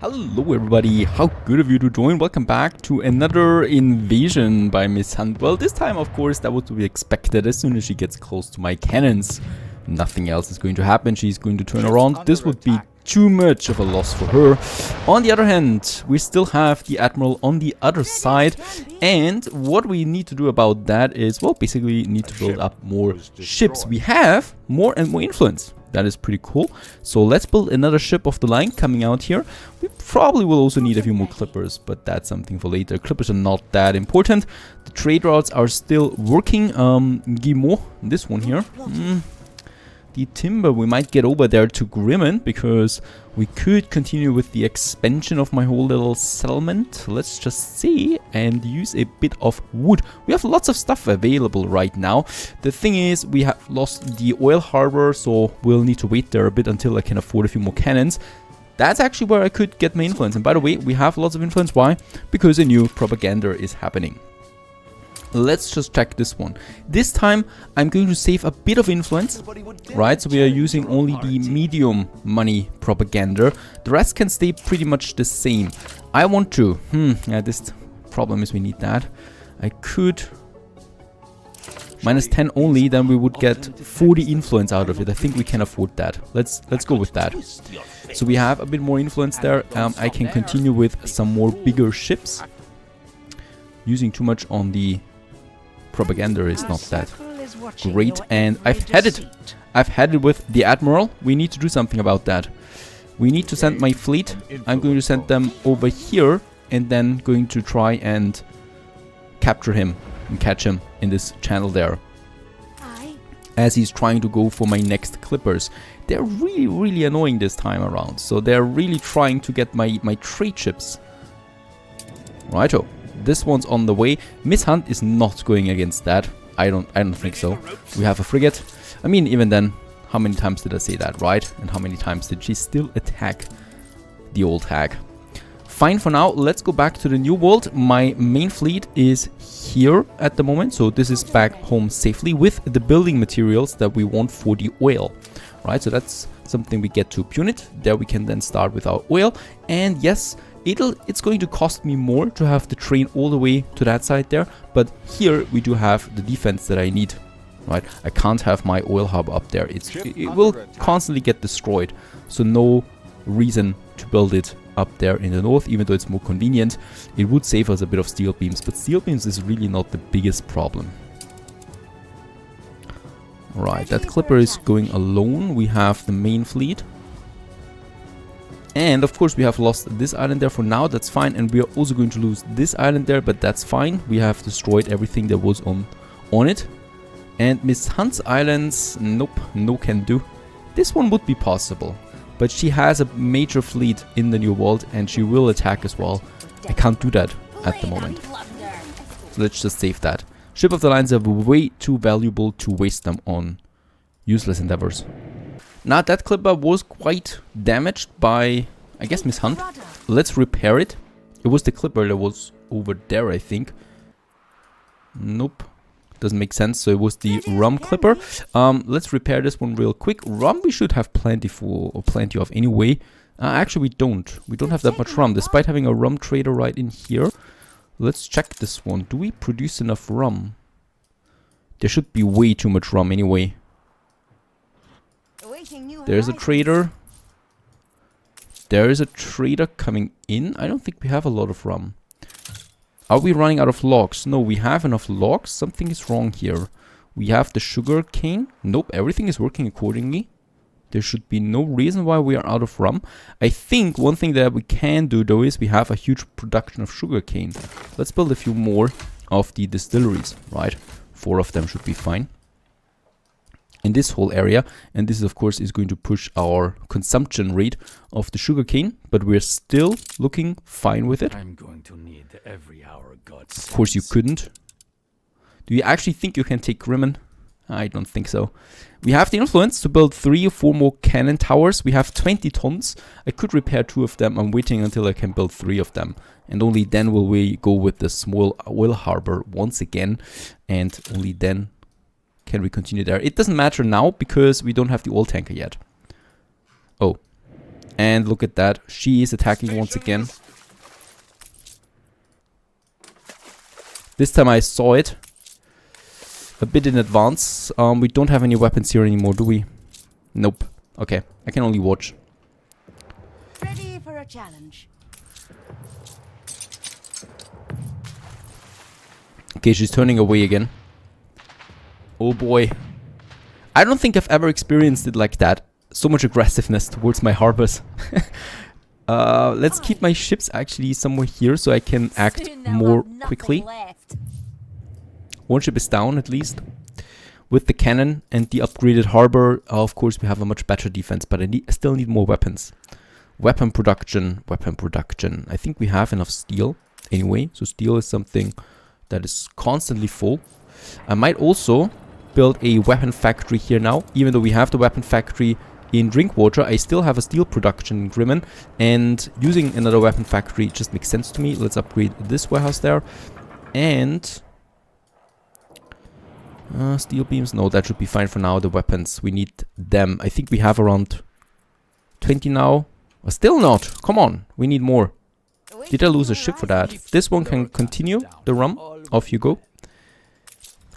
Hello everybody, how good of you to join. Welcome back to another invasion by Miss Hunt. Well, this time of course that was to be expected. As soon as she gets close to my cannons, nothing else is going to happen. She's going to turn around. This would be too much of a loss for her. On the other hand, we still have the Admiral on the other side, and what we need to do about that is, well, basically need to build up more ships. We have more and more influence. That is pretty cool. So let's build another ship of the line coming out here. We probably will also need a few more clippers, but that's something for later. Clippers are not that important. The trade routes are still working. Guillemot, this one here. The timber, we might get over there to Grimmen, because we could continue with the expansion of my whole little settlement. Let's just see and use a bit of wood. We have lots of stuff available right now. The thing is, we have lost the oil harbor, so we'll need to wait there a bit until I can afford a few more cannons. That's actually where I could get my influence. And by the way, we have lots of influence. Why? Because a new propaganda is happening. Let's just check this one. This time I'm going to save a bit of influence, right? So we are using only the medium money propaganda. The rest can stay pretty much the same. I want to, yeah, this problem is we need that. I could minus 10 only, then we would get 40 influence out of it. I think we can afford that. Let's go with that. So we have a bit more influence there. I can continue with some more bigger ships. Using too much on the propaganda is not that great, and I've had it with the Admiral. We need to do something about that. We need to send my fleet. I'm going to send them over here and then going to try and capture him and catch him in this channel there, as he's trying to go for my next clippers. They're really annoying this time around, so they're really trying to get my trade ships. Righto. This one's on the way. Miss Hunt is not going against that. I don't think so. We have a frigate. I mean, even then, how many times did I say that, right? And how many times did she still attack the old hag? Fine for now. Let's go back to the new world. My main fleet is here at the moment. So this is back home safely with the building materials that we want for the oil, right? So that's something we get to Punit. There we can then start with our oil. And yes, it's going to cost me more to have the train all the way to that side there, but here we do have the defense that I need, right? I can't have my oil hub up there. It will constantly get destroyed, so no reason to build it up there in the north, even though it's more convenient. It would save us a bit of steel beams, but steel beams is really not the biggest problem. Right, that clipper is going alone. We have the main fleet. And of course we have lost this island there for now, that's fine. And we are also going to lose this island there, but that's fine. We have destroyed everything that was on it. And Miss Hunt's islands, nope, no can do. This one would be possible, but she has a major fleet in the New World and she will attack as well. I can't do that at the moment. So let's just save that. Ship of the Lines are way too valuable to waste them on useless endeavors. Now that clipper was quite damaged by, I guess, Miss Hunt. Let's repair it. It was the clipper that was over there, I think. Nope, doesn't make sense. So it was the rum clipper. Let's repair this one real quick. Rum we should have plenty of anyway. Actually, we don't. We don't have that much rum, despite having a rum trader right in here. Let's check this one. Do we produce enough rum? There should be way too much rum anyway. There's a trader. There is a trader coming in. I don't think we have a lot of rum. Are we running out of logs? No, we have enough logs. Something is wrong here. We have the sugar cane. Nope, everything is working accordingly. There should be no reason why we are out of rum. I think one thing that we can do though is we have a huge production of sugar cane. Let's build a few more of the distilleries, right? 4 of them should be fine in this whole area, and this of course is going to push our consumption rate of the sugarcane, but we're still looking fine with it. I'm going to need every hour God sends. Of course you couldn't. Do you actually think you can take Grimmen? I don't think so. We have the influence to build 3 or 4 more cannon towers. We have 20 tons. I could repair 2 of them. I'm waiting until I can build 3 of them, and only then will we go with the small oil harbor once again, and only then can we continue there. It doesn't matter now because we don't have the oil tanker yet. Oh, And look at that. She is attacking once again. This time I saw it a bit in advance. We don't have any weapons here anymore, do we? Nope. Okay, I can only watch. Ready for a challenge. Okay, she's turning away again. Oh boy. I don't think I've ever experienced it like that. So much aggressiveness towards my harbors. Let's keep my ships actually somewhere here so I can act more quickly. One ship is down at least. With the cannon and the upgraded harbor, of course we have a much better defense, but I still need more weapons. Weapon production, weapon production. I think we have enough steel anyway, so steel is something that is constantly full. I might also build a weapon factory here now, even though we have the weapon factory in Drinkwater. I still have a steel production in Grimmen, and using another weapon factory just makes sense to me. Let's upgrade this warehouse there. And steel beams, no, that should be fine for now. The weapons, we need them. I think we have around 20 now. Still not, come on, we need more. Did I lose a ship for that? This one can continue the run. Off you go.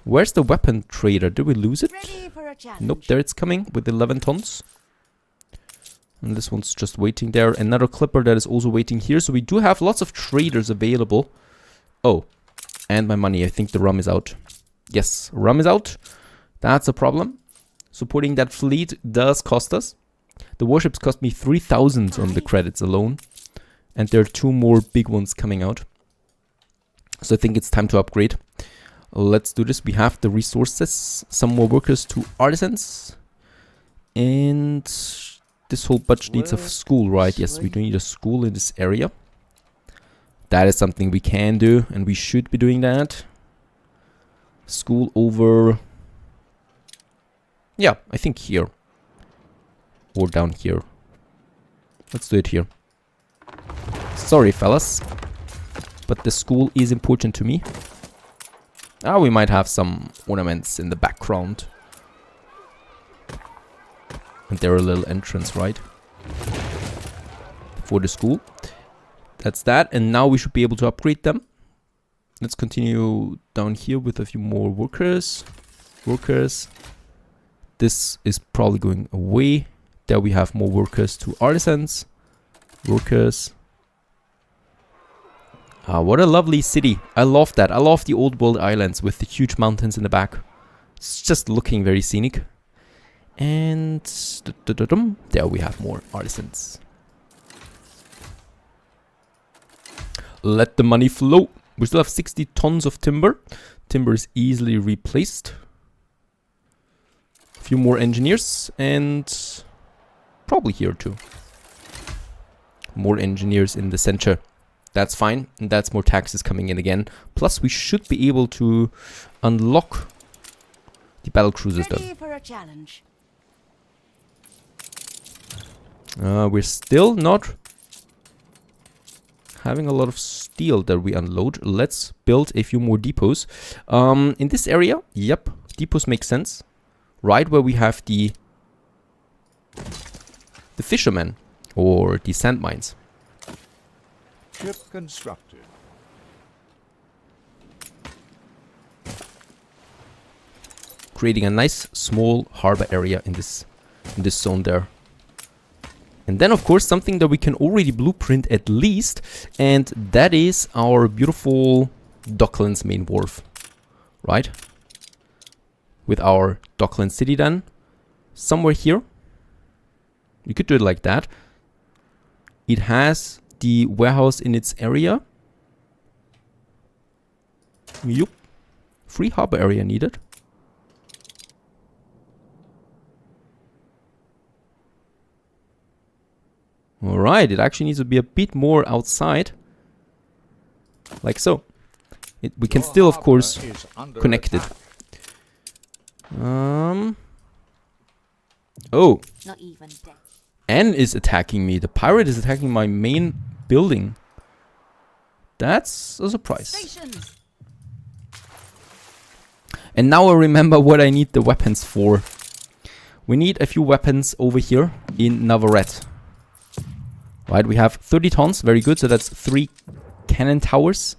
Where's the weapon trader? Did we lose it? Nope, there it's coming with 11 tons. And this one's just waiting there. Another clipper that is also waiting here. So we do have lots of traders available. Oh, and my money. I think the rum is out. Yes, rum is out. That's a problem. Supporting that fleet does cost us. The warships cost me 3,000 on the credits alone. And there are 2 more big ones coming out. So I think it's time to upgrade. Let's do this. We have the resources. Some more workers to artisans. And this whole bunch needs a school, right? Yes, we do need a school in this area. That is something we can do, and we should be doing that. School over... yeah, I think here. Or down here. Let's do it here. Sorry, fellas. But the school is important to me. Ah, we might have some ornaments in the background. And they're a little entrance, right? For the school. That's that. And now we should be able to upgrade them. Let's continue down here with a few more workers. This is probably going away. There we have more workers to artisans. Ah, what a lovely city. I love that. I love the old world islands with the huge mountains in the back. It's just looking very scenic. And there we have more artisans. Let the money flow. We still have 60 tons of timber. Timber is easily replaced. A few more engineers and probably here too. More engineers in the center. That's fine. And that's more taxes coming in again. Plus we should be able to unlock the battle cruisers then. For a challenge. We're still not having a lot of steel that we unload. Let's build a few more depots. In this area, yep, depots make sense. Right where we have the fishermen or the sand mines. Ship constructed. Creating a nice small harbor area in this zone there. And then of course something that we can already blueprint at least, and that is our beautiful Docklands main wharf, right? With our Docklands city then, somewhere here. You could do it like that. It has the warehouse in its area. Yup. Free harbor area needed. Alright, it actually needs to be a bit more outside. Like so. We can still, of course, connect it. Oh. Not even dead. N is attacking me. The pirate is attacking my main building. That's a surprise. Stations. And now I remember what I need the weapons for. We need a few weapons over here in Navarret. Right, we have 30 tons, very good, so that's 3 cannon towers.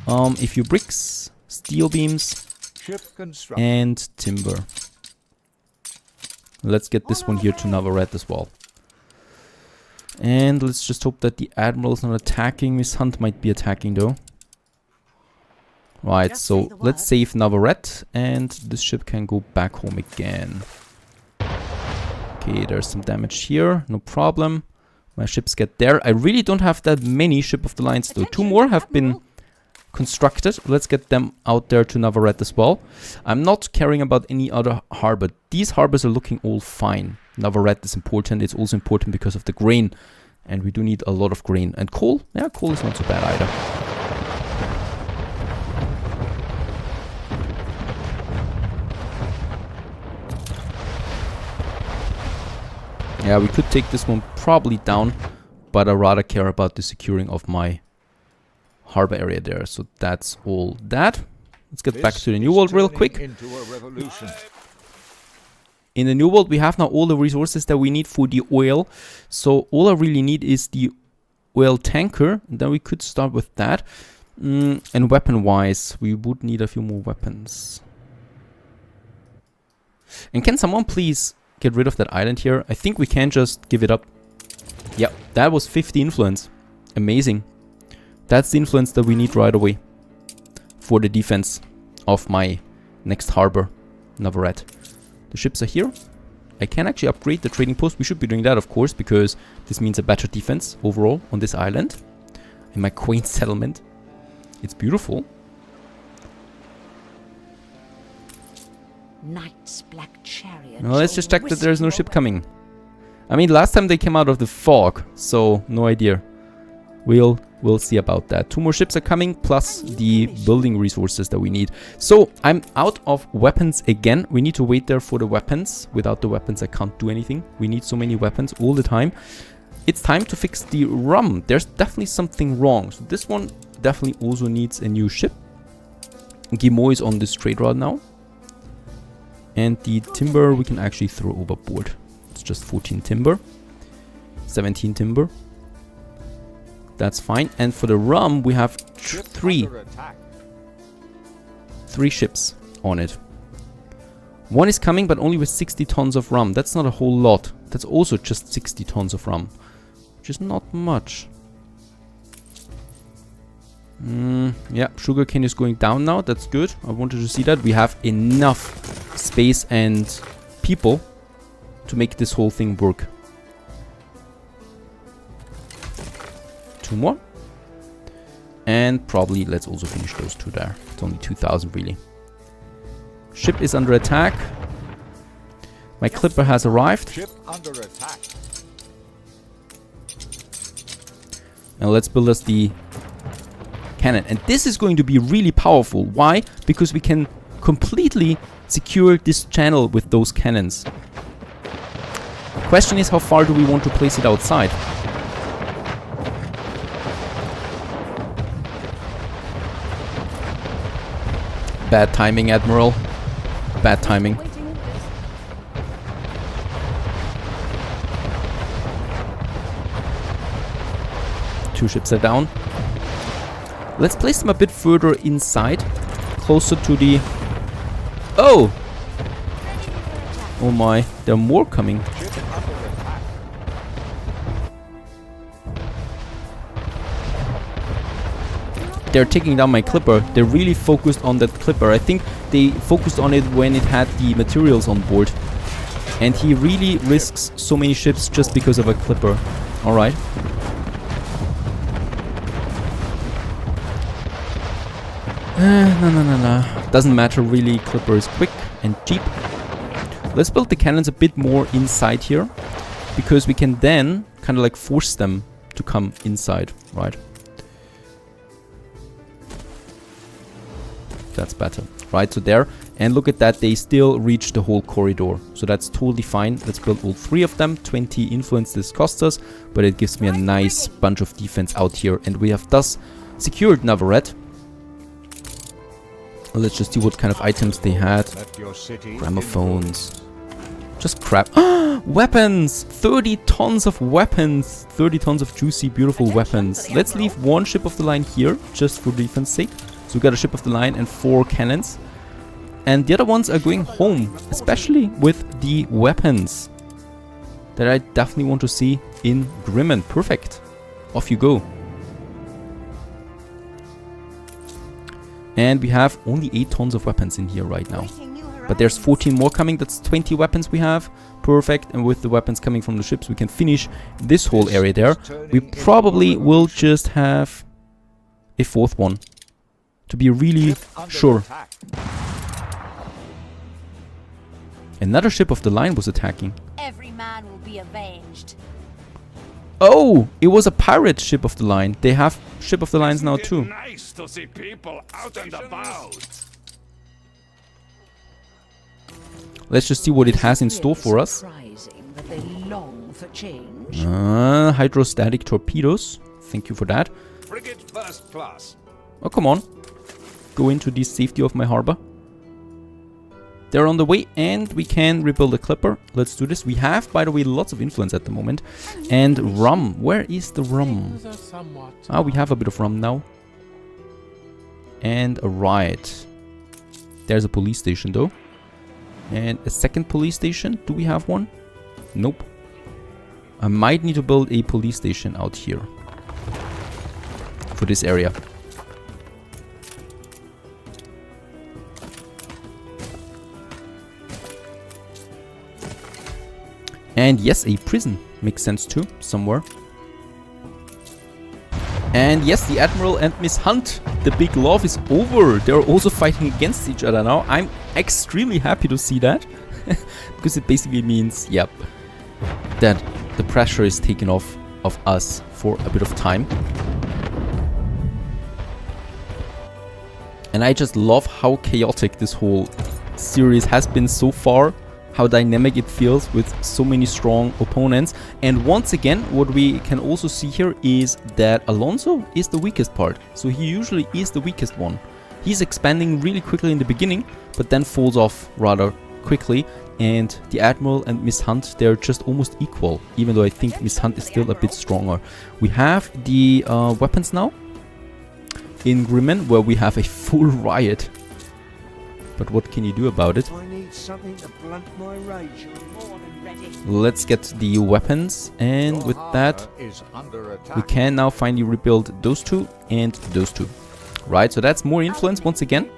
A few bricks, steel beams, Ship constructed. and timber. Let's get this one here to Navarret as well. And let's just hope that the Admiral's not attacking. Miss Hunt might be attacking though. Right, Just so say the let's word. save Navarret and this ship can go back home again. Okay, there's some damage here, no problem. My ships get there. I really don't have that many ship of the lines though. 2 Attention, more have been Admiral. constructed. Let's get them out there to Navarret as well. I'm not caring about any other harbor. These harbors are looking all fine. Navarret is important. It's also important because of the grain. And we do need a lot of grain. And coal? Yeah, coal is not so bad either. Yeah, we could take this one probably down, but I rather care about the securing of my harbor area there. So that's all that. Let's get back to the New World real quick. Into a revolution. In the New World, we have now all the resources that we need for the oil. So all I really need is the oil tanker. And then we could start with that. And weapon-wise, we would need a few more weapons. And can someone please get rid of that island here? I think we can just give it up. Yeah, that was 50 influence. Amazing. That's the influence that we need right away for the defense of my next harbor, Navarret. The ships are here. I can actually upgrade the trading post. We should be doing that, of course, because this means a better defense overall on this island. In my quaint settlement. It's beautiful. Knight's black chariot. Now let's just shall check that there's no whisk ship your coming. I mean, last time they came out of the fog, so no idea. We'll see about that. 2 more ships are coming, plus the building resources that we need. So I'm out of weapons again. We need to wait there for the weapons. Without the weapons, I can't do anything. We need so many weapons all the time. It's time to fix the rum. There's definitely something wrong. So this one definitely also needs a new ship. Guillemot is on this trade route now. And the timber we can actually throw overboard. It's just 14 timber. 17 timber. That's fine. And for the rum, we have Ship 3 under attack. ships on it. One is coming, but only with 60 tons of rum. That's not a whole lot. That's also just 60 tons of rum, which is not much. Yeah, sugarcane is going down now. That's good. I wanted to see that. We have enough space and people to make this whole thing work. 2 more. And probably let's also finish those 2 there. It's only 2,000 really. Ship is under attack. My clipper has arrived. Ship under attack. And let's build us the cannon. And this is going to be really powerful. Why? Because we can completely secure this channel with those cannons. The question is, how far do we want to place it outside? Bad timing, Admiral. Bad timing. waiting orders. 2 ships are down. Let's place them a bit further inside. Closer to the... Oh! Oh my, there are more coming. Ship under attack. They're taking down my clipper. They're really focused on that clipper. I think they focused on it when it had the materials on board. And he really risks so many ships just because of a clipper. Alright. No. Doesn't matter really. Clipper is quick and cheap. Let's build the cannons a bit more inside here. Because we can then kind of like force them to come inside. Right. That's better. Right, so there. And look at that, they still reach the whole corridor. So that's totally fine. Let's build all 3 of them. 20 influence this costs us, but it gives me a nice bunch of defense out here. And we have thus secured Navarret. Let's just see what kind of items they had. Let your city Gramophones. Just crap. Weapons! 30 tons of weapons! 30 tons of juicy, beautiful weapons. Let's leave one ship of the line here, just for defense sake. So we got a ship of the line and 4 cannons. And the other ones are going home, especially with the weapons that I definitely want to see in Grimmen. Perfect. Off you go. And we have only 8 tons of weapons in here right now. But there's 14 more coming. That's 20 weapons we have. Perfect. And with the weapons coming from the ships, we can finish this whole area there. We probably will just have a 4th one, to be really sure. Another ship of the line was attacking. Every man will be avenged. Oh, it was a pirate ship of the line. They have ship of the lines now too. Nice to see people out and about. Let's just see what it has in store for us. Surprising that they long for change. Hydrostatic torpedoes. Thank you for that. Frigate first class. Oh, come on. Go into the safety of my harbor. They're on the way and we can rebuild a clipper. Let's do this. We have, by the way, lots of influence at the moment. And rum. Where is the rum? Ah, we have a bit of rum now. And a riot. There's a police station though. And a second police station. Do we have one? Nope. I might need to build a police station out here. For this area. And yes, a prison makes sense too, somewhere. And yes, the Admiral and Miss Hunt, the big love is over. They're also fighting against each other now. I'm extremely happy to see that. Because it basically means, yep, that the pressure is taken off of us for a bit of time. And I just love how chaotic this whole series has been so far. How dynamic it feels with so many strong opponents. And once again, what we can also see here is that Alonso is the weakest part. So he usually is the weakest one. He's expanding really quickly in the beginning, but then falls off rather quickly. And the Admiral and Miss Hunt, they're just almost equal, even though I think Miss Hunt is still a bit stronger. We have the weapons now in Grimmen, where we have a full riot. But what can you do about it? I need something to blunt my rage. More than ready. Let's get the weapons, and with that we can now finally rebuild those two and those two. Right, so that's more influence once again.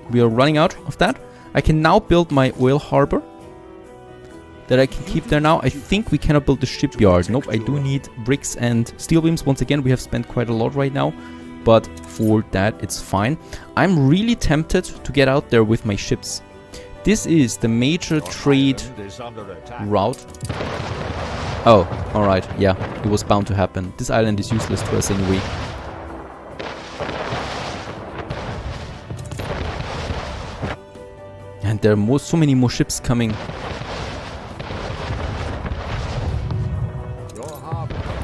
We are running out of that. I can now build my oil harbor that I can keep there now. I think we cannot build the shipyard. Nope, I do need bricks and steel beams. Once again, we have spent quite a lot right now. But for that, it's fine. I'm really tempted to get out there with my ships. This is the major trade route. Oh, alright. Yeah, it was bound to happen. This island is useless to us anyway. And there are so many more ships coming.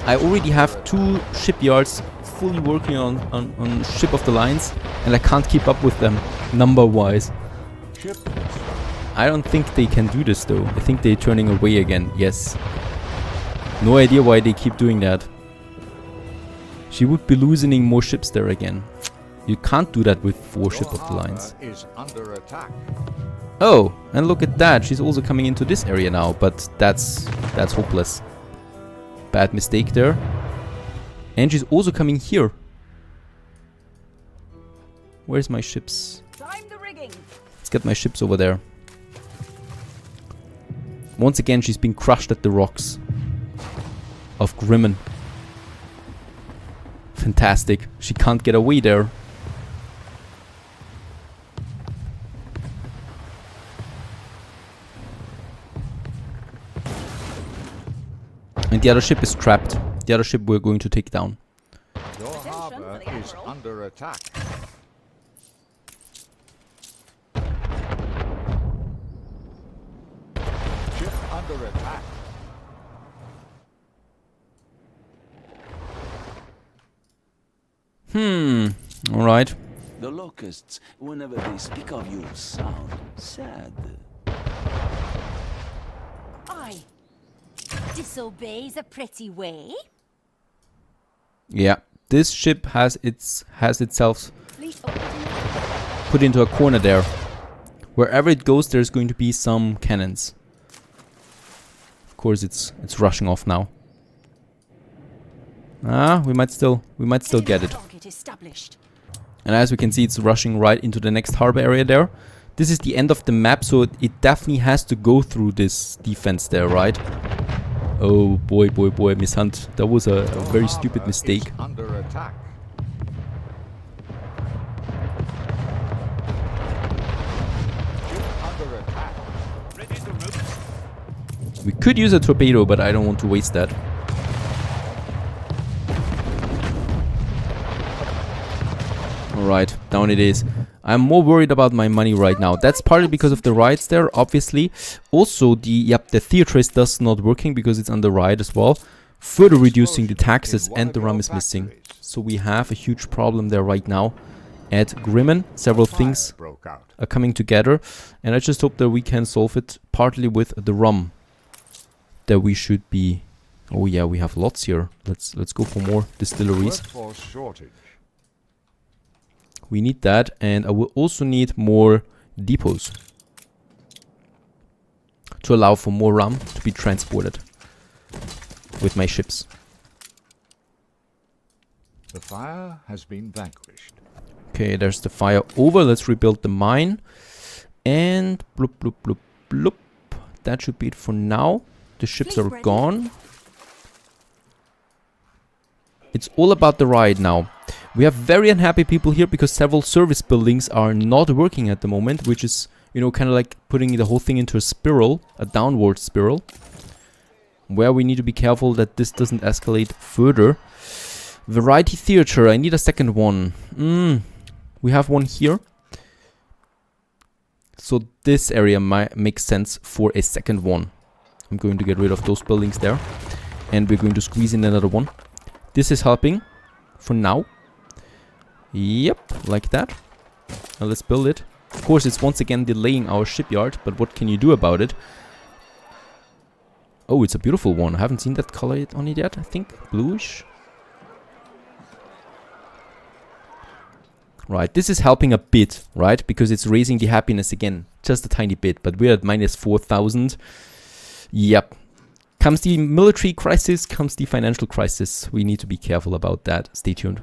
I already have 2 shipyards fully working on ship of the lines, and I can't keep up with them number wise. I don't think they can do this though. I think they're turning away again. Yes. No idea why they keep doing that. She would be losing more ships there again. You can't do that with 4 ship of the lines. Oh, and look at that. She's also coming into this area now, but that's hopeless. Bad mistake there. And she's also coming here. Where's my ships? Time the rigging. Let's get my ships over there. Once again, she's been crushed at the rocks of Grimmen. Fantastic. She can't get away there. And the other ship is trapped. The other ship we're going to take down. Your harbor is under attack. Ship under attack. Alright. The locusts, whenever they speak of you, sound sad. Disobeys a pretty way. Yeah, this ship has itself Fleet open. put into a corner there. Wherever it goes, there's going to be some cannons. Of course, it's rushing off now. Ah, we might still get it. Target established. And as we can see, it's rushing right into the next harbor area there. This is the end of the map, so it definitely has to go through this defense there, right? Oh boy, boy, boy, Miss Hunt. That was a very stupid mistake. Under attack. Under attack. Ready to move. We could use a torpedo, but I don't want to waste that. Alright, down it is. I'm more worried about my money right now. That's partly because of the riots there, obviously. Also, the theater is thus not working because it's under riot as well. Further reducing the taxes, and the rum is missing. So we have a huge problem there right now. At Grimmen, several things Broke out. are coming together. And I just hope that we can solve it partly with the rum. That we should be... Oh yeah, we have lots here. Let's go for more distilleries. Workforce shortage. We need that, and I will also need more depots to allow for more rum to be transported with my ships. The fire has been vanquished. Okay, there's the fire over. Let's rebuild the mine. And bloop, bloop, bloop, bloop. That should be it for now. The ships are gone. It's all about the ride now. We have very unhappy people here because several service buildings are not working at the moment, which is, you know, kind of like putting the whole thing into a spiral, a downward spiral, where we need to be careful that this doesn't escalate further. Variety theater, I need a second one. We have one here. So this area might make sense for a second one. I'm going to get rid of those buildings there, and we're going to squeeze in another one. This is helping for now. Yep, like that. Now let's build it. Of course, it's once again delaying our shipyard, but what can you do about it? Oh, it's a beautiful one. I haven't seen that color on it yet, I think. Bluish. Right, this is helping a bit, right? Because it's raising the happiness again. Just a tiny bit, but we're at minus 4,000. Yep. Comes the military crisis, comes the financial crisis. We need to be careful about that. Stay tuned.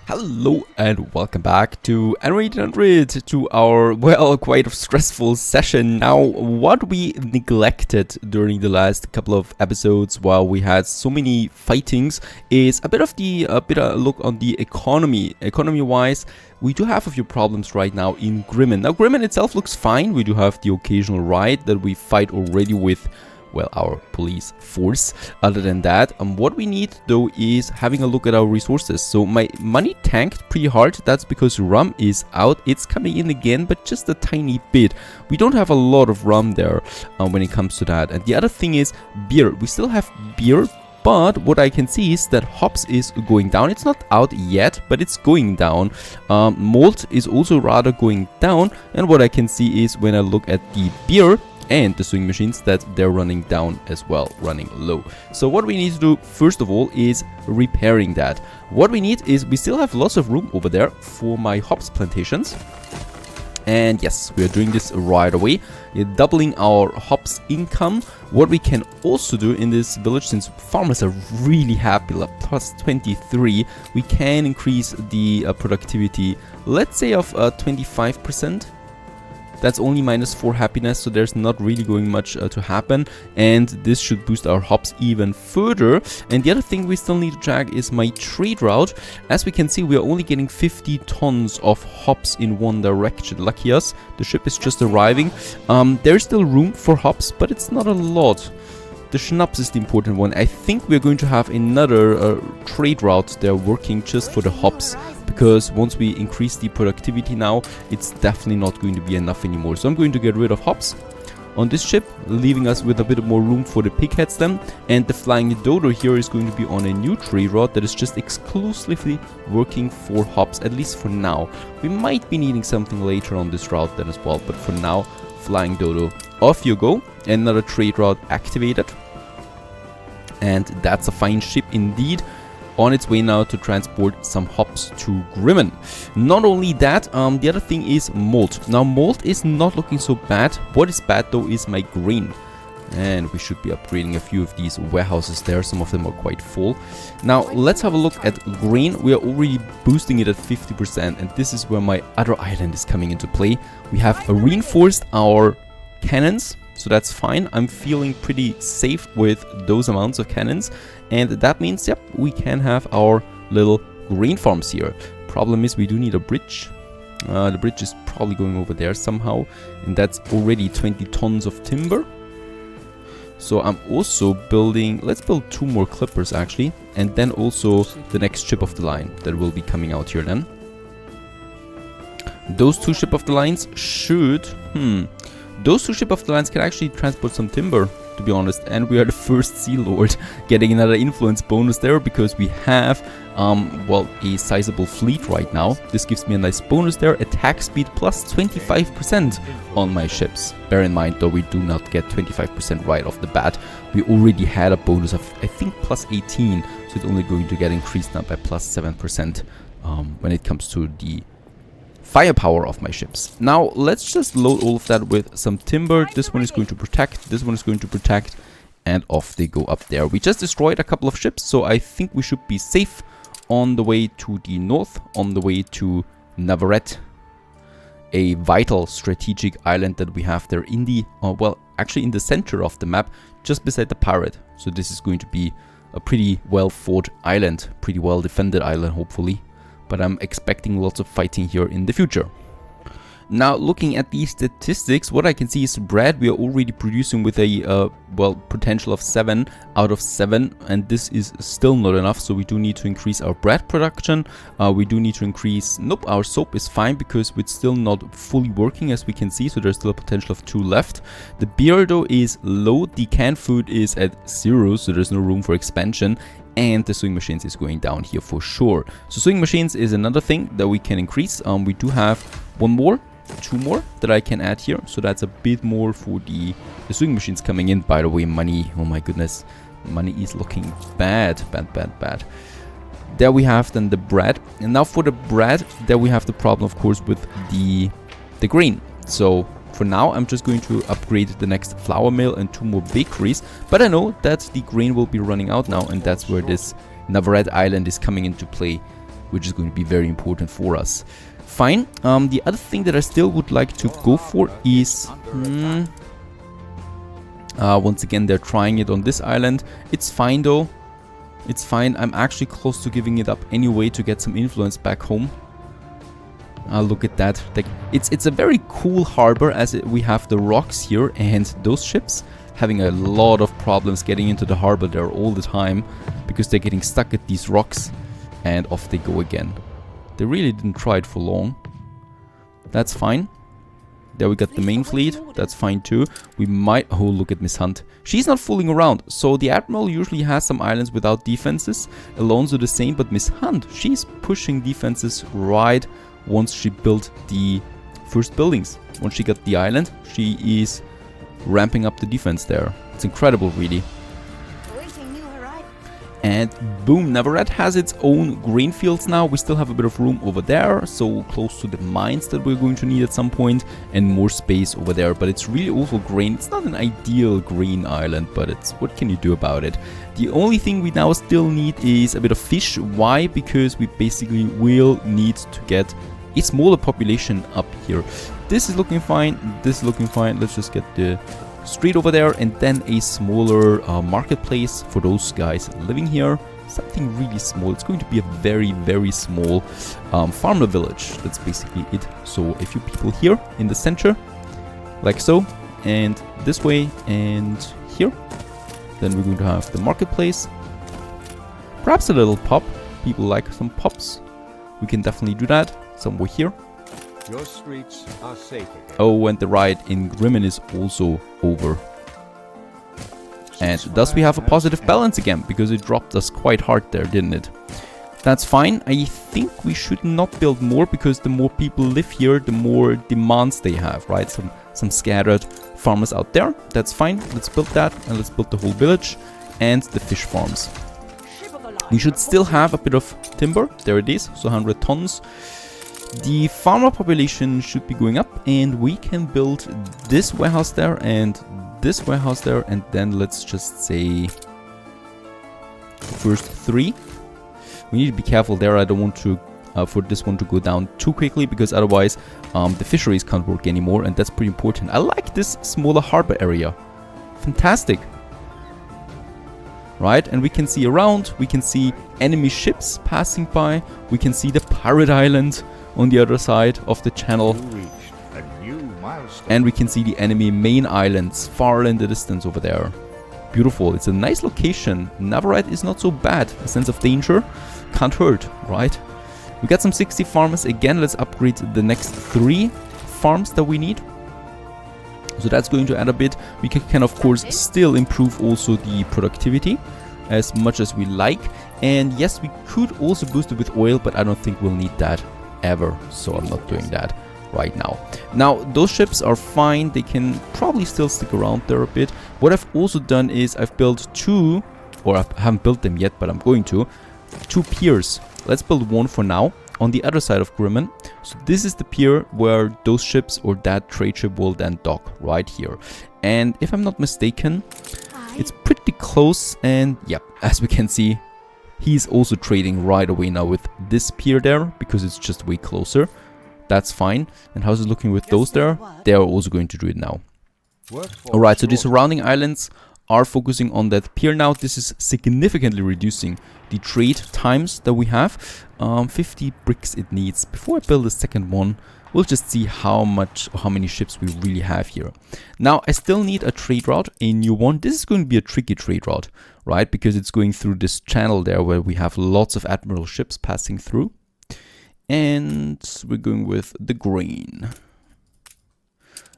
Hello and welcome back to Anno 800, to our, well, quite stressful session. Now, what we neglected during the last couple of episodes while we had so many fightings is a bit of a look on the economy. Economy-wise, we do have a few problems right now in Grimmen. Now, Grimmen itself looks fine. We do have the occasional riot that we fight already with, well, our police force. Other than that, what we need though is having a look at our resources. So my money tanked pretty hard. That's because rum is out. It's coming in again, but just a tiny bit. We don't have a lot of rum there when it comes to that. And the other thing is beer. We still have beer, but what I can see is that hops is going down. It's not out yet, but it's going down. Malt is also rather going down. And what I can see is when I look at the beer and the sewing machines, that they're running down as well, running low. So what we need to do first of all is repairing that. What we need is, we still have lots of room over there for my hops plantations. And yes, we are doing this right away. We're doubling our hops income. What we can also do in this village, since farmers are really happy, like plus 23, we can increase the productivity, let's say of 25%. That's only minus 4 happiness, so there's not really going much to happen. And this should boost our hops even further. And the other thing we still need to check is my trade route. As we can see, we are only getting 50 tons of hops in one direction. Lucky us, the ship is just arriving. There's still room for hops, but it's not a lot. The schnapps is the important one. I think we're going to have another trade route there working just for the hops, because once we increase the productivity now, it's definitely not going to be enough anymore. So I'm going to get rid of hops on this ship, leaving us with a bit more room for the pigheads then. And the flying dodo here is going to be on a new trade route that is just exclusively working for hops, at least for now. We might be needing something later on this route then as well, but for now, flying dodo off you go. Another trade route activated. And that's a fine ship indeed. On its way now to transport some hops to Grimmen. Not only that, the other thing is malt. Now malt is not looking so bad. What is bad though is my grain. And we should be upgrading a few of these warehouses there. Some of them are quite full. Now let's have a look at grain. We are already boosting it at 50%. And this is where my other island is coming into play. We have reinforced our cannons. So that's fine. I'm feeling pretty safe with those amounts of cannons. And that means, yep, we can have our little grain farms here. Problem is we do need a bridge. The bridge is probably going over there somehow. And that's already 20 tons of timber. So I'm also building, let's build 2 more clippers actually. And then also the next ship of the line that will be coming out here then. Those 2 ship of the lines should, those 2 ship of the lines can actually transport some timber, to be honest. And we are the first Sea Lord, getting another influence bonus there because we have, well, a sizable fleet right now. This gives me a nice bonus there. Attack speed plus 25% on my ships. Bear in mind, though, we do not get 25% right off the bat. We already had a bonus of, I think, plus 18. So it's only going to get increased now by plus 7% when it comes to the firepower of my ships. Now let's just load all of that with some timber. This one is going to protect, this one is going to protect, and off they go up there. We just destroyed a couple of ships, so I think we should be safe on the way to the north, on the way to Navarret, a vital strategic island that we have there in the, well, actually in the center of the map, just beside the pirate. So this is going to be a pretty well fought island, pretty well defended island hopefully. But I'm expecting lots of fighting here in the future. Now, looking at these statistics, what I can see is bread we are already producing with a, well, potential of 7 out of 7. And this is still not enough, so we do need to increase our bread production. We do need to increase, nope, our soap is fine because it's still not fully working as we can see. So there's still a potential of 2 left. The beer though is low, the canned food is at 0, so there's no room for expansion. And the sewing machines is going down here for sure. So sewing machines is another thing that we can increase. We do have 1 more, 2 more that I can add here. So that's a bit more for the sewing machines coming in. By the way, money, oh my goodness, money is looking bad. There we have then the bread. And now for the bread, there we have the problem, of course, with the grain. So for now, I'm just going to upgrade the next flour mill and 2 more bakeries. But I know that the grain will be running out now, and that's where this Navarret island is coming into play, which is going to be very important for us. Fine. The other thing that I still would like to go for is... once again, they're trying it on this island. It's fine, though. It's fine. I'm actually close to giving it up anyway to get some influence back home. Look at that. It's a very cool harbor as we have the rocks here, and those ships having a lot of problems getting into the harbor there all the time because they're getting stuck at these rocks, and off they go again. They really didn't try it for long. That's fine. There we got the main fleet. That's fine too. We might... Oh, look at Miss Hunt. She's not fooling around. So the Admiral usually has some islands without defenses. Alonso the same, but Miss Hunt, she's pushing defenses right once she built the first buildings. Once she got the island, she is ramping up the defense there. It's incredible, really. And boom, Navarret has its own grain fields now. We still have a bit of room over there, so close to the mines that we're going to need at some point, and more space over there. But it's really awful grain. It's not an ideal grain island, but it's, what can you do about it? The only thing we now still need is a bit of fish. Why? Because we basically will need to get a smaller population up here. This is looking fine. This is looking fine. Let's just get the street over there, and then a smaller marketplace for those guys living here. Something really small. It's going to be a very, very small farmer village. That's basically it. So a few people here in the center, like so, and this way, and here. Then we're going to have the marketplace. Perhaps a little pub. People like some pubs. We can definitely do that. Somewhere here. Your streets are safe again. Oh, and the riot in Grimmen is also over. And thus we have a positive balance again, because it dropped us quite hard there, didn't it? That's fine. I think we should not build more, because the more people live here, the more demands they have, right? Some scattered farmers out there. That's fine. Let's build that, and let's build the whole village and the fish farms. We should still have a bit of timber. There it is, so 100 tons. The farmer population should be going up, and we can build this warehouse there and this warehouse there, and then let's just say the first 3. We need to be careful there. I don't want to for this one to go down too quickly, because otherwise the fisheries can't work anymore, and that's pretty important. I like this smaller harbor area. Fantastic. Right, and we can see around, we can see enemy ships passing by, we can see the pirate island on the other side of the channel, You reached a new milestone. and we can see the enemy main islands far in the distance over there. Beautiful. It's a nice location. Navarret is not so bad. A sense of danger can't hurt, right? We got some 60 farmers. Again, let's upgrade the next 3 farms that we need. So that's going to add a bit. We can of course still improve also the productivity as much as we like. And yes, we could also boost it with oil, but I don't think we'll need that ever. So I'm not doing that right now. Now, those ships are fine. They can probably still stick around there a bit. What I've also done is I've built 2, or I haven't built them yet, but I'm going to, 2 piers. Let's build one for now on the other side of Grimmen. So this is the pier where those ships or that trade ship will then dock right here. And if I'm not mistaken, it's pretty close. And yeah, as we can see, he's also trading right away now with this pier there, because it's just way closer. That's fine. And how's it looking with those there? They are also going to do it now. Alright, so the surrounding islands are focusing on that pier now. This is significantly reducing the trade times that we have. 50 bricks it needs. Before I build the second one, we'll just see how many ships we really have here. Now, I still need a trade route, a new one. This is going to be a tricky trade route, right? Because it's going through this channel there where we have lots of admiral ships passing through. And we're going with the grain.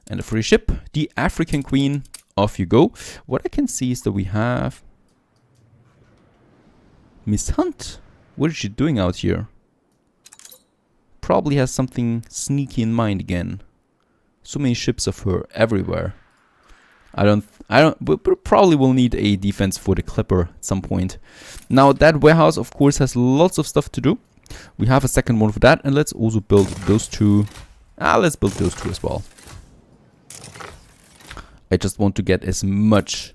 And a free ship, the African Queen. Off you go. What I can see is that we have Miss Hunt. What is she doing out here? Probably has something sneaky in mind again. So many ships of her everywhere. We probably will need a defense for the Clipper at some point. Now that warehouse of course has lots of stuff to do. We have a second one for that, and let's also build those 2. Let's build those 2 as well. I just want to get as much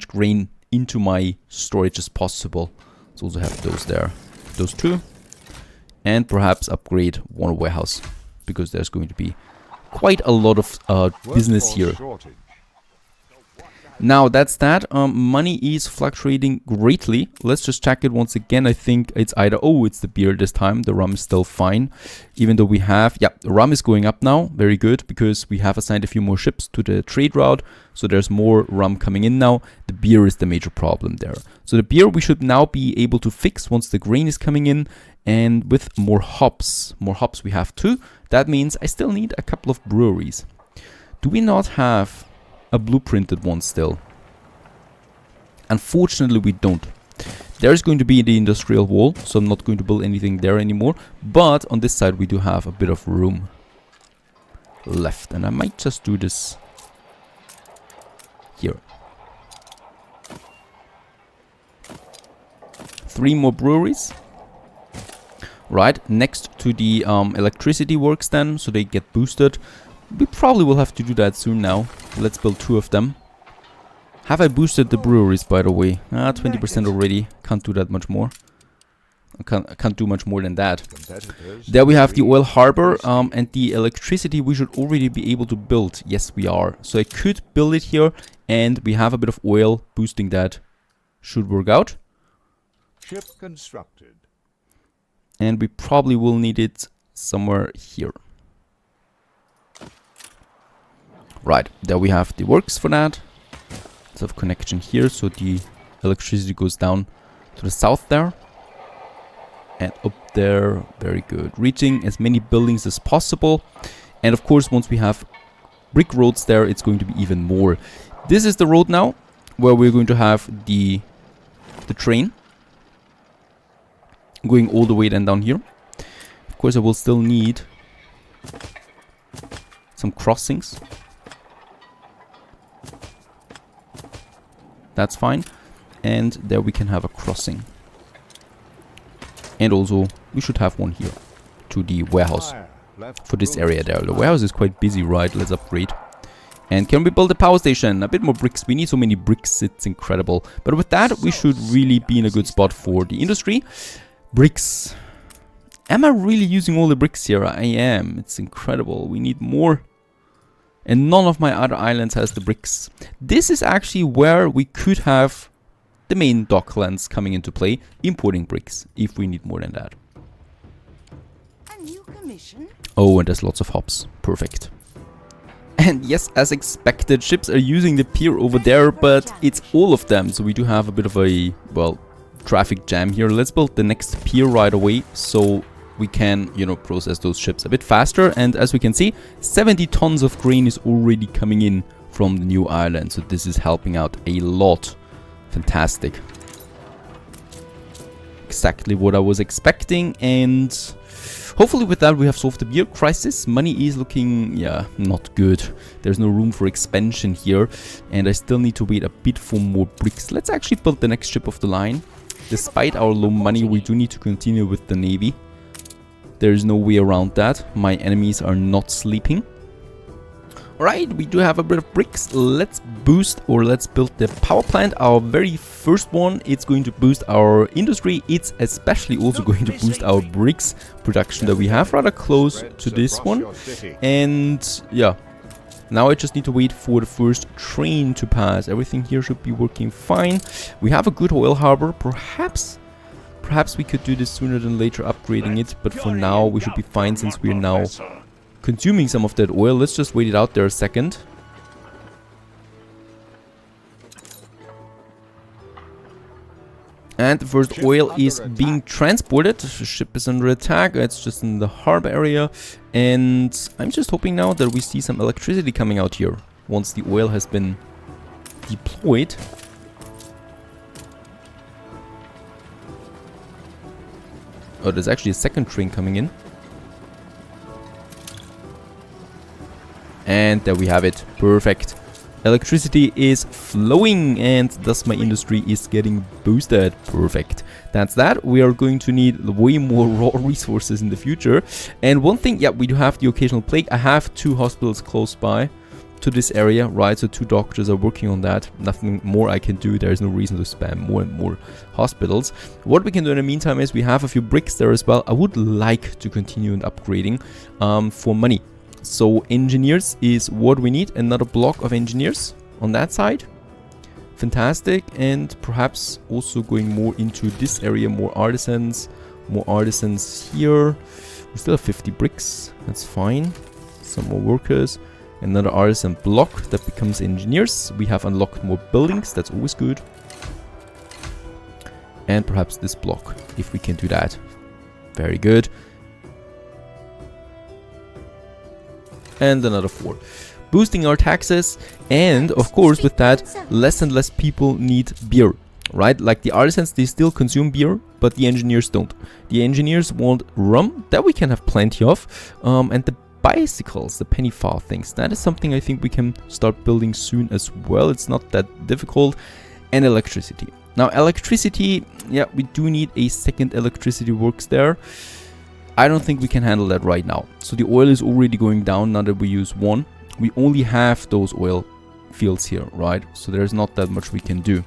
grain into my storage as possible. Let's also have those there, those 2, and perhaps upgrade one warehouse, because there's going to be quite a lot of business here. Shortage. Now that's that. Money is fluctuating greatly. Let's just check it once again. I think it's either, oh, it's the beer this time. The rum is still fine. Even though we have, yeah, the rum is going up now. Very good, because we have assigned a few more ships to the trade route. So there's more rum coming in now. The beer is the major problem there. So the beer we should now be able to fix once the grain is coming in. And with more hops we have 2. That means I still need a couple of breweries. Do we not have a blueprinted one still? Unfortunately, we don't. There's going to be the industrial wall, so I'm not going to build anything there anymore. But on this side, we do have a bit of room left, and I might just do this here. 3 more breweries. Right, next to the electricity works then, so they get boosted. We probably will have to do that soon now. Let's build 2 of them. Have I boosted the breweries, by the way? 20% already. Can't do that much more. I can't do much more than that. There we have the oil harbor, and the electricity we should already be able to build. Yes, we are. So I could build it here, and we have a bit of oil boosting that. Should work out. Ship constructed. And we probably will need it somewhere here. Right, there we have the works for that. Let's have connection here, so the electricity goes down to the south there. And up there, very good. Reaching as many buildings as possible. And of course, once we have brick roads there, it's going to be even more. This is the road now, where we're going to have the train. Going all the way then down here. Of course, I will still need some crossings. That's fine. And there we can have a crossing. And also, we should have one here to the warehouse Fire left for this room area there. The warehouse is quite busy, right? Let's upgrade. And can we build a power station? A bit more bricks. We need so many bricks. It's incredible. But with that, we should really be in a good spot for the industry. Bricks. Am I really using all the bricks here? I am. It's incredible. We need more. And none of my other islands has the bricks. This is actually where we could have the main Docklands coming into play. Importing bricks, if we need more than that. A new commission? Oh, and there's lots of hops. Perfect. And yes, as expected, ships are using the pier over there, but it's all of them. So we do have a bit of a, well, traffic jam here. Let's build the next pier right away so we can, you know, process those ships a bit faster. And as we can see, 70 tons of grain is already coming in from the new island. So this is helping out a lot. Fantastic. Exactly what I was expecting, and hopefully with that we have solved the beer crisis. Money is looking, yeah, not good. There's no room for expansion here, and I still need to wait a bit for more bricks. Let's actually build the next ship of the line. Despite our low money, we do need to continue with the navy. There is no way around that. My enemies are not sleeping. Alright, we do have a bit of bricks. Let's boost, or let's build the power plant. Our very first one. It's going to boost our industry. It's especially also going to boost our bricks production that we have rather close to this one. And yeah, now I just need to wait for the first train to pass. Everything here should be working fine. We have a good oil harbor. Perhaps we could do this sooner than later, upgrading it. But for now, we should be fine since we are now consuming some of that oil. Let's just wait it out there a second. And the first oil is being transported. The ship is under attack. It's just in the harbor area. And I'm just hoping now that we see some electricity coming out here once the oil has been deployed. Oh, there's actually a second train coming in. And there we have it. Perfect. Electricity is flowing, and thus my industry is getting boosted. Perfect. That's that. We are going to need way more raw resources in the future. And one thing, yeah, we do have the occasional plague. I have 2 hospitals close by to this area, right? So 2 doctors are working on that. Nothing more I can do. There is no reason to spam more and more hospitals. What we can do in the meantime is we have a few bricks there as well. I would like to continue upgrading for money. So engineers is what we need. Another block of engineers on that side. Fantastic. And perhaps also going more into this area. More artisans here. We still have 50 bricks. That's fine. Some more workers. Another artisan block that becomes engineers. We have unlocked more buildings. That's always good. And perhaps this block, if we can do that. Very good. And another 4. Boosting our taxes, and of course with that less and less people need beer, right? Like the artisans, they still consume beer, but the engineers don't. The engineers want rum, that we can have plenty of, and the bicycles, the penny far things, that is something I think we can start building soon as well. It's not that difficult. And electricity. Now electricity, yeah, we do need a second electricity works there. I don't think we can handle that right now. So the oil is already going down now that we use 1. We only have those oil fields here, right? So there's not that much we can do.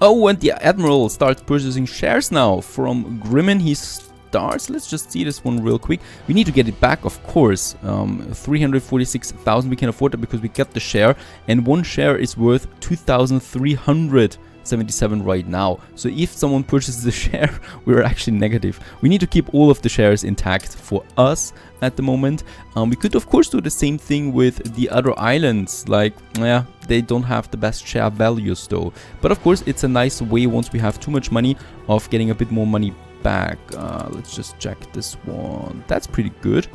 Oh, and the Admiral starts purchasing shares now from Grimmin. He starts, let's just see this one real quick. We need to get it back, of course. 346,000 we can afford that because we got the share. And 1 share is worth 2,377 right now. So if someone purchases the share, we're actually negative. We need to keep all of the shares intact for us at the moment. We could of course do the same thing with the other islands. Like, yeah, they don't have the best share values though. But of course it's a nice way once we have too much money of getting a bit more money back. Let's just check this one. That's pretty good,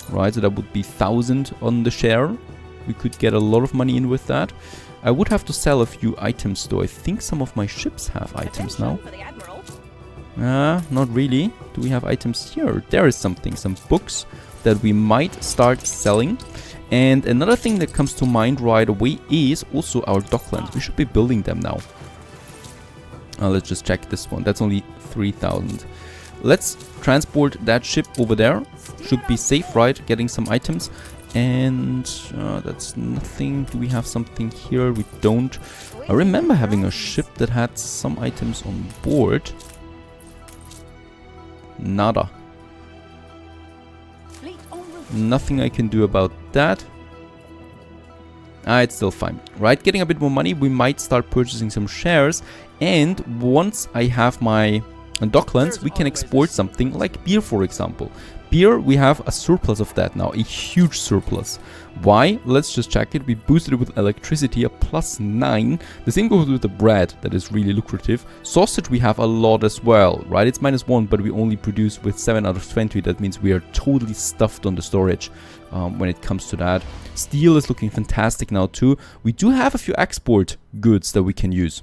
right? So that would be 1,000 on the share. We could get a lot of money in with that. I would have to sell a few items though. I think some of my ships have items now. Not really. Do we have items here? There is something, some books that we might start selling. And another thing that comes to mind right away is also our Docklands. We should be building them now. Let's just check this one. That's only 3,000. Let's transport that ship over there. Should be safe, right? Getting some items. And that's nothing. Do we have something here? We don't. I remember having a ship that had some items on board. Nada. Nothing I can do about that. It's still fine. Right, getting a bit more money, we might start purchasing some shares. And once I have my Docklands, we can export something like beer, for example. Beer, we have a surplus of that now, a huge surplus. Why? Let's just check it. We boosted it with electricity, a +9. The same goes with the bread, that is really lucrative. Sausage, we have a lot as well, right? It's -1, but we only produce with 7 out of 20. That means we are totally stuffed on the storage when it comes to that. Steel is looking fantastic now too. We do have a few export goods that we can use.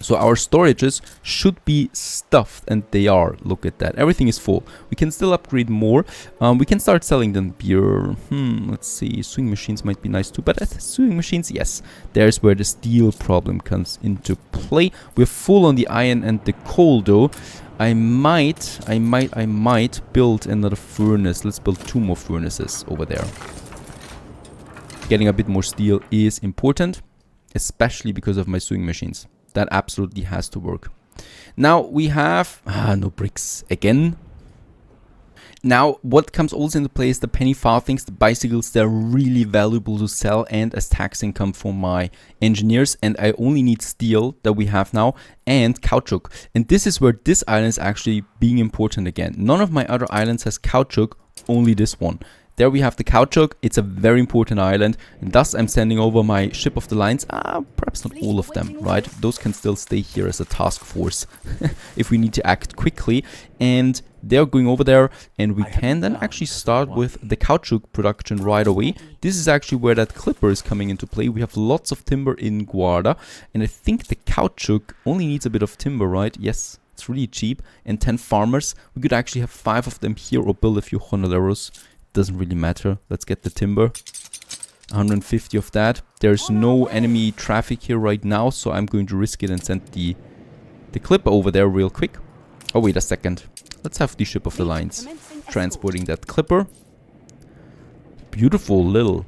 So our storages should be stuffed, and they are. Look at that. Everything is full. We can still upgrade more. We can start selling them beer. Let's see. Sewing machines might be nice too. But sewing machines, yes. There's where the steel problem comes into play. We're full on the iron and the coal though. I might build another furnace. Let's build 2 more furnaces over there. Getting a bit more steel is important, especially because of my sewing machines. That absolutely has to work. Now we have no bricks again. Now what comes also into play is the penny farthings, the bicycles. They're really valuable to sell and as tax income for my engineers. And I only need steel that we have now and caoutchouc. And this is where this island is actually being important again. None of my other islands has caoutchouc, only this one. There we have the caoutchouc. It's a very important island, and thus I'm sending over my ship of the lines. Perhaps not all of them, right? Those can still stay here as a task force if we need to act quickly. And they're going over there, and we can then actually start with the caoutchouc production right away. This is actually where that clipper is coming into play. We have lots of timber in Guarda, and I think the caoutchouc only needs a bit of timber, right? Yes. It's really cheap. And 10 farmers. We could actually have 5 of them here or build a few jornaleros. Doesn't really matter. Let's get the timber. 150 of that. There's no enemy traffic here right now, so I'm going to risk it and send the clipper over there real quick. Oh, wait a second. Let's have the ship of the lines transporting that clipper. Beautiful little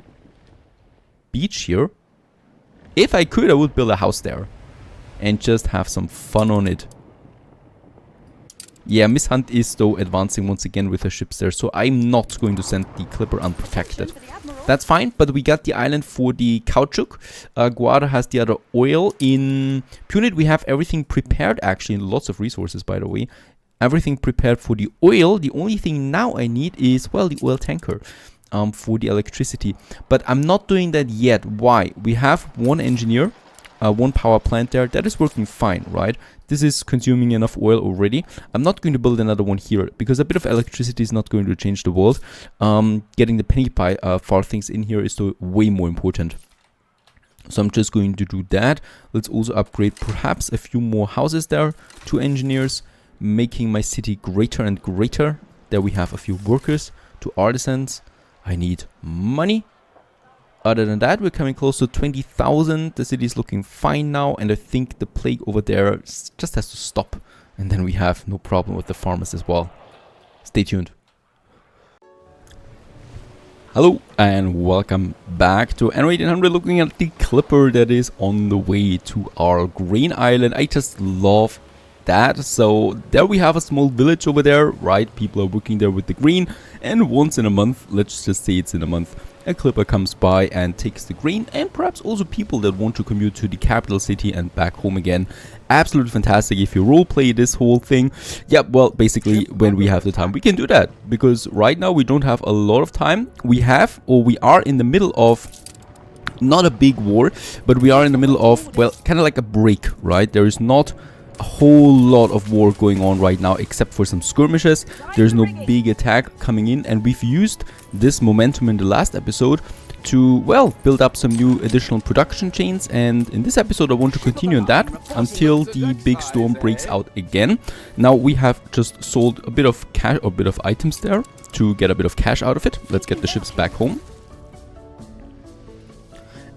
beach here. If I could, I would build a house there and just have some fun on it. Yeah, Miss Hunt is though advancing once again with her ships there, so I'm not going to send the clipper unprotected. That's fine, but we got the island for the caoutchouc. Guarda has the other oil. In Punit we have everything prepared actually, and lots of resources by the way. Everything prepared for the oil. The only thing now I need is, well, the oil tanker for the electricity. But I'm not doing that yet. Why? We have one engineer. One power plant there. That is working fine, right? This is consuming enough oil already. I'm not going to build another one here because a bit of electricity is not going to change the world. Getting the penny pie farthings in here is still way more important. So I'm just going to do that. Let's also upgrade perhaps a few more houses there. 2 engineers, making my city greater and greater. There we have a few workers, 2 artisans. I need money. Other than that, we're coming close to 20,000. The city is looking fine now, and I think the plague over there just has to stop. And then we have no problem with the farmers as well. Stay tuned. Hello and welcome back to Anno 1800, looking at the clipper that is on the way to our grain island. I just love that. So there we have a small village over there, right? People are working there with the grain, and once in a month, let's just say it's in a month, a clipper comes by and takes the grain, and perhaps also people that want to commute to the capital city and back home again. Absolutely fantastic if you roleplay this whole thing. Yeah, well, basically when we have the time we can do that, because right now we don't have a lot of time. We are in the middle of not a big war, but we are in the middle of, well, kind of like a break, right? There is not a whole lot of war going on right now except for some skirmishes. There's no big attack coming in, and we've used this momentum in the last episode to, well, build up some new additional production chains, and in this episode I want to continue on that until the big storm breaks out again. Now we have just sold a bit of cash or a bit of items there to get a bit of cash out of it. Let's get the ships back home.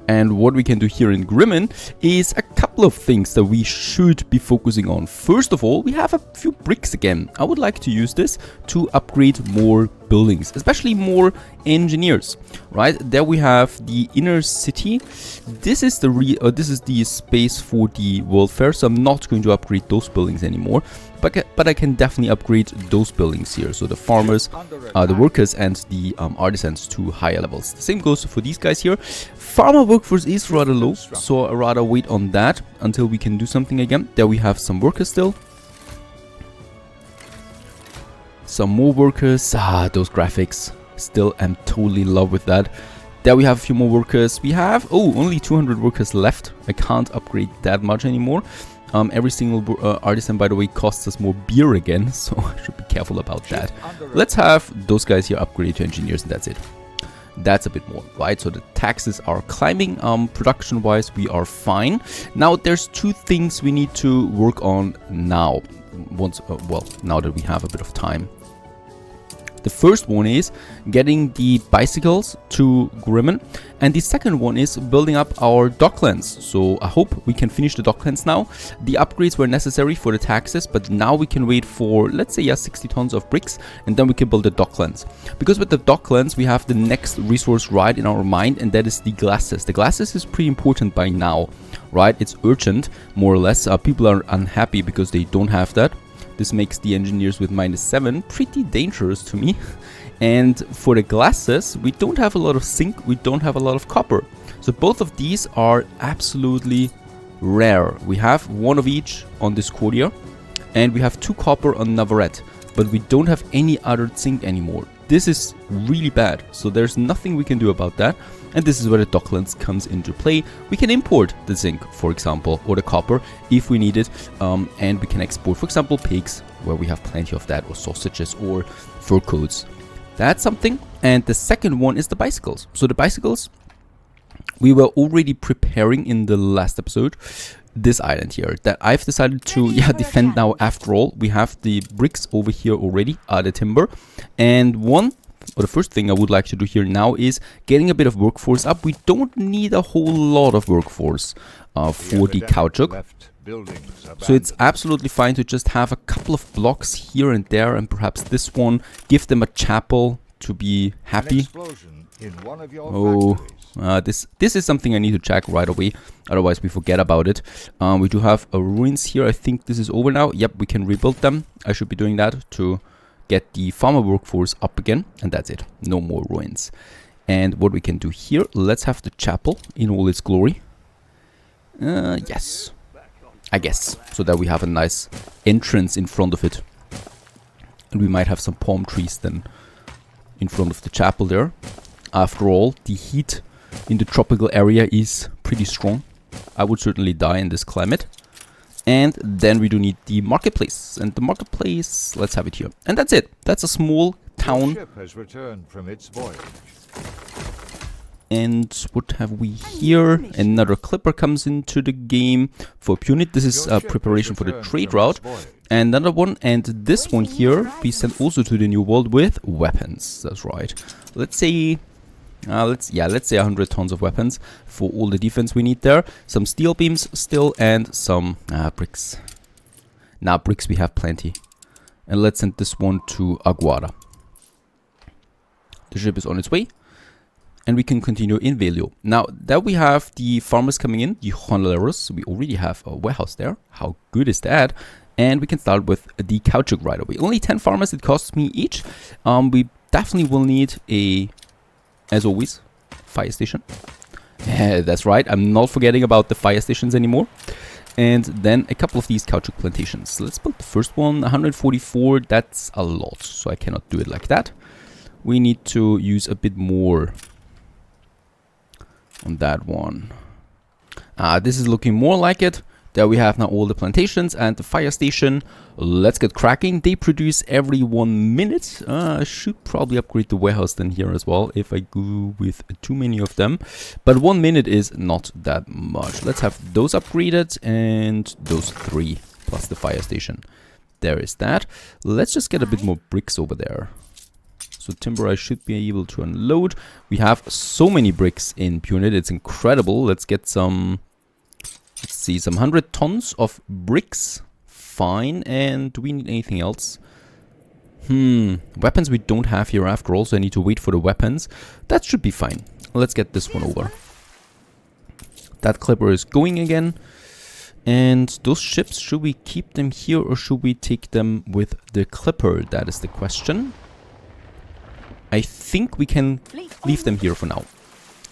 And what we can do here in Grimmen is a couple of things that we should be focusing on. First of all, we have a few bricks again. I would like to use this to upgrade more buildings, especially more engineers, right? There we have the inner city. This is the space for the world fair, so I'm not going to upgrade those buildings anymore. But I can definitely upgrade those buildings here. So the farmers, the workers, and the artisans to higher levels. The same goes for these guys here. Farmer workforce is rather low, so I'd rather wait on that until we can do something again. There we have some workers still. Some more workers. Those graphics. Still am totally in love with that. There we have a few more workers. We have, only 200 workers left. I can't upgrade that much anymore. Every single artisan, by the way, costs us more beer again, so I should be careful about that. Let's have those guys here upgrade to engineers, and that's it. That's a bit more, right? So the taxes are climbing. Production-wise, we are fine. Now, there's two things we need to work on now. Now that we have a bit of time. The first one is getting the bicycles to Grimmen, and the second one is building up our Docklands. So I hope we can finish the Docklands now. The upgrades were necessary for the taxes, but now we can wait for, let's say, 60 tons of bricks, and then we can build the Docklands. Because with the Docklands, we have the next resource right in our mind, and that is the glasses. The glasses is pretty important by now, right? It's urgent, more or less. People are unhappy because they don't have that. This makes the engineers with -7 pretty dangerous to me. And for the glasses, we don't have a lot of zinc, we don't have a lot of copper. So both of these are absolutely rare. We have one of each on this courtier, and we have 2 copper on Navarret, but we don't have any other zinc anymore. This is really bad, so there's nothing we can do about that. And this is where the Docklands comes into play. We can import the zinc, for example, or the copper if we need it. And we can export, for example, pigs, where we have plenty of that, or sausages, or fur coats. That's something. And the second one is the bicycles. So the bicycles, we were already preparing in the last episode. This island here that I've decided to defend now. After all, we have the bricks over here already, the timber, and the first thing I would like to do here now is getting a bit of workforce up. We don't need a whole lot of workforce for the caoutchouc, so it's absolutely fine to just have a couple of blocks here and there, and perhaps this one, give them a chapel to be happy. This is something I need to check right away, otherwise we forget about it. We do have ruins here. I think this is over now. Yep, we can rebuild them. I should be doing that to get the farmer workforce up again, and that's it. No more ruins. And what we can do here, let's have the chapel in all its glory. Yes, I guess, so that we have a nice entrance in front of it. And we might have some palm trees then in front of the chapel there. After all, the heat in the tropical area is pretty strong. I would certainly die in this climate. And then we do need the marketplace. And the marketplace, let's have it here. And that's it. That's a small town. Ship has returned from its voyage. And what have we here? Another clipper comes into the game for Punit. This is a preparation for the trade route. And another one, and this one here, we send also to the new world with weapons. That's right. Let's say... let's say 100 tons of weapons for all the defense we need there. Some steel beams still, and some bricks. Bricks we have plenty. And let's send this one to Aguada. The ship is on its way. And we can continue in Velio. Now that we have the farmers coming in, the Honleros, we already have a warehouse there. How good is that? And we can start with the caoutchouc right away. Only 10 farmers, it costs me each. We definitely will need a... as always, fire station. That's right, I'm not forgetting about the fire stations anymore. And then a couple of these caoutchouc plantations. Let's build the first one, 144, that's a lot, so I cannot do it like that. We need to use a bit more on that one. This is looking more like it. There we have now all the plantations and the fire station. Let's get cracking. They produce every 1 minute. I should probably upgrade the warehouse then here as well if I go with too many of them. But 1 minute is not that much. Let's have those upgraded and those 3 plus the fire station. There is that. Let's just get a bit more bricks over there. So timber I should be able to unload. We have so many bricks in Punit. It's incredible. Let's get some... Let's see, some 100 tons of bricks. Fine. And do we need anything else? Weapons we don't have here after all, so I need to wait for the weapons. That should be fine. Let's get this one over. That clipper is going again. And those ships, should we keep them here or should we take them with the clipper? That is the question. I think we can leave them here for now.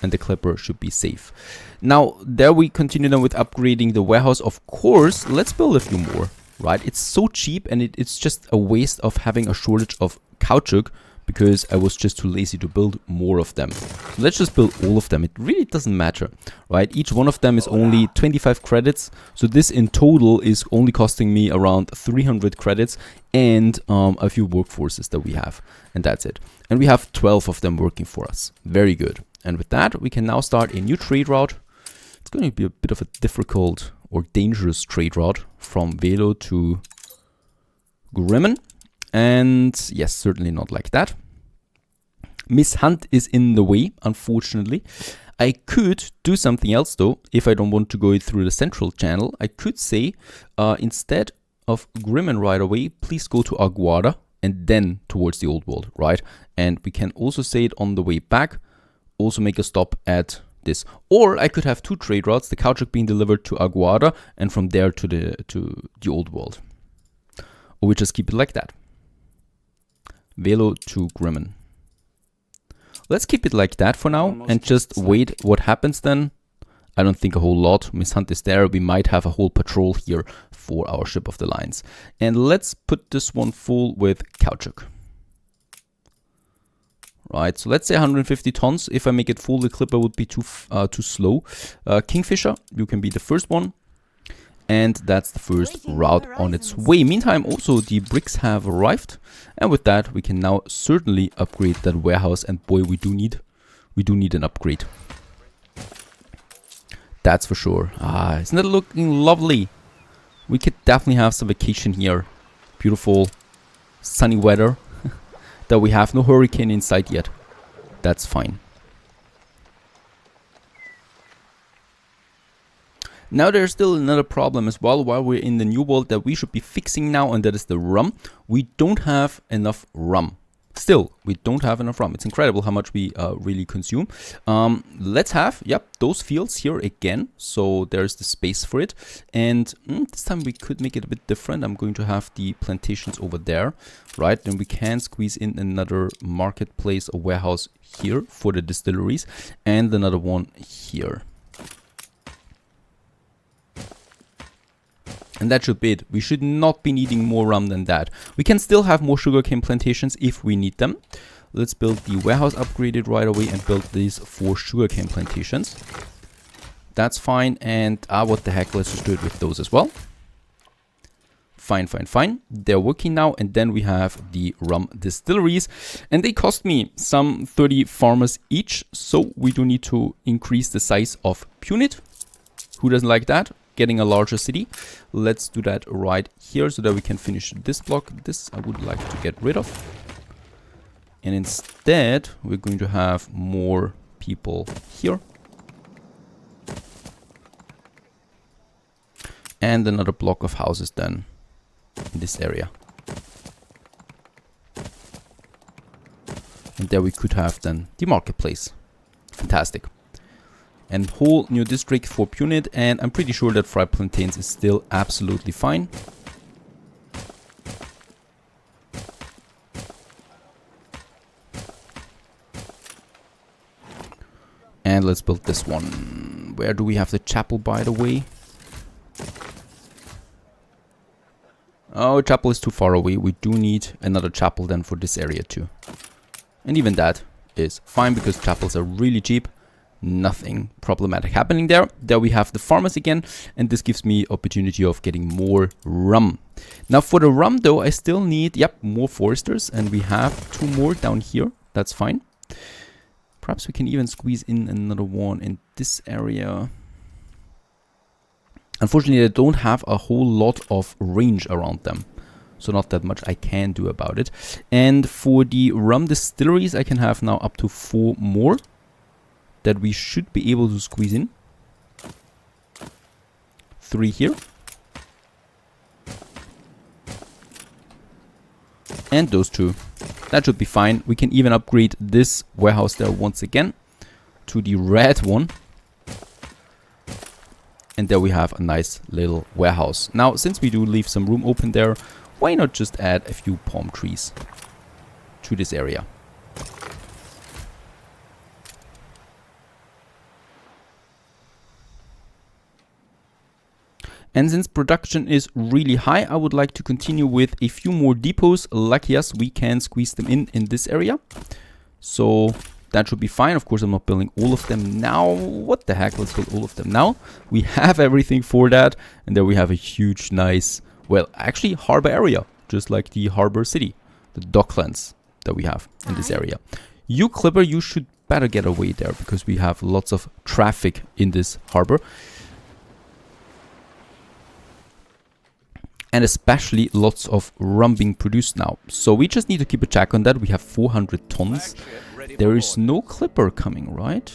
And the clipper should be safe. Now, there we continue then with upgrading the warehouse. Of course, let's build a few more, right? It's so cheap and it's just a waste of having a shortage of caoutchouc because I was just too lazy to build more of them. So let's just build all of them. It really doesn't matter, right? Each one of them is only 25 credits. So this in total is only costing me around 300 credits and a few workforces that we have. And that's it. And we have 12 of them working for us. Very good. And with that, we can now start a new trade route. It's going to be a bit of a difficult or dangerous trade route from Velo to Grimmen. And yes, certainly not like that. Miss Hunt is in the way, unfortunately. I could do something else though, if I don't want to go through the central channel. I could say, instead of Grimmen right away, please go to Aguada and then towards the old world, right? And we can also say it on the way back, also make a stop at this. Or I could have two trade routes, the caoutchouc being delivered to Aguada and from there to the old world. Or we just keep it like that. Velo to Grimmen. Let's keep it like that for now and just wait what happens then. I don't think a whole lot. Miss Hunt is there. We might have a whole patrol here for our ship of the lines. And let's put this one full with caoutchouc. Right, so let's say 150 tons. If I make it full, the clipper would be too slow. Kingfisher, you can be the first one. And that's the first route on its way. Meantime, also the bricks have arrived. And with that, we can now certainly upgrade that warehouse. And boy, we do need an upgrade. That's for sure. Ah, isn't that looking lovely? We could definitely have some vacation here. Beautiful sunny weather that we have. No hurricane in sight yet. That's fine. Now there's still another problem as well while we're in the new world that we should be fixing now, and that is the rum. We don't have enough rum. Still, we don't have enough rum. It's incredible how much we really consume. Let's have, those fields here again. So there's the space for it. And this time we could make it a bit different. I'm going to have the plantations over there, right? Then we can squeeze in another marketplace or warehouse here for the distilleries and another one here. And that should be it. We should not be needing more rum than that. We can still have more sugarcane plantations if we need them. Let's build the warehouse upgraded right away and build these 4 sugarcane plantations. That's fine. And what the heck, let's just do it with those as well. Fine, fine, fine. They're working now. And then we have the rum distilleries. And they cost me some 30 farmers each. So we do need to increase the size of Punit. Who doesn't like that? Getting a larger city. Let's do that right here so that we can finish this block. This I would like to get rid of. And instead, we're going to have more people here. And another block of houses then in this area. And there we could have then the marketplace. Fantastic. And whole new district for Punit, and I'm pretty sure that fried plantains is still absolutely fine. And let's build this one. Where do we have the chapel, by the way? Oh, chapel is too far away. We do need another chapel then for this area too. And even that is fine because chapels are really cheap. Nothing problematic happening there. There we have the farmers again, and this gives me opportunity of getting more rum. Now for the rum though, I still need, more foresters, and we have 2 more down here. That's fine. Perhaps we can even squeeze in another one in this area. Unfortunately, I don't have a whole lot of range around them. So not that much I can do about it. And for the rum distilleries, I can have now up to 4 more that we should be able to squeeze in. 3 here. And those 2. That should be fine. We can even upgrade this warehouse there once again to the red one. And there we have a nice little warehouse. Now, since we do leave some room open there, why not just add a few palm trees to this area? And since production is really high, I would like to continue with a few more depots. Lucky us, we can squeeze them in this area. So that should be fine. Of course, I'm not building all of them now. What the heck? Let's build all of them now. We have everything for that. And there we have a huge, nice, well, actually harbor area. Just like the harbor city. The Docklands that we have in this area. You, Clipper, you should better get away there. Because we have lots of traffic in this harbor. And especially lots of rum being produced now. So we just need to keep a check on that. We have 400 tons. There is no Clipper coming, right?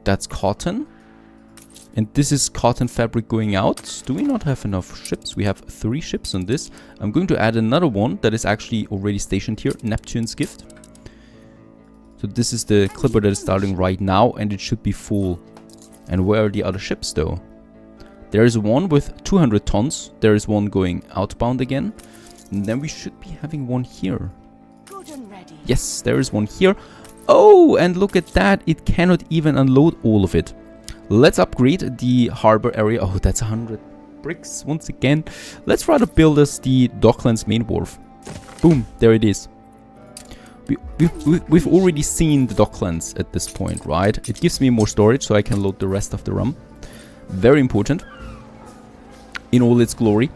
That's cotton. And this is cotton fabric going out. Do we not have enough ships? We have 3 ships on this. I'm going to add another one that is actually already stationed here. Neptune's Gift. So this is the Clipper that is starting right now. And it should be full. And where are the other ships though? There is one with 200 tons. There is one going outbound again. And then we should be having one here. Good and ready. Yes, there is one here. Oh, and look at that. It cannot even unload all of it. Let's upgrade the harbor area. Oh, that's 100 bricks once again. Let's rather build us the Docklands main wharf. Boom, there it is. We've already seen the Docklands at this point, right? It gives me more storage so I can load the rest of the rum. Very important. In all its glory.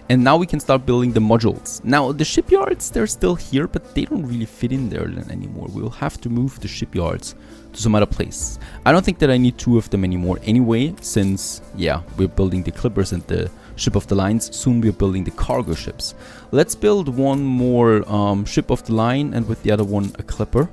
And now we can start building the modules. Now the shipyards, they're still here, but they don't really fit in there anymore. We'll have to move the shipyards to some other place. I don't think that I need 2 of them anymore anyway, since, yeah, we're building the Clippers and the ship of the lines. Soon we're building the cargo ships. Let's build one more ship of the line and with the other one a Clipper.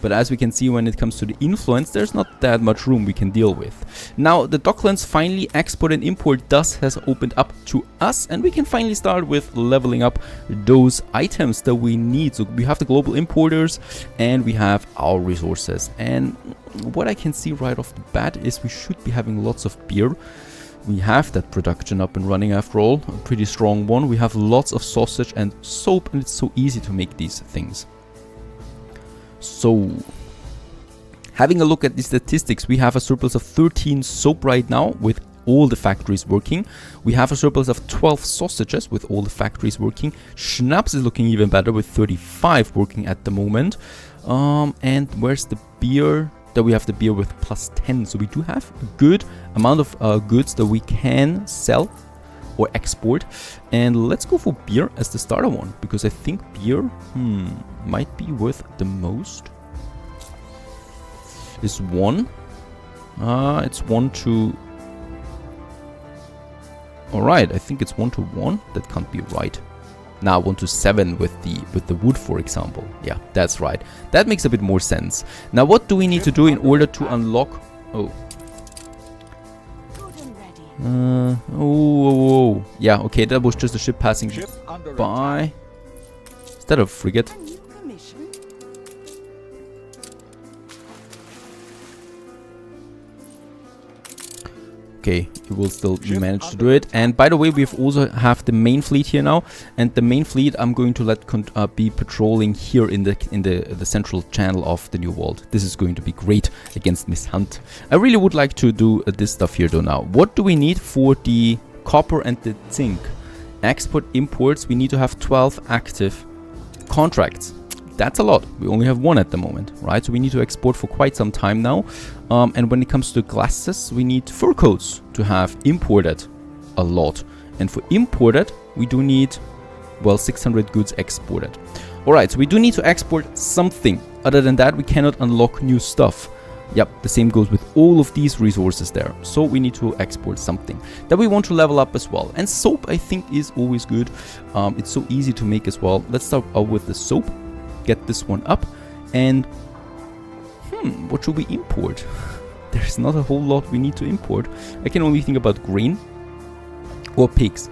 But as we can see, when it comes to the influence, there's not that much room we can deal with. Now, the Docklands finally export and import thus has opened up to us. And we can finally start with leveling up those items that we need. So we have the global importers and we have our resources. And what I can see right off the bat is we should be having lots of beer. We have that production up and running after all. A pretty strong one. We have lots of sausage and soap, and it's so easy to make these things. So, having a look at the statistics, we have a surplus of 13 soap right now with all the factories working. We have a surplus of 12 sausages with all the factories working. Schnapps is looking even better with 35 working at the moment. And where's the beer? There we have the beer with plus 10. So we do have a good amount of goods that we can sell or export. And let's go for beer as the starter one, because I think beer might be worth the most. Is 1. It's 1 to... Alright, I think it's 1 to 1. That can't be right. Now 1 to 7 with the wood, for example. Yeah, that's right. That makes a bit more sense. Now what do we need to do in order to unlock... Oh. Oh. Yeah, okay, that was just a ship passing by. Is that a frigate? Okay, you will still manage to do it. And by the way, we've also have the main fleet here now, and the main fleet I'm going to let be patrolling here in the central channel of the New World. This is going to be great against Miss Hunt. I really would like to do this stuff here though now. What do we need for the copper and the zinc? Export imports, we need to have 12 active contracts. That's a lot. We only have 1 at the moment, right? So we need to export for quite some time now. And when it comes to glasses, we need fur coats to have imported a lot. And for imported, we do need, well, 600 goods exported. Alright, so we do need to export something. Other than that, we cannot unlock new stuff. Yep, the same goes with all of these resources there. So we need to export something that we want to level up as well. And soap, I think, is always good. It's so easy to make as well. Let's start out with the soap. Get this one up. And what should we import? There's not a whole lot we need to import. I can only think about grain or pigs,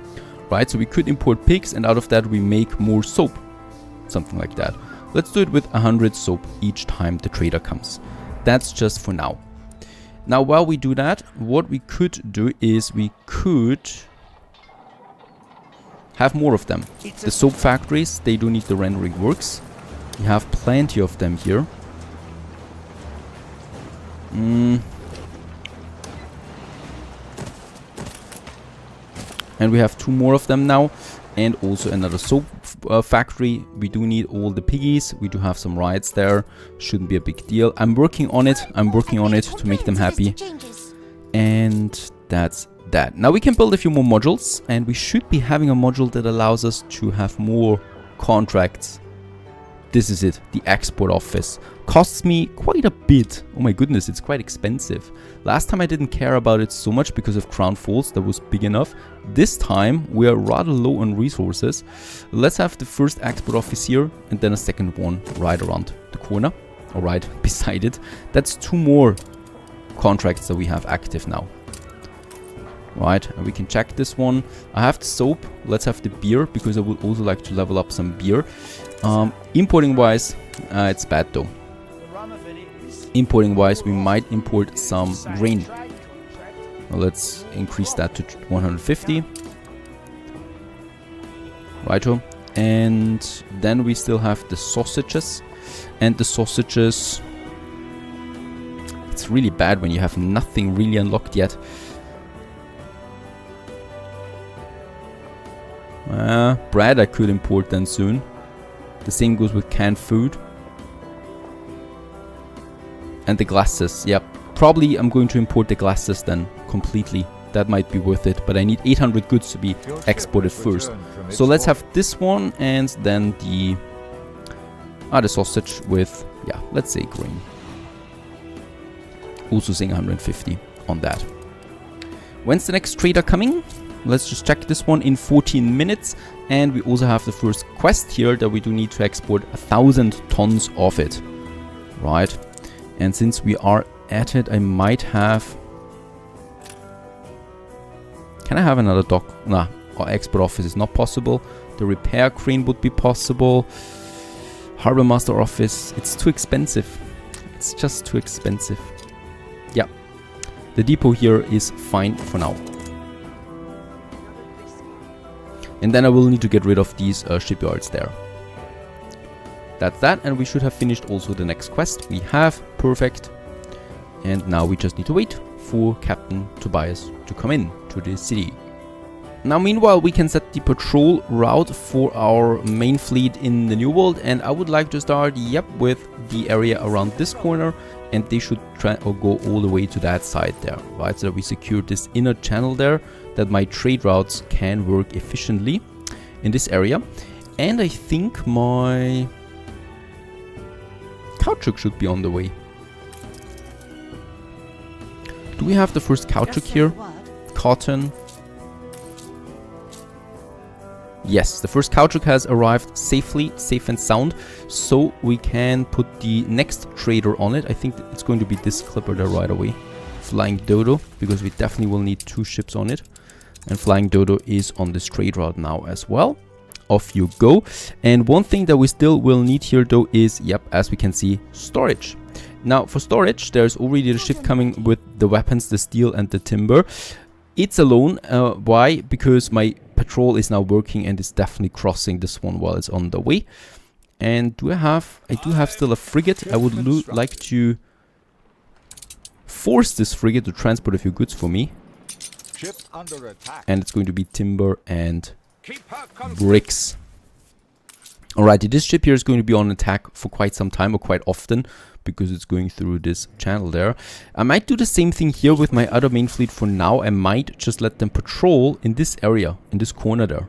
right? So we could import pigs, and out of that we make more soap, something like that. Let's do it with 100 soap each time the trader comes. That's just for now. Now, while we do that, what we could do is we could have more of them. The soap factories, they do need the rendering works. We have plenty of them here. And we have 2 more of them now. And also another soap factory. We do need all the piggies. We do have some rides there. Shouldn't be a big deal. I'm working on it. To make them happy. And that's that. Now we can build a few more modules. And we should be having a module that allows us to have more contracts. This is it. The export office. Costs me quite a bit. Oh my goodness, it's quite expensive. Last time I didn't care about it so much because of Crown Falls. That was big enough. This time we are rather low on resources. Let's have the first export office here and then a second one right around the corner. Or right beside it. That's 2 more contracts that we have active now. Right, and we can check this one. I have the soap. Let's have the beer because I would also like to level up some beer. Importing wise, it's bad though. Importing wise, we might import some grain. Well, let's increase that to 150. Righto. And then we still have the sausages. And the sausages, it's really bad when you have nothing really unlocked yet. Bread I could import then soon. The same goes with canned food. And the glasses, yep. Probably I'm going to import the glasses then completely. That might be worth it, but I need 800 goods to be exported first. So let's have this one and then the sausage with, yeah, let's say grain. Also saying 150 on that. When's the next trader coming? Let's just check this one in 14 minutes. And we also have the first quest here that we do need to export 1,000 tons of it. Right. And since we are at it, I might have... Can I have another dock? Nah, our export office is not possible. The repair crane would be possible. Harbor master office, it's too expensive. It's just too expensive. Yeah. The depot here is fine for now. And then I will need to get rid of these shipyards there. That's that, and we should have finished also the next quest. We have, perfect. And now we just need to wait for Captain Tobias to come in to the city. Now meanwhile we can set the patrol route for our main fleet in the New World, and I would like to start, yep, with the area around this corner, and they should try or go all the way to that side there, right? So that we secure this inner channel there, that my trade routes can work efficiently in this area. And I think my caoutchouc should be on the way. Do we have the first caoutchouc here? Cotton. Yes, the first caoutchouc has arrived safely, safe and sound. So we can put the next trader on it. I think it's going to be this clipper there right away. Flying Dodo, because we definitely will need 2 ships on it. And Flying Dodo is on this trade route now as well. Off you go. And one thing that we still will need here though is, yep, as we can see, storage. Now for storage, there's already the ship coming with the weapons, the steel and the timber. It's alone. Why? Because my patrol is now working and is definitely crossing this one while it's on the way. And I do have still a frigate. I would like to force this frigate to transport a few goods for me. Ship under attack. And it's going to be timber and bricks. Alrighty, this ship here is going to be on attack for quite some time, or quite often, because it's going through this channel there. I might do the same thing here with my other main fleet for now. I might just let them patrol in this area, in this corner there.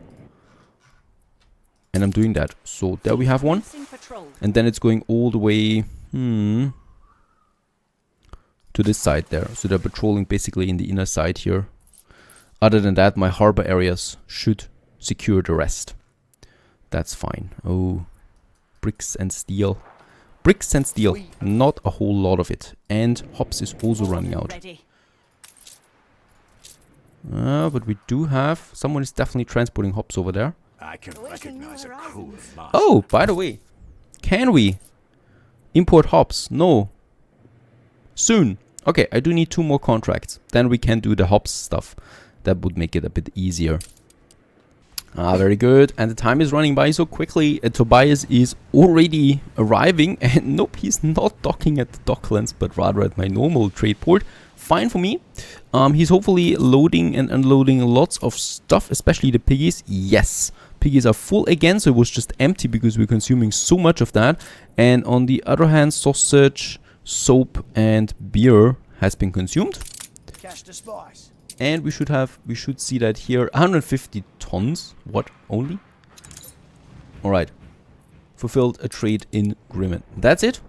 And I'm doing that. So there we have one. And then it's going all the way... to this side there. So they're patrolling basically in the inner side here. Other than that, my harbor areas should secure the rest. That's fine. Oh, bricks and steel. Bricks and steel, not a whole lot of it. And hops is also running out. But we do have... Someone is definitely transporting hops over there. I can recognize a crew of master. Oh, by the way. Can we import hops? No. Soon. Okay, I do need 2 more contracts. Then we can do the hops stuff. That would make it a bit easier. Very good. And the time is running by so quickly. Tobias is already arriving. And nope, he's not docking at the Docklands, but rather at my normal trade port. Fine for me. He's hopefully loading and unloading lots of stuff, especially the piggies. Yes, piggies are full again, so it was just empty because we're consuming so much of that. And on the other hand, sausage, soap, and beer has been consumed. Catch the spice. And we should see that here. 150 tons. What? Only? Alright. Fulfilled a trade in Grimmen. That's it.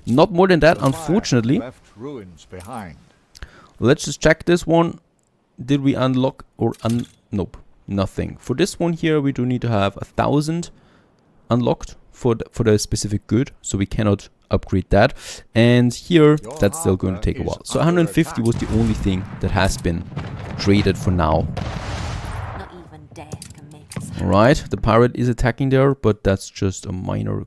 Not more than that, unfortunately. Left ruins behind. Let's just check this one. Did we unlock or nope, nothing. For this one here, we do need to have 1,000 unlocked for the specific good, so we cannot upgrade that. And here, that's still going to take a while. So 150 was the only thing that has been traded for now. Not even death can make us. Alright, the pirate is attacking there, but that's just a minor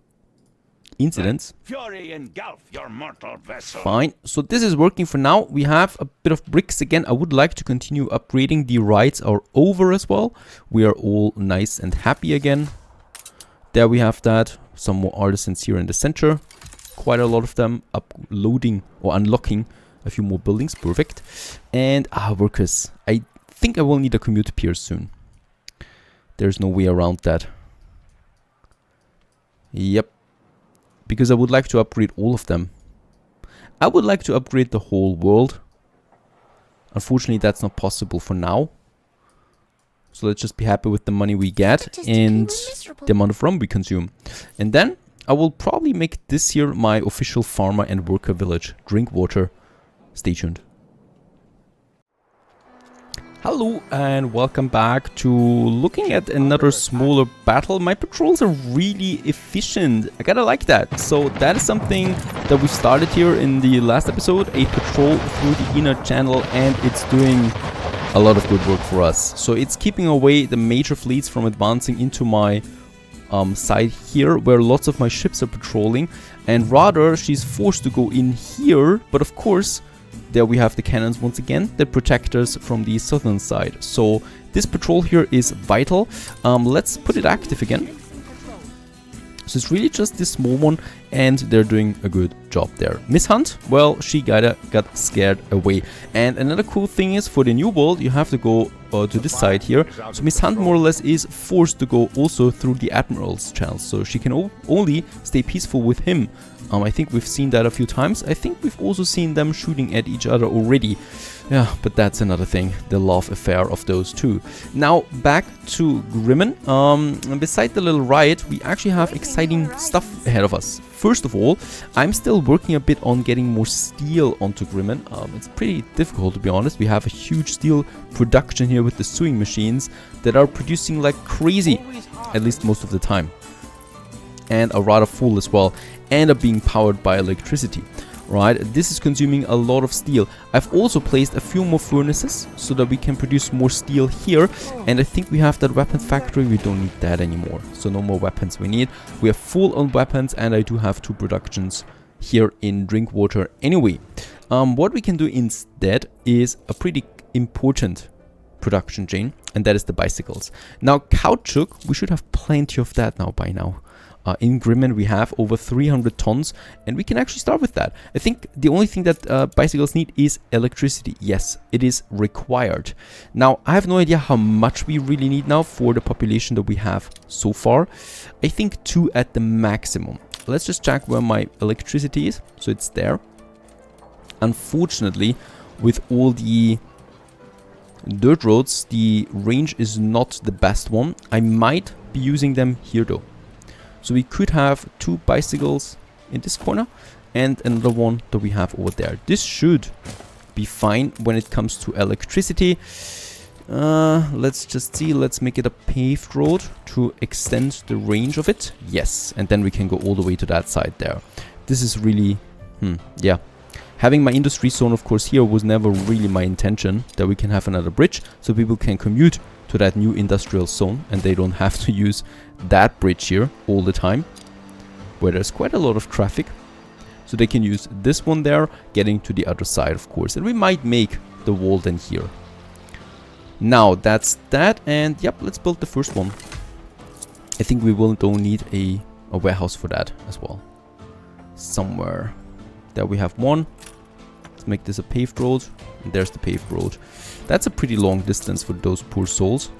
incident. Fury engulf your mortal vessel. Fine, so this is working for now. We have a bit of bricks again. I would like to continue upgrading. The rights are over as well. We are all nice and happy again. There we have that. Some more artisans here in the center. Quite a lot of them uploading or unlocking a few more buildings. Perfect. And workers. I think I will need a commute pier soon. There's no way around that. Yep. Because I would like to upgrade all of them. I would like to upgrade the whole world. Unfortunately, that's not possible for now. So let's just be happy with the money we get and the amount of rum we consume. And then I will probably make this year my official farmer and worker village. Drink water. Stay tuned. Hello and welcome back to looking at another smaller battle. My patrols are really efficient. I gotta like that. So that is something that we started here in the last episode. A patrol through the inner channel, and it's doing a lot of good work for us. So it's keeping away the major fleets from advancing into my side here, where lots of my ships are patrolling. And rather, she's forced to go in here. But of course, there we have the cannons once again that protect us from the southern side. So this patrol here is vital. Let's put it active again. So it's really just this small one, and they're doing a good job there. Miss Hunt, well, she got scared away. And another cool thing is, for the new world, you have to go to this side here. So Miss Hunt more or less is forced to go also through the Admiral's channel. So she can only stay peaceful with him. I think we've seen that a few times. I think we've also seen them shooting at each other already. Yeah, but that's another thing. The love affair of those two. Now, back to Grimmen. Beside the little riot, we actually have exciting stuff ahead of us. First of all, I'm still working a bit on getting more steel onto Grimmen. It's pretty difficult, to be honest. We have a huge steel production here with the sewing machines that are producing like crazy, at least most of the time. And are rather full as well, and are being powered by electricity. Right, this is consuming a lot of steel. I've also placed a few more furnaces so that we can produce more steel here. And I think we have that weapons factory. We don't need that anymore. So no more weapons we need. We are full on weapons, and I do have 2 productions here in Drinkwater anyway. What we can do instead is a pretty important production chain, and that is the bicycles. Now, caoutchouc, we should have plenty of that now by now. In Grimmen we have over 300 tons, and we can actually start with that. I think the only thing that bicycles need is electricity. Yes, it is required. Now, I have no idea how much we really need now for the population that we have so far. I think 2 at the maximum. Let's just check where my electricity is. So it's there. Unfortunately, with all the dirt roads, the range is not the best one. I might be using them here though. So we could have 2 bicycles in this corner, and another one that we have over there. This should be fine when it comes to electricity. Let's just see. Let's make it a paved road to extend the range of it. Yes, and then we can go all the way to that side there. This is really, yeah. Having my industry zone, of course, here was never really my intention, that we can have another bridge so people can commute to that new industrial zone and they don't have to use that bridge here all the time, where there's quite a lot of traffic. So they can use this one there, getting to the other side, of course. And we might make the wall then here. Now, that's that. And yep, let's build the first one. I think we will don't need a warehouse for that as well. Somewhere. There we have one. Let's make this a paved road. And there's the paved road. That's a pretty long distance for those poor souls.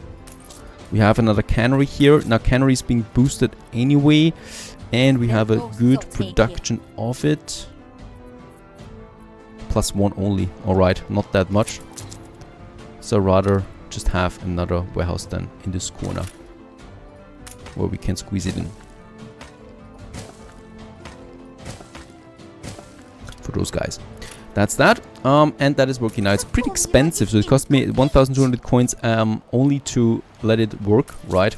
We have another cannery here. Now, cannery is being boosted anyway. And we have a good production of it. +1 only. Alright, not that much. So rather just have another warehouse then in this corner, where we can squeeze it in. For those guys. That's that. And that is working now. It's pretty expensive, so it cost me 1,200 coins only to let it work, right?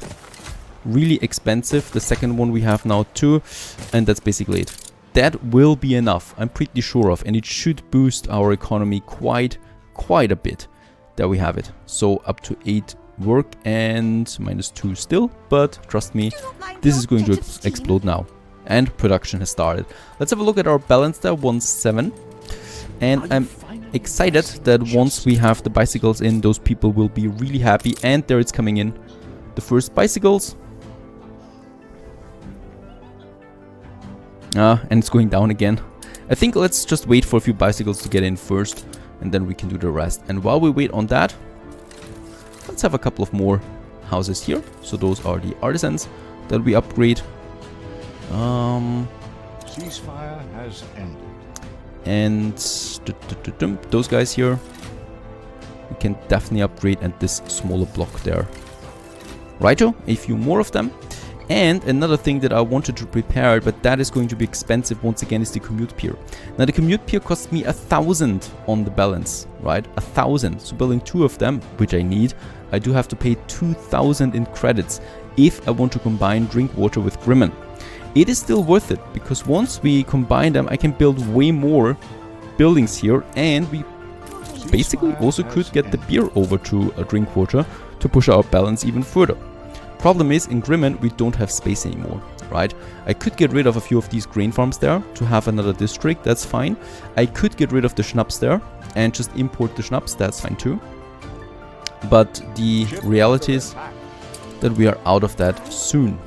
Really expensive. The second one we have now too, and that's basically it. That will be enough, I'm pretty sure of, and it should boost our economy quite a bit. There we have it. So up to 8 work and -2 still, but trust me, this is going to explode now. And production has started. Let's have a look at our balance there, 1.7. And I'm excited that once we have the bicycles in, those people will be really happy. And there it's coming in. The first bicycles. And it's going down again. I think let's just wait for a few bicycles to get in first, and then we can do the rest. And while we wait on that, let's have a couple of more houses here. So those are the artisans that we upgrade. Ceasefire has ended. And those guys here, we can definitely upgrade, and this smaller block there. Righto, a few more of them. And another thing that I wanted to prepare, but that is going to be expensive once again, is the commute pier. Now the commute pier costs me 1,000 on the balance, right? 1,000. So building 2 of them, which I need, I do have to pay 2,000 in credits if I want to combine drink water with Grimmen. It is still worth it, because once we combine them, I can build way more buildings here, and we basically also could get the beer over to a drink water to push our balance even further. Problem is, in Grimmen, we don't have space anymore, right? I could get rid of a few of these grain farms there to have another district, that's fine. I could get rid of the schnapps there and just import the schnapps, that's fine too. But the reality is that we are out of that soon.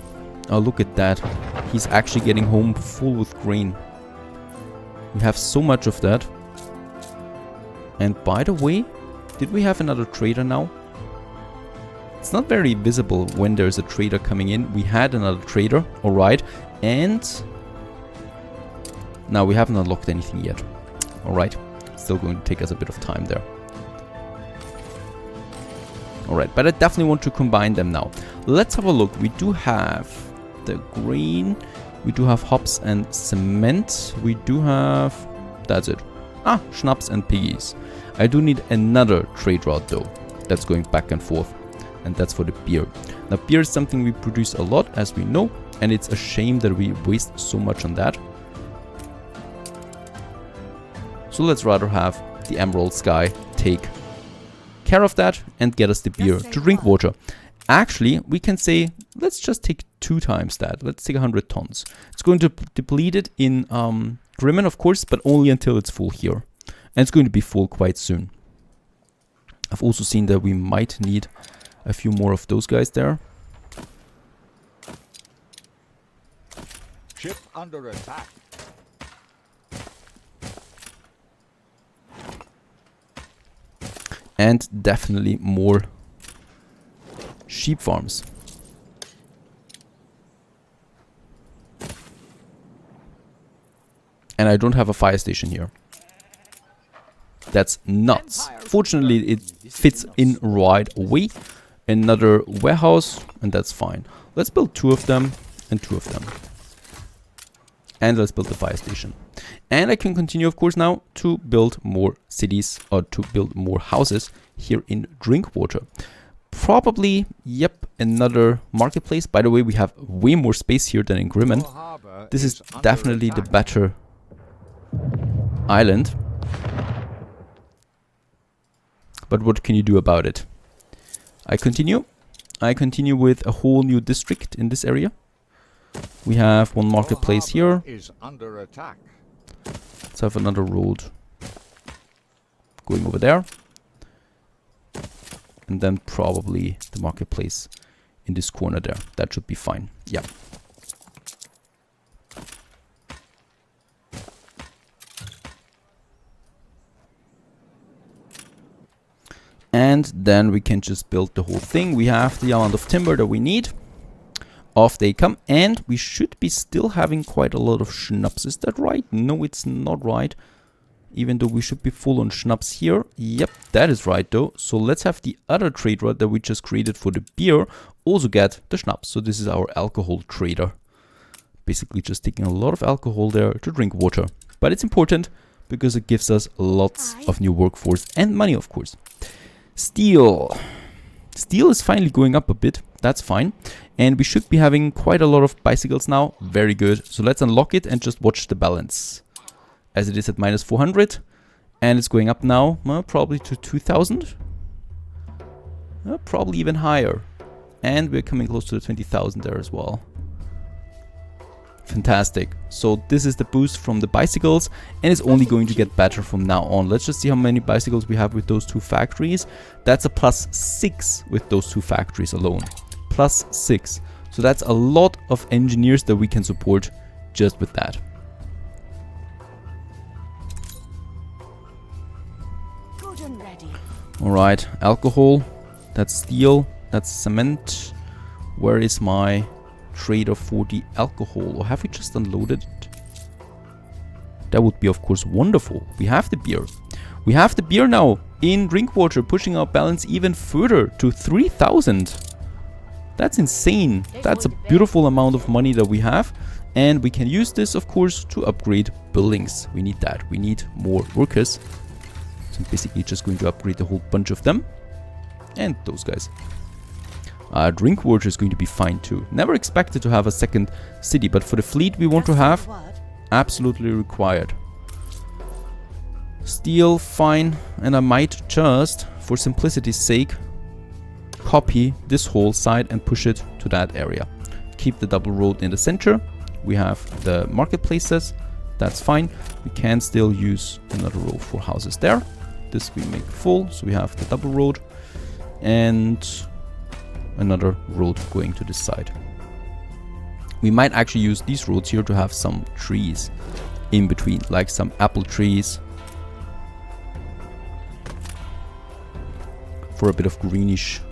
Oh, look at that. He's actually getting home full with grain. We have so much of that. And by the way, did we have another trader now? It's not very visible when there's a trader coming in. We had another trader, alright. And now we haven't unlocked anything yet. Alright, still going to take us a bit of time there. Alright, but I definitely want to combine them now. Let's have a look. We do have the grain. We do have hops and cement. We do have... that's it. Ah, schnapps and piggies. I do need another trade route though. That's going back and forth. And that's for the beer. Now beer is something we produce a lot, as we know, and it's a shame that we waste so much on that. So let's rather have the Emerald Sky take care of that and get us the beer to drink water. Actually, we can say, let's just take 2 times that. Let's take 100 tons. It's going to deplete it in Grimmen, of course, but only until it's full here. And it's going to be full quite soon. I've also seen that we might need a few more of those guys there. Ship under attack. And definitely more sheep farms. And I don't have a fire station here. That's nuts. Fortunately, it fits in right away. Another warehouse, and that's fine. Let's build 2 of them and 2 of them. And let's build the fire station. And I can continue, of course, now to build more cities or to build more houses here in Drinkwater. Probably, yep, another marketplace. By the way, we have way more space here than in Grimmen. This is definitely the better island. But what can you do about it? I continue with a whole new district in this area. We have one marketplace here. Let's have another road going over there. And then probably the marketplace in this corner there. That should be fine. Yeah. And then we can just build the whole thing. We have the amount of timber that we need. Off they come. And we should be still having quite a lot of schnapps. Is that right? No, it's not right. Even though we should be full on schnapps here. Yep, that is right though. So let's have the other trade route that we just created for the beer also get the schnapps. So this is our alcohol trader. Basically just taking a lot of alcohol there to drink water. But it's important because it gives us lots of new workforce and money, of course. Steel. Steel is finally going up a bit. That's fine. And we should be having quite a lot of bicycles now. Very good. So let's unlock it and just watch the balance. As it is at minus 400. And it's going up now. Probably to 2000. Probably even higher. And we're coming close to the 20,000 there as well. Fantastic. So this is the boost from the bicycles. And it's only going to get better from now on. Let's just see how many bicycles we have with those two factories. That's a +6 with those two factories alone. +6. So that's a lot of engineers that we can support just with that. Alright, alcohol, that's steel, that's cement. Where is my trader for the alcohol? Or have we just unloaded it? That would be, of course, wonderful. We have the beer. We have the beer now in Drinkwater, pushing our balance even further to 3,000. That's insane. That's a beautiful amount of money that we have. And we can use this, of course, to upgrade buildings. We need that. We need more workers. So I'm basically just going to upgrade a whole bunch of them. And those guys. Drinkwater is going to be fine too. Never expected to have a second city, but for the fleet we want to have, absolutely required. Steel, fine. And I might just, for simplicity's sake, copy this whole side and push it to that area. Keep the double road in the center. We have the marketplaces. That's fine. We can still use another row for houses there. This we make full, so we have the double road and another road going to this side. We might actually use these roads here to have some trees in between, like some apple trees for a bit of greenish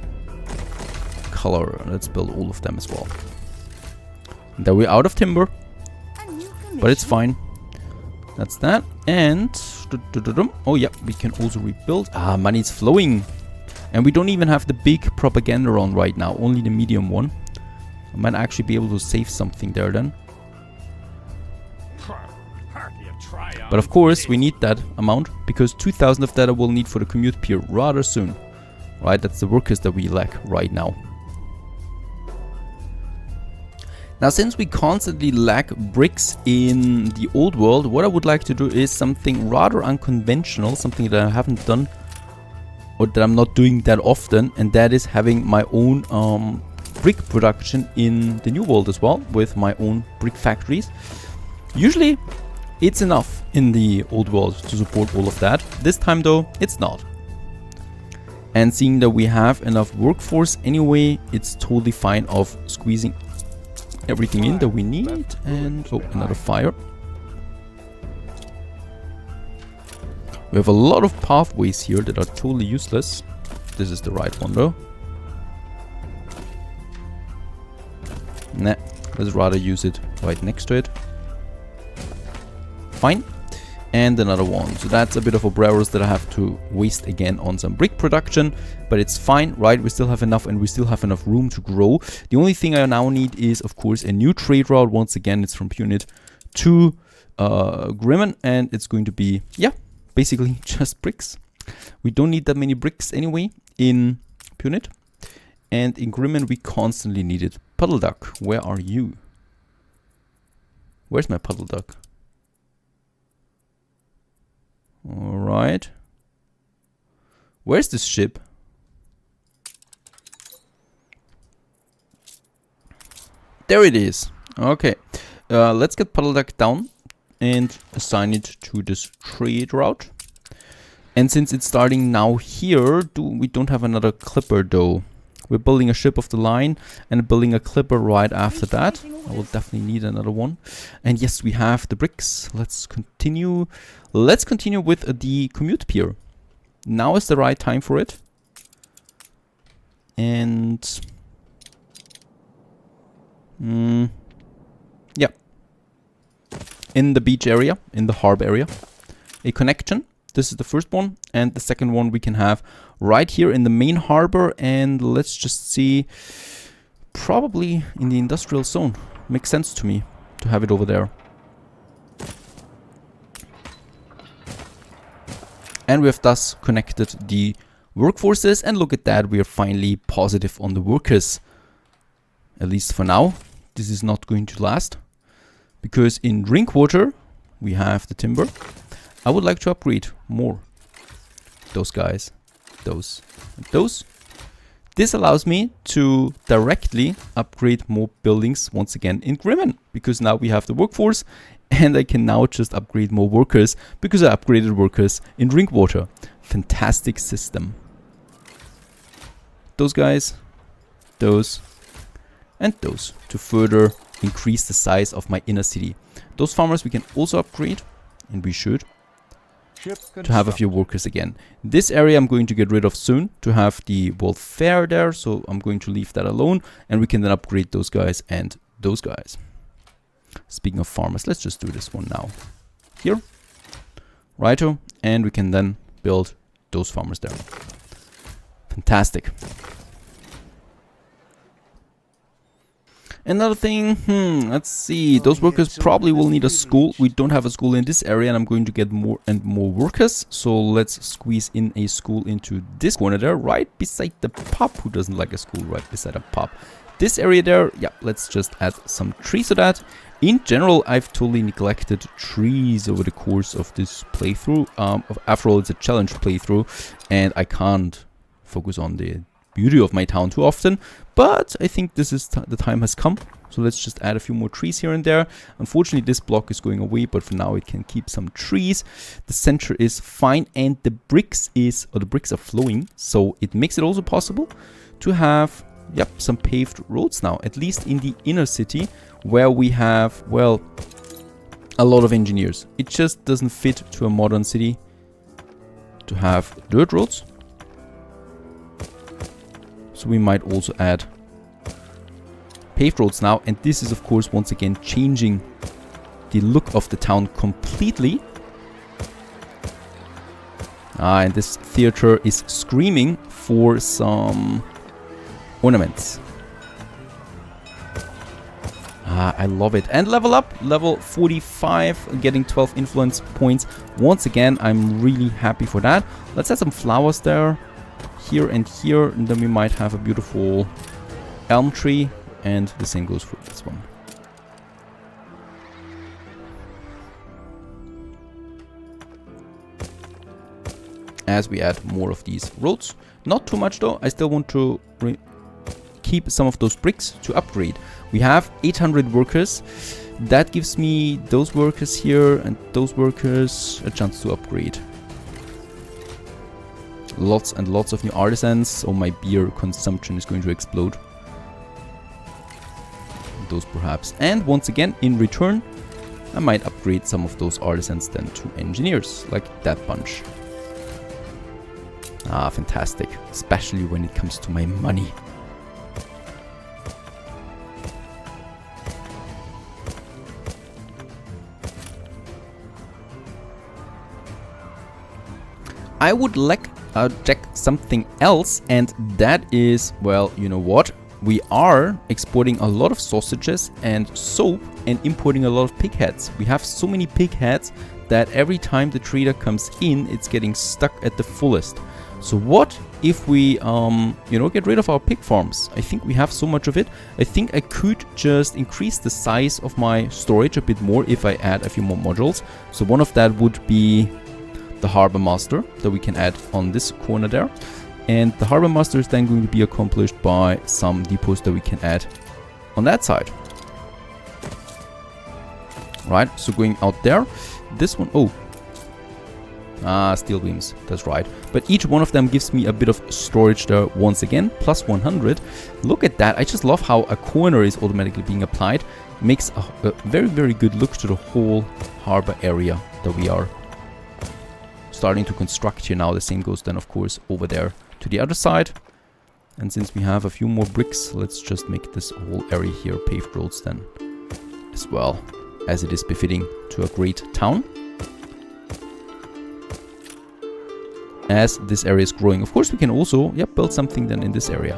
color. Let's build all of them as well. And then we're out of timber, but it's fine. That's that. And oh yeah, we can also rebuild. Money's flowing. And we don't even have the big propaganda on right now, only the medium one. I might actually be able to save something there then. But of course we need that amount, because 2,000 of that I will need for the commute pier rather soon. Right, that's the workers that we lack right now. Now, since we constantly lack bricks in the old world, what I would like to do is something rather unconventional, something that I haven't done or that I'm not doing that often, and that is having my own brick production in the new world as well, with my own brick factories. Usually it's enough in the old world to support all of that. This time though, it's not. And seeing that we have enough workforce anyway, it's totally fine of squeezing everything in that we need. And oh, another fire. We have a lot of pathways here that are totally useless. This is the right one though. Nah, let's rather use it right next to it. Fine. And another one. So that's a bit of a browse that I have to waste again on some brick production, but it's fine, right? We still have enough, and we still have enough room to grow. The only thing I now need is, of course, a new trade route. Once again, it's from Punit to Grimmen, and it's going to be, yeah, basically just bricks. We don't need that many bricks anyway in Punit. And in Grimmen we constantly needed puddle duck. Where are you? Where's my puddle duck? Alright. Where's this ship? There it is. Okay. Let's get puddle duck down and assign it to this trade route. And since it's starting now here, we don't have another clipper though. We're building a ship of the line and building a clipper right after that. I will definitely need another one. And yes, we have the bricks. Let's continue. Let's continue with the commute pier. Now is the right time for it. And yeah, in the beach area, in the harbor area, a connection. This is the first one, and the second one we can have right here in the main harbor. And let's just see, probably in the industrial zone. Makes sense to me to have it over there. And we have thus connected the workforces, and look at that, we are finally positive on the workers. At least for now. This is not going to last, because in Drinkwater we have the timber. I would like to upgrade more. Those guys, those, and those. This allows me to directly upgrade more buildings once again in Grimmen, because now we have the workforce, and I can now just upgrade more workers because I upgraded workers in Drinkwater. Fantastic system. Those guys, those, and those to further increase the size of my inner city. Those farmers we can also upgrade, and we should, to have a few workers again. This area I'm going to get rid of soon to have the World Fair there, so I'm going to leave that alone, and we can then upgrade those guys and those guys. Speaking of farmers, let's just do this one now. Here, righto, and we can then build those farmers there. Fantastic. Another thing, let's see, those workers probably will need a school. We don't have a school in this area, and I'm going to get more and more workers. So let's squeeze in a school into this corner there, right beside the pub. Who doesn't like a school right beside a pub? This area there, yeah, let's just add some trees to that. In general, I've totally neglected trees over the course of this playthrough. After all, it's a challenge playthrough, and I can't focus on the beauty of my town too often, but I think this is the time has come. So let's just add a few more trees here and there. Unfortunately, this block is going away, but for now it can keep some trees. The center is fine, and the bricks are flowing, so it makes it also possible to have, yep, some paved roads now, at least in the inner city, where we have, well, a lot of engineers. It just doesn't fit to a modern city to have dirt roads. So we might also add paved roads now, and this is of course once again changing the look of the town completely. And this theater is screaming for some ornaments. I love it. And level up, level 45, getting 12 influence points. Once again, I'm really happy for that. Let's add some flowers there. Here and here, and then we might have a beautiful elm tree, and the same goes for this one. As we add more of these roads, not too much though. I still want to keep some of those bricks to upgrade. We have 800 workers. That gives me those workers here and those workers a chance to upgrade. Lots and lots of new artisans, so my beer consumption is going to explode. Those perhaps. And once again, in return, I might upgrade some of those artisans then to engineers, like that bunch. Ah, fantastic. Especially when it comes to my money. I would like check something else, and that is, well, you know what? we are exporting a lot of sausages and soap and importing a lot of pig heads. We have so many pig heads that every time the trader comes in, it's getting stuck at the fullest. So what if we, you know, get rid of our pig farms? I think we have so much of it. I think I could just increase the size of my storage a bit more if I add a few more modules. So one of that would be the harbor master that we can add on this corner there. And the harbor master is then going to be accomplished by some depots that we can add on that side. Right, so going out there, this one, oh. Steel beams, that's right. But each one of them gives me a bit of storage there once again, plus 100. Look at that, I just love how a corner is automatically being applied. Makes a very, very good look to the whole harbor area that we are starting to construct here now. The same goes then, of course, over there to the other side. And since we have a few more bricks, let's just make this whole area here paved roads then as well, as it is befitting to a great town. As this area is growing, of course, we can also build something then in this area.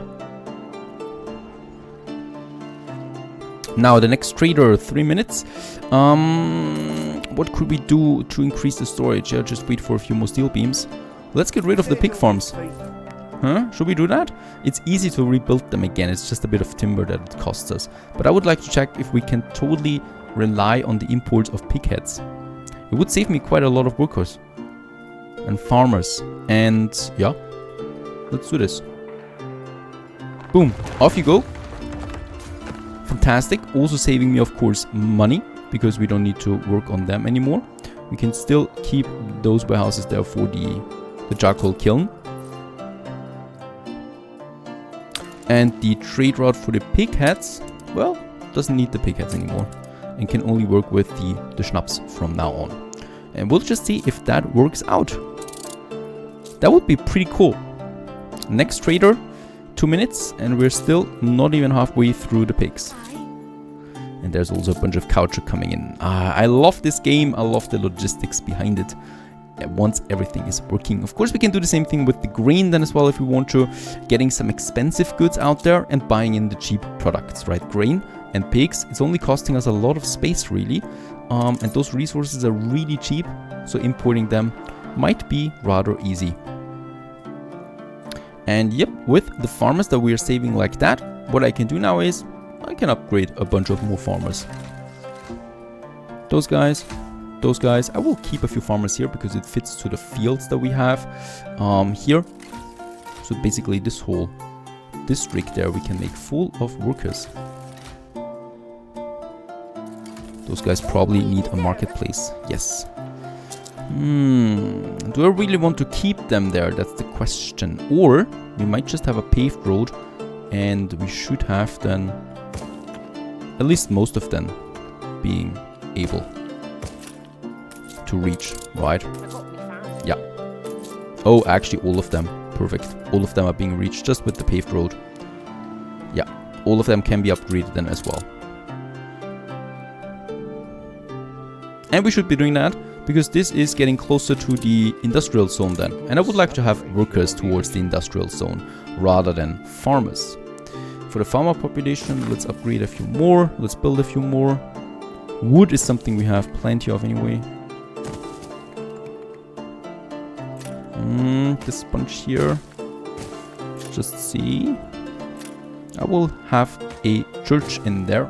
Now the next trader, 3 minutes. What could we do to increase the storage? Yeah, just wait for a few more steel beams. Let's get rid of the pig farms. Huh? Should we do that? It's easy to rebuild them again. It's just a bit of timber that it costs us. But I would like to check if we can totally rely on the imports of pig heads. It would save me quite a lot of workers and farmers. And yeah, let's do this. Boom, off you go. Fantastic. Also saving me, of course, money, because we don't need to work on them anymore. We can still keep those warehouses there for the charcoal kiln. And the trade route for the pig heads, well, doesn't need the pig heads anymore and can only work with the schnapps from now on. And we'll just see if that works out. That would be pretty cool. Next trader, 2 minutes, and we're still not even halfway through the pigs. And there's also a bunch of caoutchouc coming in. I love this game. I love the logistics behind it. Once everything is working. Of course, we can do the same thing with the grain then as well if we want to. Getting some expensive goods out there and buying in the cheap products, right? Grain and pigs, it's only costing us a lot of space really. And those resources are really cheap. So importing them might be rather easy. And yep, with the farmers that we are saving like that, what I can do now is I can upgrade a bunch of more farmers. Those guys. I will keep a few farmers here because it fits to the fields that we have here. So basically this whole district there we can make full of workers. Those guys probably need a marketplace. Yes. Do I really want to keep them there? That's the question. Or we might just have a paved road and we should have then at least most of them being able to reach, right? Yeah. Oh, actually all of them. Perfect. All of them are being reached just with the paved road. Yeah. All of them can be upgraded then as well. And we should be doing that because this is getting closer to the industrial zone then. And I would like to have workers towards the industrial zone rather than farmers. For the farmer population, let's upgrade a few more. Let's build a few more. Wood is something we have plenty of anyway. This bunch here. Just see. I will have a church in there.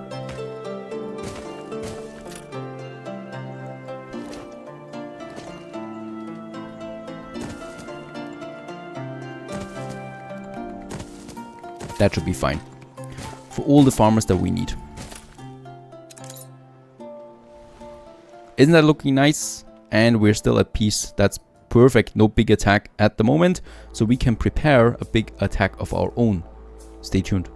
That should be fine for all the farmers that we need. Isn't that looking nice? And we're still at peace. That's perfect. No big attack at the moment. So we can prepare a big attack of our own. Stay tuned.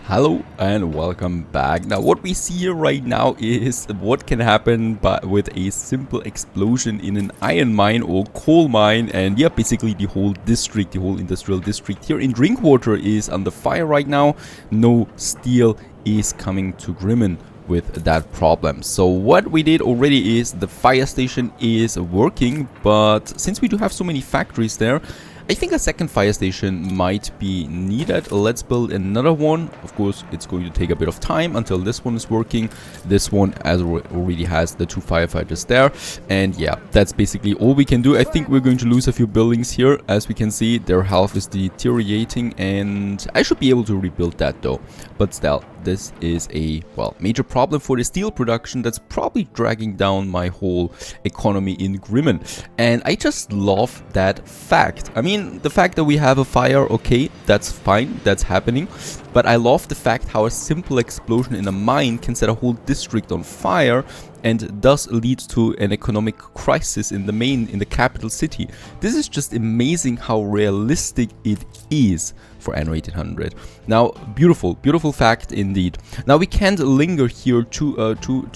Hello and welcome back. Now what we see here right now is what can happen with a simple explosion in an iron mine or coal mine, and yeah, basically the whole district, the whole industrial district here in Drinkwater is under fire right now. No steel is coming to Grimmen with that problem. So what we did already is the fire station is working, but since we do have so many factories there, I think a second fire station might be needed. Let's build another one. Of course, it's going to take a bit of time until this one is working. This one already has the 2 firefighters there. And yeah, that's basically all we can do. I think we're going to lose a few buildings here. As we can see, their health is deteriorating, and I should be able to rebuild that though. But still, this is a, well, major problem for the steel production that's probably dragging down my whole economy in Grimmen. And I just love that fact. I mean, the fact that we have a fire, okay, that's fine, that's happening. But I love the fact how a simple explosion in a mine can set a whole district on fire and thus lead to an economic crisis in the capital city. This is just amazing how realistic it is for Anno 1800. Now, beautiful, beautiful fact indeed. Now we can't linger here too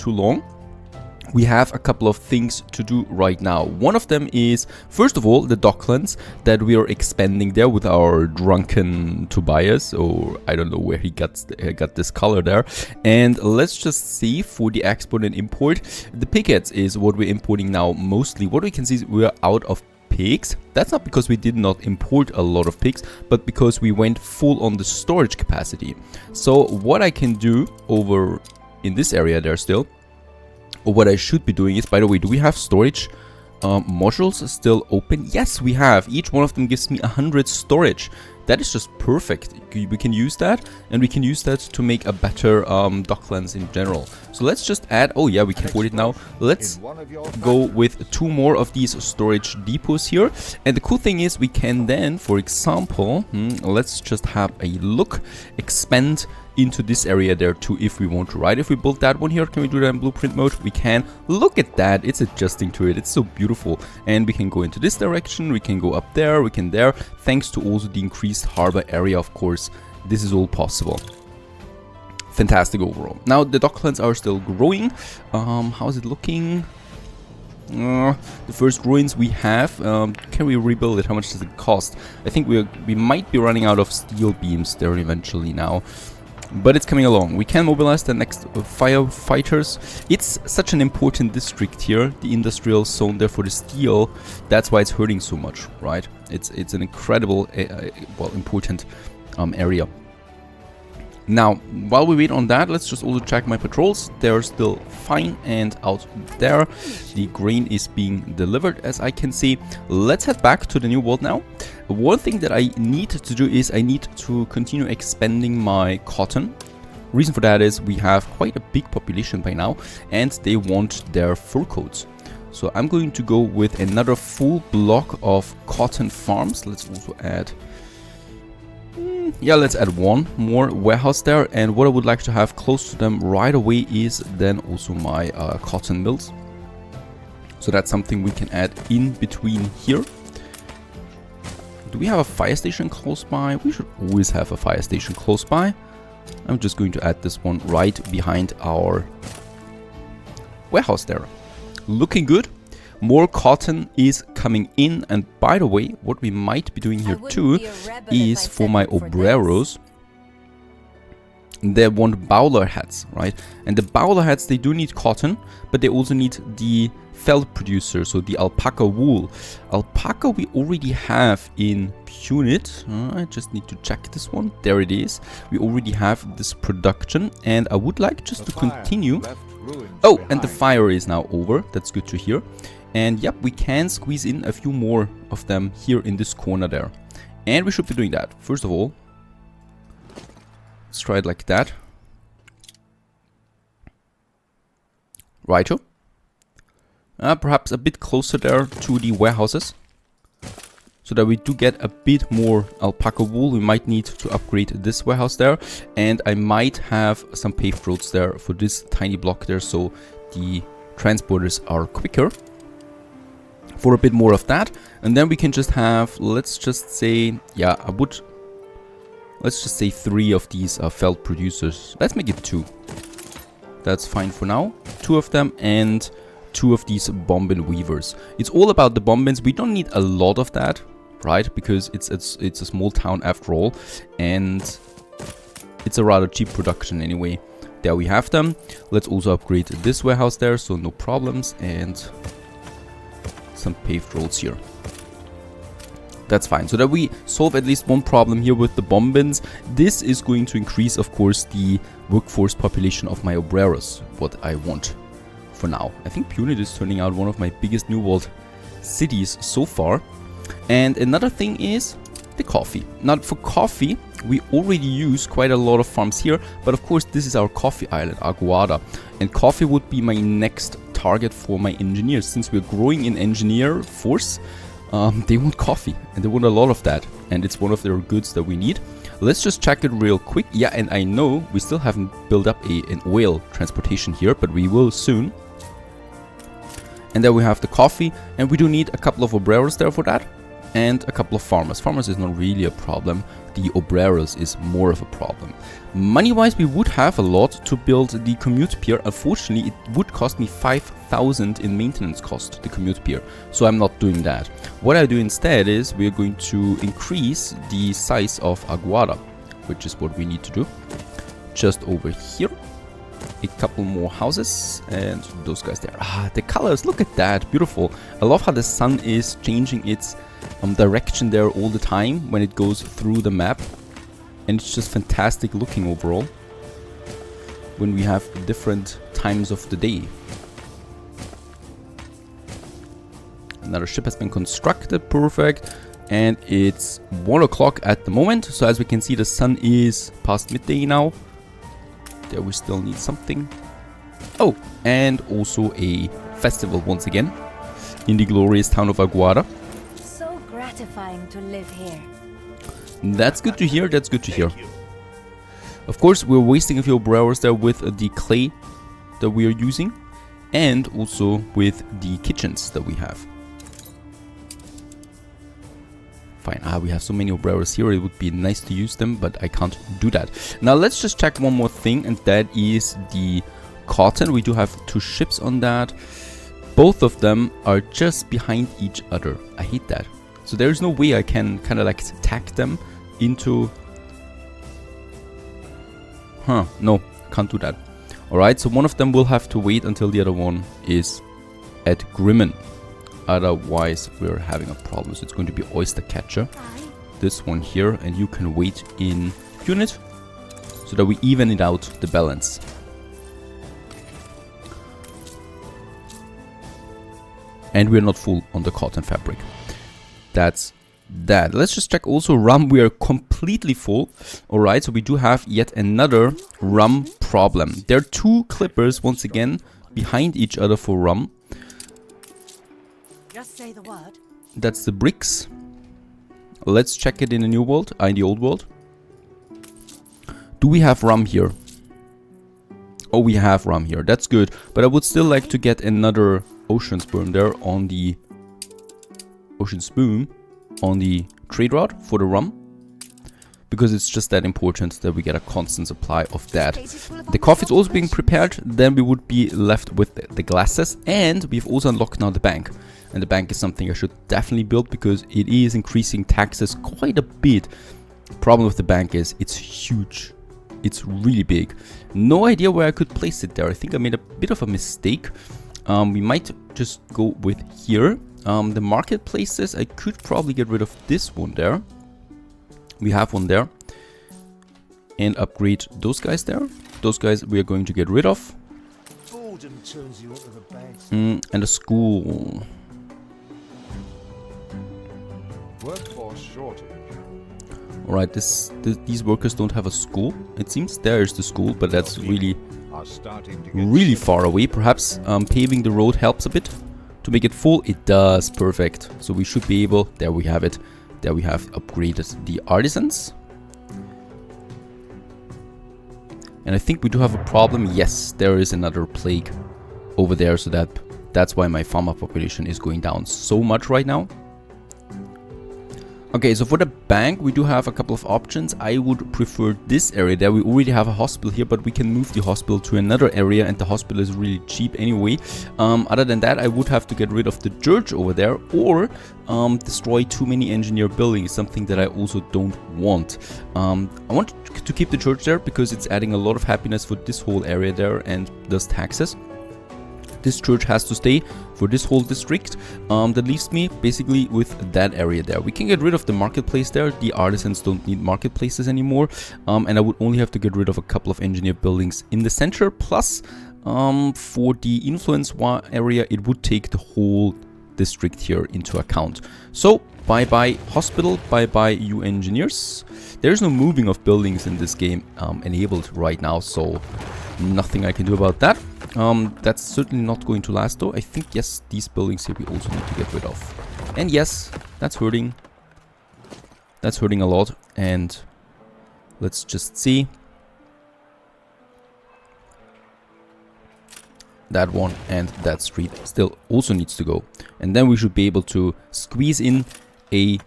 long. We have a couple of things to do right now. One of them is, first of all, the Docklands that we are expanding there with our drunken Tobias, or I don't know where he got this color there. And let's just see for the export and import. The pickets is what we're importing now mostly. What we can see is we're out of pigs. That's not because we did not import a lot of pigs, but because we went full on the storage capacity. So what I can do over in this area there still, or what I should be doing is, by the way, do we have storage modules still open? Yes, we have. Each one of them gives me 100 storage. That is just perfect. We can use that, and we can use that to make a better Docklands in general. So let's just add, oh yeah, we can afford it now. Let's go with 2 more of these storage depots here. And the cool thing is we can then, for example, let's just have a look, expand into this area there too if we want to, right? If we build that one here, can we do that in blueprint mode? We can. Look at that, it's adjusting to it, it's so beautiful. And we can go into this direction, we can go up there, we can there, thanks to also the increased harbor area, of course. This is all possible. Fantastic overall. Now the Docklands are still growing. How is it looking? The first ruins we have, can we rebuild it? How much does it cost? I think we might be running out of steel beams there eventually now. But it's coming along. We can mobilize the next firefighters. It's such an important district here, the industrial zone there for the steel. That's why it's hurting so much, right? It's an incredible, well, important area. Now, while we wait on that, let's just also check my patrols. They're still fine and out there. The grain is being delivered, as I can see. Let's head back to the new world now. One thing that I need to do is I need to continue expanding my cotton. Reason for that is we have quite a big population by now, and they want their fur coats. So I'm going to go with another full block of cotton farms. Let's also add... yeah, let's add one more warehouse there, and what I would like to have close to them right away is then also my cotton mills. So that's something we can add in between here. Do we have a fire station close by? We should always have a fire station close by. I'm just going to add this one right behind our warehouse there. Looking good. More cotton is coming in, and by the way, what we might be doing here too is for my obreros, they want bowler hats, right? And the bowler hats, they do need cotton, but they also need the felt producer, so the alpaca wool. Alpaca we already have in Punit. I just need to check this one. There it is. We already have this production, and I would like just to continue. Oh, and the fire is now over. That's good to hear. And yep, we can squeeze in a few more of them here in this corner there. And we should be doing that. First of all, let's try it like that. Righto. Perhaps a bit closer there to the warehouses, so that we do get a bit more alpaca wool. We might need to upgrade this warehouse there, and I might have some paved roads there for this tiny block there, so the transporters are quicker. For a bit more of that, and then we can just have, let's just say, yeah, let's just say 3 of these felt producers. Let's make it 2. That's fine for now. 2 of them and 2 of these bombin weavers. It's all about the bombins. We don't need a lot of that, right? Because it's a small town after all, and it's a rather cheap production anyway. There we have them. Let's also upgrade this warehouse there, so no problems, and some paved roads here. That's fine. So that we solve at least one problem here with the bomb bins. This is going to increase, of course, the workforce population of my obreros, what I want for now. I think Punit is turning out one of my biggest New World cities so far. And another thing is the coffee. Now for coffee, we already use quite a lot of farms here, but of course this is our coffee island, Aguada. And coffee would be my next target for my engineers. Since we're growing in engineer force, they want coffee, and they want a lot of that, and it's one of their goods that we need. Let's just check it real quick. Yeah, and I know we still haven't built up an oil transportation here, but we will soon. And then we have the coffee, and we do need a couple of obreros there for that, and a couple of farmers. Farmers is not really a problem. The obreros is more of a problem. Money-wise, we would have a lot to build the commute pier. Unfortunately, it would cost me 5,000 in maintenance cost, the commute pier. So I'm not doing that. What I do instead is we're going to increase the size of Aguada, which is what we need to do. Just over here. A couple more houses and those guys there. Ah, the colors, look at that, beautiful. I love how the sun is changing its direction there all the time when it goes through the map, and it's just fantastic looking overall when we have different times of the day. Another ship has been constructed, perfect, and it's 1 o'clock at the moment. So as we can see, the sun is past midday now. There we still need something. Oh, and also a festival once again in the glorious town of Aguada. So gratifying to live here. That's good to hear, that's good to hear. Of course, we're wasting a few hours there with the clay that we are using, and also with the kitchens that we have. Fine, we have so many obreros here, it would be nice to use them, but I can't do that. Now let's just check one more thing, and that is the cotton. We do have 2 ships on that. Both of them are just behind each other. I hate that. So there's no way I can kind of like tack them into... no, can't do that. Alright, so one of them will have to wait until the other one is at Grimmen. Otherwise, we're having a problem. So it's going to be Oyster Catcher. This one here, and you can wait in unit so that we even it out the balance. And we're not full on the cotton fabric. That's that. Let's just check also rum. We are completely full. Alright, so we do have yet another rum problem. There are 2 clippers once again behind each other for rum. Just say the word. That's the bricks. Let's check it in the new world, in the old world. Do we have rum here? Oh, we have rum here. That's good. But I would still like to get another ocean sperm there on the trade route for the rum. Because it's just that important that we get a constant supply of that. The coffee is also being prepared. Then we would be left with the glasses. And we've also unlocked now the bank. And the bank is something I should definitely build because it is increasing taxes quite a bit. The problem with the bank is it's huge. It's really big. No idea where I could place it there. I think I made a bit of a mistake. We might just go with here. The marketplaces, I could probably get rid of this one there. We have one there. And upgrade those guys there. Those guys we are going to get rid of. Boredom turns you into the beds. And a school. Workforce shortage. Alright, these workers don't have a school. It seems there's the school, but that's really far away. Perhaps paving the road helps a bit to make it full. It does, perfect. So we should be able, there we have it. There we have upgraded the artisans. And I think we do have a problem. Yes, there is another plague over there, so that's why my farmer population is going down so much right now. Okay, so for the bank, we do have a couple of options. I would prefer this area there. We already have a hospital here, but we can move the hospital to another area, and the hospital is really cheap anyway. Other than that, I would have to get rid of the church over there, or destroy too many engineer buildings, something that I also don't want. I want to keep the church there because it's adding a lot of happiness for this whole area there and does taxes. This church has to stay for this whole district. That leaves me basically with that area there. We can get rid of the marketplace there. The artisans don't need marketplaces anymore. And I would only have to get rid of a couple of engineer buildings in the center. Plus, for the influence area, it would take the whole district here into account. So, bye-bye hospital, bye-bye you engineers. There's no moving of buildings in this game enabled right now, so nothing I can do about that. That's certainly not going to last though. I think, yes, these buildings here we also need to get rid of. And yes, that's hurting. That's hurting a lot. And let's just see. That one and that street still also needs to go. And then we should be able to squeeze in a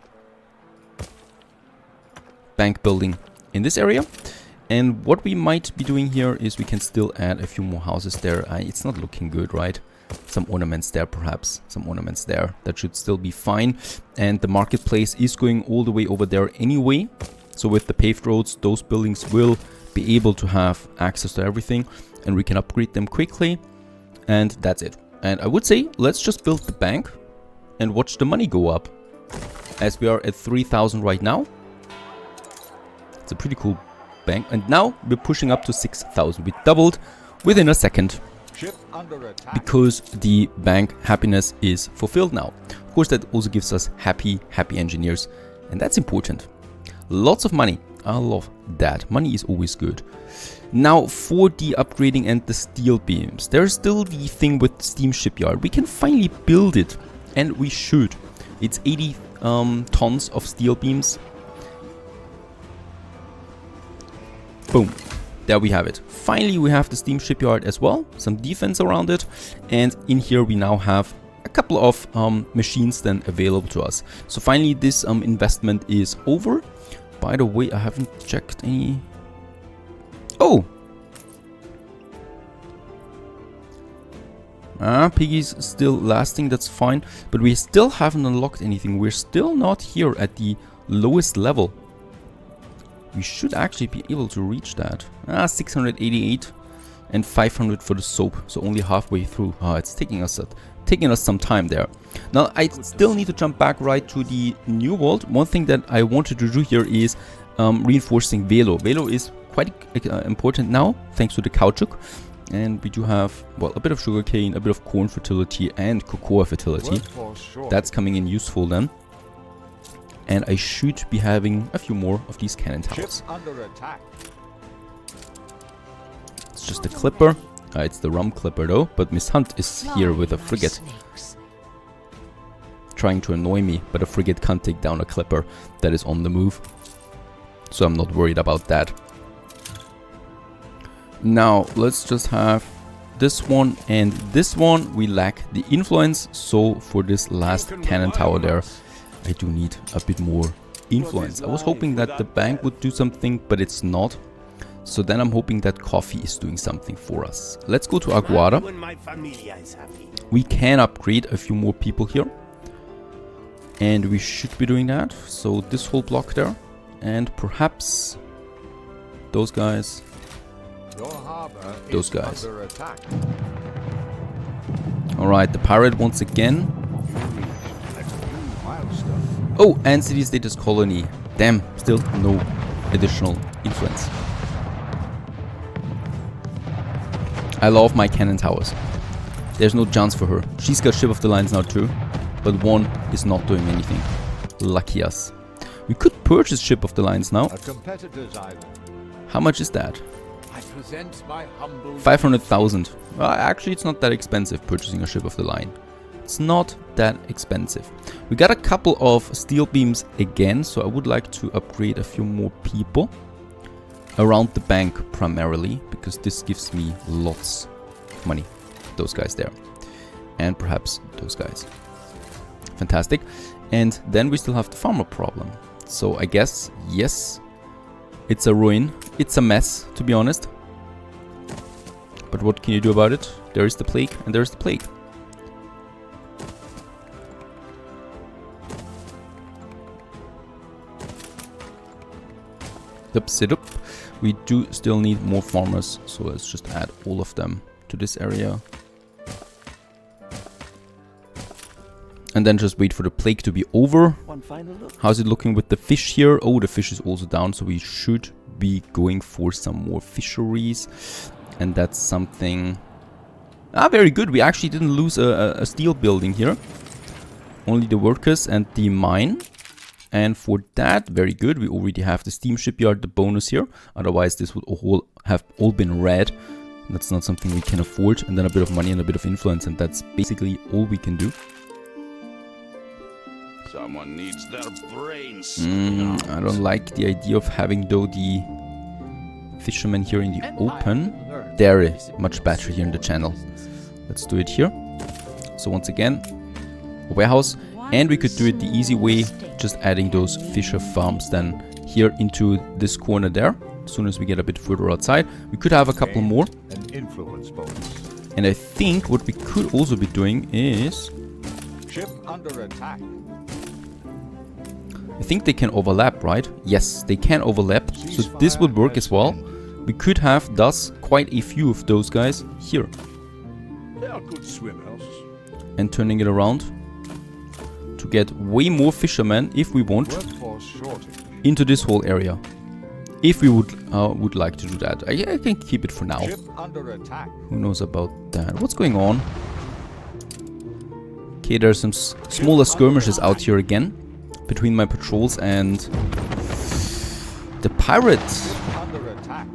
bank building in this area. And what we might be doing here is we can still add a few more houses there. It's not looking good, right? Some ornaments there, perhaps. Some ornaments there. That should still be fine. And the marketplace is going all the way over there anyway. So with the paved roads, those buildings will be able to have access to everything. And we can upgrade them quickly. And that's it. And I would say, let's just build the bank and watch the money go up. As we are at 3,000 right now. It's a pretty cool bank. And now we're pushing up to 6,000. We doubled within a second. Ship under attack. Because the bank happiness is fulfilled now. Of course, that also gives us happy engineers. And that's important. Lots of money. I love that. Money is always good. Now, for the upgrading and the steel beams, there's still the thing with Steam Shipyard. We can finally build it, and we should. It's 80 tons of steel beams. Boom. There we have it. Finally, we have the Steam Shipyard as well. Some defense around it. And in here, we now have a couple of machines then available to us. So finally, this investment is over. By the way, I haven't checked any... Oh! Piggy's still lasting, that's fine. But we still haven't unlocked anything. We're still not here at the lowest level. We should actually be able to reach that. 688 and 500 for the soap. So only halfway through. It's taking us some time there. Now, I still need to jump back right to the new world. One thing that I wanted to do here is reinforcing Velo. Velo is quite important now, thanks to the caoutchouc. And we do have, well, a bit of sugarcane, a bit of corn fertility, and cocoa fertility. That's coming in useful then. And I should be having a few more of these cannon towers. It's just a clipper. It's the rum clipper though, but Miss Hunt is here with a frigate. Trying to annoy me, but a frigate can't take down a clipper that is on the move. So I'm not worried about that. Now, let's just have this one and this one. We lack the influence, so for this last cannon tower there, I do need a bit more influence. I was hoping that the bank would do something, but it's not. So then I'm hoping that coffee is doing something for us. Let's go to Aguada. We can upgrade a few more people here. And we should be doing that. So this whole block there. And perhaps those guys. Those guys. Alright, the pirate once again. Oh, and city status colony. Damn, still no additional influence. I love my cannon towers. There's no chance for her. She's got ship of the lines now too, but one is not doing anything. Lucky us. We could purchase ship of the lines now. How much is that? 500,000. Actually, it's not that expensive purchasing a ship of the line. It's not that expensive. We got a couple of steel beams again, so I would like to upgrade a few more people around the bank primarily, because this gives me lots of money. Those guys there. And perhaps those guys. Fantastic. And then we still have the farmer problem. So I guess, yes, it's a ruin. It's a mess, to be honest. But what can you do about it? There is the plague, and there is the plague. Sit up. We do still need more farmers, so let's just add all of them to this area. And then just wait for the plague to be over. One final look. How's it looking with the fish here? Oh, the fish is also down, so we should be going for some more fisheries. And that's something... Ah, very good. We actually didn't lose a steel building here. Only the workers and the mine. And for that, very good. We already have the steam shipyard, the bonus here. Otherwise, this would have all been red. That's not something we can afford. And then a bit of money and a bit of influence. And that's basically all we can do. Someone needs their brains. I don't like the idea of having, though, the fishermen here in the open. There is much better here in the channel. Let's do it here. So once again, a warehouse. And we could do it the easy way, just adding those fisher farms then here into this corner there. As soon as we get a bit further outside, we could have a couple more. An influence bonus. And I think what we could also be doing is... Ship under attack. I think they can overlap, right? Yes, they can overlap. So this would work as well. We could have thus quite a few of those guys here. They are good swimmers. And turning it around to get way more fishermen, if we want, Workforce shortage. into this whole area. If we would like to do that. I can keep it for now. Ship under attack. Who knows about that? What's going on? Okay, there's some smaller skirmishes out here again. Between my patrols and the pirates. Under attack.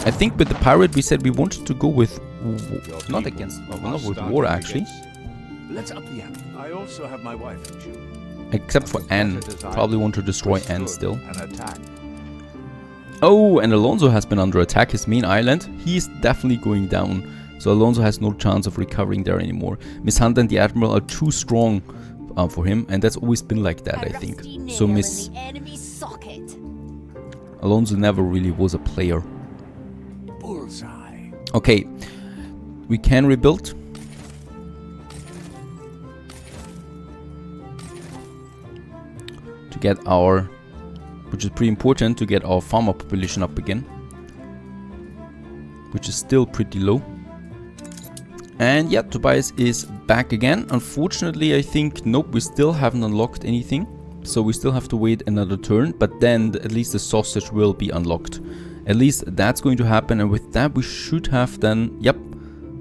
I think with the pirate we said we wanted to go with... Not against... Well, not with war actually. Let's up the ante. I also have my wife and children. Except for Anne. Probably want to destroy Anne still. An attack. Oh, and Alonso has been under attack. His main island. He's definitely going down. So Alonso has no chance of recovering there anymore. Miss Hunt and the Admiral are too strong for him. And that's always been like that, I think. So Miss... Alonso never really was a player. Bullseye. Okay. We can rebuild. To get our... Which is pretty important to get our farmer population up again. Which is still pretty low. And yeah, Tobias is back again. Unfortunately, I think, nope, we still haven't unlocked anything. So we still have to wait another turn. But then at least the sausage will be unlocked. At least that's going to happen. And with that, we should have then, yep,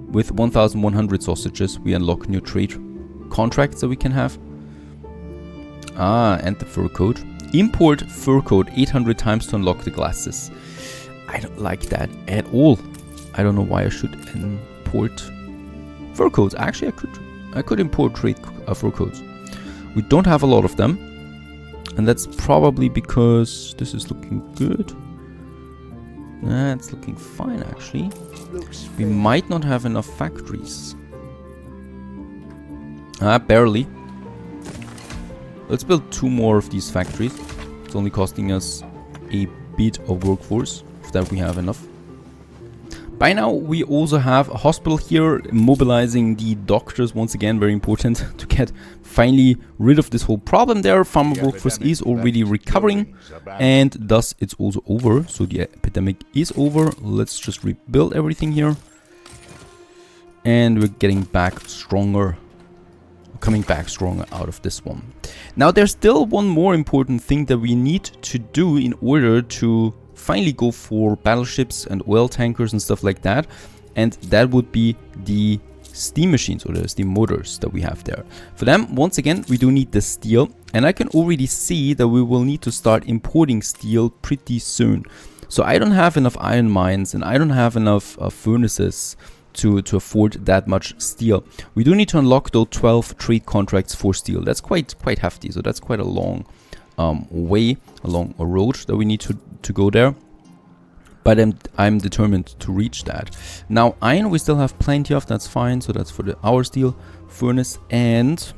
with 1,100 sausages, we unlock new trade contracts that we can have. Ah, and the fur coat. Import fur coat 800 times to unlock the glasses. I don't like that at all. I don't know why I should import fur coats. Actually, I could import trade fur coats. We don't have a lot of them. And that's probably because this is looking good. It's looking fine, actually. We might not have enough factories. Barely. Let's build 2 more of these factories. It's only costing us a bit of workforce, if that we have enough. By now, we also have a hospital here, mobilizing the doctors once again, very important to get finally rid of this whole problem there. Farmer workforce is already recovering, and thus it's also over. So the epidemic is over. Let's just rebuild everything here. And we're getting back stronger. Coming back stronger out of this one. Now there's still one more important thing that we need to do in order to finally go for battleships and oil tankers and stuff like that, and that would be the steam machines or the steam motors that we have there. For them, once again, we do need the steel, and I can already see that we will need to start importing steel pretty soon. So I don't have enough iron mines and I don't have enough furnaces to afford that much steel. We do need to unlock those 12 trade contracts for steel. That's quite hefty, so that's quite a long way, along a road that we need to go there. But I'm determined to reach that. Now iron we still have plenty of, that's fine. So that's for our steel furnace. And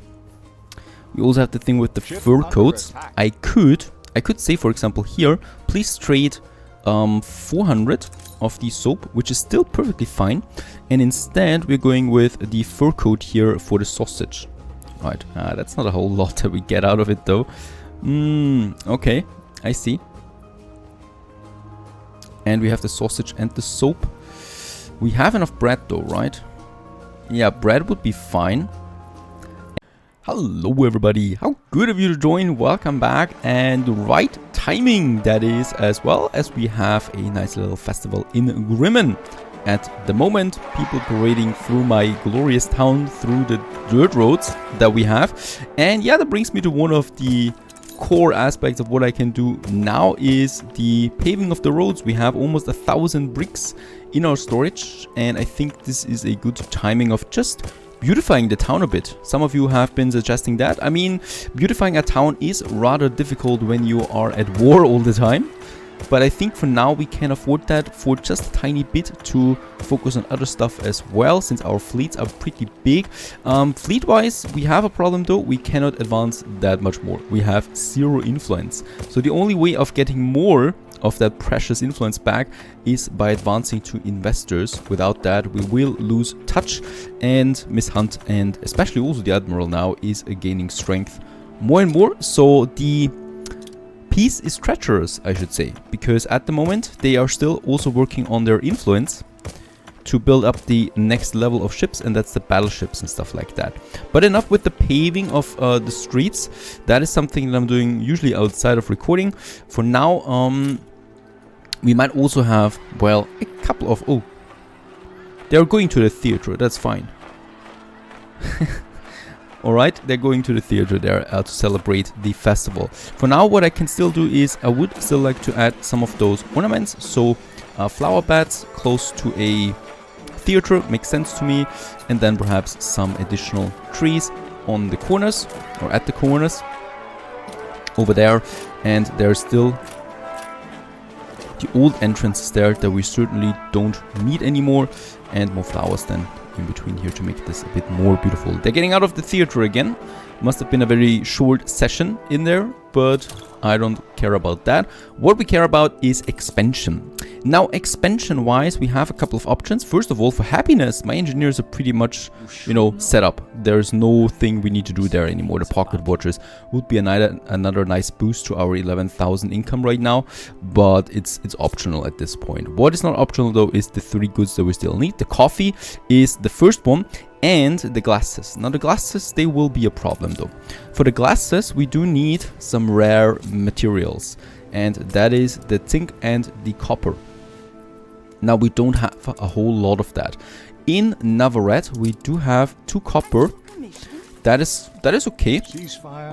we also have the thing with the fur coats. I could say, for example, here, please trade 400 of the soap, which is still perfectly fine. And instead we're going with the fur coat here for the sausage. Right, that's not a whole lot that we get out of it though. Okay, I see. And we have the sausage and the soap. We have enough bread though, right? Yeah, bread would be fine. Hello everybody, how good of you to join, welcome back, and right timing that is, as well as we have a nice little festival in Grimmen. At the moment, people parading through my glorious town through the dirt roads that we have. And yeah, that brings me to one of the core aspects of what I can do now is the paving of the roads. We have almost 1,000 bricks in our storage, and I think this is a good timing of just beautifying the town a bit. Some of you have been suggesting that. I mean, beautifying a town is rather difficult when you are at war all the time. But I think for now we can afford that for just a tiny bit to focus on other stuff as well, since our fleets are pretty big. Fleet-wise, we have a problem though. We cannot advance that much more. We have 0 influence. So the only way of getting more of that precious influence back is by advancing to investors. Without that, we will lose touch, and Miss Hunt and especially also the Admiral now is gaining strength more and more. So the peace is treacherous, I should say, because at the moment they are still also working on their influence to build up the next level of ships, and that's the battleships and stuff like that. But enough with the paving of the streets. That is something that I'm doing usually outside of recording. For now, we might also have, well, a couple of... Oh, they're going to the theater, that's fine. Alright, they're going to the theater there to celebrate the festival. For now, what I can still do is I would still like to add some of those ornaments. So flower beds close to a theater makes sense to me. And then perhaps some additional trees on the corners, or at the corners over there. And there's still the old entrances there that we certainly don't need anymore. And more flowers then in between here to make this a bit more beautiful. They're getting out of the theater again. Must have been a very short session in there, but I don't care about that. What we care about is expansion. Now, expansion wise, we have a couple of options. First of all, for happiness, my engineers are pretty much, you know, set up. There's no thing we need to do there anymore. The pocket watchers would be another nice boost to our 11,000 income right now, but it's optional at this point. What is not optional though is the 3 goods that we still need. The coffee is the first one, and the glasses. Now the glasses, they will be a problem though. For the glasses, we do need some rare materials, and that is the zinc and the copper. Now we don't have a whole lot of that. In Navarret, we do have 2 copper. That is okay.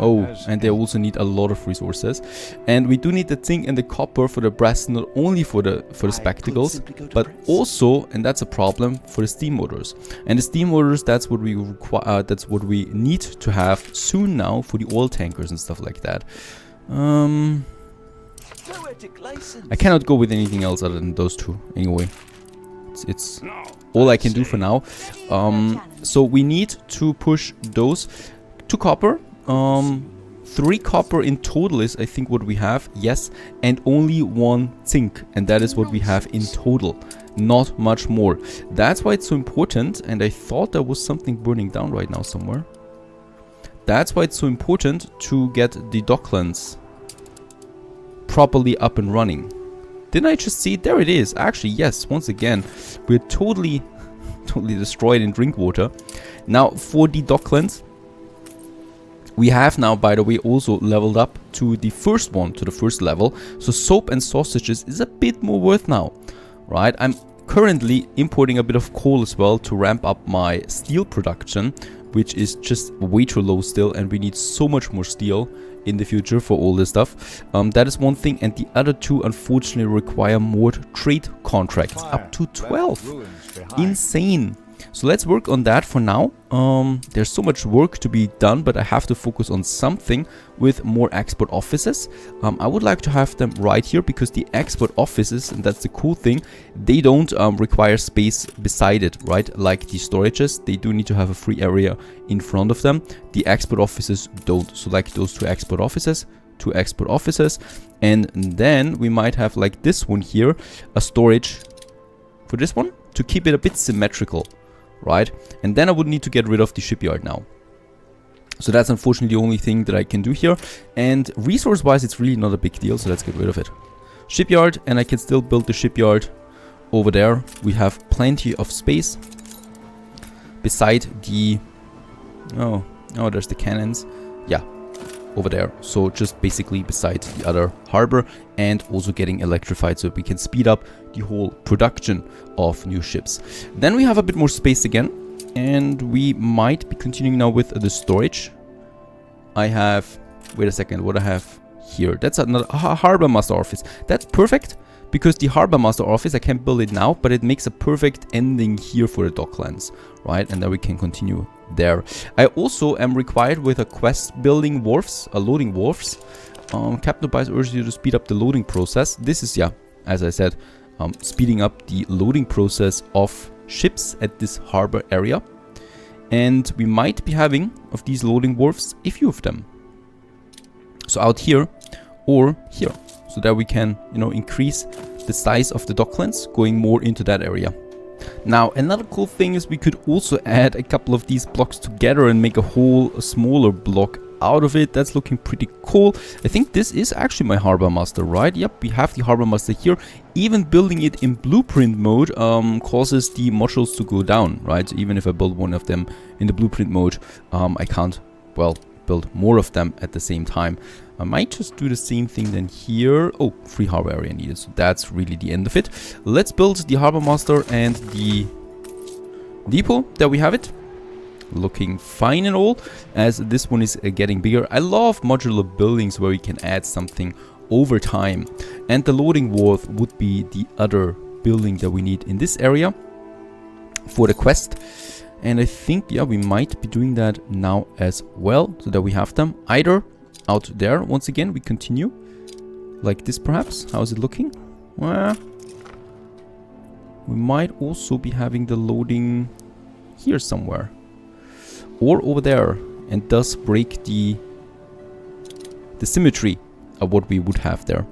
Oh, and they also need a lot of resources. And we do need the zinc and the copper for the brass, not only for the spectacles, but also, and that's a problem, for the steam motors. And the steam motors, that's what we require. That's what we need to have soon now for the oil tankers and stuff like that. I cannot go with anything else other than those 2 anyway. It's all I can do for now. So we need to push those 2 copper. 3 copper in total is, I think, what we have. Yes, and only 1 zinc, and that is what we have in total. Not much more. That's why it's so important. And I thought there was something burning down right now somewhere. That's why it's so important to get the Docklands properly up and running. Didn't I just see it? There it is. Actually, yes, once again, we're totally destroyed in drink water. Now, for the Docklands, we have now, by the way, also leveled up to the first one, to the first level. So soap and sausages is a bit more worth now, right? I'm currently importing a bit of coal as well to ramp up my steel production, which is just way too low still, and we need so much more steel in the future for all this stuff. That is one thing, and the other 2 unfortunately require more trade contracts, up to 12. Insane. So let's work on that for now. There's so much work to be done, but I have to focus on something with more export offices. I would like to have them right here, because the export offices, and that's the cool thing, they don't require space beside it, right? Like the storages, they do need to have a free area in front of them. The export offices don't. So like those 2 export offices, 2 export offices, and then we might have like this one here, a storage for this one to keep it a bit symmetrical. Right, and then I would need to get rid of the shipyard now. So that's unfortunately the only thing that I can do here. And resource wise, it's really not a big deal, so let's get rid of it. Shipyard, and I can still build the shipyard over there. We have plenty of space beside the... Oh, Oh, there's the cannons. Yeah, over there. So just basically beside the other harbor, and also getting electrified so we can speed up the whole production of new ships. Then we have a bit more space again, and we might be continuing now with the storage. I have, wait a second, what I have here, that's another harbor master office. That's perfect, because the harbor master office, I can't build it now, but it makes a perfect ending here for the Docklands, right? And then we can continue there. I also am required with a quest building wharfs, loading wharfs. Captain Bias urges you to speed up the loading process. This is, yeah, as I said, speeding up the loading process of ships at this harbor area. And we might be having, of these loading wharfs, a few of them. So out here, or here. So that we can, you know, increase the size of the Docklands, going more into that area. Now, another cool thing is we could also add a couple of these blocks together and make a smaller block out of it. That's looking pretty cool. I think this is actually my harbor master, right? Yep, we have the harbor master here. Even building it in blueprint mode causes the modules to go down, right? So even if I build one of them in the blueprint mode, I can't, well, build more of them at the same time. I might just do the same thing then here. Oh, free harbor area needed. So that's really the end of it. Let's build the harbor master and the depot. There we have it. Looking fine and all, as this one is getting bigger. I love modular buildings where we can add something over time. And the loading wharf would be the other building that we need in this area for the quest. And I think, yeah, we might be doing that now as well, so that we have them either out there. Once again, we continue like this perhaps. How is it looking? Well, we might also be having the loading here somewhere, or over there, and thus break the symmetry of what we would have there.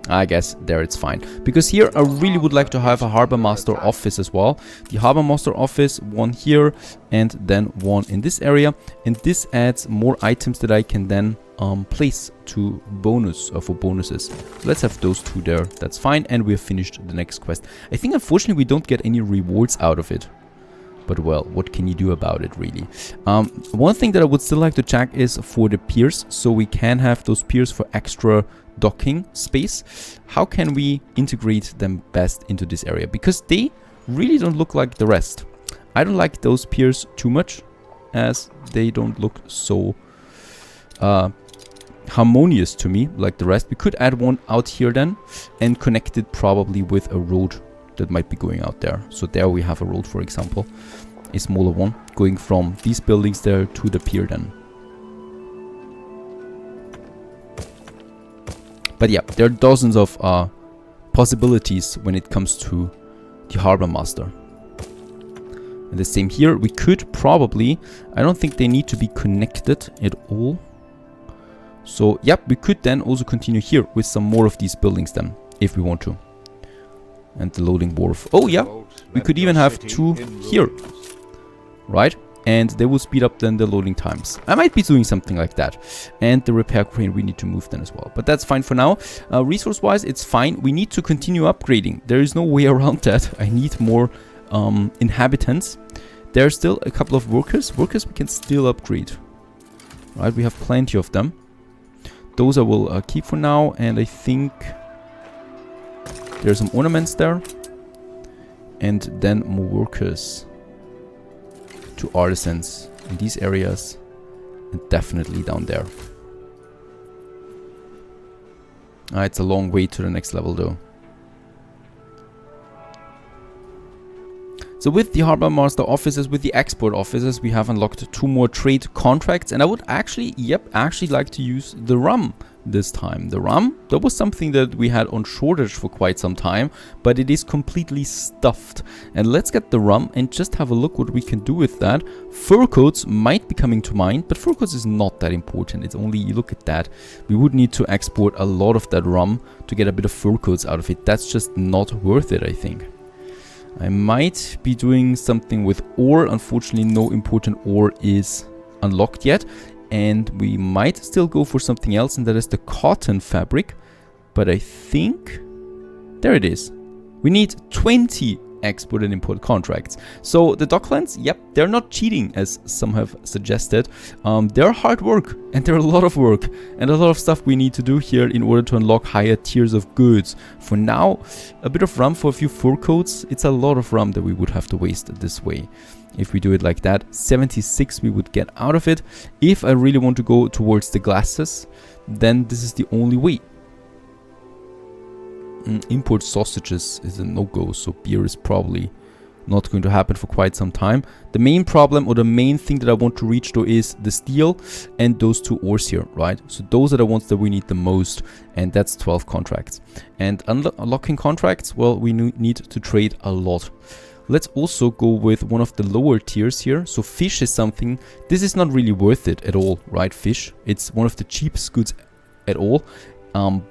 I guess there it's fine, because here I really would like to have a harbor master office as well. The harbor master office, one here and then one in this area, and this adds more items that I can then place to bonus for bonuses. So let's have those two there. That's fine, and we've finished the next quest. I think unfortunately we don't get any rewards out of it, but well, what can you do about it, really? One thing that I would still like to check is for the piers, so we can have those piers for extra docking space. How can we integrate them best into this area? Because they really don't look like the rest. I don't like those piers too much, as they don't look so harmonious to me like the rest. We could add one out here then, and connect it probably with a road that might be going out there. So there we have a road, for example, a smaller one going from these buildings there to the pier then. But yeah, there are dozens of possibilities when it comes to the harbor master. And the same here. We could probably, I don't think they need to be connected at all. So yep, we could then also continue here with some more of these buildings then, if we want to. And the loading wharf. Oh yeah, we could even have two here, right? And they will speed up then the loading times. I might be doing something like that. And the repair crane we need to move then as well. But that's fine for now. Resource-wise, it's fine. We need to continue upgrading. There is no way around that. I need more inhabitants. There are still a couple of workers. Workers we can still upgrade. Right, we have plenty of them. Those I will keep for now. And I think there's some ornaments there. And then more workers to artisans in these areas, and definitely down there. It's a long way to the next level though. So with the harbor master offices, with the export offices, we have unlocked 2 more trade contracts, and I would actually, actually like to use the rum this time. The rum, that was something that we had on shortage for quite some time, but it is completely stuffed. And let's get the rum and just have a look what we can do with that. Fur coats might be coming to mind, but fur coats is not that important. It's only, you look at that, we would need to export a lot of that rum to get a bit of fur coats out of it. That's just not worth it, I think. I might be doing something with ore. Unfortunately, no important ore is unlocked yet. And we might still go for something else, and that is the cotton fabric. But I think... there it is. We need 20 export and import contracts. So the Docklands, yep, they're not cheating as some have suggested. They're hard work, and they're a lot of work and a lot of stuff we need to do here in order to unlock higher tiers of goods. For now, a bit of rum for a few fur coats. It's a lot of rum that we would have to waste this way. If we do it like that, 76 we would get out of it. If I really want to go towards the glasses, then this is the only way. Import sausages is a no-go, so beer is probably not going to happen for quite some time. The main problem, or the main thing that I want to reach though, is the steel and those 2 ores here, right? So those are the ones that we need the most, and that's 12 contracts. And unlocking contracts, well, we need to trade a lot. Let's also go with one of the lower tiers here. So fish is something, this is not really worth it at all, right? Fish, it's one of the cheapest goods at all.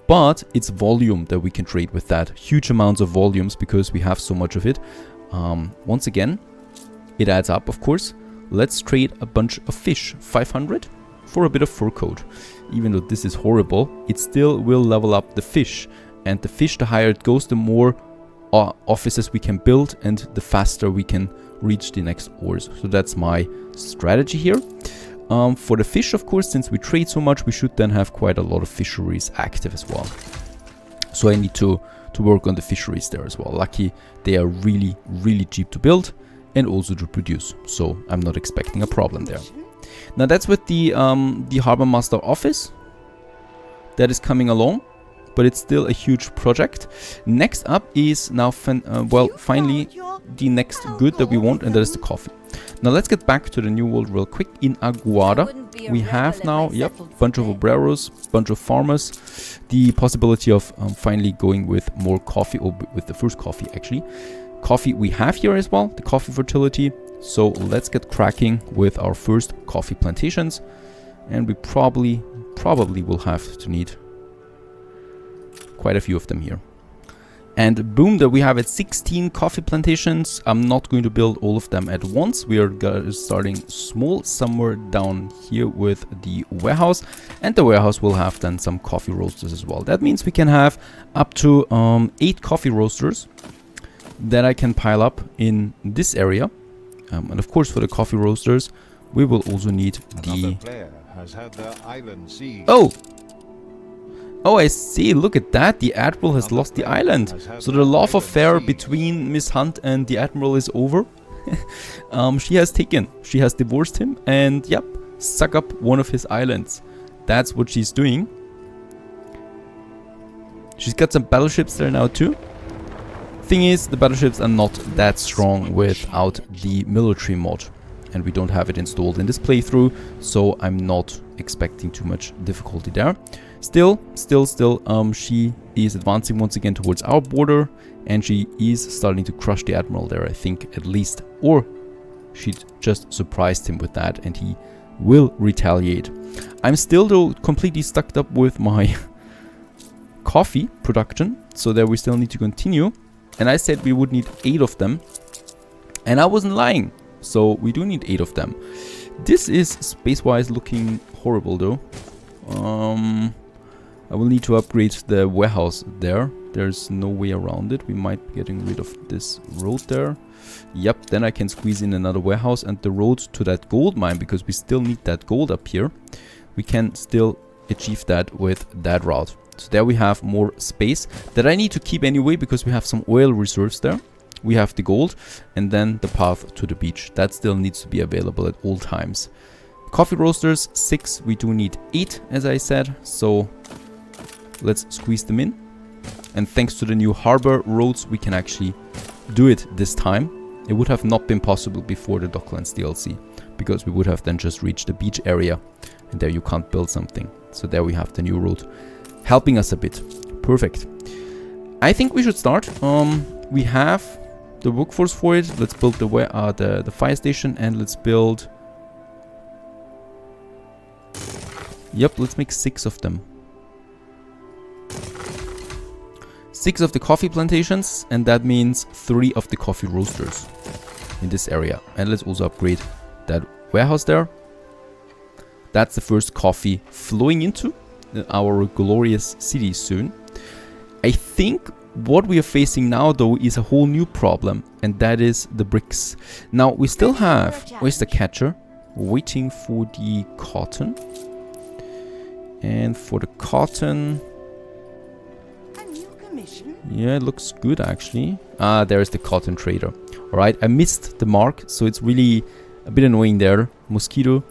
But it's volume that we can trade with that. Huge amounts of volumes because we have so much of it. Once again, it adds up, of course. Let's trade a bunch of fish. 500 for a bit of fur coat. Even though this is horrible, it still will level up the fish. And the fish, the higher it goes, the more offices we can build and the faster we can reach the next ores. So that's my strategy here. For the fish, of course, since we trade so much, we should then have quite a lot of fisheries active as well. So I need to work on the fisheries there as well. Lucky they are really, really cheap to build and also to produce. So I'm not expecting a problem there. Now that's with the Harbor Master office that is coming along, but it's still a huge project. Next up is now, finally the next good that we want, and that is the coffee. Now let's get back to the New World real quick. In Aguada, we have now, yep, bunch of obreros, bunch of farmers. The possibility of finally going with more coffee, or with the first coffee actually. Coffee we have here as well, the coffee fertility. So let's get cracking with our first coffee plantations. And we probably will have to need quite a few of them here. And boom, that we have at 16 coffee plantations. I'm not going to build all of them at once. We are starting small somewhere down here with the warehouse. And the warehouse will have then some coffee roasters as well. That means we can have up to 8 coffee roasters that I can pile up in this area. And of course, for the coffee roasters, we will also need the... Another player has had their island seized. Oh, I see. Look at that. The Admiral has lost the island. So the love affair between Miss Hunt and the Admiral is over. She has divorced him and, yep, suck up one of his islands. That's what she's doing. She's got some battleships there now too. Thing is, the battleships are not that strong without the military mod. And we don't have it installed in this playthrough, so I'm not expecting too much difficulty there. Still, she is advancing once again towards our border, and she is starting to crush the Admiral there, I think, at least. Or she just surprised him with that, and he will retaliate. I'm still, though, completely stuck up with my coffee production, so there we still need to continue. And I said we would need 8 of them, and I wasn't lying. So we do need 8 of them. This is space-wise looking horrible, though. I will need to upgrade the warehouse there. There's no way around it. We might be getting rid of this road there. Yep, then I can squeeze in another warehouse and the road to that gold mine, because we still need that gold up here. We can still achieve that with that route. So there we have more space that I need to keep anyway, because we have some oil reserves there. We have the gold, and then the path to the beach. That still needs to be available at all times. Coffee roasters, 6. We do need 8, as I said. So let's squeeze them in. And thanks to the new harbor roads, we can actually do it this time. It would have not been possible before the Docklands DLC, because we would have then just reached the beach area, and there you can't build something. So there we have the new road helping us a bit. Perfect. I think we should start. We have the workforce for it. Let's build the fire station, and let's build... Yep, let's make 6 of them. 6 of the coffee plantations, and that means 3 of the coffee roasters in this area. And let's also upgrade that warehouse there. That's the first coffee flowing into our glorious city soon. I think What we are facing now though is a whole new problem, and that is the bricks. Now we still have, where's the catcher? Waiting for the cotton. And for the cotton, A new commission? yeah, it looks good actually. Ah, there's the cotton trader. Alright, I missed the mark, so it's really a bit annoying there. Mosquito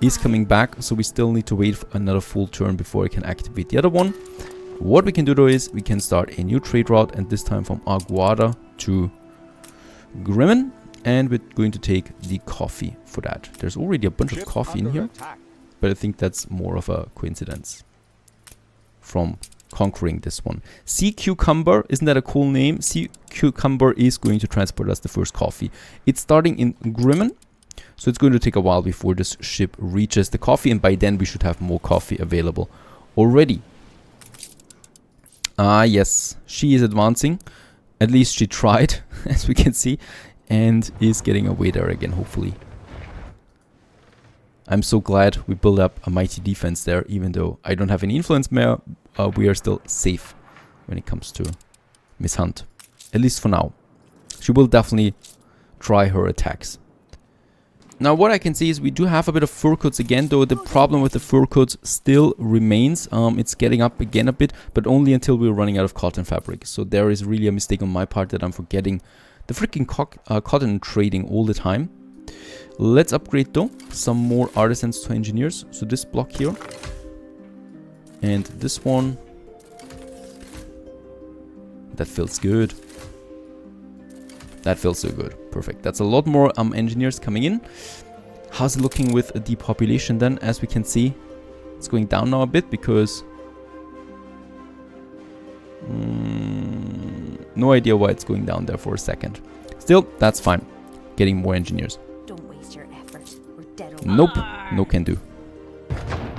is coming back, so we still need to wait for another full turn before I can activate the other one. What we can do though is we can start a new trade route, and this time from Aguada to Grimmen. And we're going to take the coffee for that. There's already a bunch of coffee in here, but I think that's more of a coincidence from conquering this one. Sea Cucumber, isn't that a cool name? Sea Cucumber is going to transport us the first coffee. It's starting in Grimmen, so it's going to take a while before this ship reaches the coffee, and by then we should have more coffee available already. Ah, yes, she is advancing. At least she tried, as we can see, and is getting away there again, hopefully. I'm so glad we built up a mighty defense there, even though I don't have any influence more. We are still safe when it comes to Miss Hunt, at least for now. She will definitely try her attacks. Now what I can see is we do have a bit of fur coats again, though the problem with the fur coats still remains. It's getting up again a bit, but only until we're running out of cotton fabric. So there is really a mistake on my part that I'm forgetting the freaking cotton trading all the time. Let's upgrade though some more artisans to engineers. So this block here and this one, that feels good. That feels so good. Perfect. That's a lot more engineers coming in. How's it looking with the population then? As we can see, it's going down now a bit because no idea why it's going down there for a second. Still, that's fine. Getting more engineers. Don't waste your effort. We're dead or Nope. No can do.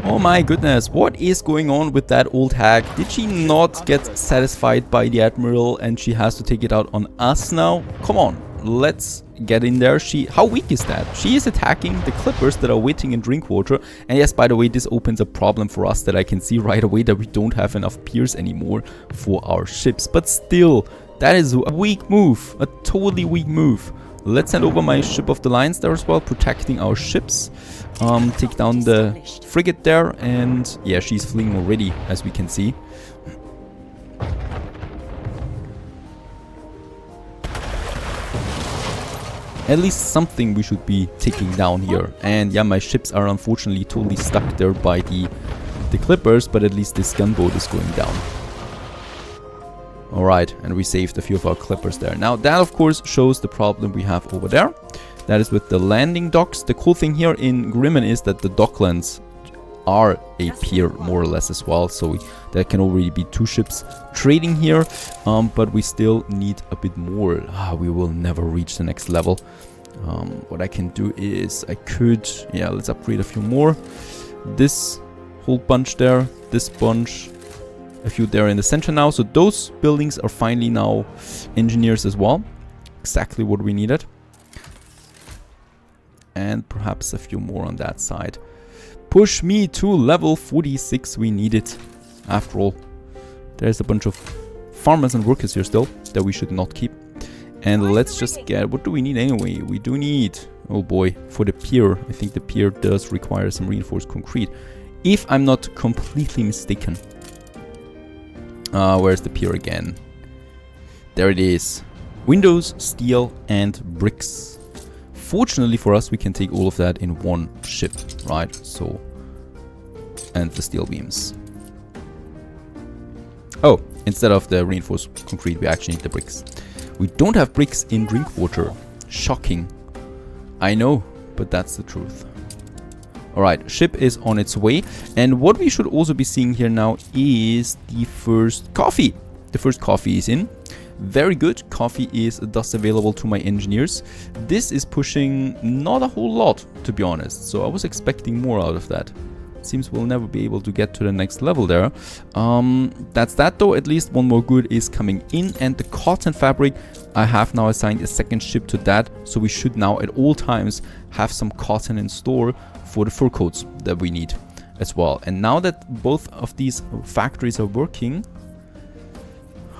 Oh my goodness. What is going on with that old hag? Did she not get satisfied by the Admiral and she has to take it out on us now? Come on. Let's get in there. How weak is that? She is attacking the clippers that are waiting in Drinkwater. And yes, by the way, this opens a problem for us that I can see right away, that we don't have enough piers anymore for our ships. But still, that is a weak move. A totally weak move. Let's send over my ship of the lines there as well, protecting our ships. Take down the frigate there. And yeah, she's fleeing already, as we can see. At least something we should be taking down here. And yeah, my ships are unfortunately totally stuck there by the clippers, but at least this gunboat is going down. Alright, and we saved a few of our clippers there. Now that of course shows the problem we have over there. That is with the landing docks. The cool thing here in Grimmen is that the Docklands are a pier more or less as well, so there can already be 2 ships trading here, but we still need a bit more. We will never reach the next level. What I can do is I could, yeah, let's upgrade a few more. This whole bunch there, this bunch, a few there in the center now, so those buildings are finally now engineers as well. Exactly what we needed. And perhaps a few more on that side. Push me to level 46, we need it. After all, there's a bunch of farmers and workers here still that we should not keep. And let's just get, what do we need anyway? We do need, oh boy, for the pier. I think the pier does require some reinforced concrete, if I'm not completely mistaken. Where's the pier again? There it is. Windows, steel, and bricks. Fortunately for us, we can take all of that in one ship, right? So, and the steel beams. Oh, instead of the reinforced concrete, we actually need the bricks. We don't have bricks in Drinkwater. Shocking. I know, but that's the truth. Alright, ship is on its way. And what we should also be seeing here now is the first coffee. The first coffee is in. Very good. Coffee is thus available to my engineers. This is pushing not a whole lot, to be honest. So I was expecting more out of that. Seems we'll never be able to get to the next level there. That's that though. At least one more good is coming in. And the cotton fabric, I have now assigned a second ship to that. So we should now at all times have some cotton in store for the fur coats that we need as well. And now that both of these factories are working,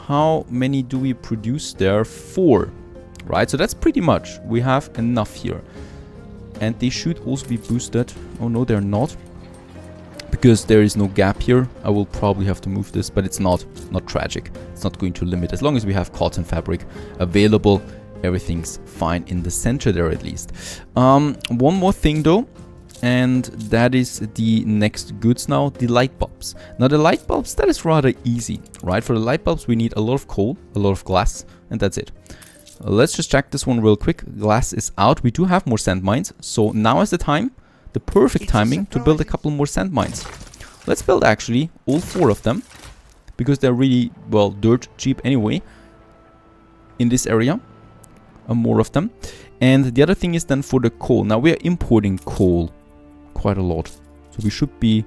how many do we produce there? 4, right? So that's pretty much. We have enough here. And they should also be boosted. Oh no, they're not. Because there is no gap here. I will probably have to move this, but it's not tragic. It's not going to limit. As long as we have cotton fabric available, everything's fine in the center there at least. One more thing though, and that is the next goods now, the light bulbs. Now the light bulbs, that is rather easy, right? For the light bulbs we need a lot of coal, a lot of glass, and that's it. Let's just check this one real quick. Glass is out. We do have more sand mines, so now is the time, the perfect timing to build a couple more sand mines. Let's build actually all 4 of them, because they're really, well, dirt cheap anyway in this area. More of them. And the other thing is then for the coal. Now we are importing coal quite a lot. So we should be,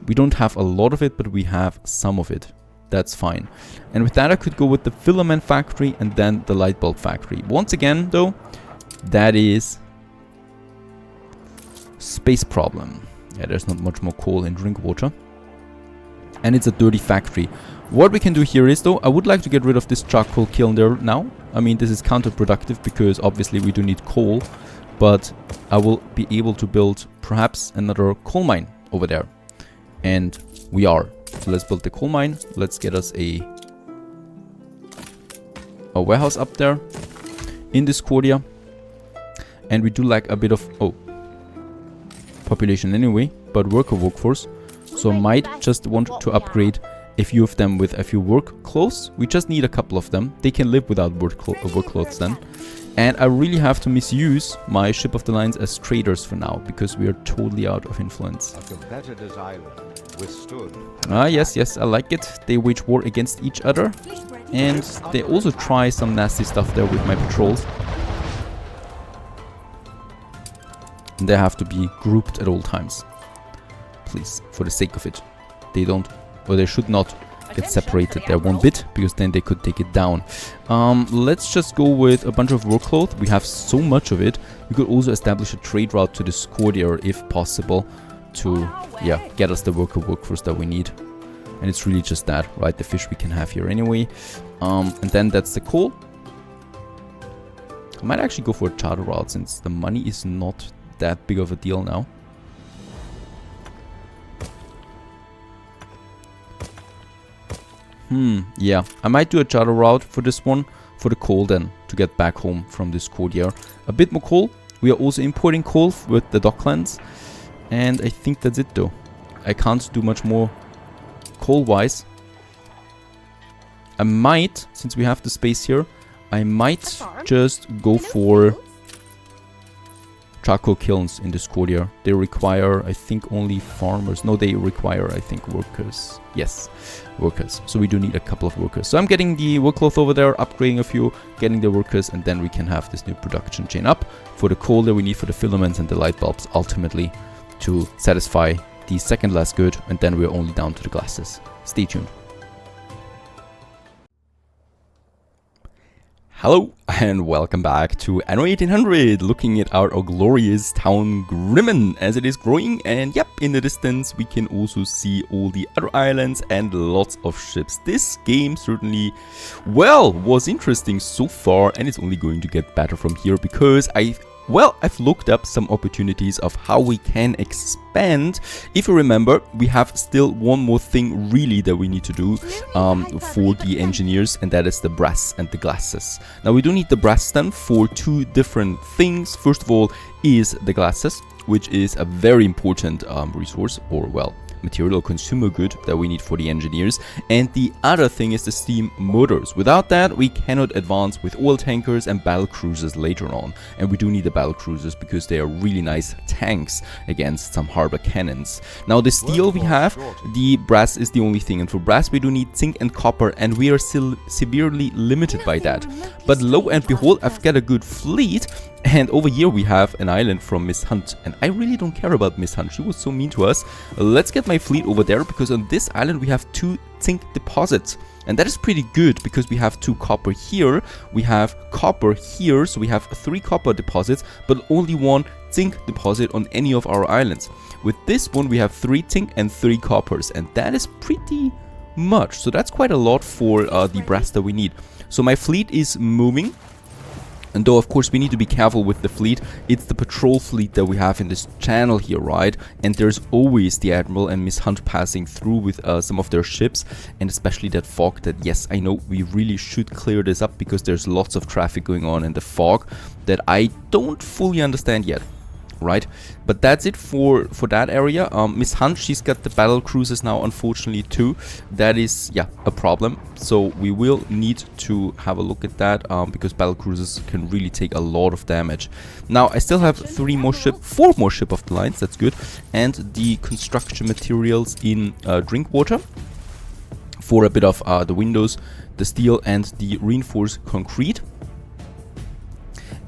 we don't have a lot of it, but we have some of it. That's fine. And with that I could go with the filament factory and then the light bulb factory. Once again though, that is space problem. Yeah, there's not much more coal in drink water. And it's a dirty factory. What we can do here is though, I would like to get rid of this charcoal kiln there now. I mean, this is counterproductive because obviously we do need coal, but I will be able to build perhaps another coal mine over there. And we are. So let's build the coal mine. Let's get us a warehouse up there in this Cordia. And we do lack a bit of population anyway, but workforce. So I might just want to upgrade a few of them with a few work clothes. We just need a couple of them. They can live without work clothes then. And I really have to misuse my ship of the lines as traders for now, because we are totally out of influence. A competitor's island withstood. Ah, yes, I like it. They wage war against each other. And they also try some nasty stuff there with my patrols. And they have to be grouped at all times. Please, for the sake of it. They don't, or they should not get separated there one bit, because then they could take it down. Let's just go with a bunch of workload. We have so much of it. We could also establish a trade route to the Scordia if possible to, yeah, get us the workforce that we need. And it's really just that, right? The fish we can have here anyway. And then that's the coal. I might actually go for a charter route since the money is not that big of a deal now. Yeah, I might do a charter route for this one, for the coal then, to get back home from this Cordia. A bit more coal. We are also importing coal with the Docklands. And I think that's it though. I can't do much more coal-wise. I might, since we have the space here, I might just go for charcoal kilns in this Cordia. They require, I think, only farmers. No, they require, I think, workers. Yes, workers. So we do need a couple of workers. So I'm getting the workload over there, upgrading a few, getting the workers, and then we can have this new production chain up for the coal that we need for the filaments and the light bulbs, ultimately, to satisfy the second last good, and then we're only down to the glasses. Stay tuned. Hello and welcome back to Anno 1800, looking at our glorious town Grimmen as it is growing, and yep, in the distance we can also see all the other islands and lots of ships. This game certainly, well, was interesting so far, and it's only going to get better from here because I've looked up some opportunities of how we can expand. If you remember, we have still one more thing really that we need to do for the engineers, and that is the brass and the glasses. Now we do need the brass then for 2 different things. First of all is the glasses, which is a very important resource, or well, material consumer good that we need for the engineers. And the other thing is the steam motors. Without that we cannot advance with oil tankers and battle cruisers later on, and we do need the battle cruisers because they are really nice tanks against some harbor cannons. Now the steel we have, the brass is the only thing, and for brass we do need zinc and copper, and we are still severely limited by that. But lo and behold, I've got a good fleet. And over here we have an island from Miss Hunt, and I really don't care about Miss Hunt. She was so mean to us. Let's get my fleet over there, because on this island we have 2 zinc deposits. And that is pretty good because we have 2 copper here, we have copper here, so we have 3 copper deposits, but only 1 zinc deposit on any of our islands. With this one we have 3 zinc and 3 coppers, and that is pretty much. So that's quite a lot for the brass that we need. So my fleet is moving. And though, of course, we need to be careful with the fleet, it's the patrol fleet that we have in this channel here, right? And there's always the Admiral and Miss Hunt passing through with some of their ships, and especially that fog that, yes, I know we really should clear this up because there's lots of traffic going on in the fog that I don't fully understand yet. Right, but that's it for that area. Miss Hunt, she's got the battle cruisers now, unfortunately, too. That is, yeah, a problem. So we will need to have a look at that because battle cruisers can really take a lot of damage. Now I still have 4 more ship of the lines. That's good, and the construction materials in Drinkwater for a bit of the windows, the steel, and the reinforced concrete.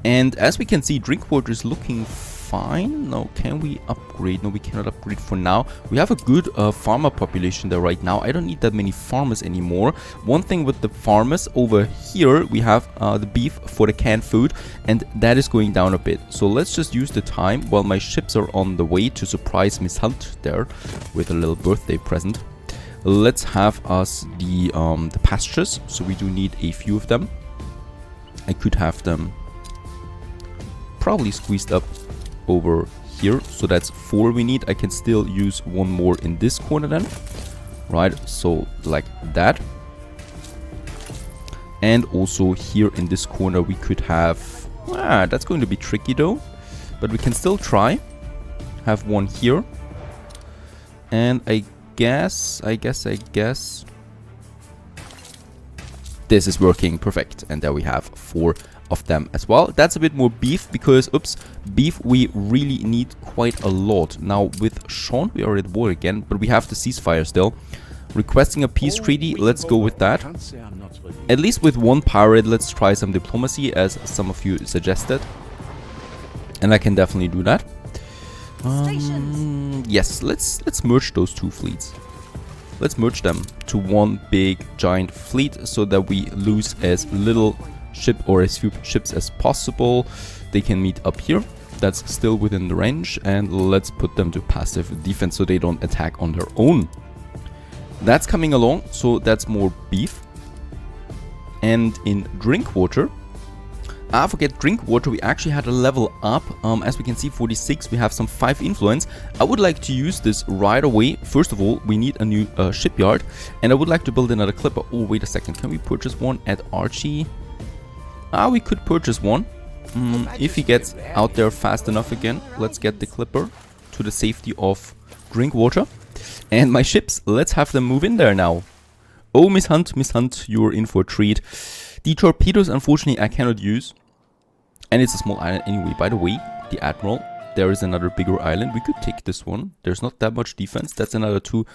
And as we can see, Drinkwater is looking fine. Now, can we upgrade? No, we cannot upgrade for now. We have a good farmer population there right now. I don't need that many farmers anymore. One thing with the farmers over here, we have the beef for the canned food, and that is going down a bit. So let's just use the time while my ships are on the way to surprise Miss Hunt there with a little birthday present. Let's have us the pastures. So we do need a few of them. I could have them probably squeezed up over here, so that's 4 we need. I can still use 1 more in this corner then, right? So like that. And also here in this corner we could have, that's going to be tricky though, but we can still try. Have 1 here, and I guess this is working perfect, and there we have 4 of them as well. That's a bit more beef because, oops, beef we really need quite a lot. Now with Sean we are at war again, but we have the ceasefire still. Requesting a peace treaty, let's go with that. At least with 1 pirate, let's try some diplomacy as some of you suggested. And I can definitely do that. Yes, let's merge those 2 fleets. Let's merge them to 1 big giant fleet so that we lose as little ship or as few ships as possible. They can meet up here. That's still within the range, and let's put them to passive defense so they don't attack on their own. That's coming along, so that's more beef. And in Drinkwater, forget Drinkwater, we actually had a level up. As we can see, 46, we have some 5 influence. I would like to use this right away. First of all, we need a new shipyard, and I would like to build another clipper. Oh, wait a second, can we purchase one at Archie? We could purchase one. If he gets out there fast enough again. Let's get the clipper to the safety of Drinkwater. And my ships, let's have them move in there now. Oh, Miss Hunt, you're in for a treat. The torpedoes, unfortunately, I cannot use. And it's a small island anyway. By the way, the Admiral, there is another bigger island. We could take this one. There's not that much defense. That's another 2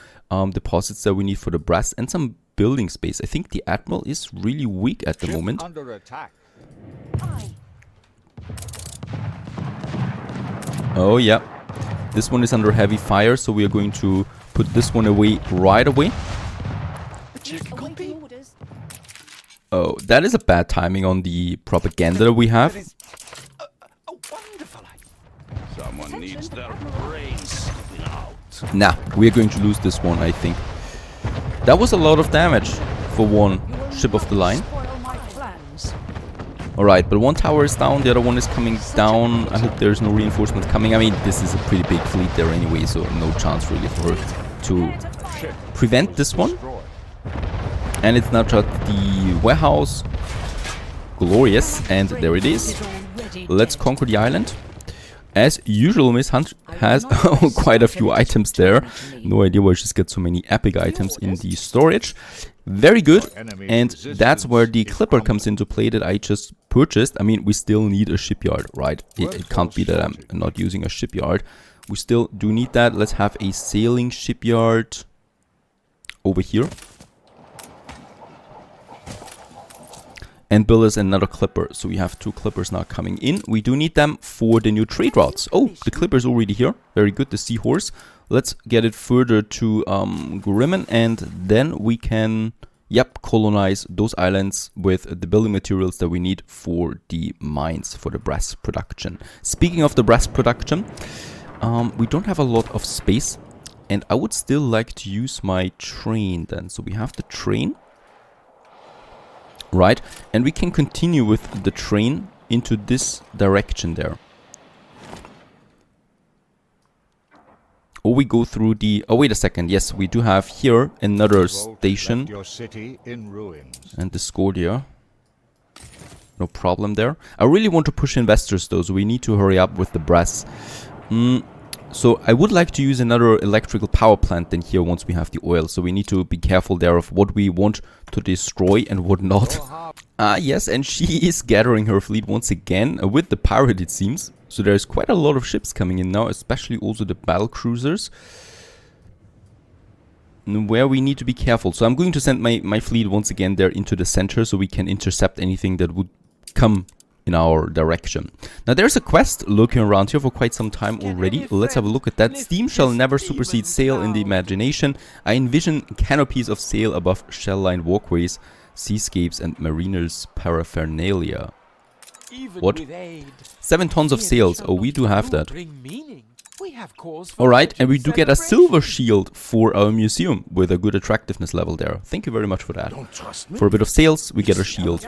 deposits that we need for the brass and some building space. I think the Admiral is really weak at the moment. Under attack. Oh yeah, this one is under heavy fire, so we are going to put this one away right away. Oh, that is a bad timing on the propaganda we have. Someone needs their brains split out. Nah, we are going to lose this one, I think. That was a lot of damage for 1 ship of the line. Alright, but 1 tower is down, the other one is coming down. I hope there's no reinforcements coming. I mean, this is a pretty big fleet there anyway, so no chance really for her to prevent this one. And it's now just the warehouse. Glorious, and there it is. Let's conquer the island. As usual, Miss Hunt has quite a few items there. No idea why she's got so many epic items in the storage. Very good, and that's where the clipper comes into play that I just purchased. I mean, we still need a shipyard, right? It can't be that I'm not using a shipyard. We still do need that. Let's have a sailing shipyard over here. And build us another clipper. So we have 2 clippers now coming in. We do need them for the new trade routes. Oh, the clipper is already here. Very good, the seahorse. Let's get it further to Grimmen, and then we can, colonize those islands with the building materials that we need for the mines, for the brass production. Speaking of the brass production, we don't have a lot of space. And I would still like to use my train then. So we have the train. Right. And we can continue with the train into this direction there. Or we go through the... Oh, wait a second. Yes, we do have here another station. Your city in ruins. And Discordia. No problem there. I really want to push investors though, so we need to hurry up with the brass. So I would like to use another electrical power plant than here once we have the oil. So we need to be careful there of what we want to destroy and what not. Yes, and she is gathering her fleet once again with the pirate, it seems. So there's quite a lot of ships coming in now, especially also the battle cruisers, where we need to be careful. So I'm going to send my fleet once again there into the center so we can intercept anything that would come in our direction. Now there's a quest lurking around here for quite some time already. Let's have a look at that. Steam shall never supersede sail in the imagination. I envision canopies of sail above shell-lined walkways, seascapes and mariners' paraphernalia. What? 7 tons of sails. Oh, we do have that. Alright, and we do get a silver shield for our museum with a good attractiveness level there. Thank you very much for that. For a bit of sails, we get a shield.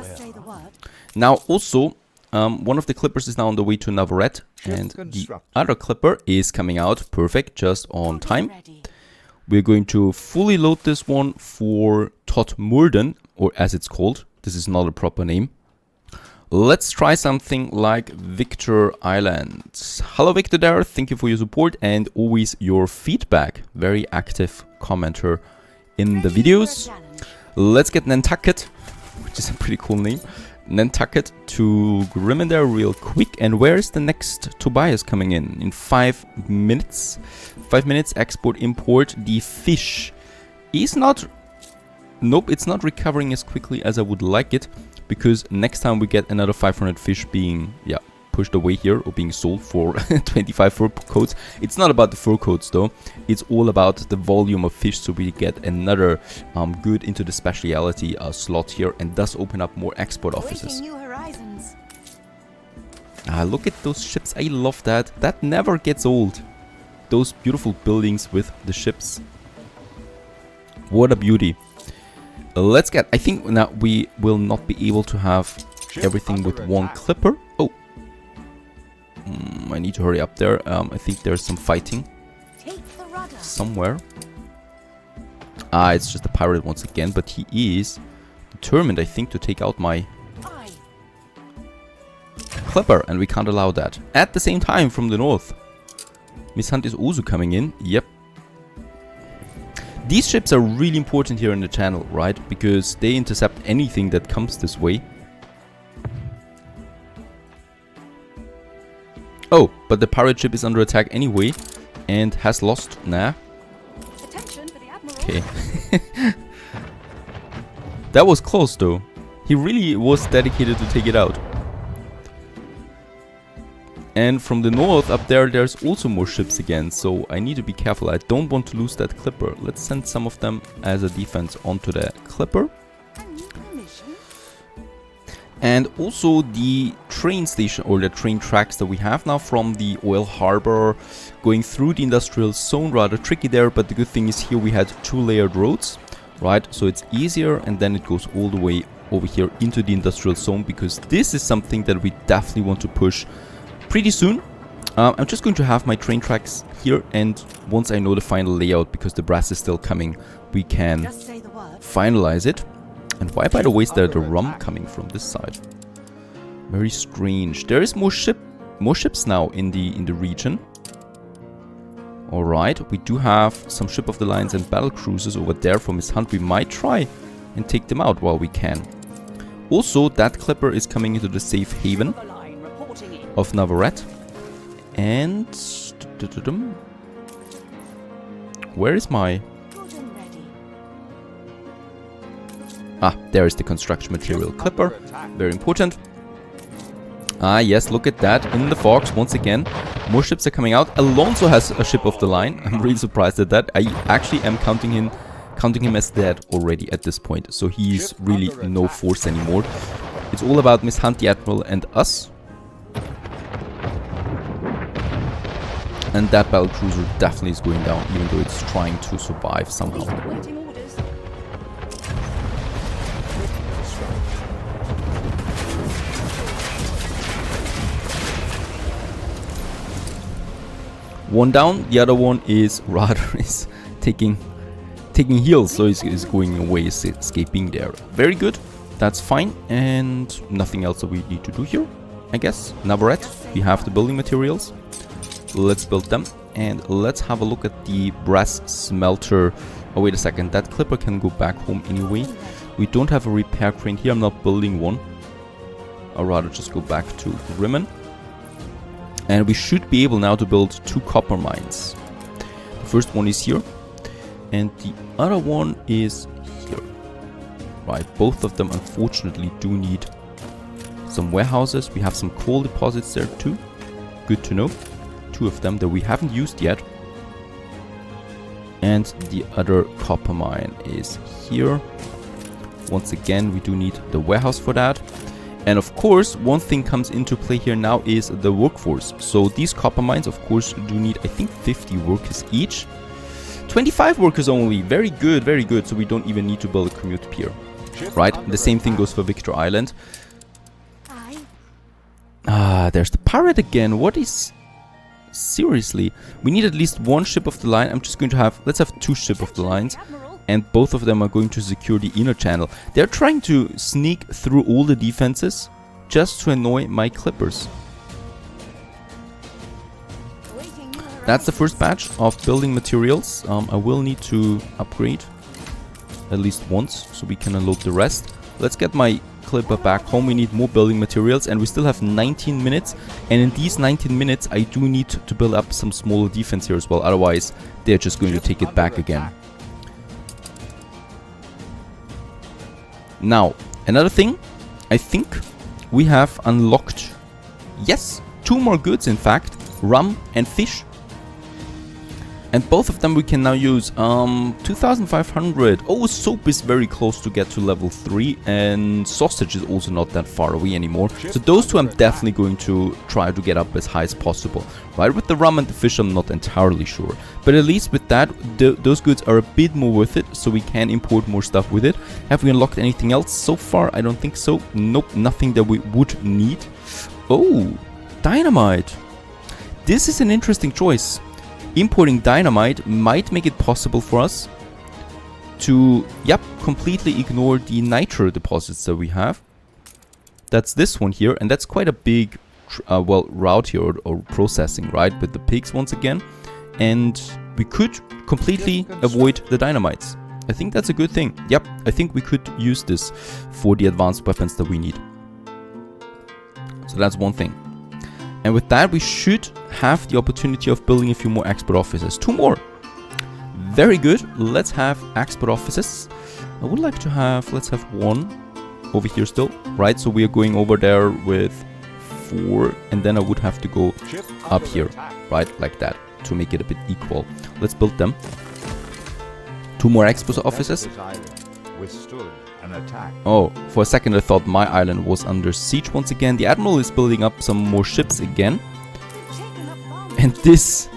Now also, one of the clippers is now on the way to Navarret, and the other clipper is coming out. Perfect, just on time. We're going to fully load this one for Todmorden, or as it's called. This is not a proper name. Let's try something like Victor Island. Hello Victor there, thank you for your support and always your feedback. Very active commenter in the videos. Let's get Nantucket, which is a pretty cool name. Nantucket to Grimmen there real quick. And where is the next Tobias coming in? 5 minutes. 5 minutes, export, import. The fish is not... Nope, it's not recovering as quickly as I would like it. Because next time we get another 500 fish being, pushed away here or being sold for 25 fur coats. It's not about the fur coats though. It's all about the volume of fish, so we get another good into the speciality slot here and thus open up more export offices. Look at those ships. I love that. That never gets old. Those beautiful buildings with the ships. What a beauty. Let's get... I think now we will not be able to have everything with one clipper. Oh. I need to hurry up there. I think there's some fighting somewhere. It's just a pirate once again, but he is determined, I think, to take out my clipper, and we can't allow that. At the same time, from the north, Miss Hunt is also coming in. Yep. These ships are really important here in the channel, right? Because they intercept anything that comes this way. Oh, but the pirate ship is under attack anyway and has lost. Nah. Attention for the Admiral. Okay. That was close though. He really was dedicated to take it out. And from the north up there, there's also more ships again, so I need to be careful. I don't want to lose that clipper. Let's send some of them as a defense onto the clipper. And also the train station, or the train tracks that we have now from the oil harbor going through the industrial zone. Rather tricky there, but the good thing is here we had 2 layered roads, right? So it's easier, and then it goes all the way over here into the industrial zone, because this is something that we definitely want to push pretty soon. I'm just going to have my train tracks here, and once I know the final layout, because the brass is still coming, we can finalize it. And why, by the way, is there the rum coming from this side? Very strange. There is more ships now in the region. All right, we do have some ship of the lines and battle cruisers over there for Miss Hunt. We might try and take them out while we can. Also, that clipper is coming into the safe haven of Navarret. And where is my... there is the construction material clipper. Very important. Yes, look at that. In the fogs, once again. More ships are coming out. Alonso has a ship of the line. I'm really surprised at that. I actually am counting him as dead already at this point. So he's really no force anymore. It's all about Miss Hunt, the Admiral, and us. And that battle cruiser definitely is going down, even though it's trying to survive somehow. Waiting orders. One down, the other one is rather is taking heals, so he's going away, is escaping there. Very good, that's fine, and nothing else that we need to do here, I guess. Navarret, we have the building materials. Let's build them, and let's have a look at the brass smelter. Oh, wait a second, that clipper can go back home anyway. We don't have a repair crane here, I'm not building one. I'll rather just go back to Grimmen. And we should be able now to build 2 copper mines. The first one is here, and the other one is here. Right, both of them unfortunately do need some warehouses. We have some coal deposits there too. Good to know. 2 of them that we haven't used yet. And the other copper mine is here. Once again, we do need the warehouse for that. And of course, one thing comes into play here now is the workforce. So these copper mines, of course, do need, I think, 50 workers each. 25 workers only. Very good, very good. So we don't even need to build a commute pier. Right? The same thing goes for Victor Island. Ah, there's the pirate again. What is... Seriously? We need at least 1 ship of the line. I'm just going to have... Let's have 2 ship of the lines. And both of them are going to secure the inner channel. They're trying to sneak through all the defenses just to annoy my clippers. That's the first batch of building materials. I will need to upgrade at least once so we can unload the rest. Let's get my clipper back home. We need more building materials, and we still have 19 minutes. And in these 19 minutes, I do need to build up some smaller defense here as well. Otherwise, they're just going to take it back again. Now, another thing, I think we have unlocked, yes, 2 more goods in fact, rum and fish. And both of them we can now use. 2,500. Oh, soap is very close to get to level 3, and sausage is also not that far away anymore. So those 2 I'm definitely going to try to get up as high as possible. Right, with the rum and the fish I'm not entirely sure. But at least with that, those goods are a bit more worth it, so we can import more stuff with it. Have we unlocked anything else so far? I don't think so. Nope, nothing that we would need. Oh, dynamite. This is an interesting choice. Importing dynamite might make it possible for us to, yep, completely ignore the nitro deposits that we have. That's this one here, and that's quite a big, well, route here or processing, right, with the pigs once again. And we could completely avoid the dynamites. I think that's a good thing. Yep, I think we could use this for the advanced weapons that we need. So that's one thing. And with that, we should have the opportunity of building a few more export offices. 2 more. Very good. Let's have export offices. I would like to have, let's have 1 over here still, right? So we are going over there with 4, and then I would have to go up here, right? Like that, to make it a bit equal. Let's build them. 2 more export offices. Oh, for a second I thought my island was under siege once again. The Admiral is building up some more ships again. And this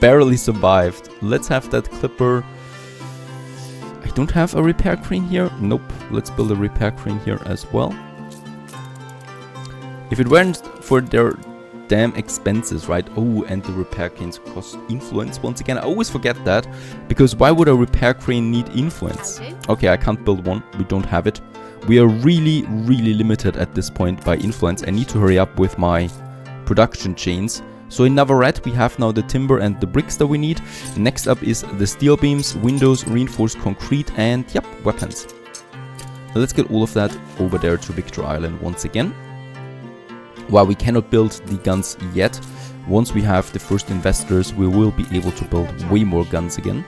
barely survived. Let's have that clipper. I don't have a repair crane here. Nope. Let's build a repair crane here as well. If it weren't for their damn expenses, right? Oh, and the repair cranes cost influence. Once again, I always forget that, because why would a repair crane need influence? Okay, I can't build one. We don't have it. We are really, really limited at this point by influence. I need to hurry up with my production chains. So in Navarret, we have now the timber and the bricks that we need. Next up is the steel beams, windows, reinforced concrete, and yep, weapons. Now let's get all of that over there to Victor Island once again. While we cannot build the guns yet, once we have the first investors, we will be able to build way more guns again.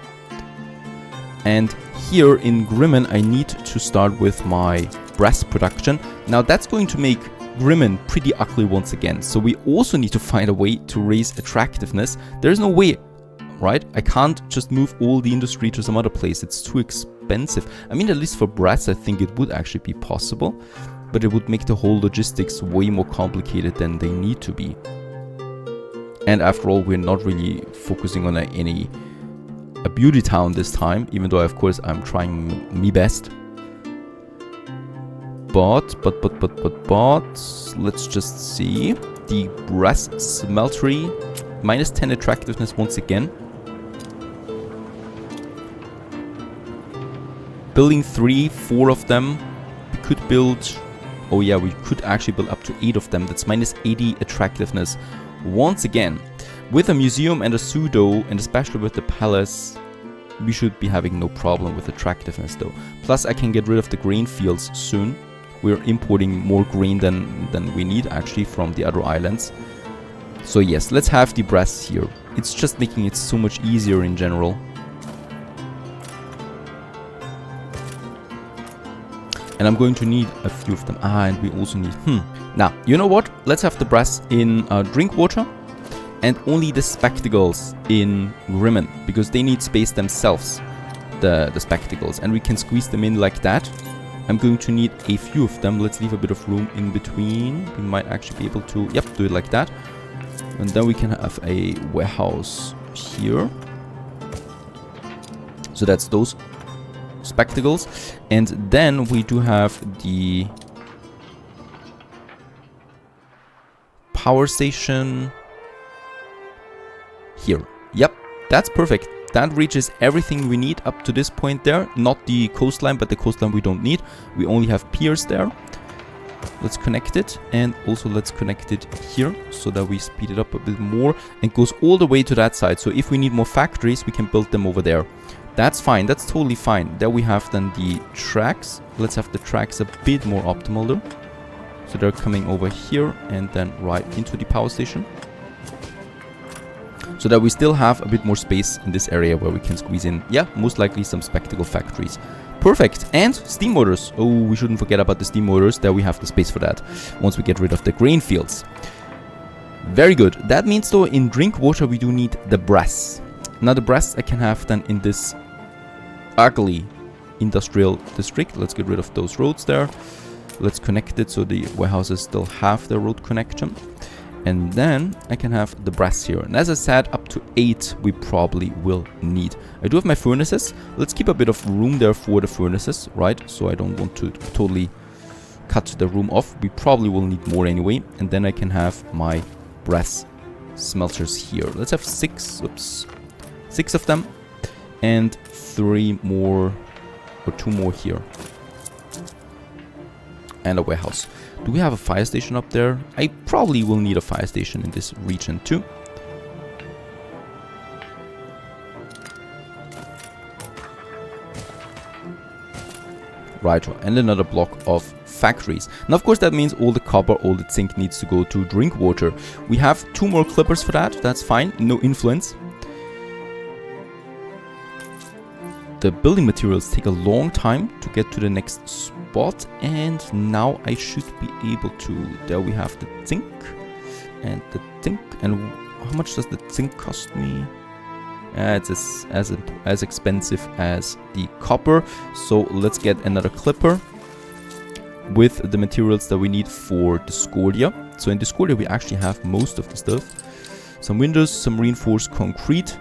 And here in Grimmen, I need to start with my brass production. Now that's going to make Grimmen pretty ugly once again. So we also need to find a way to raise attractiveness. There's no way, right? I can't just move all the industry to some other place. It's too expensive. I mean, at least for brass, I think it would actually be possible. But it would make the whole logistics way more complicated than they need to be. And after all, we're not really focusing on a beauty town this time, even though of course I'm trying me best. But let's just see. The brass smeltery, minus 10 attractiveness once again. Building 3, 4 of them. We could build, oh yeah, we could actually build up to 8 of them. That's minus 80 attractiveness once again. With a museum and a pseudo, and especially with the palace, we should be having no problem with attractiveness though. Plus I can get rid of the grain fields soon. We're importing more grain than we need actually from the other islands. So yes, let's have the brass here. It's just making it so much easier in general. And I'm going to need a few of them. And we also need... Now, you know what? Let's have the brass in Drinkwater. And only the spectacles in Grimmen. Because they need space themselves. The spectacles. And we can squeeze them in like that. I'm going to need a few of them. Let's leave a bit of room in between. We might actually be able to... Yep, do it like that. And then we can have a warehouse here. So that's those spectacles. And then we do have the power station here. Yep, that's perfect. That reaches everything we need up to this point there. Not the coastline, but the coastline we don't need. We only have piers there. Let's connect it. And also let's connect it here so that we speed it up a bit more. And goes all the way to that side. So if we need more factories, we can build them over there. That's fine. That's totally fine. There we have then the tracks. Let's have the tracks a bit more optimal though. So they're coming over here and then right into the power station. So that we still have a bit more space in this area where we can squeeze in, yeah, most likely some spectacle factories. Perfect. And steam motors. Oh, we shouldn't forget about the steam motors. There we have the space for that once we get rid of the grain fields. Very good. That means though in Drinkwater we do need the brass. Now the brass I can have then in this ugly industrial district. Let's get rid of those roads there. Let's connect it so the warehouses still have the road connection. And then I can have the brass here. And as I said, up to 8 we probably will need. I do have my furnaces. Let's keep a bit of room there for the furnaces, right? So I don't want to totally cut the room off. We probably will need more anyway. And then I can have my brass smelters here. Let's have 6 of them. And 3 more, or 2 more here. And a warehouse. Do we have a fire station up there? I probably will need a fire station in this region too. Right, and another block of factories. Now of course that means all the copper, all the zinc needs to go to Drinkwater. We have 2 more clippers for that, that's fine, no influence. The building materials take a long time to get to the next spot, and now I should be able to. There we have the zinc and the zinc. And how much does the zinc cost me? It's as expensive as the copper. So let's get another clipper with the materials that we need for Discordia. So in Discordia we actually have most of the stuff. Some windows, some reinforced concrete.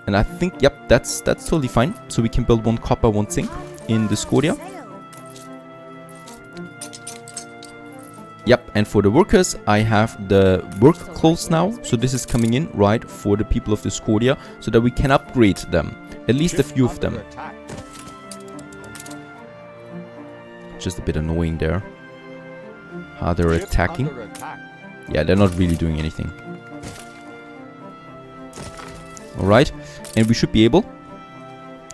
And I think, yep, that's totally fine. So we can build 1 copper, 1 zinc in Discordia. Yep, and for the workers, I have the work clothes now. So this is coming in, right, for the people of Discordia, so that we can upgrade them. At least a few of them. Just a bit annoying there. How they're attacking. Yeah, they're not really doing anything. Alright, and we should be able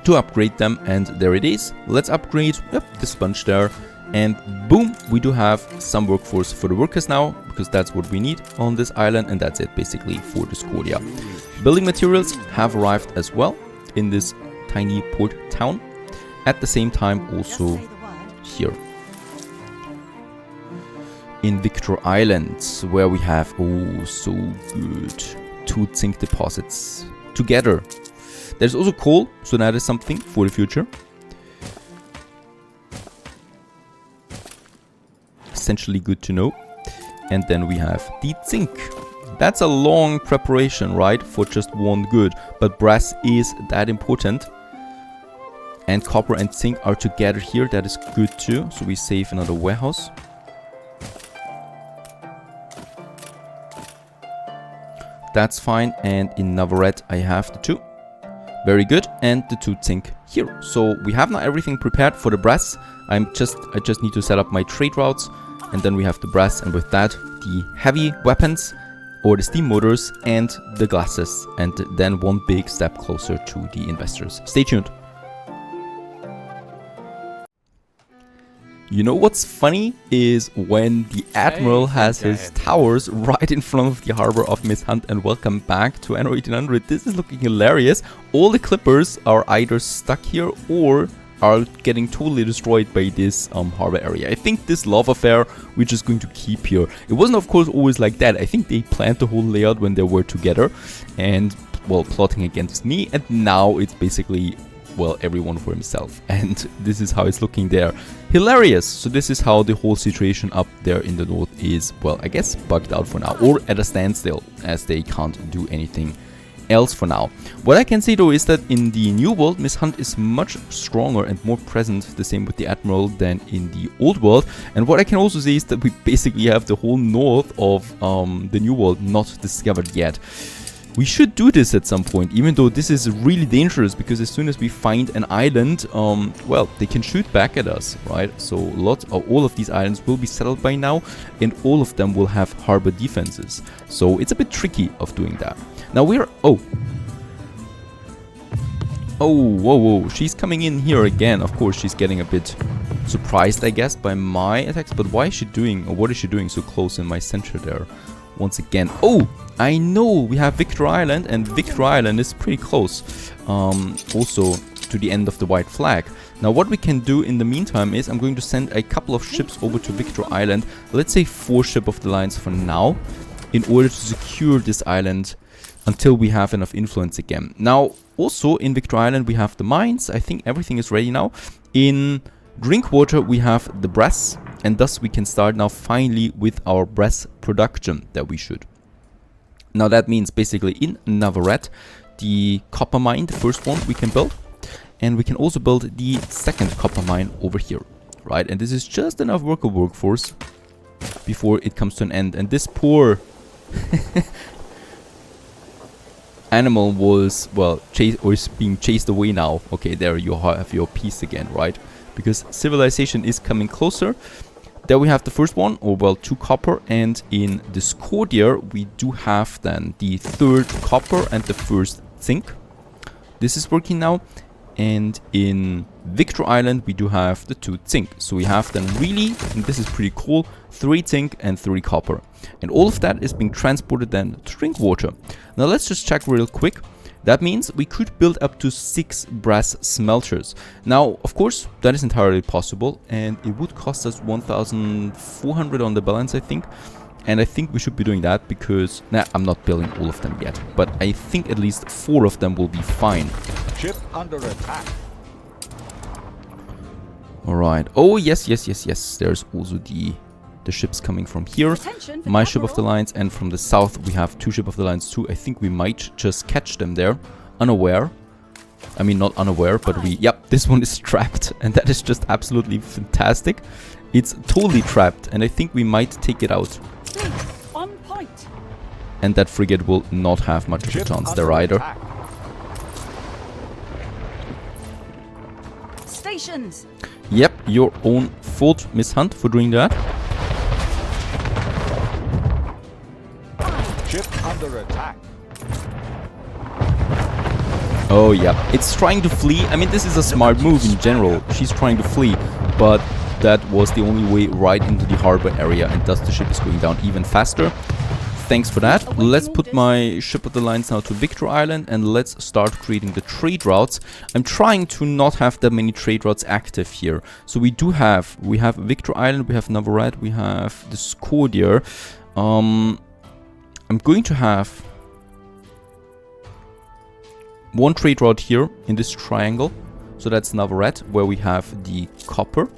to upgrade them, and there it is. Let's upgrade, yep, the sponge there, and boom, we do have some workforce for the workers now, because that's what we need on this island, and that's it basically for Discordia. Building materials have arrived as well in this tiny port town. At the same time also here in Victor Island, where we have, oh, so good, 2 zinc deposits together. There's also coal, so that is something for the future. Essentially good to know. And then we have the zinc. That's a long preparation, right? For just one good. But brass is that important. And copper and zinc are together here. That is good too. So we save another warehouse. That's fine. And in Navarret, I have the 2. Very good. And the 2 zinc here. So we have now everything prepared for the brass. I just need to set up my trade routes. And then we have the brass. And with that, the heavy weapons or the steam motors and the glasses. And then one big step closer to the investors. Stay tuned. You know what's funny is when the Admiral has his towers right in front of the harbor of Miss Hunt, and welcome back to Anno 1800. This is looking hilarious. All the clippers are either stuck here or are getting totally destroyed by this harbor area. I think this lava fair we're just going to keep here. It wasn't of course always like that. I think they planned the whole layout when they were together and, well, plotting against me, and now it's basically, well, everyone for himself, and this is how it's looking there. Hilarious. So this is how the whole situation up there in the north is, well, I guess bugged out for now, or at a standstill, as they can't do anything else for now. What I can say though is that in the new world, Miss Hunt is much stronger and more present, the same with the Admiral, than in the old world. And what I can also say is that we basically have the whole north of the new world not discovered yet. We should do this at some point, even though this is really dangerous, because as soon as we find an island, well, they can shoot back at us, right? So all of these islands will be settled by now, and all of them will have harbor defenses. So it's a bit tricky of doing that. Now we're... Oh, whoa, she's coming in here again. Of course, she's getting a bit surprised, I guess, by my attacks. But why is she doing, or what is she doing so close in my center there? Once again, oh, I know we have Victor Island, and Victor Island is pretty close also to the end of the white flag. Now what we can do in the meantime is I'm going to send a couple of ships over to Victor Island. Let's say 4 ship of the lines for now, in order to secure this island until we have enough influence again. Now also in Victor Island we have the mines. I think everything is ready now. In Drinkwater we have the brass, and thus we can start now finally with our brass production that we should. Now that means basically in Navarret, the copper mine, the first one we can build, and we can also build the second copper mine over here, right? And this is just enough workforce before it comes to an end. And this poor animal was, well, is being chased away now. Okay, there you have your piece again, right? Because civilization is coming closer. There we have the first one, or well, 2 copper, and in Discordia we do have then the 3rd copper and the 1st zinc. This is working now. And in Victor Island we do have the 2 zinc. So we have then really, and this is pretty cool, 3 zinc and 3 copper. And all of that is being transported then to Drinkwater. Now let's just check real quick. That means we could build up to 6 brass smelters. Now, of course, that is entirely possible, and it would cost us 1,400 on the balance, I think. And I think we should be doing that because... Nah, I'm not building all of them yet, but I think at least 4 of them will be fine. Ship under attack. Alright. Oh, yes. There's also the ships coming from here. My ship of the lines, and from the south we have 2 ship of the lines too. I think we might just catch them there, unaware. I mean, not unaware, but we... Yep, this one is trapped, and that is just absolutely fantastic. It's totally trapped, and I think we might take it out. On point. And that frigate will not have much of a chance there either. Stations. Yep, your own fault, Miss Hunt, for doing that. Ship under attack. Oh yeah, it's trying to flee. I mean, this is a smart move in general. She's trying to flee, but that was the only way right into the harbor area, and thus the ship is going down even faster. Thanks for that. Let's put my ship of the lines now to Victor Island, and let's start creating the trade routes. I'm trying to not have that many trade routes active here. So we have Victor Island, we have Navarret, we have Discordia. I'm going to have one trade route here in this triangle. So that's Navarret, where we have the copper,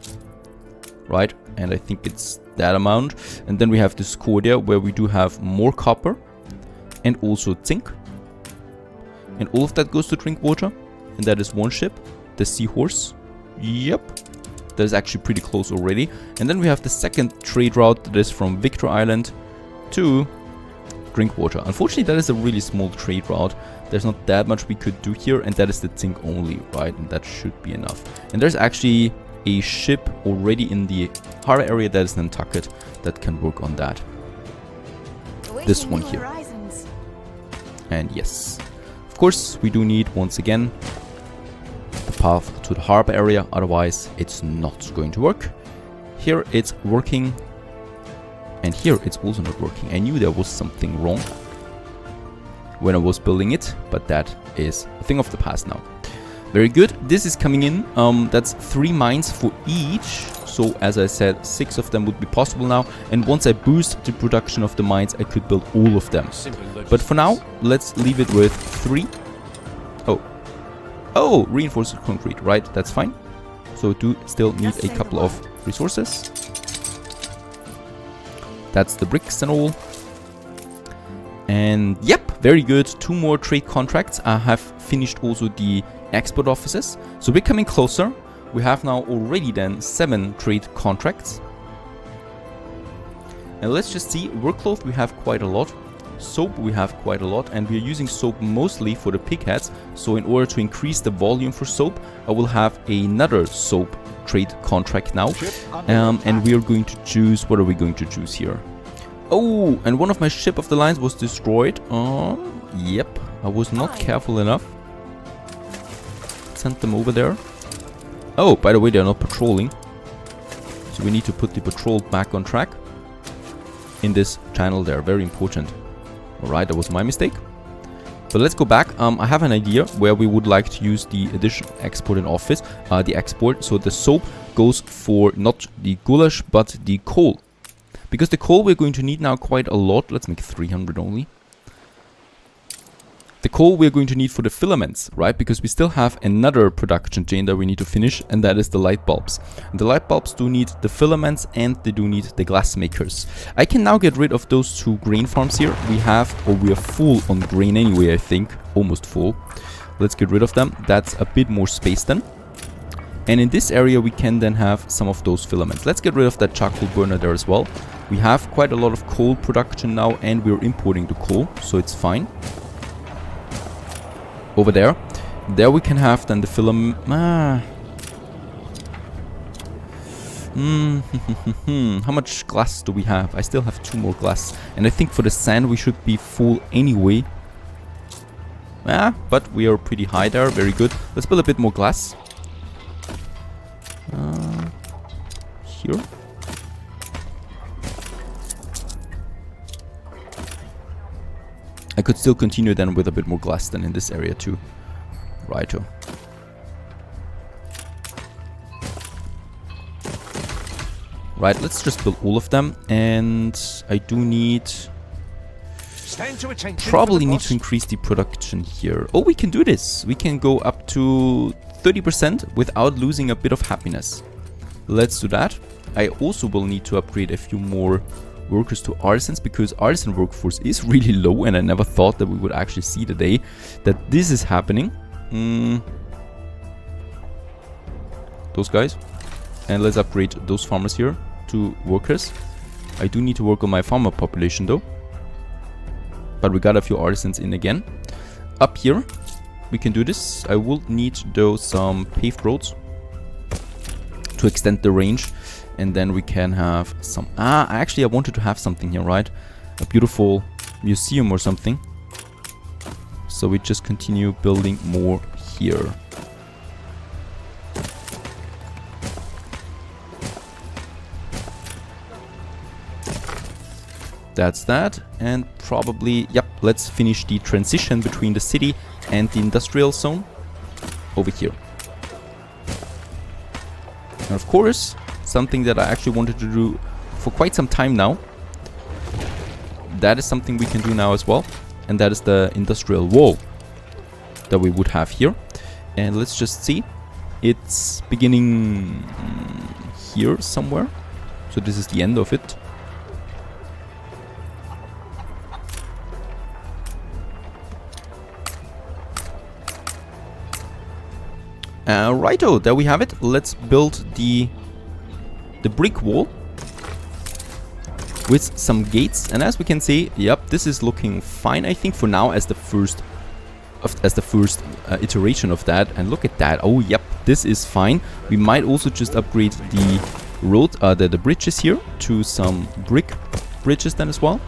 right? And I think it's that amount. And then we have Discordia, where we do have more copper. and also zinc. And all of that goes to drink water. And that is one ship, the Seahorse. Yep. That is actually pretty close already. And then we have the second trade route that is from Victor Island to Drinkwater. Unfortunately, that is a really small trade route. There's not that much we could do here, and that is the zinc only, right? And that should be enough. And there's actually a ship already in the harbor area that is Nantucket that can work on that. This one here. And yes, of course, we do need, once again, the path to the harbor area, otherwise it's not going to work. Here it's working, and here it's also not working. I knew there was something wrong when I was building it, but that is a thing of the past now. Very good. This is coming in. That's 3 mines for each. So as I said, 6 of them would be possible now. And once I boost the production of the mines, I could build all of them. But for now, let's leave it with 3. Oh, reinforced concrete, right? That's fine. So we do still need a couple of resources. That's the bricks and all. And yep, very good. 2 more trade contracts. I have finished also the export offices. So we're coming closer. We have now already then 7 trade contracts. And let's just see. Workcloth we have quite a lot. Soap we have quite a lot, and we are using soap mostly for the pigheads. So in order to increase the volume for soap, I will have another soap trade contract now. And we are going to choose, what are we going to choose here? Oh, and one of my ship of the lines was destroyed. Yep, I was not careful enough. Sent them over there. Oh, by the way, they're not patrolling. So we need to put the patrol back on track in this channel there. Very important. Alright, that was my mistake. But let's go back. I have an idea where we would like to use the additional export in office. The export. So the soap goes for not the goulash, but the coal. Because the coal we're going to need now quite a lot. Let's make 300 only. The coal we're going to need for the filaments, right? Because we still have another production chain that we need to finish, and that is the light bulbs. And the light bulbs do need the filaments, and they do need the glass makers. I can now get rid of those 2 grain farms here. We are full on grain anyway, I think. Almost full. Let's get rid of them. That's a bit more space then. And in this area we can then have some of those filaments. Let's get rid of that charcoal burner there as well. We have quite a lot of coal production now, and we're importing the coal, so it's fine. Over there. There we can have then the filament. How much glass do we have? I still have 2 more glass. And I think for the sand we should be full anyway. But we are pretty high there. Very good. Let's build a bit more glass. Here. I could still continue then with a bit more glass than in this area too. Righto. Right, let's just build all of them. And I do need... probably need to increase the production here. Oh, we can do this. We can go up to 30% without losing a bit of happiness. Let's do that. I also will need to upgrade a few more workers to artisans, because artisan workforce is really low, and I never thought that we would actually see the day that this is happening. Those guys. And let's upgrade those farmers here to workers. I do need to work on my farmer population though. But we got a few artisans in again. Up here, we can do this. I will need though some paved roads to extend the range. And then we can have some... actually I wanted to have something here, right? A beautiful museum or something. So we just continue building more here. That's that. And probably... yep, let's finish the transition between the city and the industrial zone over here. And of course... something that I actually wanted to do for quite some time now. That is something we can do now as well. And that is the industrial wall that we would have here. And let's just see. It's beginning here somewhere. So this is the end of it. Righto, there we have it. Let's build the brick wall with some gates, and as we can see, yep, this is looking fine, I think, for now as the first iteration of that. And look at that. Oh, yep, this is fine. We might also just upgrade the road, the bridges here to some brick bridges then as well,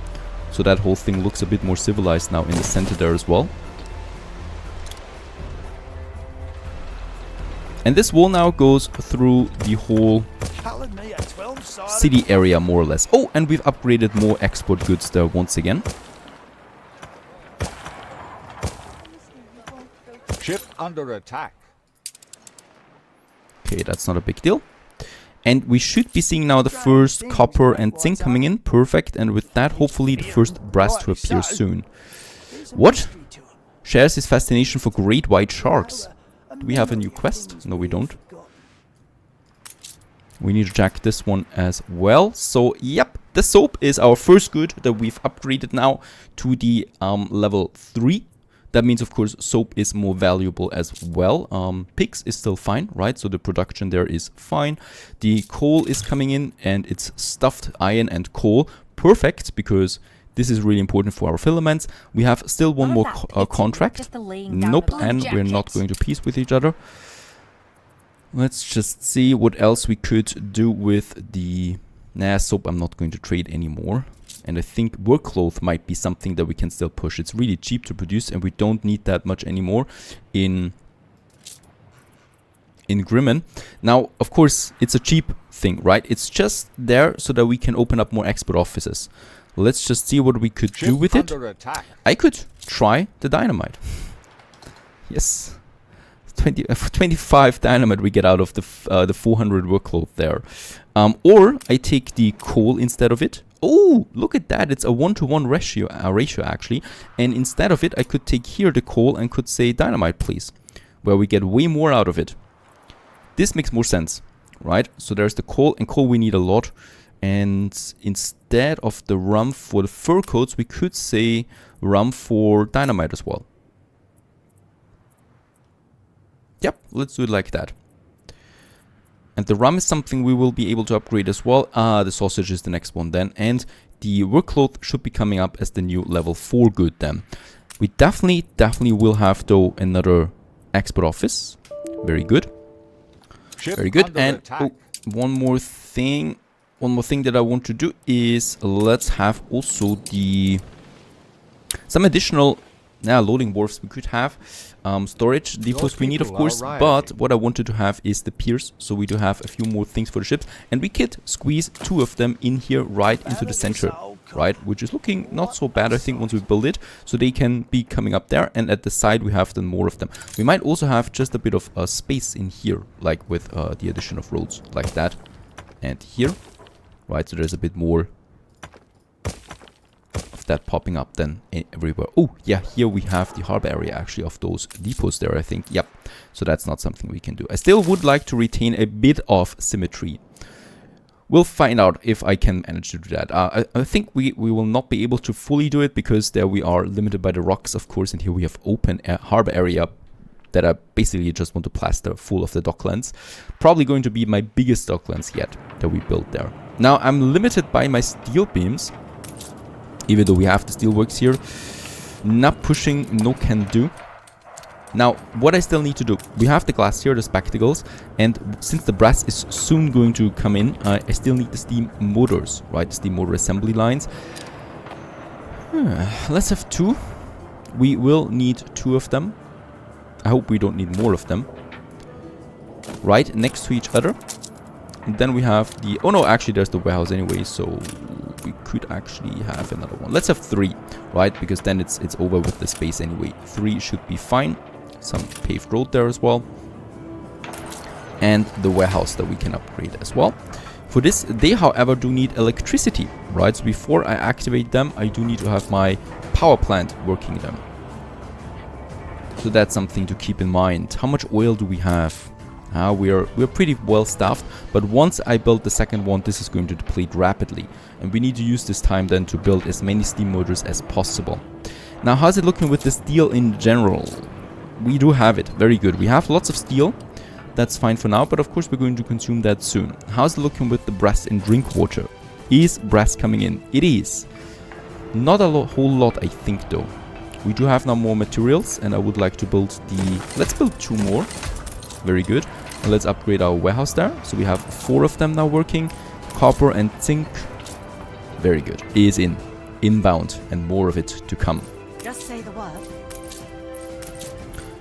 so that whole thing looks a bit more civilized now in the center there as well. And this wall now goes through the whole city area, more or less. Oh, and we've upgraded more export goods there once again. Ship under attack. Okay, that's not a big deal. And we should be seeing now the first copper and zinc coming in. Perfect. And with that, hopefully the first brass to appear soon. What? Shares his fascination for great white sharks. Do we have a new quest? No, we don't. We need to check this one as well. So, yep, the soap is our first good that we've upgraded now to the level 3. That means, of course, soap is more valuable as well. Pigs is still fine, right? So the production there is fine. The coal is coming in, and it's stuffed iron and coal. Perfect, because this is really important for our filaments. We have still one more contract. Nope, and we're not going to peace with each other. Let's just see what else we could do with the... Nah, soap I'm not going to trade anymore. And I think work cloth might be something that we can still push. It's really cheap to produce, and we don't need that much anymore in Grimmen. Now, of course, it's a cheap thing, right? It's just there so that we can open up more export offices. Let's just see what we could do with it. I could try the dynamite. Yes. 25 dynamite we get out of the 400 workload there. Or I take the coal instead of it. Oh, look at that. It's a 1-to-1 ratio actually. And instead of it, I could take here the coal and could say dynamite, please. Where we get way more out of it. This makes more sense, right? So there's the coal, and coal we need a lot. And instead of the rum for the fur coats, we could say rum for dynamite as well. Yep, let's do it like that. And the rum is something we will be able to upgrade as well. The sausage is the next one then. And the workload should be coming up as the new level 4 good then. We definitely will have, though, another export office. Very good. Very good. And oh, one more thing that I want to do is let's have also some additional loading wharfs we could have. Storage depots we need, of course, but what I wanted to have is the piers, so we do have a few more things for the ships, and we could squeeze 2 of them in here right into the center, right, which is looking not so bad, I think, once we build it, so they can be coming up there, and at the side we have then more of them. We might also have just a bit of space in here, like with the addition of roads, like that, and here, right, so there's a bit more that popping up then everywhere. Oh, yeah, here we have the harbor area actually of those depots there, I think. Yep, so that's not something we can do. I still would like to retain a bit of symmetry. We'll find out if I can manage to do that. I think we will not be able to fully do it because there we are limited by the rocks, of course, and here we have open harbor area that I basically just want to plaster full of the Docklands. Probably going to be my biggest Docklands yet that we built there. Now, I'm limited by my steel beams, even though we have the steelworks here. Not pushing, no can do. Now, what I still need to do, we have the glass here, the spectacles, and since the brass is soon going to come in, I still need the steam motors, right? The steam motor assembly lines. Let's have 2. We will need 2 of them. I hope we don't need more of them. Right next to each other. And then we have the... Oh no, actually there's the warehouse anyway, so we could actually have another one. Let's have 3, right? Because then it's over with the space anyway. 3 should be fine. Some paved road there as well. And the warehouse that we can upgrade as well. For this, they however do need electricity, right? So before I activate them, I do need to have my power plant working them. So that's something to keep in mind. How much oil do we have? We're pretty well staffed, but once I build the second one, this is going to deplete rapidly. And we need to use this time then to build as many steam motors as possible. Now, how's it looking with the steel in general? We do have it. Very good. We have lots of steel. That's fine for now, but of course we're going to consume that soon. How's it looking with the brass in drink water? Is brass coming in? It is. Not a whole lot, I think, though. We do have now more materials, and I would like to build the... Let's build 2 more. Very good. And let's upgrade our warehouse there. So we have 4 of them now working. Copper and zinc. Very good. Is in. Inbound, and more of it to come. Just say the word.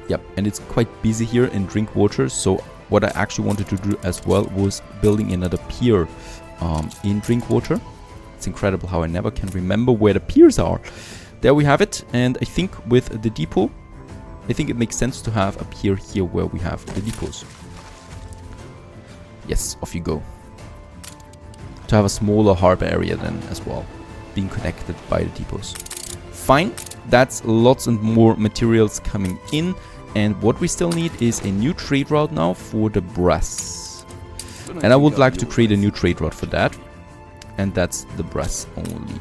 Yep, and it's quite busy here in drink water. So what I actually wanted to do as well was building another pier in drink water. It's incredible how I never can remember where the piers are. There we have it, and I think with the depot, I think it makes sense to have a pier here where we have the depots. Yes, off you go. To have a smaller harbor area then as well, being connected by the depots. Fine, that's lots and more materials coming in, and what we still need is a new trade route now for the brass. And I would like to create a new trade route for that, and that's the brass only.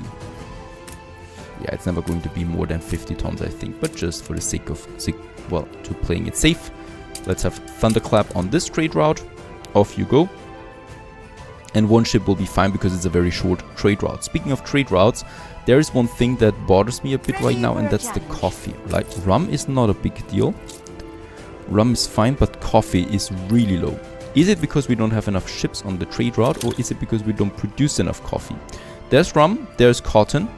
Yeah, it's never going to be more than 50 tons, I think, but just for the sake of, well, to playing it safe, let's have Thunderclap on this trade route. Off you go. And 1 ship will be fine because it's a very short trade route. Speaking of trade routes, there is one thing that bothers me a bit right now, and that's the coffee. Like, rum is not a big deal. Rum is fine, but coffee is really low. Is it because we don't have enough ships on the trade route, or is it because we don't produce enough coffee? There's rum, there's cotton.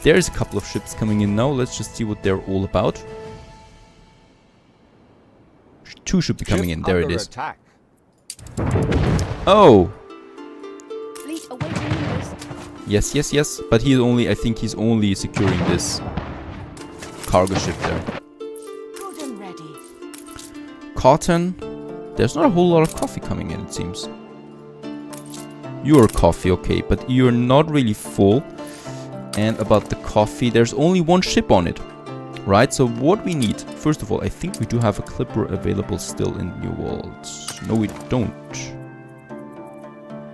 There's a couple of ships coming in now. Let's just see what they're all about. 2 should be coming in. There it is. Attack. Oh! Fleet awaiting orders. Yes, yes, yes. But he's only, I think he's only securing this cargo ship there. Good and ready. Cotton. There's not a whole lot of coffee coming in, it seems. You're coffee, okay, but you're not really full. And about the coffee, there's only 1 ship on it. Right, so what we need, first of all, I think we do have a clipper available still in New Worlds. No, we don't.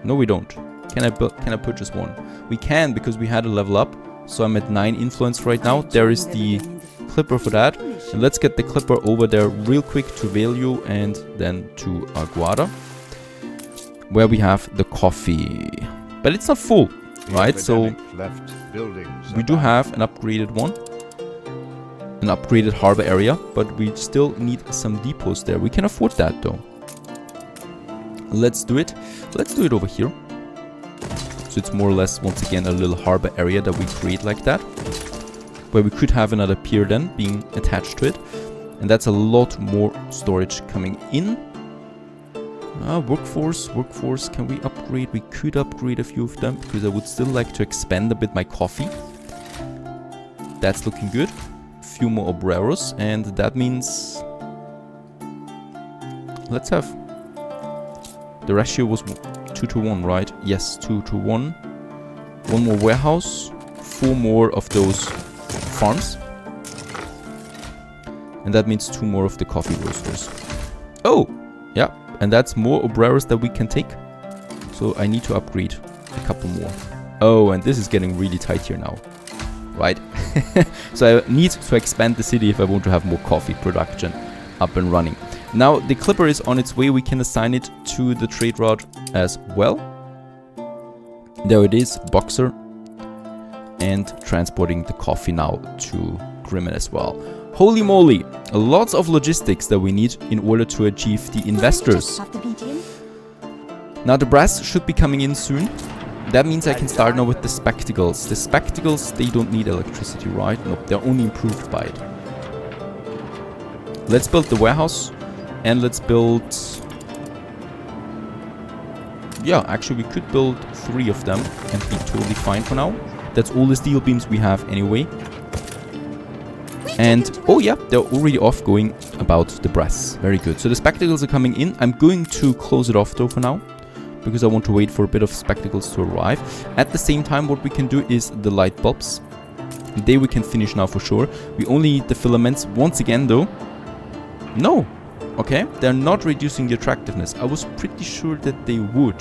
No, we don't. Can I purchase one? We can, because we had a level up. So I'm at 9 influence right now. There is the clipper for that. And let's get the clipper over there real quick to Value and then to Aguada, where we have the coffee. But it's not full, right? So we do have an upgraded one. An upgraded harbor area, but we still need some depots there. We can afford that though. Let's do it. Let's do it over here. So it's more or less, once again, a little harbor area that we create like that, where we could have another pier then being attached to it. And that's a lot more storage coming in. Workforce, can we upgrade? We could upgrade a few of them, because I would still like to expand a bit my coffee. That's looking good. Few more obreros, and that means let's have the ratio was 2 to 1, right? Yes, 2 to 1. 1 more warehouse, 4 more of those farms, and that means 2 more of the coffee roasters. Oh, yeah, and that's more obreros that we can take. So I need to upgrade a couple more. Oh, and this is getting really tight here now, right? So I need to expand the city if I want to have more coffee production up and running. Now the clipper is on its way. We can assign it to the trade route as well. There it is, Boxer. And transporting the coffee now to Grimmen as well. Holy moly, lots of logistics that we need in order to achieve the investors. Now the brass should be coming in soon. That means I can start now with the spectacles. The spectacles, they don't need electricity, right? Nope, they're only improved by it. Let's build the warehouse. And let's build... Yeah, actually we could build 3 of them and be totally fine for now. That's all the steel beams we have anyway. And, oh yeah, they're already off going about the brass. Very good. So the spectacles are coming in. I'm going to close it off though for now, because I want to wait for a bit of spectacles to arrive. At the same time, what we can do is the light bulbs. They we can finish now for sure. We only need the filaments once again though. No. Okay, they're not reducing the attractiveness. I was pretty sure that they would,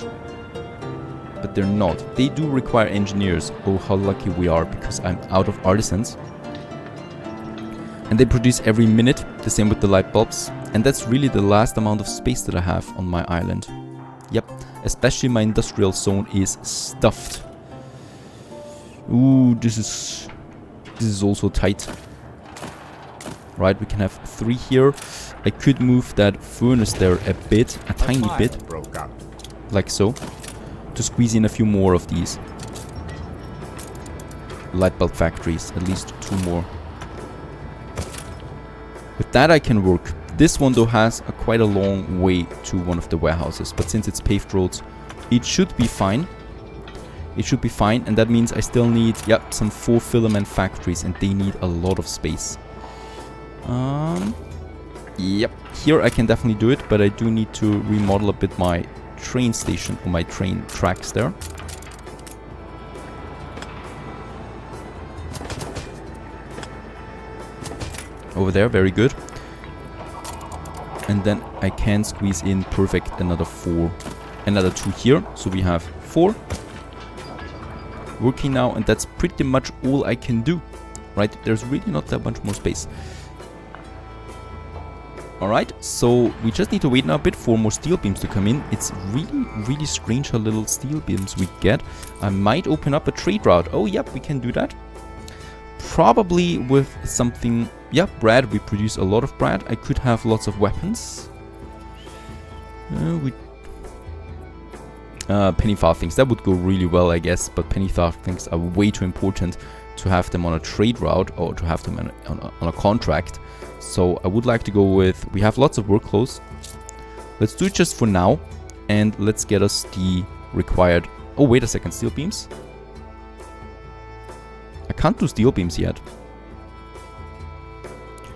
but they're not. They do require engineers. Oh, how lucky we are, because I'm out of artisans. And they produce every minute, the same with the light bulbs. And that's really the last amount of space that I have on my island. Yep, especially my industrial zone is stuffed. Ooh, this is also tight. Right, we can have 3 here. I could move that furnace there a bit, a tiny bit, Broke out. like so, to squeeze in a few more of these light bulb factories, at least 2 more. With that I can work. This one though has quite a long way to one of the warehouses, but since it's paved roads, it should be fine. It should be fine, and that means I still need, yep, some 4 filament factories, and they need a lot of space. Yep, here I can definitely do it, but I do need to remodel a bit my train station, or my train tracks there. Over there, very good. And then I can squeeze in, perfect, another 4. Another 2 here, so we have 4. Working now, and that's pretty much all I can do. Right, there's really not that much more space. Alright, so we just need to wait now a bit for more steel beams to come in. It's really strange how little steel beams we get. I might open up a trade route. Oh, yep, we can do that. Probably with something... Yeah, bread. We produce a lot of bread. I could have lots of weapons. Penny farthings. That would go really well, I guess. But penny farthings are way too important to have them on a trade route or to have them on a contract. So I would like to go with... We have lots of work clothes. Let's do it just for now. And let's get us the required... Oh, wait a second. Steel beams? I can't do steel beams yet.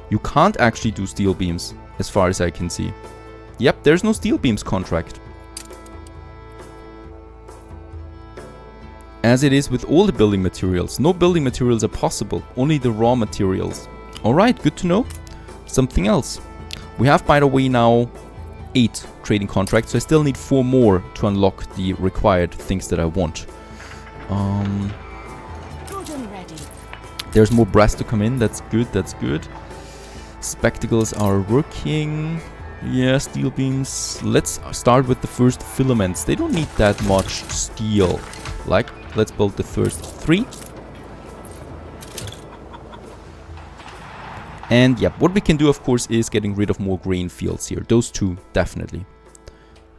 You can't actually do steel beams, as far as I can see. Yep, there's no steel beams contract. As it is with all the building materials. No building materials are possible, only the raw materials. Alright, good to know. Something else. We have, by the way, now 8 trading contracts, so I still need 4 more to unlock the required things that I want. Good and ready. There's more brass to come in, that's good, that's good. Spectacles are working. Yeah, steel beams. Let's start with the first filaments. They don't need that much steel. Like, let's build the first 3. And yeah, what we can do, of course, is getting rid of more grain fields here. Those 2, definitely.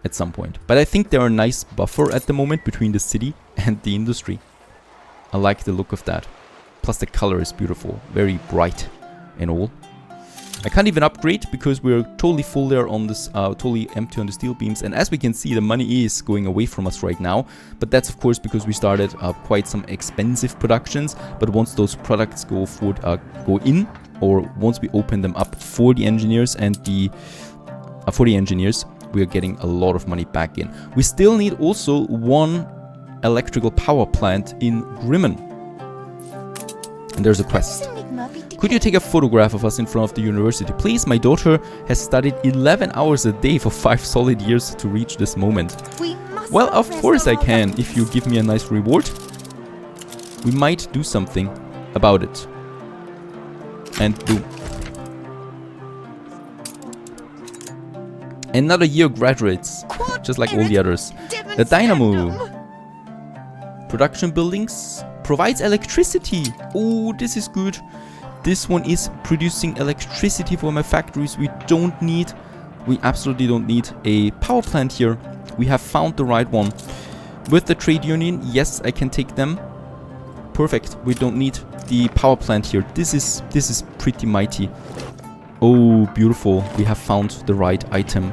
At some point. But I think they're a nice buffer at the moment between the city and the industry. I like the look of that. Plus the color is beautiful. Very bright and all. I can't even upgrade because we're totally full there on this, totally empty on the steel beams. And as we can see, the money is going away from us right now. But that's of course because we started quite some expensive productions. But once those products go in, or once we open them up for the engineers and the we are getting a lot of money back in. We still need also 1 electrical power plant in Grimmen. And there's a quest. Could you take a photograph of us in front of the university? Please, my daughter has studied 11 hours a day for 5 solid years to reach this moment. Well, of course I can, if you give me a nice reward. We might do something about it. And boom. Another year graduates, just like all the others. The dynamo. Production buildings provides electricity. Oh, this is good. This one is producing electricity for my factories. We absolutely don't need a power plant here. We have found the right one. With the trade union, yes, I can take them. Perfect. We don't need the power plant here. This is pretty mighty. Oh, beautiful. We have found the right item.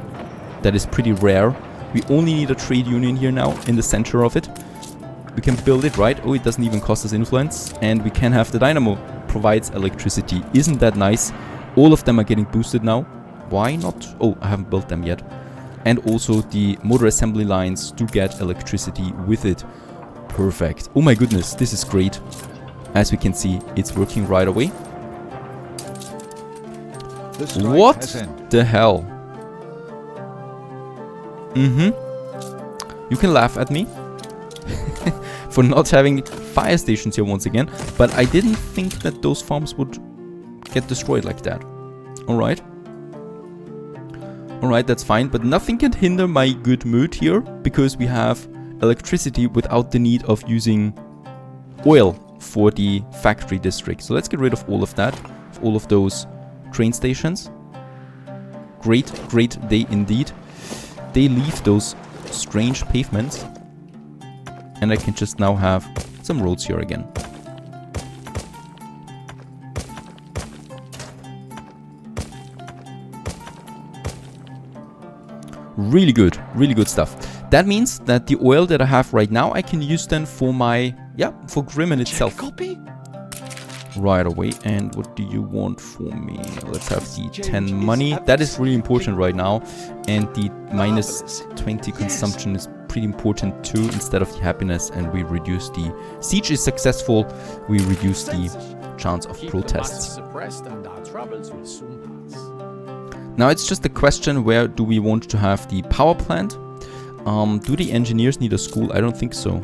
That is pretty rare. We only need a trade union here now in the center of it. We can build it, right? Oh, it doesn't even cost us influence. And we can have the dynamo. Provides electricity. Isn't that nice? All of them are getting boosted now. Why not? Oh, I haven't built them yet. And also the motor assembly lines do get electricity with it. Perfect. Oh my goodness, this is great. As we can see, it's working right away. What the hell? You can laugh at me for not having fire stations here once again, but I didn't think that those farms would get destroyed like that. Alright. Alright, that's fine, but nothing can hinder my good mood here, because we have electricity without the need of using oil for the factory district. So let's get rid of all of that, of all of those train stations. Great, great day indeed. They leave those strange pavements, and I can just now have some roads here again. Really good stuff. That means that the oil that I have right now, I can use then for my, for Grimmen itself. Copy? Right away. And what do you want for me? Let's have the 10 money. That is really important right now. And the minus 20 consumption is pretty important too, instead of the happiness. And we reduce the siege is successful. We reduce the chance of protests. Suppressed and our troubles will soon pass. Now it's just a question, where do we want to have the power plant? Do the engineers need a school? I don't think so.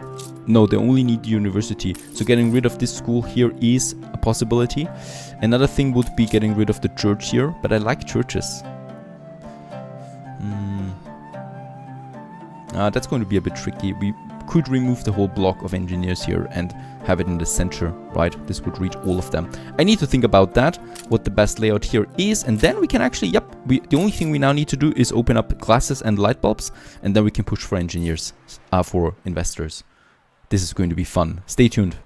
No, they only need the university. So getting rid of this school here is a possibility. Another thing would be getting rid of the church here, but I like churches. That's going to be a bit tricky. We could remove the whole block of engineers here and have it in the center, right? This would reach all of them. I need to think about that, what the best layout here is, and then we can actually, the only thing we now need to do is open up glasses and light bulbs, and then we can push for engineers, for investors. This is going to be fun. Stay tuned.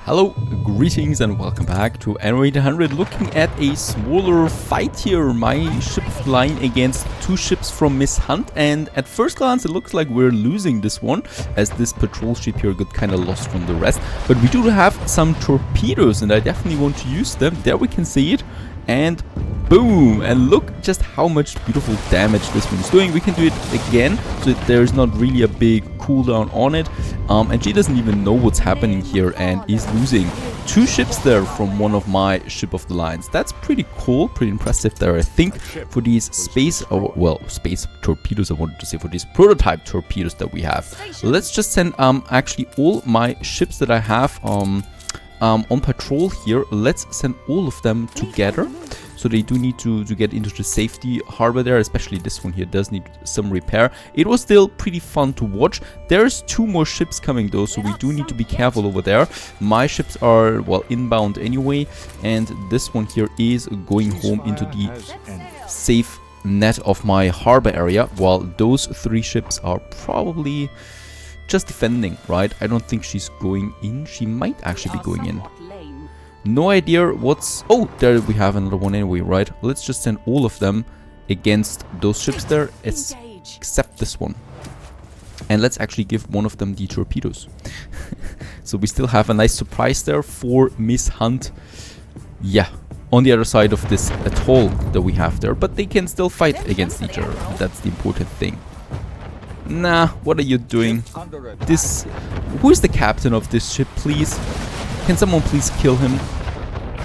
Hello, greetings and welcome back to Anno 800, looking at a smaller fight here. My ship flying against two ships from Miss Hunt, and at first glance it looks like we're losing this one, as this patrol ship here got kind of lost from the rest. But we do have some torpedoes, and I definitely want to use them. There we can see it, and boom! And look just how much beautiful damage this one is doing. We can do it again, so there's not really a big cooldown on it. And she doesn't even know what's happening here, and is losing two ships there from one of my ship of the lines. That's pretty cool, pretty impressive there, I think, for these space torpedoes, I wanted to say, for these prototype torpedoes that we have. Let's just send actually all my ships that I have on patrol here. Let's send all of them together. So they do need to get into the safety harbor there, especially this one here does need some repair. It was still pretty fun to watch. There's two more ships coming though, so we do need to be careful over there. My ships are, well, inbound anyway, and this one here is going home into the safe net of my harbor area, while those three ships are probably just defending, right? I don't think she's going in. She might actually be going in. No idea what's... Oh, there we have another one anyway, right? Let's just send all of them against those ships there, except this one. And let's actually give one of them the torpedoes. So we still have a nice surprise there for Miss Hunt. Yeah, on the other side of this atoll that we have there. But they can still fight against each other. That's the important thing. Nah, what are you doing? Who is the captain of this ship, please? Can someone please kill him?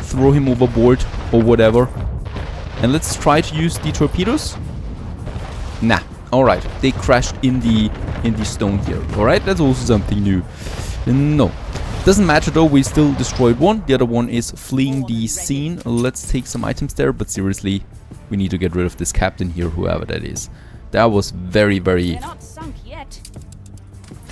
Throw him overboard or whatever. And let's try to use the torpedoes. Nah. Alright. They crashed in the stone here. Alright, that's also something new. No. Doesn't matter though, we still destroyed one. The other one is fleeing the scene. Let's take some items there, but seriously, we need to get rid of this captain here, whoever that is. That was very, very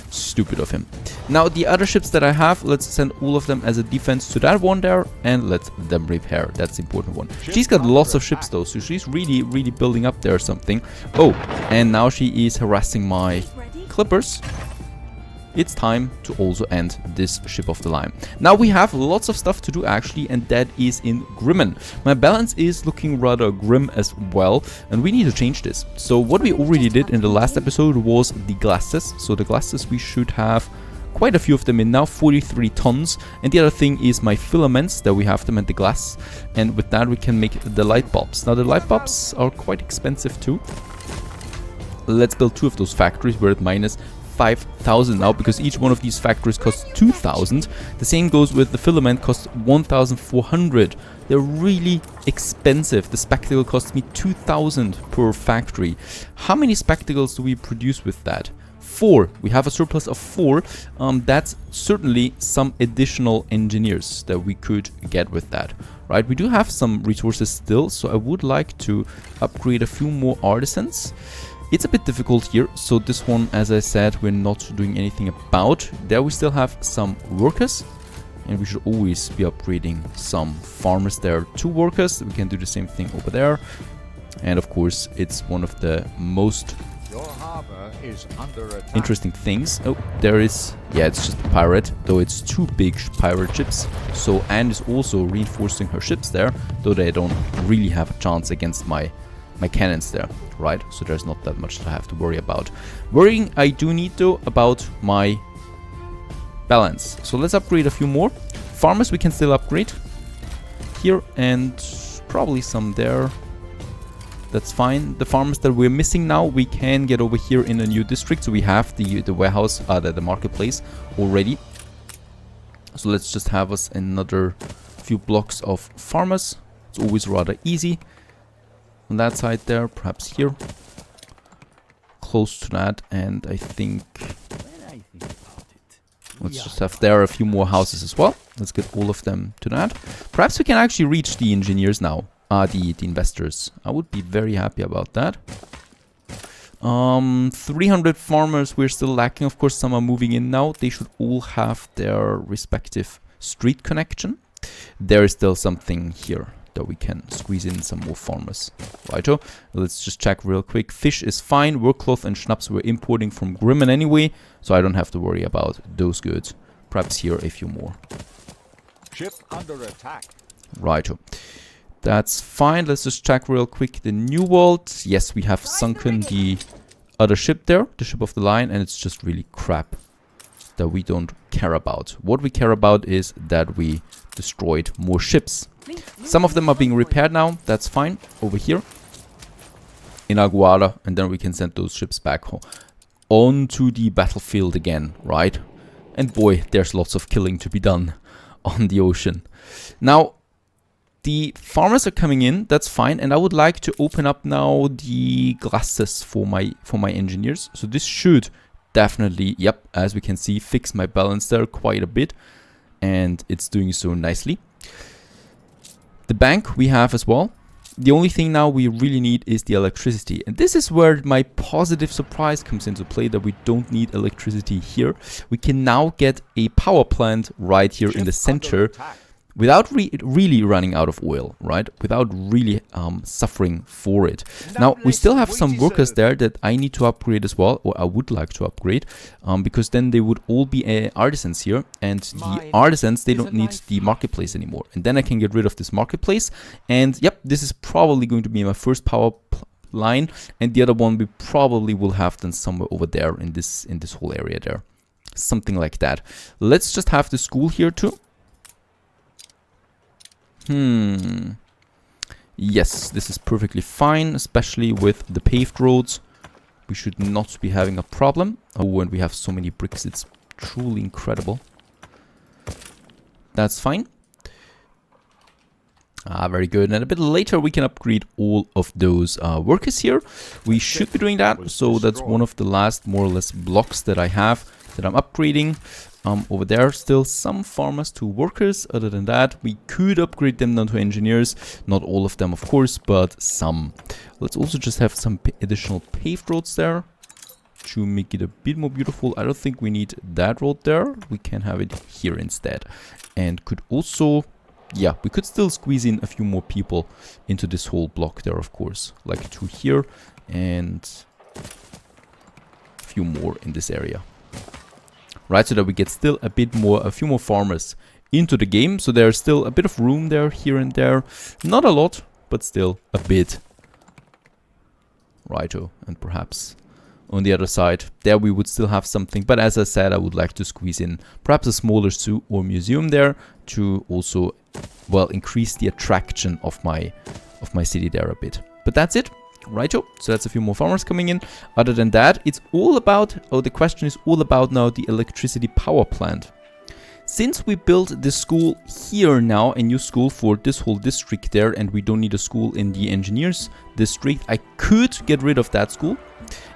stupid of him. Now the other ships that I have, let's send all of them as a defense to that one there, and let them repair. That's the important one. She's got lots of ships though, so she's really, really building up there or something. Oh, and now she is harassing my clippers. It's time to also end this ship of the line. Now we have lots of stuff to do actually, and that is in Grimmen. My balance is looking rather grim as well, and we need to change this. So what we already did in the last episode was the glasses. So the glasses, we should have quite a few of them in now, 43 tons. And the other thing is my filaments, that we have them at the glass. And with that we can make the light bulbs. Now the light bulbs are quite expensive too. Let's build two of those factories. We're at minus 5,000 now, because each one of these factories costs 2,000. The same goes with the filament, costs 1,400. They're really expensive. The spectacle costs me 2,000 per factory. How many spectacles do we produce with that? 4. We have a surplus of 4. That's certainly some additional engineers that we could get with that. right? We do have some resources still, so I would like to upgrade a few more artisans. It's a bit difficult here, so this one, as I said, we're not doing anything about. There we still have some workers, and we should always be upgrading some farmers there to workers. We can do the same thing over there. And of course, it's one of the most Your harbor is under attack. interesting things. Oh, there is, yeah, it's just a pirate, though it's 2 big pirate ships. So Anne is also reinforcing her ships there, though they don't really have a chance against my cannons there, right? So there's not that much to have to worry about. Worrying I do need though about my balance. So let's upgrade a few more. Farmers we can still upgrade here, and probably some there. That's fine. The farmers that we're missing now, we can get over here in a new district. So we have the warehouse, the marketplace already. So let's just have us another few blocks of farmers. It's always rather easy. On that side there, perhaps here. Close to that, and I think... Let's just have there a few more houses as well. Let's get all of them to that. Perhaps we can actually reach the engineers now. The investors. I would be very happy about that. 300 farmers we're still lacking. Of course, some are moving in now. They should all have their respective street connection. There is still something here that we can squeeze in some more farmers. Righto. Let's just check real quick. Fish is fine. Workcloth and schnapps we're importing from Grimmen anyway, so I don't have to worry about those goods. Perhaps here a few more. Ship under attack. Righto. That's fine. Let's just check real quick the New World. Yes, we have sunken the other ship there, the ship of the line, and it's just really crap that we don't care about. What we care about is that we destroyed more ships. Some of them are being repaired now. That's fine. Over here in Aguada, and then we can send those ships back home onto the battlefield again, right? And boy, there's lots of killing to be done on the ocean. Now, the farmers are coming in, that's fine, and I would like to open up now the glasses for my engineers. So this should definitely, yep, as we can see, fix my balance there quite a bit, and it's doing so nicely. The bank we have as well. The only thing now we really need is the electricity, and this is where my positive surprise comes into play, that we don't need electricity here. We can now get a power plant right here in the center, without really running out of oil, right? Without really suffering for it. Now, we still have some workers there that I need to upgrade as well, or I would like to upgrade, because then they would all be artisans here, and the artisans, they don't need the marketplace anymore. And then I can get rid of this marketplace, and yep, this is probably going to be my first power line, and the other one we probably will have then somewhere over there in this whole area there. Something like that. Let's just have the school here too. Yes, this is perfectly fine, especially with the paved roads. We should not be having a problem. Oh, and we have so many bricks, it's truly incredible. That's fine. Very good. And a bit later we can upgrade all of those workers here. We should be doing that. So that's one of the last, more or less, blocks that I have that I'm upgrading. Over there, still some farmers to workers. Other than that, we could upgrade them down to engineers. Not all of them, of course, but some. Let's also just have some additional paved roads there to make it a bit more beautiful. I don't think we need that road there. We can have it here instead. And could also, yeah, we could still squeeze in a few more people into this whole block there, of course. Like 2 here and a few more in this area. Right, so that we get still a few more farmers into the game. So there's still a bit of room there, here and there. Not a lot, but still a bit. Righto, and perhaps on the other side, there we would still have something. But as I said, I would like to squeeze in perhaps a smaller zoo or museum there to also, well, increase the attraction of my city there a bit. But that's it. Righto, so that's a few more farmers coming in. Other than that, it's all about, the question is all about now the electricity power plant. Since we built the school here now, a new school for this whole district there, and we don't need a school in the engineers district, I could get rid of that school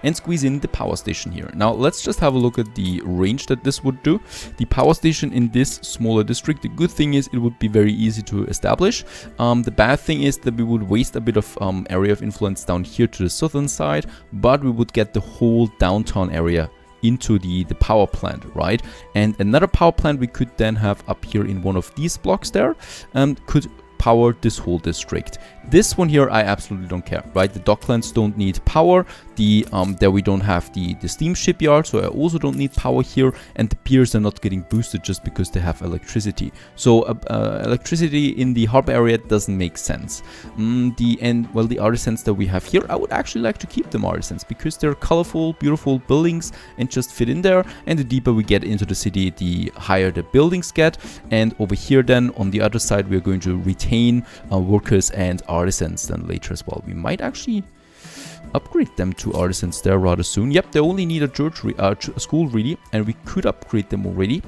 and squeeze in the power station here. Now let's just have a look at the range that this would do. The power station in this smaller district, the good thing is it would be very easy to establish. The bad thing is that we would waste a bit of area of influence down here to the southern side, but we would get the whole downtown area into the power plant, right? And another power plant we could then have up here in one of these blocks there, could power this whole district. This one here, I absolutely don't care, right? The Docklands don't need power. There we don't have the steam shipyard, so I also don't need power here. And the piers are not getting boosted just because they have electricity. So electricity in the harbor area doesn't make sense. The artisans that we have here, I would actually like to keep them artisans because they're colorful, beautiful buildings and just fit in there. And the deeper we get into the city, the higher the buildings get. And over here then, on the other side, we're going to retain workers and artisans then later as well. We might actually upgrade them to artisans there rather soon. Yep, they only need a church, school really, and we could upgrade them already.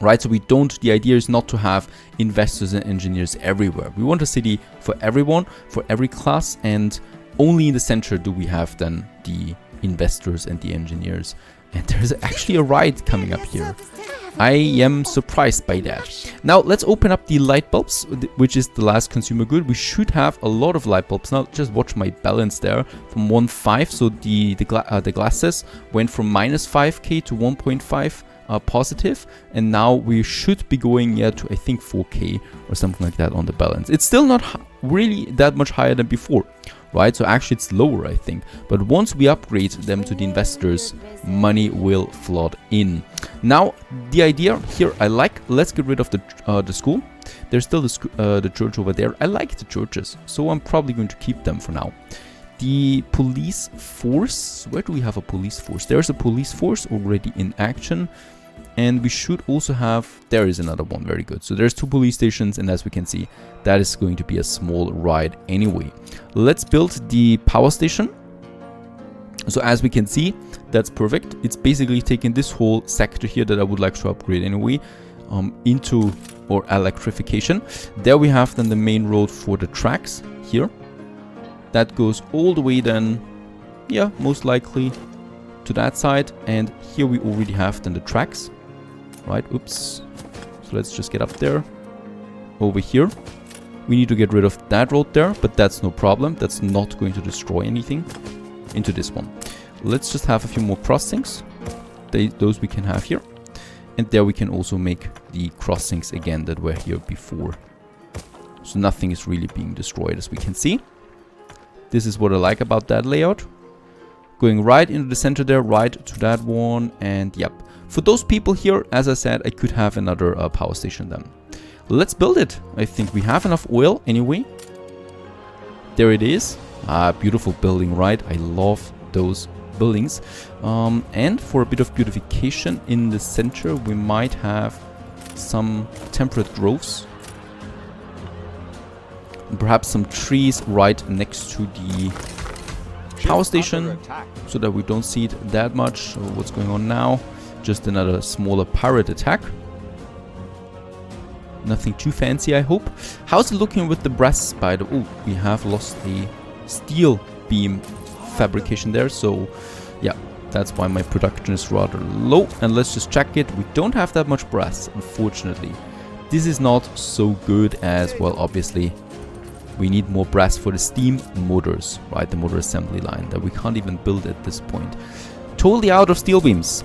Right, so the idea is not to have investors and engineers everywhere. We want a city for everyone, for every class, and only in the center do we have then the investors and the engineers. And there's actually a ride coming up here. I am surprised by that. Now let's open up the light bulbs, which is the last consumer good. We should have a lot of light bulbs. Now just watch my balance there from 1.5. So the glasses went from -5k to 1.5 positive, and now we should be going to I think 4k or something like that on the balance. It's still not really that much higher than before, right? So actually it's lower, I think. But once we upgrade them to the investors, money will flood in. Now the idea here I like. Let's get rid of the school. There's still the church over there. I like the churches, so I'm probably going to keep them for now. The police force, where do we have a police force? There's a police force already in action. And we should also have, there is another one, very good. So there's 2 police stations, and as we can see, that is going to be a small ride anyway. Let's build the power station. So as we can see, that's perfect. It's basically taking this whole sector here that I would like to upgrade anyway, into or electrification. There we have then the main road for the tracks here. That goes all the way then, yeah, most likely to that side. And here we already have then the tracks. Right, oops. So let's just get up there. Over here. We need to get rid of that road there, but that's no problem. That's not going to destroy anything into this one. Let's just have a few more crossings. Those we can have here. And there we can also make the crossings again that were here before. So nothing is really being destroyed, as we can see. This is what I like about that layout. Going right into the center there, right to that one, and yep. For those people here, as I said, I could have another power station then. Let's build it. I think we have enough oil anyway. There it is. Beautiful building, right? I love those buildings. And for a bit of beautification in the center, we might have some temperate groves. And perhaps some trees right next to the power station, so that we don't see it that much. So what's going on now? Just another smaller pirate attack. Nothing too fancy, I hope. How's it looking with the brass spider? Oh, we have lost a steel beam fabrication there. So yeah, that's why my production is rather low. And let's just check it. We don't have that much brass, unfortunately. This is not so good as, well, obviously we need more brass for the steam motors, right? The motor assembly line that we can't even build at this point. Totally out of steel beams.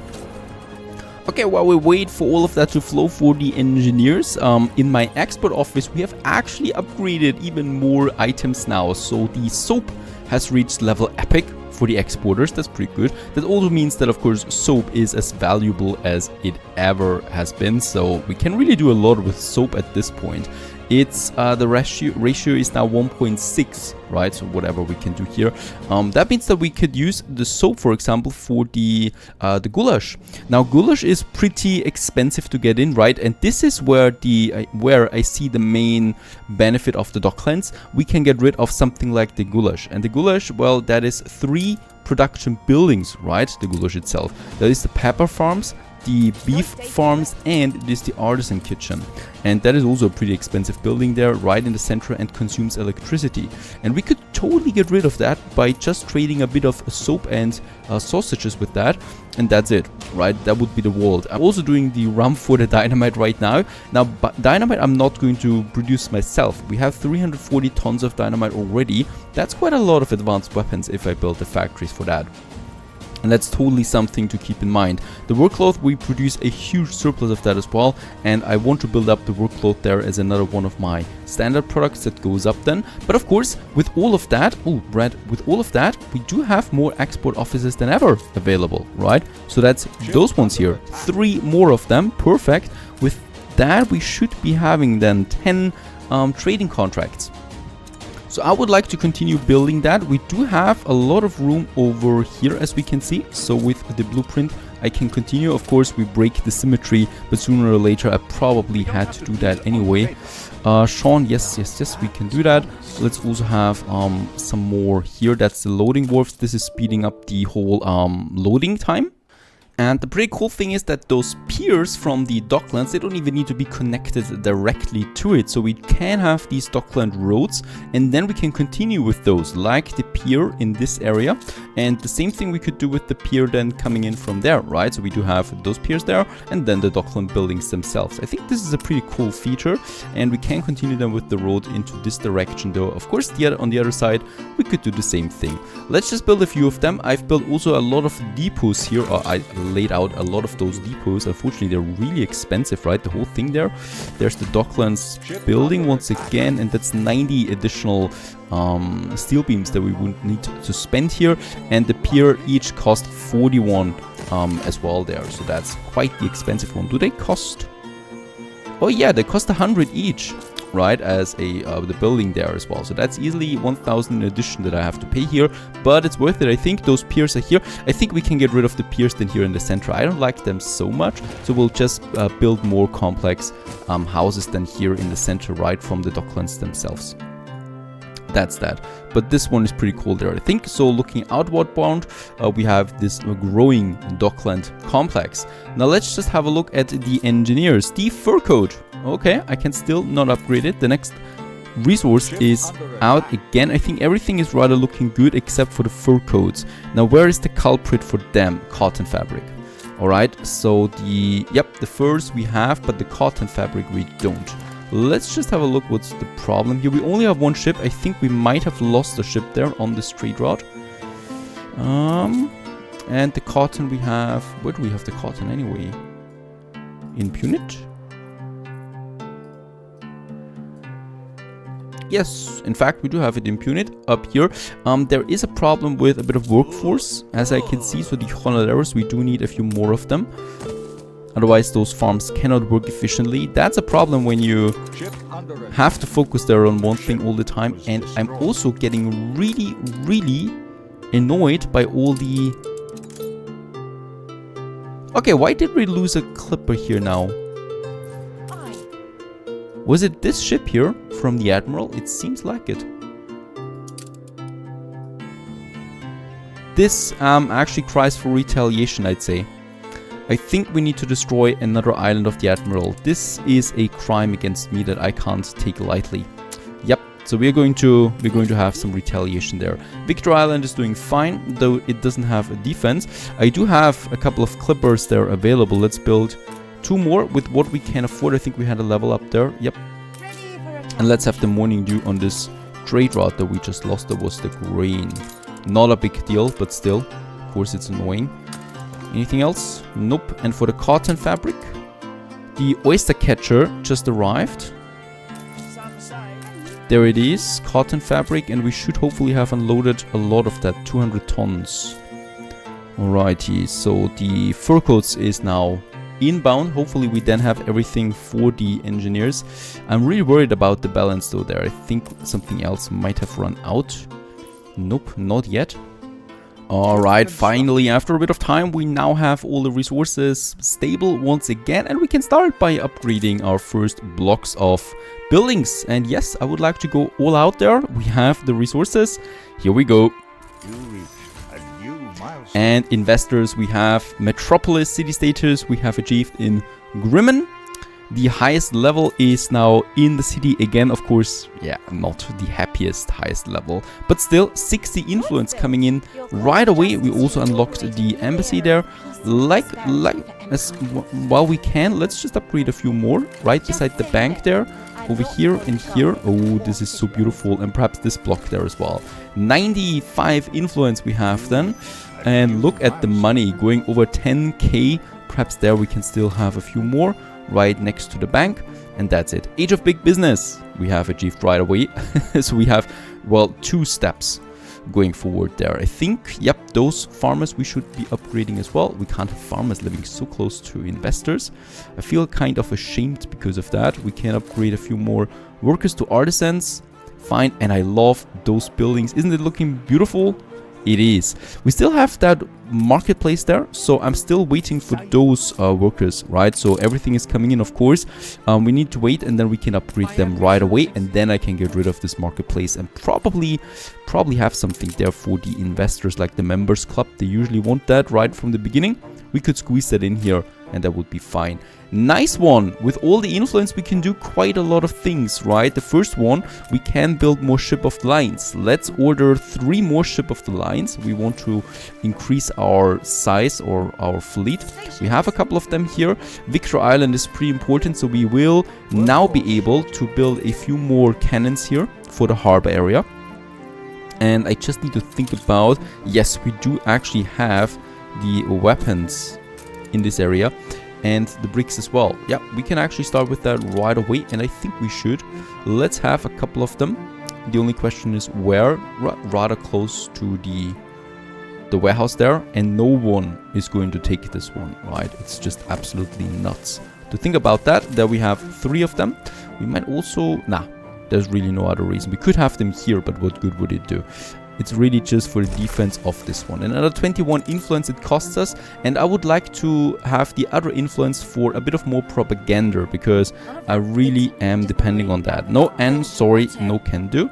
Okay, while we wait for all of that to flow for the engineers, in my export office we have actually upgraded even more items now. So the soap has reached level epic for the exporters. That's pretty good. That also means that, of course, soap is as valuable as it ever has been. So we can really do a lot with soap at this point. It's the ratio is now 1.6, right? So whatever we can do here. That means that we could use the soap, for example, for the goulash. Now goulash is pretty expensive to get in, right? And this is where where I see the main benefit of the Docklands. We can get rid of something like the goulash, and the goulash, well, that is 3 production buildings, right? The goulash itself. That is the pepper farms, the beef farms, and it is the artisan kitchen. And that is also a pretty expensive building there, right in the center, and consumes electricity. And we could totally get rid of that by just trading a bit of soap and sausages with that. And that's it, right? That would be the world. I'm also doing the rum for the dynamite right now. Now, dynamite I'm not going to produce myself. We have 340 tons of dynamite already. That's quite a lot of advanced weapons if I build the factories for that. And that's totally something to keep in mind. The workload, we produce a huge surplus of that as well, and I want to build up the workload there as another one of my standard products that goes up then. But of course, with all of that, with all of that, we do have more export offices than ever available, right? So that's those ones here, 3 more of them, perfect. With that, we should be having then 10 trading contracts. So I would like to continue building that. We do have a lot of room over here, as we can see. So with the blueprint, I can continue. Of course, we break the symmetry, but sooner or later, I probably had to do that anyway. Sean, yes, we can do that. Let's also have some more here. That's the loading wharfs. This is speeding up the whole loading time. And the pretty cool thing is that those piers from the Docklands, they don't even need to be connected directly to it. So we can have these Dockland roads, and then we can continue with those, like the pier in this area. And the same thing we could do with the pier then coming in from there, right? So we do have those piers there, and then the Dockland buildings themselves. I think this is a pretty cool feature, and we can continue them with the road into this direction though. Of course, on the other side, we could do the same thing. Let's just build a few of them. I've built also a lot of depots here, or I laid out a lot of those depots. Unfortunately, they're really expensive, right? The whole thing there. There's the Docklands building once again, and that's 90 additional steel beams that we would need to spend here. And the pier each cost 41 as well there. So that's quite the expensive one. Do they cost? Oh yeah, they cost 100 each. Right, as the building there as well. So that's easily 1,000 in addition that I have to pay here, but it's worth it. I think those piers are here. I think we can get rid of the piers then here in the center. I don't like them so much, so we'll just build more complex houses than here in the center, right from the Docklands themselves. That's that. But this one is pretty cool there, I think. So looking outward bound, we have this growing Dockland complex. Now let's just have a look at the engineers. The fur coat. Okay, I can still not upgrade it. The next resource is out again. I think everything is rather looking good except for the fur coats. Now where is the culprit for them? Cotton fabric. Alright, so the furs we have, but the cotton fabric we don't. Let's just have a look what's the problem here. We only have one ship. I think we might have lost a ship there on this trade route. And the cotton we have... Where do we have the cotton anyway? In Punit? Yes, in fact, we do have it in Punit up here. There is a problem with a bit of workforce, as I can see. So the honoreros, we do need a few more of them. Otherwise, those farms cannot work efficiently. That's a problem when you have to focus there on one thing all the time. And I'm also getting really, really annoyed by all the... Okay, why did we lose a clipper here now? Was it this ship here from the Admiral? It seems like it. This actually cries for retaliation, I'd say. I think we need to destroy another island of the Admiral. This is a crime against me that I can't take lightly. Yep, so we're going to have some retaliation there. Victor Island is doing fine, though it doesn't have a defense. I do have a couple of clippers there available. Let's build 2 more with what we can afford. I think we had a level up there. Yep. And let's have the morning dew on this trade route that we just lost. That was the grain. Not a big deal, but still, of course, it's annoying. Anything else? Nope. And for the cotton fabric, the oyster catcher just arrived. There it is, cotton fabric, and we should hopefully have unloaded a lot of that, 200 tons. Alrighty, so the fur coats is now inbound. Hopefully we then have everything for the engineers. I'm really worried about the balance though there. I think something else might have run out. Nope, not yet. Alright, finally, after a bit of time, we now have all the resources stable once again, and we can start by upgrading our first blocks of buildings. And yes, I would like to go all out there. We have the resources. Here we go. You reached a new And investors, we have metropolis city status we have achieved in Grimmen. The highest level is now in the city again, of course, yeah, not the happiest highest level, but still 60 influence coming in right away. We also unlocked the embassy there, while we can. Let's just upgrade a few more right beside the bank there, over here and here. Oh, this is so beautiful, and perhaps this block there as well. 95 influence we have then, and look at the money going over 10k. Perhaps there we can still have a few more right next to the bank, and that's it. Age of big business we have achieved right away. So we have, well, 2 steps going forward there. I think, yep, those farmers we should be upgrading as well. We can't have farmers living so close to investors. I feel kind of ashamed because of that. We can upgrade a few more workers to artisans. Fine, and I love those buildings. Isn't it looking beautiful? It is. We still have that marketplace there, so I'm still waiting for those workers, right? So everything is coming in, of course. We need to wait, and then we can upgrade them right away, and then I can get rid of this marketplace and probably have something there for the investors, like the members club. They usually want that right from the beginning. We could squeeze that in here, and that would be fine. Nice one. With all the influence, we can do quite a lot of things, right? The first one, we can build more ship of the lines. Let's order 3 more ship of the lines. We want to increase our size or our fleet. We have a couple of them here. Victor Island is pretty important, so we will now be able to build a few more cannons here for the harbor area. And I just need to think about, yes, we do actually have the weapons in this area and the bricks as well. Yeah, we can actually start with that right away, and I think we should. Let's have a couple of them. The only question is where. Rather close to the warehouse there, and no one is going to take this one, right? It's just absolutely nuts to think about that. There we have 3 of them. We might also, there's really no other reason. We could have them here, but what good would it do? It's really just for the defense of this one. Another 21 influence it costs us, and I would like to have the other influence for a bit of more propaganda, because I really am depending on that. No, and sorry, no can do.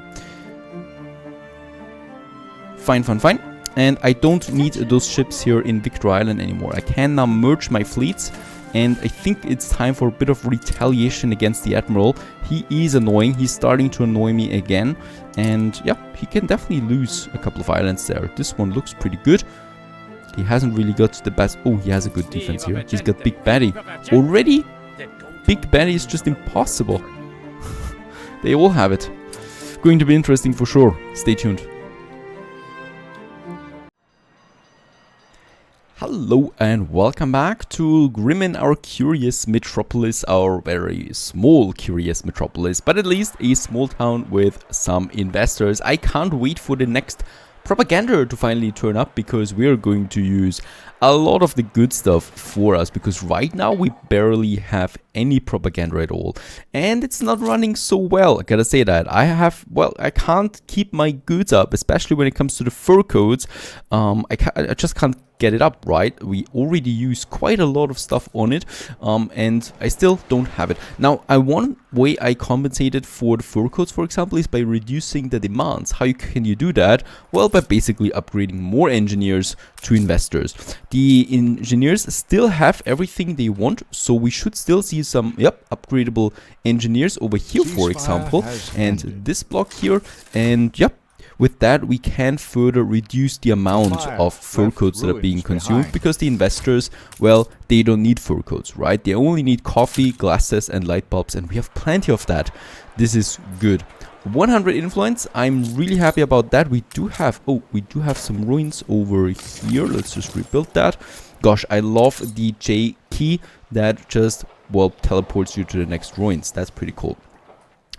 Fine. And I don't need those ships here in Victor Island anymore. I can now merge my fleets, and I think it's time for a bit of retaliation against the Admiral. He is annoying. He's starting to annoy me again. And yeah, he can definitely lose a couple of islands there. This one looks pretty good. He hasn't really got the best. Oh, he has a good defense here. He's got Big Betty. Already? Big Betty is just impossible. They all have it. Going to be interesting for sure. Stay tuned. Hello and welcome back to Grimmen, our curious metropolis, our very small curious metropolis, but at least a small town with some investors. I can't wait for the next propaganda to finally turn up, because we're going to use a lot of the good stuff for us, because right now we barely have any propaganda at all, and it's not running so well. I gotta say that I can't keep my goods up, especially when it comes to the fur coats. I just can't get it up, right? We already use quite a lot of stuff on it, and I still don't have it. Now, one way I compensated for the fur coats, for example, is by reducing the demands. How can you do that? Well, by basically upgrading more engineers to investors. The engineers still have everything they want, so we should still see some upgradable engineers over here, for example, and this block here, and with that, we can further reduce the amount of fur coats that are being consumed, because the investors, well, they don't need fur coats, right? They only need coffee, glasses, and light bulbs, and we have plenty of that. This is good. 100 influence, I'm really happy about that. We do have some ruins over here. Let's just rebuild that. Gosh, I love the J key that just, well, teleports you to the next ruins. That's pretty cool.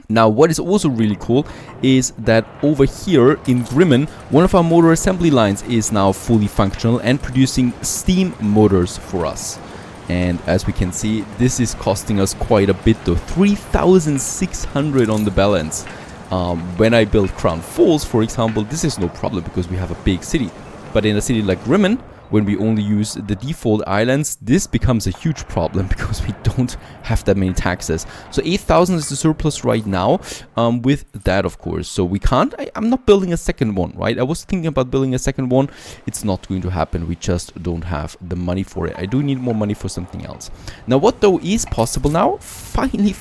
Now, what is also really cool is that over here in Grimmen, one of our motor assembly lines is now fully functional and producing steam motors for us. And as we can see, this is costing us quite a bit though, 3,600 on the balance. When I build Crown Falls, for example, this is no problem because we have a big city. But in a city like Grimmen, when we only use the default islands, this becomes a huge problem because we don't have that many taxes. So 8,000 is the surplus right now with that, of course. So we can't, I'm not building a second one, right? I was thinking about building a second one. It's not going to happen. We just don't have the money for it. I do need more money for something else. Now, what though is possible now? Finally,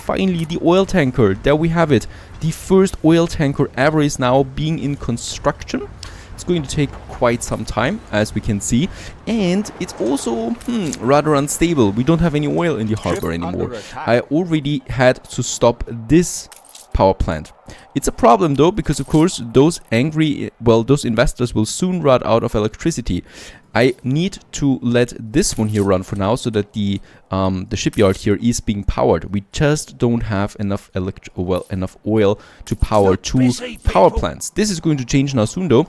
the oil tanker. There we have it. The first oil tanker ever is now being in construction. It's going to take quite some time, as we can see, and it's also rather unstable. We don't have any oil in the harbor anymore. I already had to stop this power plant. It's a problem though, because of course those those investors will soon run out of electricity. I need to let this one here run for now, so that the shipyard here is being powered. We just don't have enough enough oil to power two power plants. This is going to change now soon though.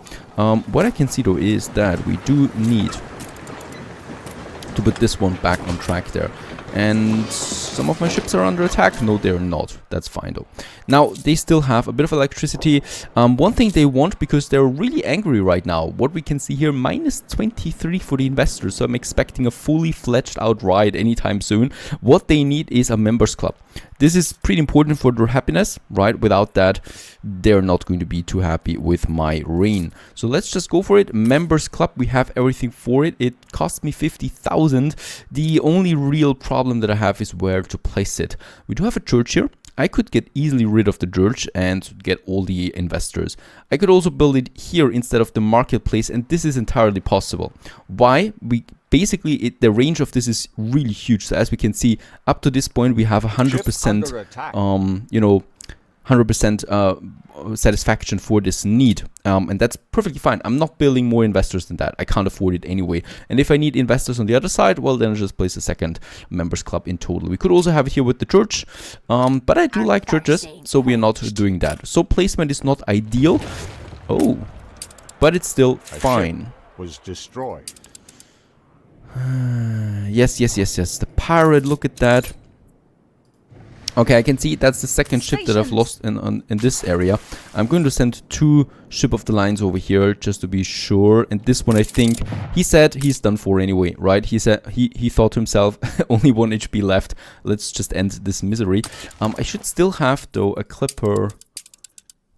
What I can see though is that we do need to put this one back on track there. And some of my ships are under attack. No, they're not. That's fine though. Now, they still have a bit of electricity. One thing they want, because they're really angry right now, what we can see here, minus 23 for the investors. So I'm expecting a fully fledged out ride anytime soon. What they need is a members club. This is pretty important for their happiness, right? Without that, they're not going to be too happy with my reign. So let's just go for it. Members club, we have everything for it. It cost me 50,000. The only real problem that I have is where to place it. We do have a church here. I could get easily rid of the church and get all the investors. I could also build it here instead of the marketplace, and this is entirely possible. Why? Basically, the range of this is really huge. So as we can see, up to this point, we have 100%, you know, 100% satisfaction for this need, and that's perfectly fine. I'm not building more investors than that. I can't afford it anyway. And if I need investors on the other side, well, then I'll just place a second members club in total. We could also have it here with the church, but I do like churches, so we are not doing that. So placement is not ideal. Oh, but it's still fine. Was destroyed. Yes. The pirate, look at that. Okay, I can see that's the second ship that I've lost in this area. I'm going to send 2 ship of the lines over here just to be sure. And this one, I think, he said he's done for anyway, right? He said he thought to himself, only 1 HP left. Let's just end this misery. I should still have, though, a clipper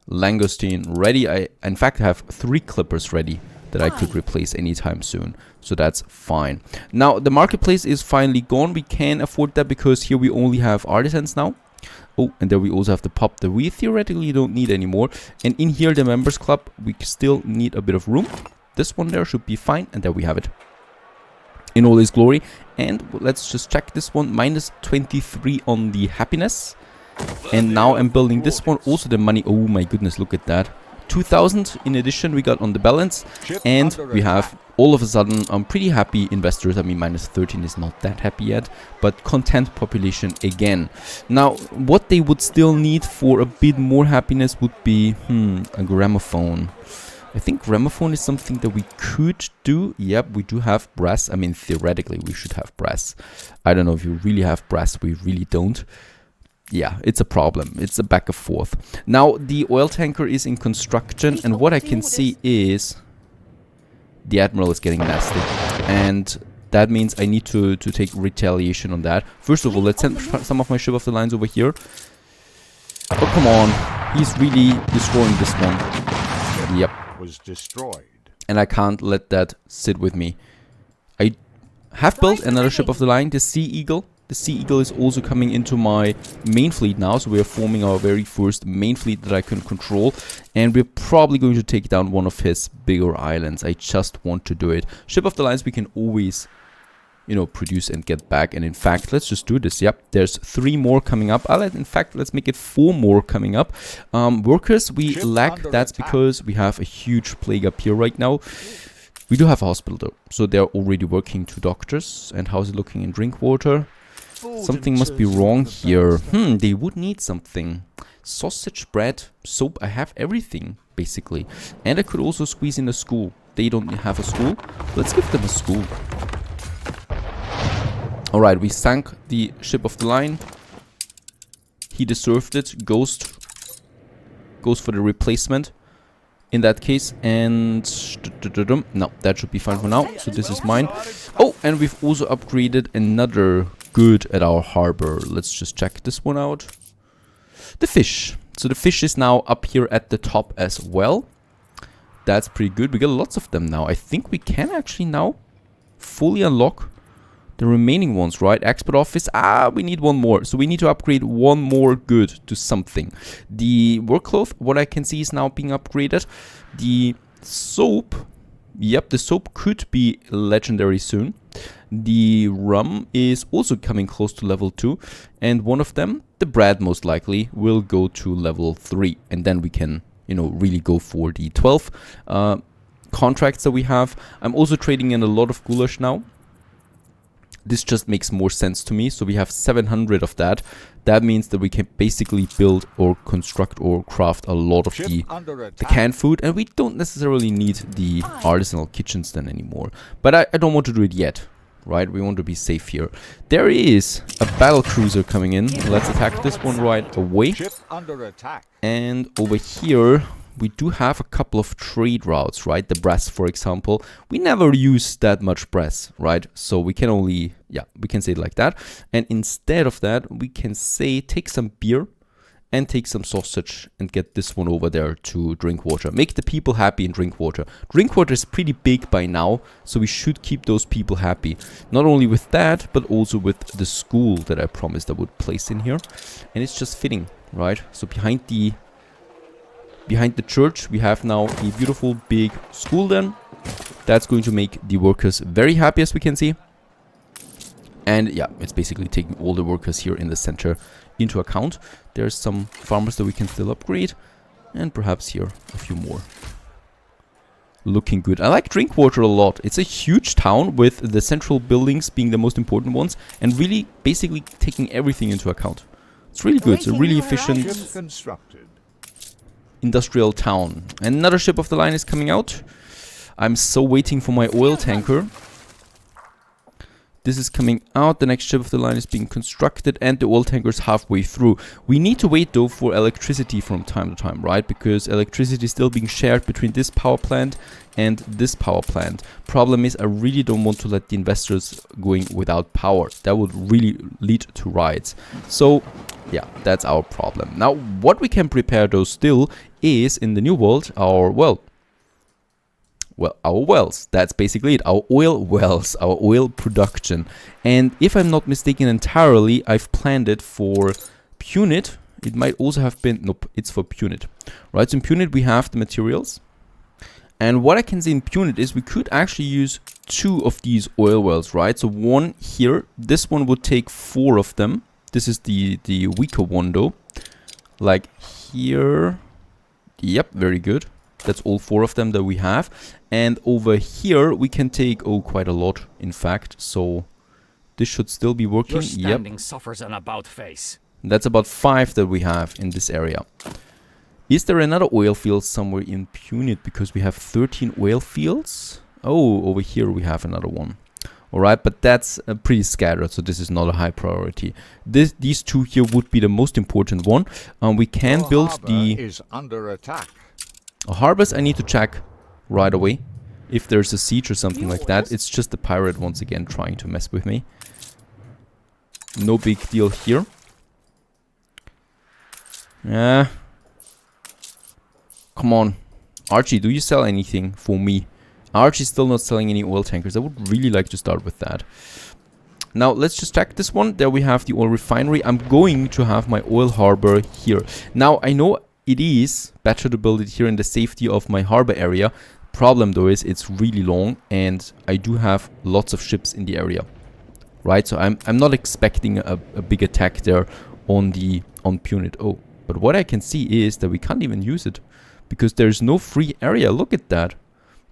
langoustine ready. I, in fact, have 3 clippers ready that I could replace anytime soon. So that's fine. Now, the marketplace is finally gone. We can afford that because here we only have artisans now. Oh, and there we also have the pub that we theoretically don't need anymore. And in here, the members club, we still need a bit of room. This one there should be fine. And there we have it in all its glory. And let's just check this one. Minus 23 on the happiness. And now I'm building this one. Also the money. Oh my goodness, look at that. 2,000 in addition we got on the balance, and we have all of a sudden pretty happy investors. I mean, minus 13 is not that happy yet, but content population again. Now, what they would still need for a bit more happiness would be a gramophone. I think gramophone is something that we could do. Yep, we do have brass. I mean, theoretically we should have brass. I don't know if you really have brass. We really don't. Yeah, it's a problem. It's a back and forth. Now, the oil tanker is in construction, and what I can see is the Admiral is getting nasty. And that means I need to take retaliation on that. First of all, let's send some of my ship of the lines over here. Oh, come on. He's really destroying this one. Yep. Was destroyed. And I can't let that sit with me. I have built another ship of the line, the Sea Eagle. The Sea Eagle is also coming into my main fleet now, so we are forming our very first main fleet that I can control. And we're probably going to take down one of his bigger islands. I just want to do it. Ship of the lines we can always, you know, produce and get back. And in fact, let's just do this. Yep, there's 3 more coming up. In fact, let's make it 4 more coming up. Workers, we lack. That's because we have a huge plague up here right now. We do have a hospital though, so they're already working 2 doctors. And how's it looking in drink water? Something must be wrong here. They would need something. Sausage, bread, soap. I have everything, basically. And I could also squeeze in a school. They don't have a school. Let's give them a school. Alright, we sank the ship of the line. He deserved it. Ghost goes for the replacement. in that case. And no, that should be fine for now. So this is mine. Oh, and we've also upgraded another good at our harbor. Let's just check this one out. The fish. So the fish is now up here at the top as well. That's pretty good. We got lots of them now. I think we can actually now fully unlock the remaining ones, right? Export office. We need one more. So we need to upgrade one more good to something. The work cloth, what I can see, is now being upgraded. The soap. Yep, the soap could be legendary soon. The rum is also coming close to level 2. And one of them, the bread most likely, will go to level 3. And then we can, you know, really go for the 12 contracts that we have. I'm also trading in a lot of goulash now. This just makes more sense to me. So we have 700 of that. That means that we can basically build or construct or craft a lot of the canned food. And we don't necessarily need the artisanal kitchens then anymore. But I don't want to do it yet, right? We want to be safe here. There is a battle cruiser coming in. Let's attack this one right away. And over here, we do have a couple of trade routes, right? The brass, for example. We never use that much brass, right? So we can only, yeah, we can say it like that. And instead of that, we can say take some beer and take some sausage and get this one over there to drink water. Make the people happy and drink water. Drink water is pretty big by now, so we should keep those people happy. Not only with that, but also with the school that I promised I would place in here. And it's just fitting, right? So behind the church, we have now a beautiful big school then. That's going to make the workers very happy, as we can see. And yeah, it's basically taking all the workers here in the center into account. There's some farmers that we can still upgrade. And perhaps here a few more. Looking good. I like Drinkwater a lot. It's a huge town with the central buildings being the most important ones. And really basically taking everything into account. It's really good. It's a really efficient industrial town. Another ship of the line is coming out. I'm so waiting for my oil tanker. This is coming out. The next ship of the line is being constructed and the oil tanker is halfway through. We need to wait though for electricity from time to time, right? Because electricity is still being shared between this power plant and this power plant. Problem is, I really don't want to let the investors going without power. That would really lead to riots. So yeah, that's our problem. Now, what we can prepare though still is in the new world our, well, our wells. That's basically it. Our oil wells, our oil production. And if I'm not mistaken entirely, I've planned it for Punit. It might also have been, nope, it's for Punit. Right, so in Punit we have the materials. And what I can see in Punit is we could actually use 2 of these oil wells, right? So one here, this one would take 4 of them. This is the weaker one though. Like here. Yep, very good. That's all 4 of them that we have. And over here we can take, oh, quite a lot, in fact. So this should still be working. Your standing suffers an about face. That's about 5 that we have in this area. Is there another oil field somewhere in Punit? Because we have 13 oil fields. Oh, over here we have another one. Alright, but that's pretty scattered, so this is not a high priority. These 2 here would be the most important one. We can build the... is under attack. Harbors I need to check right away. If there's a siege or something like that. It's just the pirate once again trying to mess with me. No big deal here. Yeah. Come on. Archie, do you sell anything for me? Archie's still not selling any oil tankers. I would really like to start with that. Now, let's just check this one. There we have the oil refinery. I'm going to have my oil harbor here. Now, I know it is better to build it here in the safety of my harbor area. Problem, though, is it's really long. And I do have lots of ships in the area. Right? So, I'm not expecting a big attack there on Punit. Oh, but what I can see is that we can't even use it. Because there's no free area. Look at that.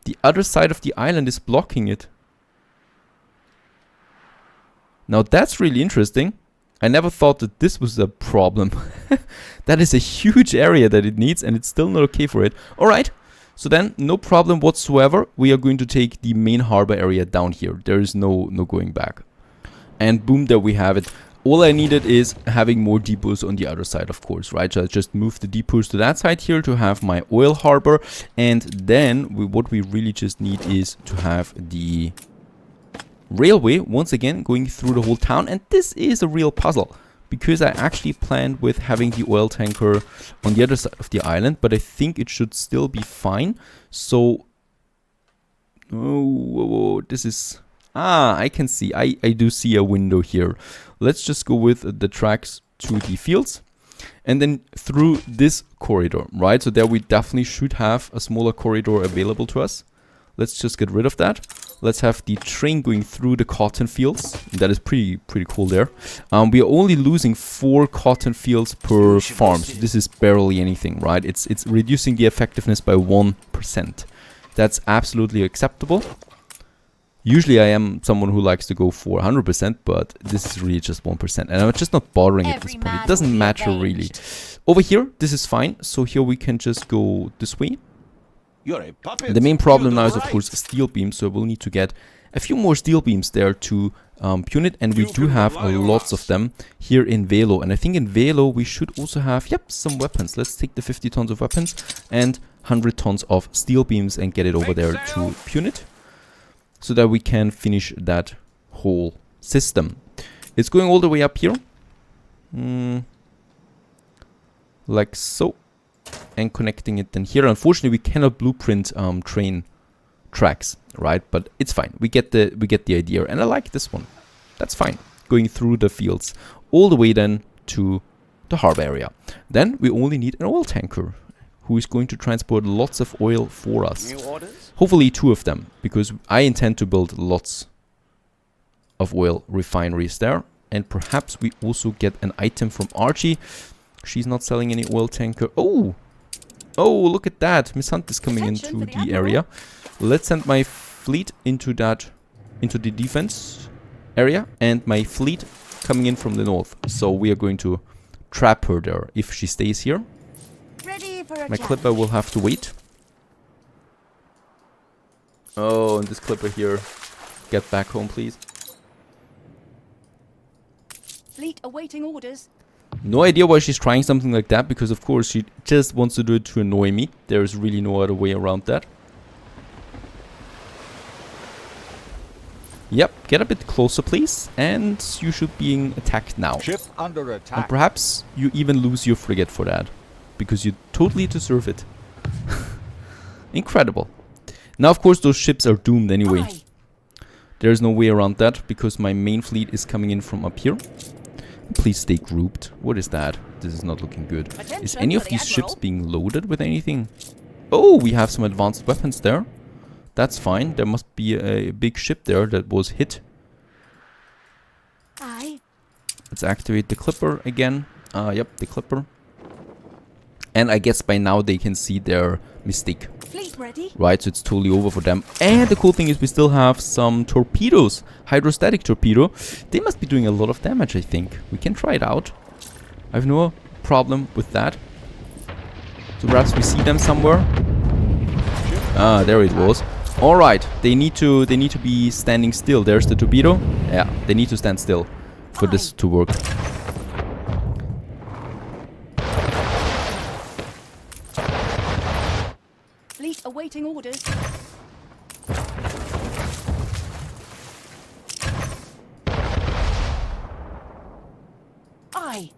The other side of the island is blocking it. Now that's really interesting. I never thought that this was a problem. That is a huge area that it needs and it's still not okay for it. Alright, so then no problem whatsoever. We are going to take the main harbor area down here. There is no going back. And boom, there we have it. all I needed is having more depots on the other side, of course, right? So I just moved the depots to that side here to have my oil harbor. And then what we really just need is to have the railway, once again, going through the whole town. And this is a real puzzle, because I actually planned with having the oil tanker on the other side of the island, but I think it should still be fine. So, this is... I can see. I do see a window here. Let's just go with the tracks to the fields. And then through this corridor, right? So there we definitely should have a smaller corridor available to us. Let's just get rid of that. Let's have the train going through the cotton fields. That is pretty cool there. We are only losing 4 cotton fields per farm. So this is barely anything, right? It's reducing the effectiveness by 1%. That's absolutely acceptable. Usually I am someone who likes to go for 100%, but this is really just 1%. And I'm just not bothering at this point. It doesn't matter really. Over here, this is fine. So here we can just go this way. You're a puppet. The main problem now is, of course, steel beams. So we'll need to get a few more steel beams there to pune it. And we do have lots of them here in Velo. And I think in Velo we should also have, some weapons. Let's take the 50 tons of weapons and 100 tons of steel beams and get it over there to pune it, so that we can finish that whole system. It's going all the way up here. Like so. And connecting it then here. Unfortunately, we cannot blueprint train tracks, right? But it's fine. We get the idea. And I like this one. That's fine. Going through the fields all the way then to the harbor area. Then we only need an oil tanker who is going to transport lots of oil for us. New orders? Hopefully 2 of them, because I intend to build lots of oil refineries there. And perhaps we also get an item from Archie. She's not selling any oil tanker. Oh, look at that. Miss Hunt is coming into the area. Let's send my fleet into the defense area, and my fleet coming in from the north. So we are going to trap her there if she stays here. Ready for a My challenge. clipper will have to wait. Oh, and this clipper here. Get back home, please. Fleet awaiting orders. No idea why she's trying something like that, because of course she just wants to do it to annoy me. There's really no other way around that. Yep, get a bit closer please, and you should be being attacked now. Ship under And attack. perhaps you even lose your frigate for that, because you totally deserve it. Incredible. Now of course those ships are doomed anyway. Aye. There's no way around that, because my main fleet is coming in from up here. Please stay grouped. What is that? This is not looking good. Attention Is any of for the these ships Admiral. being loaded with anything? Oh, we have some advanced weapons there. That's fine. There must be a big ship there that was hit. Aye. Let's activate the clipper again. Yep, the clipper. And I guess by now they can see their mistake. Fleet ready. Right, so it's totally over for them. And the cool thing is we still have some torpedoes. Hydrostatic torpedo. They must be doing a lot of damage, I think. We can try it out. I have no problem with that. So perhaps we see them somewhere. Ah, there it was. Alright, they need to be standing still. There's the torpedo. Yeah, they need to stand still for this to work. Fleet awaiting orders. Aye.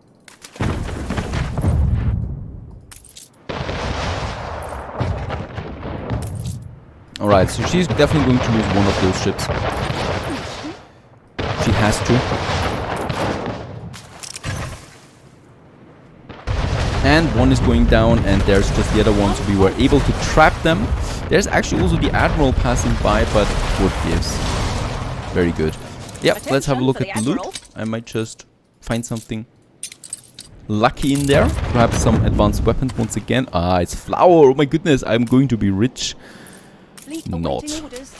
Alright, so she's definitely going to lose one of those ships. She has to. And one is going down, and there's just the other one, so we were able to trap them. There's actually also the Admiral passing by, but what gives? Very good. Yep, let's have a look at the loot. I might just find something lucky in there. Perhaps some advanced weapons once again. Ah, it's flour. Oh my goodness, I'm going to be rich. Fleet Not. awaiting orders.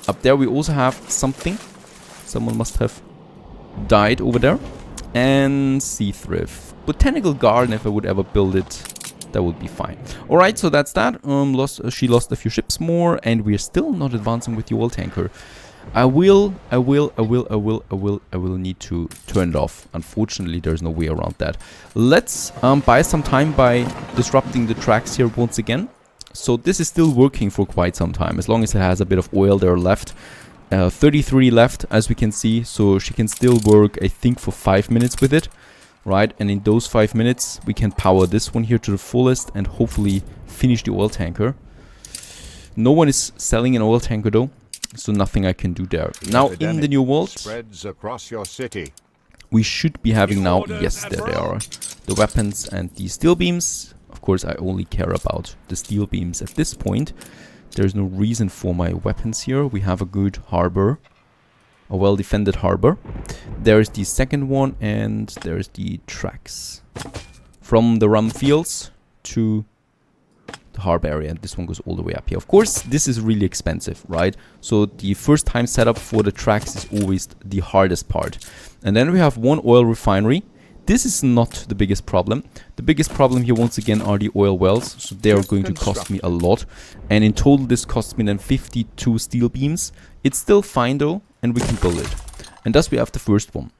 Up there we also have something. Someone must have died over there. And Sea Thrift. Botanical garden, if I would ever build it, that would be fine. Alright, so that's that. She lost a few ships more, and we're still not advancing with the oil tanker. I will need to turn it off. Unfortunately, there's no way around that. Let's buy some time by disrupting the tracks here once again. So this is still working for quite some time, as long as it has a bit of oil there left. 33 left, as we can see, so she can still work, I think, for 5 minutes with it. Right, and in those 5 minutes, we can power this one here to the fullest and hopefully finish the oil tanker. No one is selling an oil tanker though, so nothing I can do there. Now in the new world, Spreads across your city. we should be having now, yes, there they are, the weapons and the steel beams. Of course, I only care about the steel beams at this point. There's no reason for my weapons here. We have a good harbor, a well-defended harbor. There's the second one, and there's the tracks from the rum fields to the harbor area, and this one goes all the way up here. Of course, this is really expensive, right? So the first time setup for the tracks is always the hardest part. And then we have one oil refinery. This is not the biggest problem. The biggest problem here once again are the oil wells, so they are going to cost me a lot. And in total this costs me then 52 steel beams. It's still fine though, and we can build it. And thus we have the first one.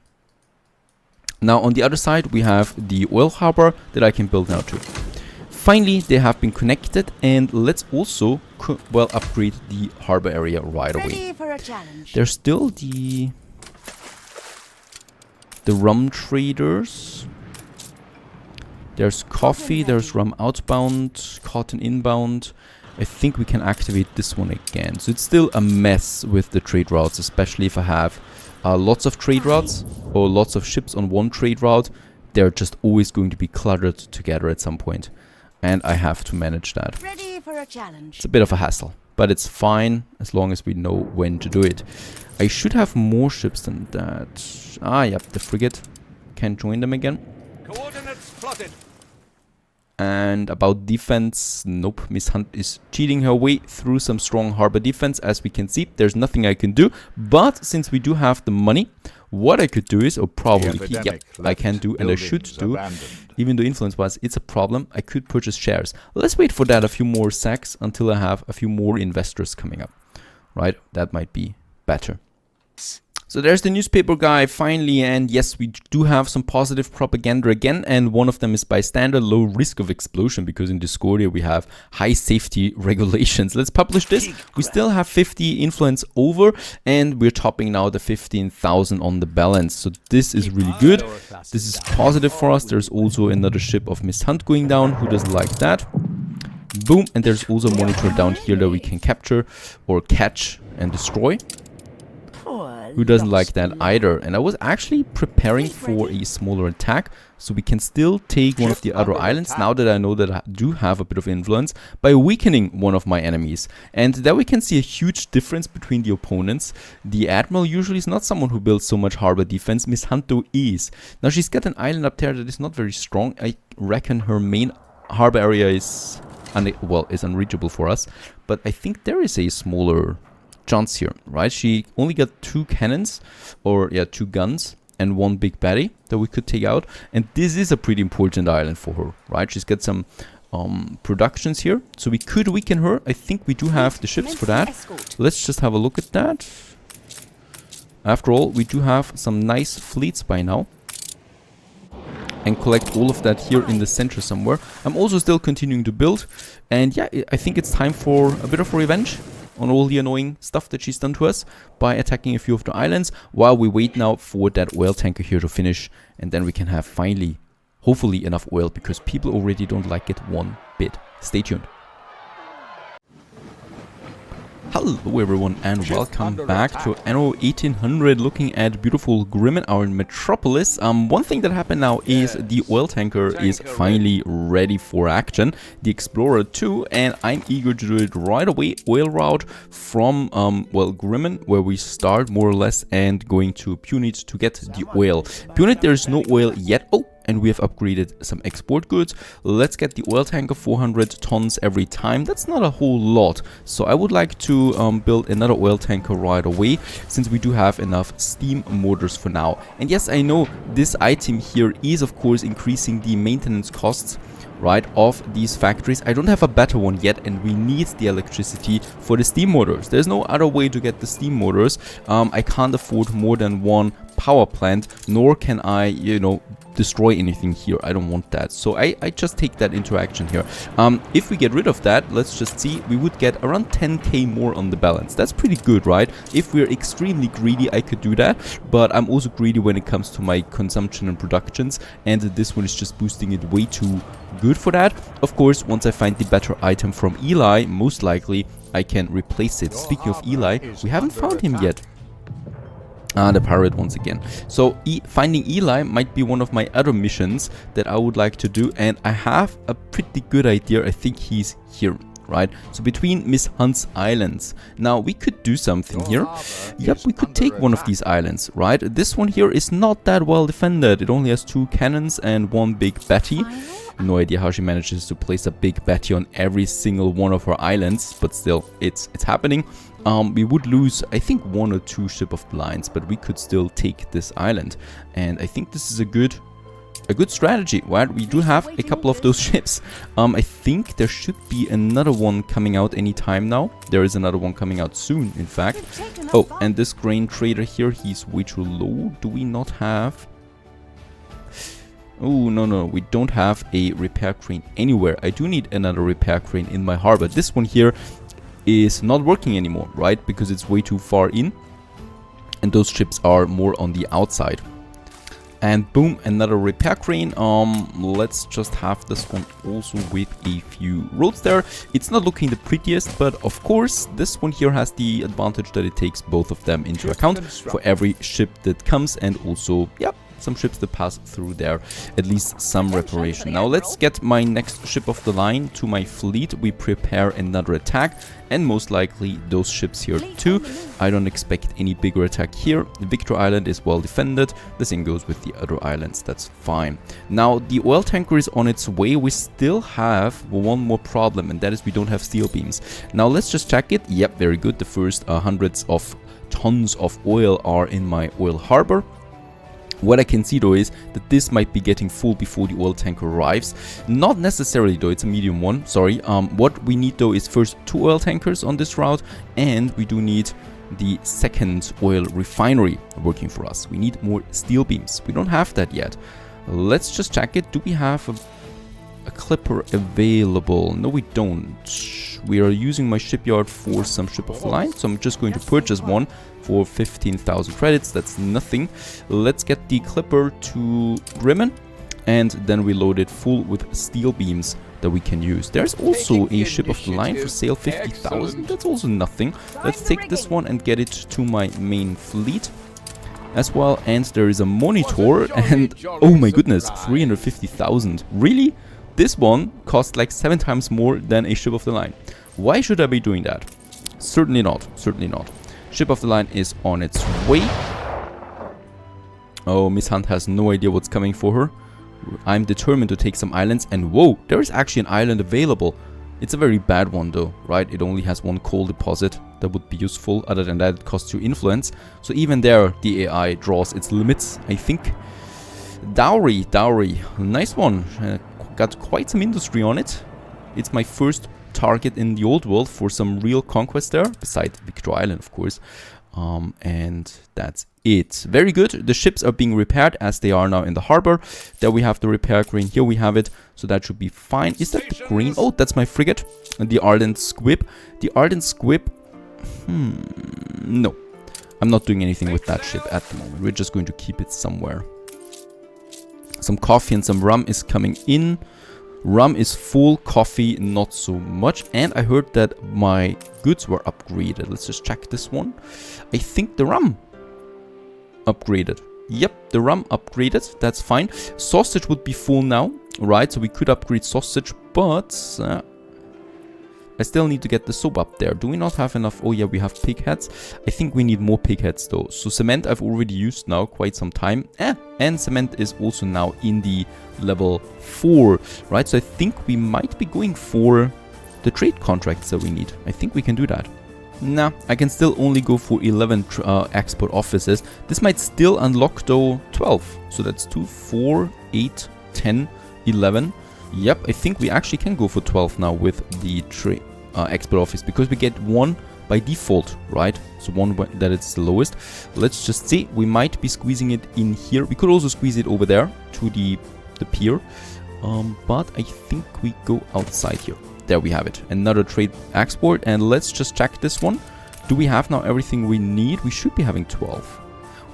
Now on the other side we have the oil harbor that I can build now too. Finally they have been connected, and let's also upgrade the harbor area right away. Ready for a challenge. There's still the rum traders. There's coffee, there's rum outbound, cotton inbound. I think we can activate this one again. So it's still a mess with the trade routes, especially if I have lots of trade routes or lots of ships on one trade route. They're just always going to be cluttered together at some point, and I have to manage that. Ready for a challenge. It's a bit of a hassle, but it's fine as long as we know when to do it. I should have more ships than that. Ah, yep, the frigate. Can join them again. Coordinates plotted. And about defense, nope, Miss Hunt is cheating her way through some strong harbor defense. As we can see, there's nothing I can do. But since we do have the money, what I could do is, or probably, yep, I can do, and I should do, even though influence-wise it's a problem, I could purchase shares. Let's wait for that a few more sacks until I have a few more investors coming up. Right, that might be better. So there's the newspaper guy finally, and yes, we do have some positive propaganda again, and one of them is bystander, low risk of explosion, because in Discordia we have high safety regulations. Let's publish this. We still have 50 influence over, and we're topping now the 15,000 on the balance. So this is really good. This is positive for us. There's also another ship of Miss Hunt going down. Who doesn't like that? Boom, and there's also a monitor down here that we can capture or catch and destroy. Who doesn't like that either? And I was actually preparing for a smaller attack, so we can still take one of the other islands, now that I know that I do have a bit of influence, by weakening one of my enemies. And there we can see a huge difference between the opponents. The Admiral usually is not someone who builds so much harbor defense. Miss Hunt though is. Now she's got an island up there that is not very strong. I reckon her main harbor area is unreachable for us, but I think there is a smaller chance here, right? She only got 2 cannons, or yeah, 2 guns and 1 big baddie that we could take out, and this is a pretty important island for her, right? She's got some productions here, so we could weaken her. I think we do have the ships for that. Let's just have a look at that. After all, we do have some nice fleets by now, and collect all of that here in the center somewhere. I'm also still continuing to build, and yeah, I think it's time for a bit of revenge on all the annoying stuff that she's done to us by attacking a few of the islands, while we wait now for that oil tanker here to finish, and then we can have finally, hopefully, enough oil, because people already don't like it one bit. Stay tuned. Hello everyone, and welcome back to Anno 1800, looking at beautiful Grimmen, our metropolis. One thing that happened now is the oil tanker is finally ready for action, the explorer too, and I'm eager to do it right away. Oil route from Grimmen, where we start more or less, and going to Punit to get the oil. Punit, there's no oil yet. Oh, and we have upgraded some export goods. Let's get the oil tanker, 400 tons every time. That's not a whole lot, so I would like to build another oil tanker right away, since we do have enough steam motors for now. And yes, I know this item here is of course increasing the maintenance costs right, of these factories. I don't have a better one yet, and we need the electricity for the steam motors. There's no other way to get the steam motors. I can't afford more than one power plant, nor can I, you know, destroy anything here. I don't want that. So I just take that into action here. If we get rid of that, let's just see, we would get around 10k more on the balance. That's pretty good, right? If we're extremely greedy, I could do that, but I'm also greedy when it comes to my consumption and productions, and this one is just boosting it way too good for that. Of course, once I find the better item from Eli, most likely I can replace it. Speaking of Eli, we haven't found him yet. The pirate once again. So finding Eli might be one of my other missions that I would like to do, and I have a pretty good idea. I think he's here, right? So between Miss Hunt's islands. Now we could do something here. Yep, we could take one of these islands, right? This one here is not that well defended. It only has 2 cannons and 1 big batty. No idea how she manages to place a big batty on every single one of her islands, but still, it's happening. We would lose, I think, 1 or 2 ship of the lines, but we could still take this island, and I think this is a good strategy, right? We do have a couple of those ships. I think there should be another one coming out anytime now. There is another one coming out soon, in fact. Oh, and this grain trader here, he's way too low. Do we not have... Oh, no, we don't have a repair crane anywhere. I do need another repair crane in my harbor. This one here is not working anymore, right? Because it's way too far in, and those ships are more on the outside. And boom, another repair crane. Let's just have this one also with a few roads there. It's not looking the prettiest, but of course this one here has the advantage that it takes both of them into account for every ship that comes, and also, yep, some ships that pass through there, at least some reparation. Now let's get my next ship of the line to my fleet. We prepare another attack, and most likely those ships here too. I don't expect any bigger attack here. The Victor Island is well defended. The same goes with the other islands. That's fine. Now the oil tanker is on its way. We still have one more problem, and that is we don't have steel beams. Now let's just check it. Yep, very good. The first hundreds of tons of oil are in my oil harbor. What I can see though is that this might be getting full before the oil tanker arrives. Not necessarily though, it's a medium one, sorry. What we need though is first 2 oil tankers on this route, and we do need the second oil refinery working for us. We need more steel beams. We don't have that yet. Let's just check it. Do we have a clipper available? No, we don't. We are using my shipyard for some ship of the line, so I'm just going to purchase one for 15,000 credits. That's nothing. Let's get the clipper to Bremen, and then we load it full with steel beams that we can use. There's also a ship of the line for sale, 50,000. That's also nothing. Let's take this one and get it to my main fleet as well. And there is a monitor, and oh my goodness, 350,000. Really? This one costs like 7 times more than a ship of the line. Why should I be doing that? Certainly not. Certainly not. Ship of the line is on its way. Oh, Miss Hunt has no idea what's coming for her. I'm determined to take some islands, and whoa, there is actually an island available. It's a very bad one though, right? It only has 1 coal deposit. That would be useful. Other than that, it costs you influence. So even there, the AI draws its limits, I think. Dowry. Nice one. Got quite some industry on it. It's my first target in the old world for some real conquest there, besides Victor Island, of course. And that's it. Very good. The ships are being repaired as they are now in the harbor. There we have the repair crane. Here we have it. So that should be fine. Is that the green? Oh, that's my frigate. And the Ardent Squib. The Ardent Squib. No. I'm not doing anything with that ship at the moment. We're just going to keep it somewhere. Some coffee and some rum is coming in. Rum is full, coffee not so much. And I heard that my goods were upgraded. Let's just check this one. I think the rum upgraded. Yep, the rum upgraded. That's fine. Sausage would be full now, right? So we could upgrade sausage, but I still need to get the soap up there. Do we not have enough? Oh yeah, we have pig heads. I think we need more pig heads though. So cement I've already used now quite some time. And cement is also now in the level 4, right? So I think we might be going for the trade contracts that we need. I think we can do that. Nah, I can still only go for 11 export offices. This might still unlock though 12. So that's 2, 4, 8, 10, 11. Yep, I think we actually can go for 12 now with the expert office, because we get 1 by default, right? So 1 that it's the lowest. Let's just see. We might be squeezing it in here. We could also squeeze it over there to the pier. But I think we go outside here. There we have it. Another trade export. And let's just check this one. Do we have now everything we need? We should be having 12.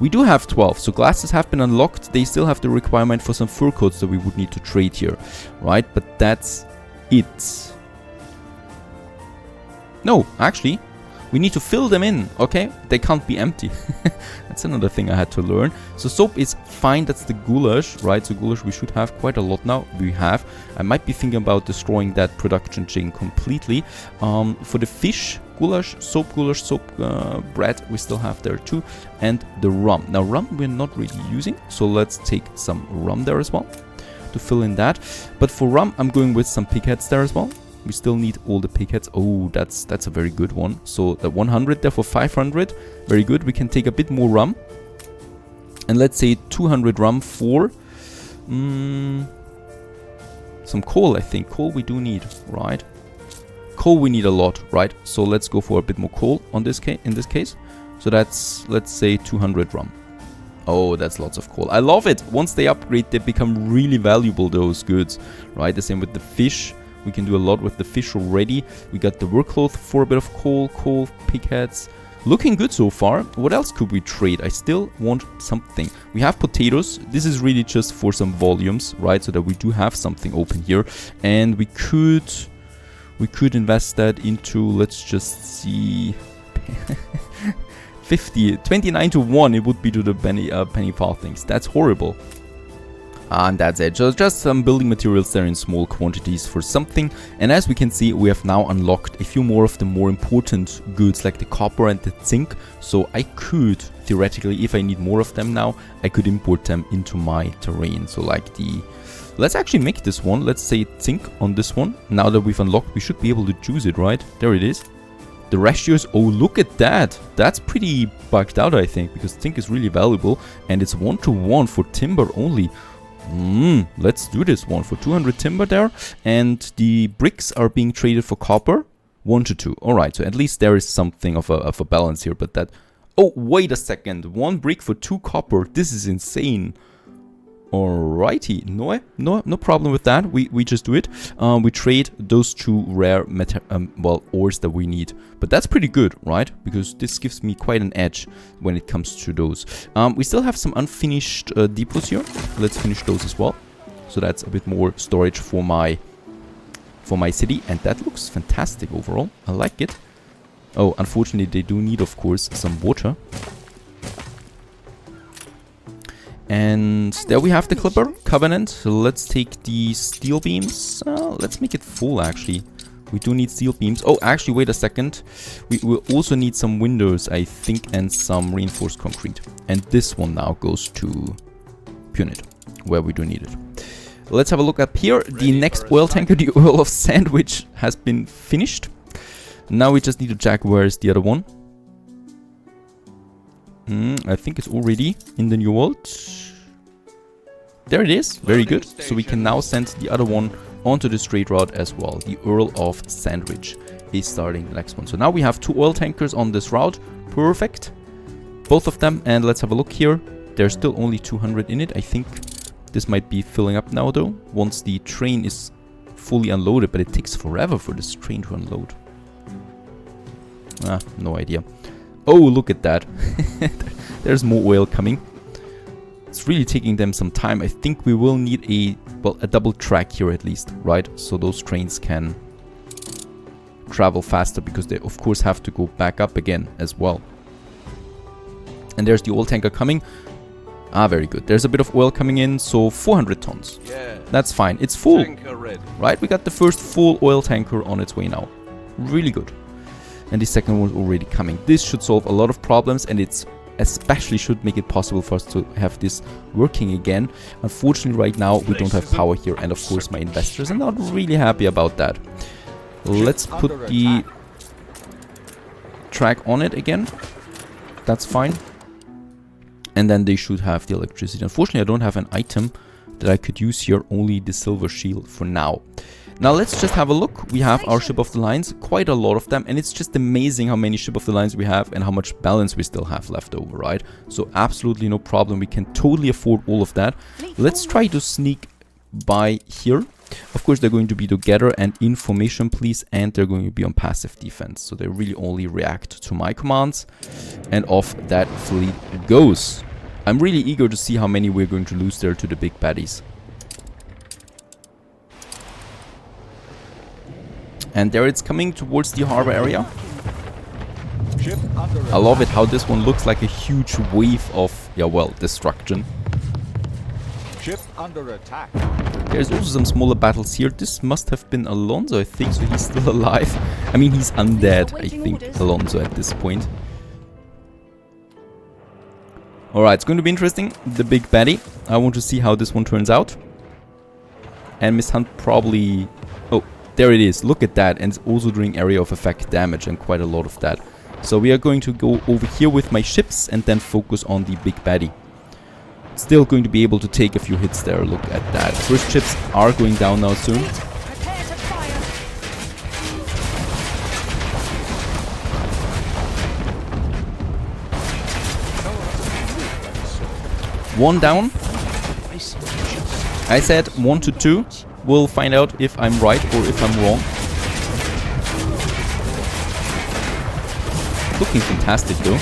We do have 12, so glasses have been unlocked. They still have the requirement for some fur coats that we would need to trade here, right? But that's it. No, actually, we need to fill them in, okay? They can't be empty. That's another thing I had to learn. So soap is fine, that's the goulash, right? So goulash we should have quite a lot now. We have. I might be thinking about destroying that production chain completely. For the fish, goulash, soap, bread we still have there too. And the rum. Now rum we're not really using, so let's take some rum there as well to fill in that. But for rum I'm going with some pigheads there as well. We still need all the pigheads. Oh, that's a very good one. So the 100 there for 500. Very good. We can take a bit more rum. And let's say 200 rum for some coal, I think. Coal we do need, right? Coal we need a lot, right? So let's go for a bit more coal on this in this case. So that's, let's say 200 rum. Oh, that's lots of coal. I love it. Once they upgrade, they become really valuable, those goods, right? The same with the fish. We can do a lot with the fish already. We got the workcloth for a bit of coal, pigheads. Looking good so far. What else could we trade? I still want something. We have potatoes. This is really just for some volumes, right? So that we do have something open here. And we could invest that into, let's just see, 29 to 1 it would be to the penny farthings. That's horrible. And that's it. So just some building materials there in small quantities for something. And as we can see, we have now unlocked a few more of the more important goods like the copper and the zinc. So I could, theoretically, if I need more of them now, I could import them into my terrain. So like the... Let's actually make this one. Let's say zinc on this one. Now that we've unlocked, we should be able to choose it, right? There it is. The ratios, oh, look at that. That's pretty bugged out, I think, because zinc is really valuable. And it's 1-to-1 for timber only. Let's do this one for 200 timber there. And the bricks are being traded for copper. 1-to-2. Alright, so at least there is something of a balance here. But that... Oh, wait a second. 1 brick for 2 copper. This is insane. Alrighty. No problem with that. We just do it. We trade those 2 rare ores that we need. But that's pretty good, right? Because this gives me quite an edge when it comes to those. We still have some unfinished depots here. Let's finish those as well. So that's a bit more storage for my city. And that looks fantastic overall. I like it. Oh, unfortunately, they do need, of course, some water. And there we have the Clipper Covenant. So let's take the steel beams. Let's make it full, actually. We do need steel beams. Oh, actually, wait a second. We will also need some windows, I think, and some reinforced concrete. And this one now goes to Punit, where we do need it. Let's have a look up here. The next oil tanker, the Oil of Sandwich, has been finished. Now we just need to check where is the other one. I think it's already in the New World. There it is. Very good. So we can now send the other one onto the straight route as well. The Earl of Sandwich is starting the next one. So now we have 2 oil tankers on this route. Perfect. Both of them. And let's have a look here. There's still only 200 in it. I think this might be filling up now though. Once the train is fully unloaded. But it takes forever for this train to unload. No idea. Oh, look at that. There's more oil coming. It's really taking them some time. I think we will need a double track here at least, right? So those trains can travel faster because they, of course, have to go back up again as well. And there's the oil tanker coming. Very good. There's a bit of oil coming in, so 400 tons. Yeah. That's fine. It's full, right? We got the first full oil tanker on its way now. Really good. And the second one is already coming. This should solve a lot of problems, and it's especially should make it possible for us to have this working again. Unfortunately, right now we don't have power here, and of course my investors are not really happy about that. Let's put the track on it again. That's fine. And then they should have the electricity. Unfortunately, I don't have an item that I could use here, only the silver shield for now. Now let's just have a look. We have our ship of the lines, quite a lot of them, and it's just amazing how many ship of the lines we have and how much balance we still have left over, right? So absolutely no problem, we can totally afford all of that. Let's try to sneak by here. Of course they're going to be together and in formation please, and they're going to be on passive defense, so they really only react to my commands, and off that fleet goes. I'm really eager to see how many we're going to lose there to the big baddies. And there it's coming towards the harbor area. I love it how this one looks like a huge wave of, yeah, well, destruction. Ship under attack. There's also some smaller battles here. This must have been Alonso, I think, so he's still alive. I mean, he's undead, I think, Alonso at this point. Alright, it's going to be interesting. The big baddie. I want to see how this one turns out. And Miss Hunt probably... Oh, there it is. Look at that. And it's also doing area of effect damage and quite a lot of that. So we are going to go over here with my ships and then focus on the big baddie. Still going to be able to take a few hits there. Look at that. First ships are going down now soon. Prepare to fire. One down. I said 1 to 2. We'll find out if I'm right or if I'm wrong. Looking fantastic though.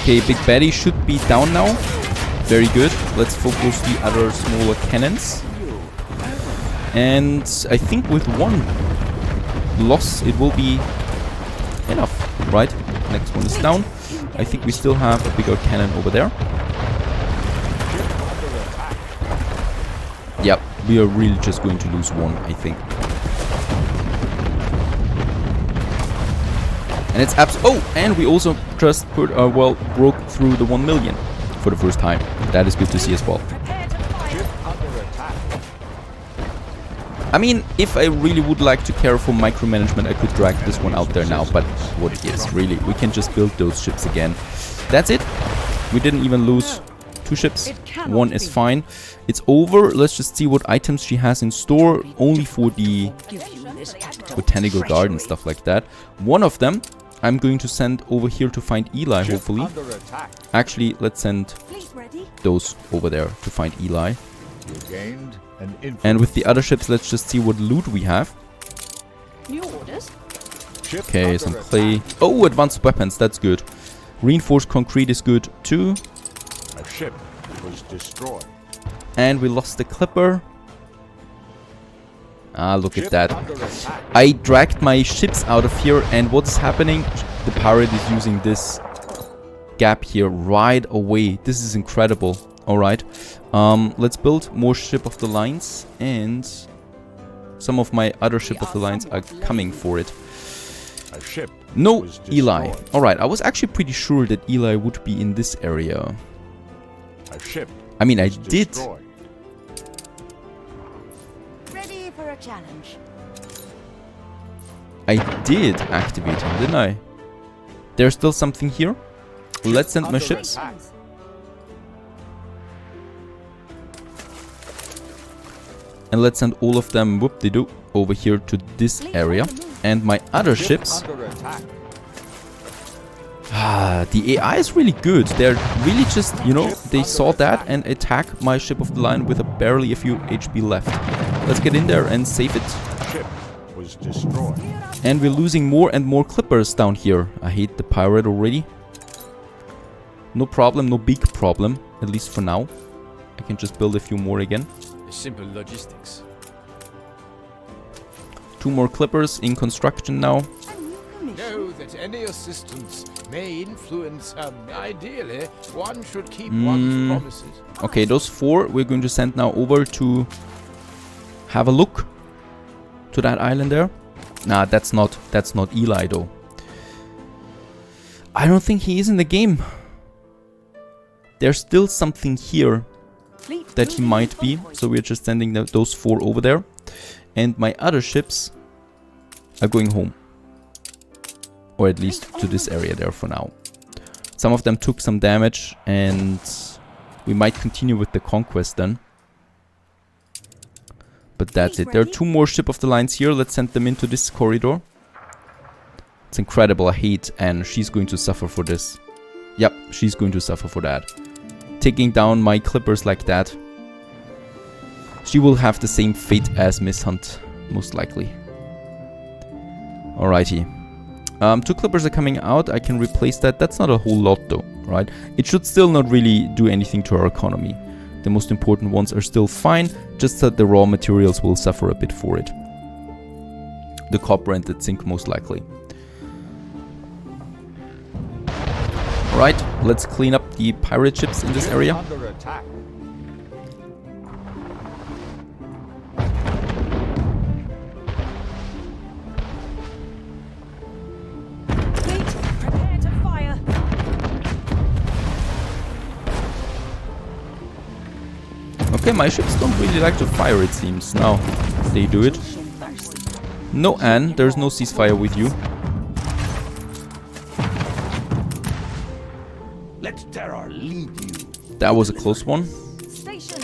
Okay, big baddie should be down now. Very good. Let's focus the other smaller cannons. And I think with one loss it will be enough, right? Next one is down. I think we still have a bigger cannon over there. Yep, we are really just going to lose one, I think. And it's oh, and we also just well, broke through the 1 million for the first time. That is good to see as well. I mean, if I really would like to care for micromanagement, I could drag this one out there now, but what gives, really? We can just build those ships again. That's it. We didn't even lose 2 ships. One is fine. It's over. Let's just see what items she has in store, only for the botanical garden, stuff like that. One of them I'm going to send over here to find Eli, hopefully. Actually, let's send those over there to find Eli. And with the other ships, let's just see what loot we have. New orders. Okay, some clay. Oh, advanced weapons, that's good. Reinforced concrete is good too. A ship was destroyed. And we lost the clipper. Ah, look at that. I dragged my ships out of here, and what's happening? The pirate is using this gap here right away. This is incredible. Alright. Let's build more ship of the lines, and some of my other ship of the lines are coming for it. A ship no, was Eli. destroyed. Alright, I was actually pretty sure that Eli would be in this area. A ship I mean, I was did. destroyed. Ready for a challenge. I did activate him, didn't I? There's still something here. Let's send my under ships. attack. And let's send all of them, whoop-de-doo, over here to this area. And my other ships... Under attack. Ah, the AI is really good. They're really just, you know, they saw that and attack my ship of the line with barely a few HP left. Let's get in there and save it. Ship was destroyed. And we're losing more and more clippers down here. I hate the pirate already. No problem, no big problem, at least for now. I can just build a few more again. Simple logistics. 2 more clippers in construction now. Know that any assistance may influence ideally, one should keep one's promises. Okay, those 4 we're going to send now over to have a look to that island there. Nah, that's not Eli though. I don't think he is in the game. There's still something here that he might be, so we're just sending those 4 over there. And my other ships are going home. Or at least to this area there for now. Some of them took some damage, and We might continue with the conquest then. But that's it. There are 2 more ship of the lines here. Let's send them into this corridor. It's incredible. I hate Anne. She's going to suffer for this. Yep, she's going to suffer for that. Taking down my clippers like that. She will have the same fate as Miss Hunt, most likely. Alrighty. 2 clippers are coming out. I can replace that. That's not a whole lot though, right? It should still not really do anything to our economy. The most important ones are still fine, just that the raw materials will suffer a bit for it. The copper and the zinc most likely. Alright, let's clean up the pirate ships in this area. Under attack. Fleet, prepare to fire. Okay, my ships don't really like to fire, it seems. Now they do it. No, Anne, there's no ceasefire with you. Let terror lead you. That was a close one. Station.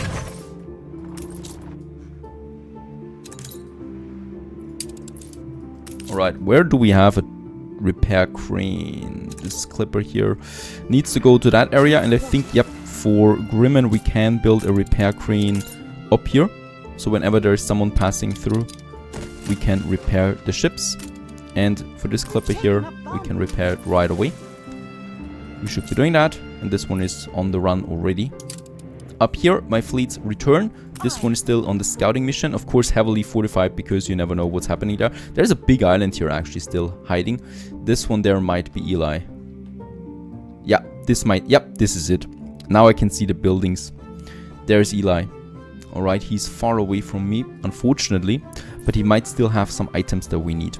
Alright, where do we have a repair crane? This clipper here needs to go to that area, and I think, yep, for Grimmen we can build a repair crane up here. So whenever there is someone passing through, we can repair the ships. And for this clipper here, we can repair it right away. We should be doing that, and this one is on the run already. Up here, my fleets return. This one is still on the scouting mission, of course heavily fortified because you never know what's happening there. There's a big island here actually still hiding. This one there might be Eli. Yeah, this might, yep, this is it. Now I can see the buildings. There's Eli. Alright, he's far away from me, unfortunately, but he might still have some items that we need.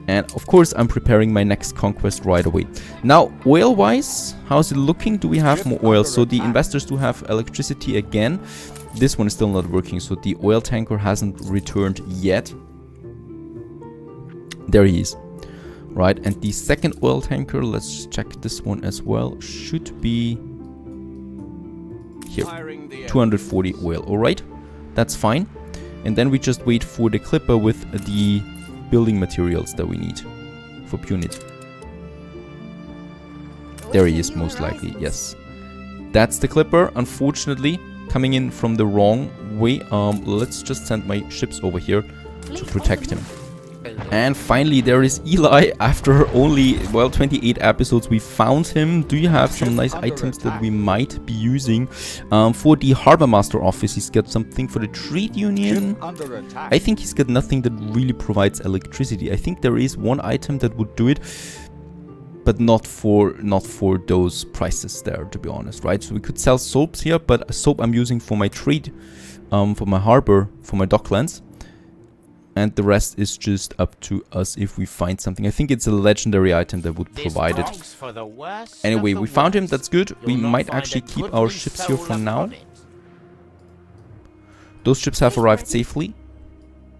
And of course, I'm preparing my next conquest right away. Now, oil-wise, how's it looking? Do we have more oil? So the investors do have electricity again. This one is still not working, so the oil tanker hasn't returned yet. There he is. Right, and the second oil tanker, let's check this one as well, should be here. 240 oil, alright. That's fine. And then we just wait for the clipper with the building materials that we need for Punit. There he is, most likely, yes. That's the clipper, unfortunately, coming in from the wrong way. Let's just send my ships over here to protect him. And finally, there is Eli. After only, well, 28 episodes, we found him. Do you have some nice items that we might be using? For the Harbor Master office, he's got something. For the Trade Union, I think he's got nothing that really provides electricity. I think there is one item that would do it, but not for those prices there, to be honest, right? So we could sell soaps here, but soap I'm using for my trade, for my harbor, for my Docklands. And the rest is just up to us if we find something. I think it's a legendary item that would provide it. Anyway, we found him. That's good. We might actually keep our ships here for now. Those ships have arrived safely.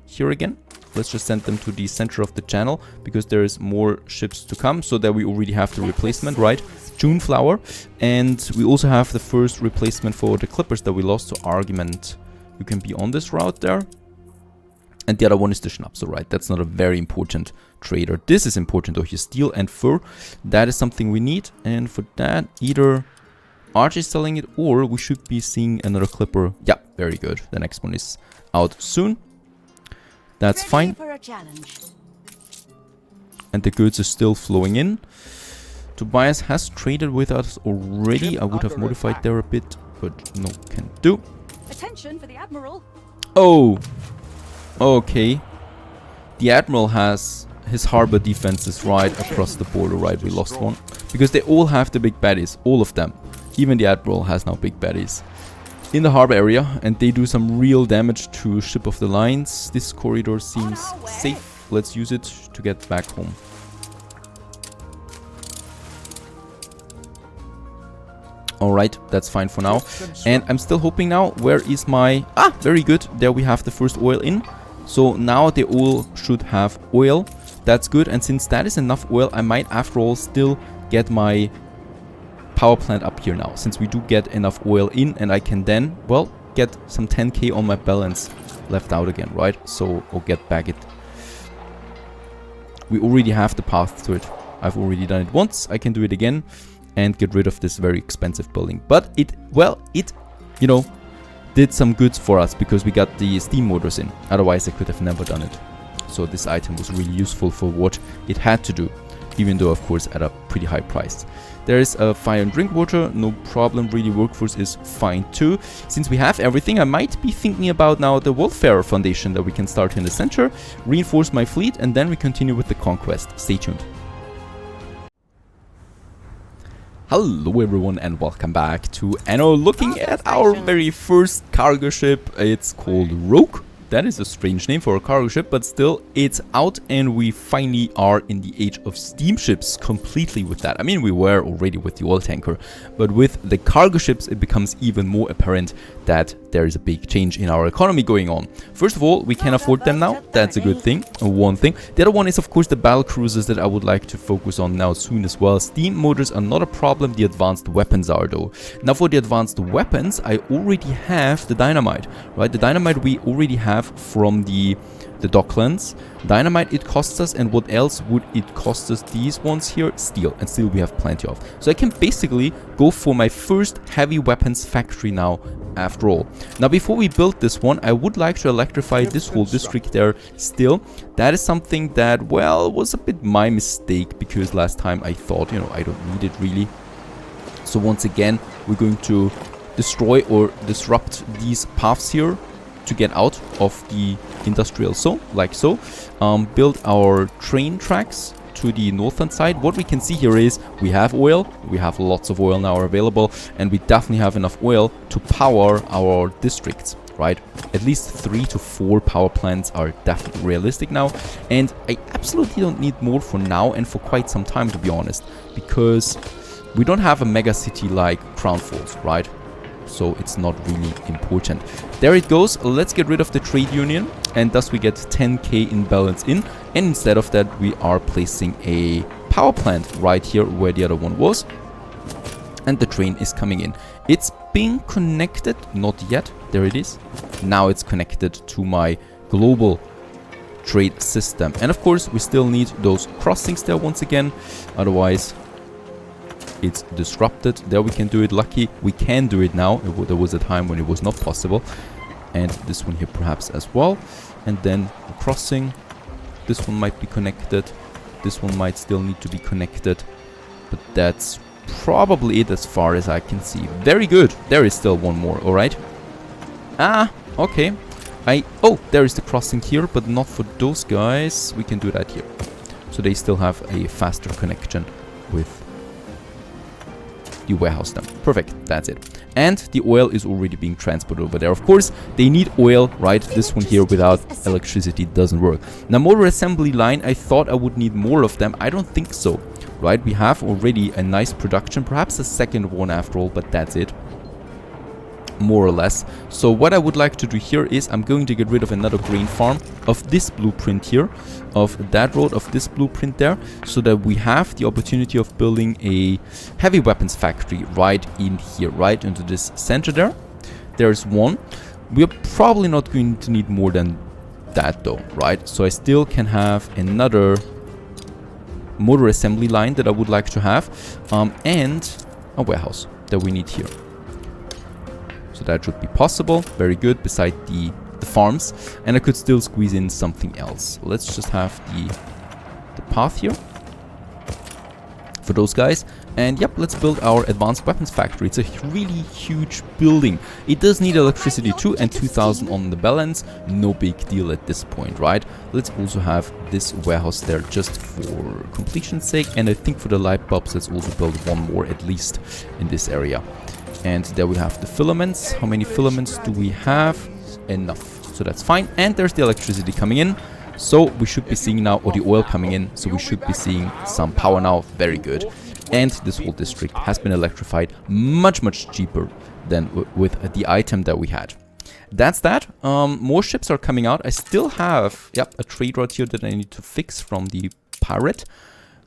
Here again. Let's just send them to the center of the channel, because there is more ships to come. So that we already have the replacement, right? Juneflower. And we also have the first replacement for the clippers that we lost. So Argument. You can be on this route there. And the other one is the Schnapso, right? That's not a very important trader. This is important though, here, steel and fur. That is something we need. And for that, either Arch is selling it, or we should be seeing another clipper. Yeah, very good. The next one is out soon. That's fine. And the goods are still flowing in. Tobias has traded with us already. I would have modified there a bit, but no, can do. Attention for the Admiral. Oh! Okay, the Admiral has his harbor defenses right across the border, right? We lost one. Because they all have the big baddies, all of them. Even the Admiral has now big baddies in the harbor area, and they do some real damage to ship of the lines. This corridor seems safe. Let's use it to get back home. Alright, that's fine for now. And I'm still hoping now, where is my... Ah, very good. There we have the first oil in. So now they all should have oil. That's good. And since that is enough oil, I might after all still get my power plant up here now, since we do get enough oil in, and I can then, well, get some 10k on my balance left out again, right? So, or get back it. We already have the path to it. I've already done it once. I can do it again and get rid of this very expensive building. But it, well, it, you know, did some goods for us because we got the steam motors in. Otherwise, I could have never done it. So this item was really useful for what it had to do, even though, of course, at a pretty high price. There is a fire and drink water, no problem, really. Workforce is fine too. Since we have everything, I might be thinking about now the Warfare Foundation that we can start in the center, reinforce my fleet, and then we continue with the conquest. Stay tuned. Hello everyone and welcome back to Anno, looking at our very first cargo ship. It's called Rogue. That is a strange name for a cargo ship, but still, it's out and we finally are in the age of steamships completely with that. I mean, we were already with the oil tanker, but with the cargo ships, it becomes even more apparent that there is a big change in our economy going on. First of all, we can afford them now. That's a good thing, one thing. The other one is, of course, the battle cruisers that I would like to focus on now soon as well. Steam motors are not a problem, the advanced weapons are though. Now for the advanced weapons, I already have the dynamite, right? The dynamite we already have from the Docklands. Dynamite it costs us, and what else would it cost us? These ones here, steel, and steel we have plenty of. So I can basically go for my first heavy weapons factory now after all. Now before we build this one, I would like to electrify this whole district there still. That is something that, well, was a bit my mistake, because last time I thought, you know, I don't need it really. So once again, we're going to destroy or disrupt these paths here to get out of the industrial zone, like so. Build our train tracks to the northern side. What we can see here is we have oil, we have lots of oil now available, and we definitely have enough oil to power our districts, right? At least 3 to 4 power plants are definitely realistic now, and I absolutely don't need more for now and for quite some time, to be honest, because we don't have a mega city like Crown Falls, right? So it's not really important. There it goes. Let's get rid of the trade union, and thus we get 10k in balance in, and instead of that we are placing a power plant right here where the other one was, and the train is coming in. It's being connected, not yet. There it is. Now it's connected to my global trade system, and of course we still need those crossings there once again, otherwise it's disrupted. There we can do it. Lucky we can do it now. There was a time when it was not possible. And this one here perhaps as well. And then the crossing. This one might be connected. This one might still need to be connected. But that's probably it as far as I can see. Very good. There is still one more. Alright. Ah, okay. Oh, there is the crossing here, but not for those guys. We can do that here. So they still have a faster connection with the warehouse then. Perfect, that's it. And the oil is already being transported over there. Of course, they need oil, right? This one here without electricity doesn't work. Now, motor assembly line, I thought I would need more of them. I don't think so, right? We have already a nice production, perhaps a second one after all, but that's it, more or less. So what I would like to do here is I'm going to get rid of another grain farm of this blueprint here, of that road, of this blueprint there, so that we have the opportunity of building a heavy weapons factory right in here, right into this center there. There's one. We're probably not going to need more than that though, right? So I still can have another motor assembly line that I would like to have, and a warehouse that we need here. So that should be possible. Very good, beside the farms. And I could still squeeze in something else. Let's just have the path here for those guys. And yep, let's build our advanced weapons factory. It's a really huge building. It does need electricity too, and 2000 on the balance. No big deal at this point, right? Let's also have this warehouse there just for completion's sake. And I think for the light bulbs, let's also build one more at least in this area. And there we have the filaments. How many filaments do we have? Enough. So that's fine. And there's the electricity coming in. So we should be seeing now, or the oil coming in. So we should be seeing some power now. Very good. And this whole district has been electrified much, much cheaper than with the item that we had. That's that. More ships are coming out. I still have, yep, a trade route here that I need to fix from the pirate.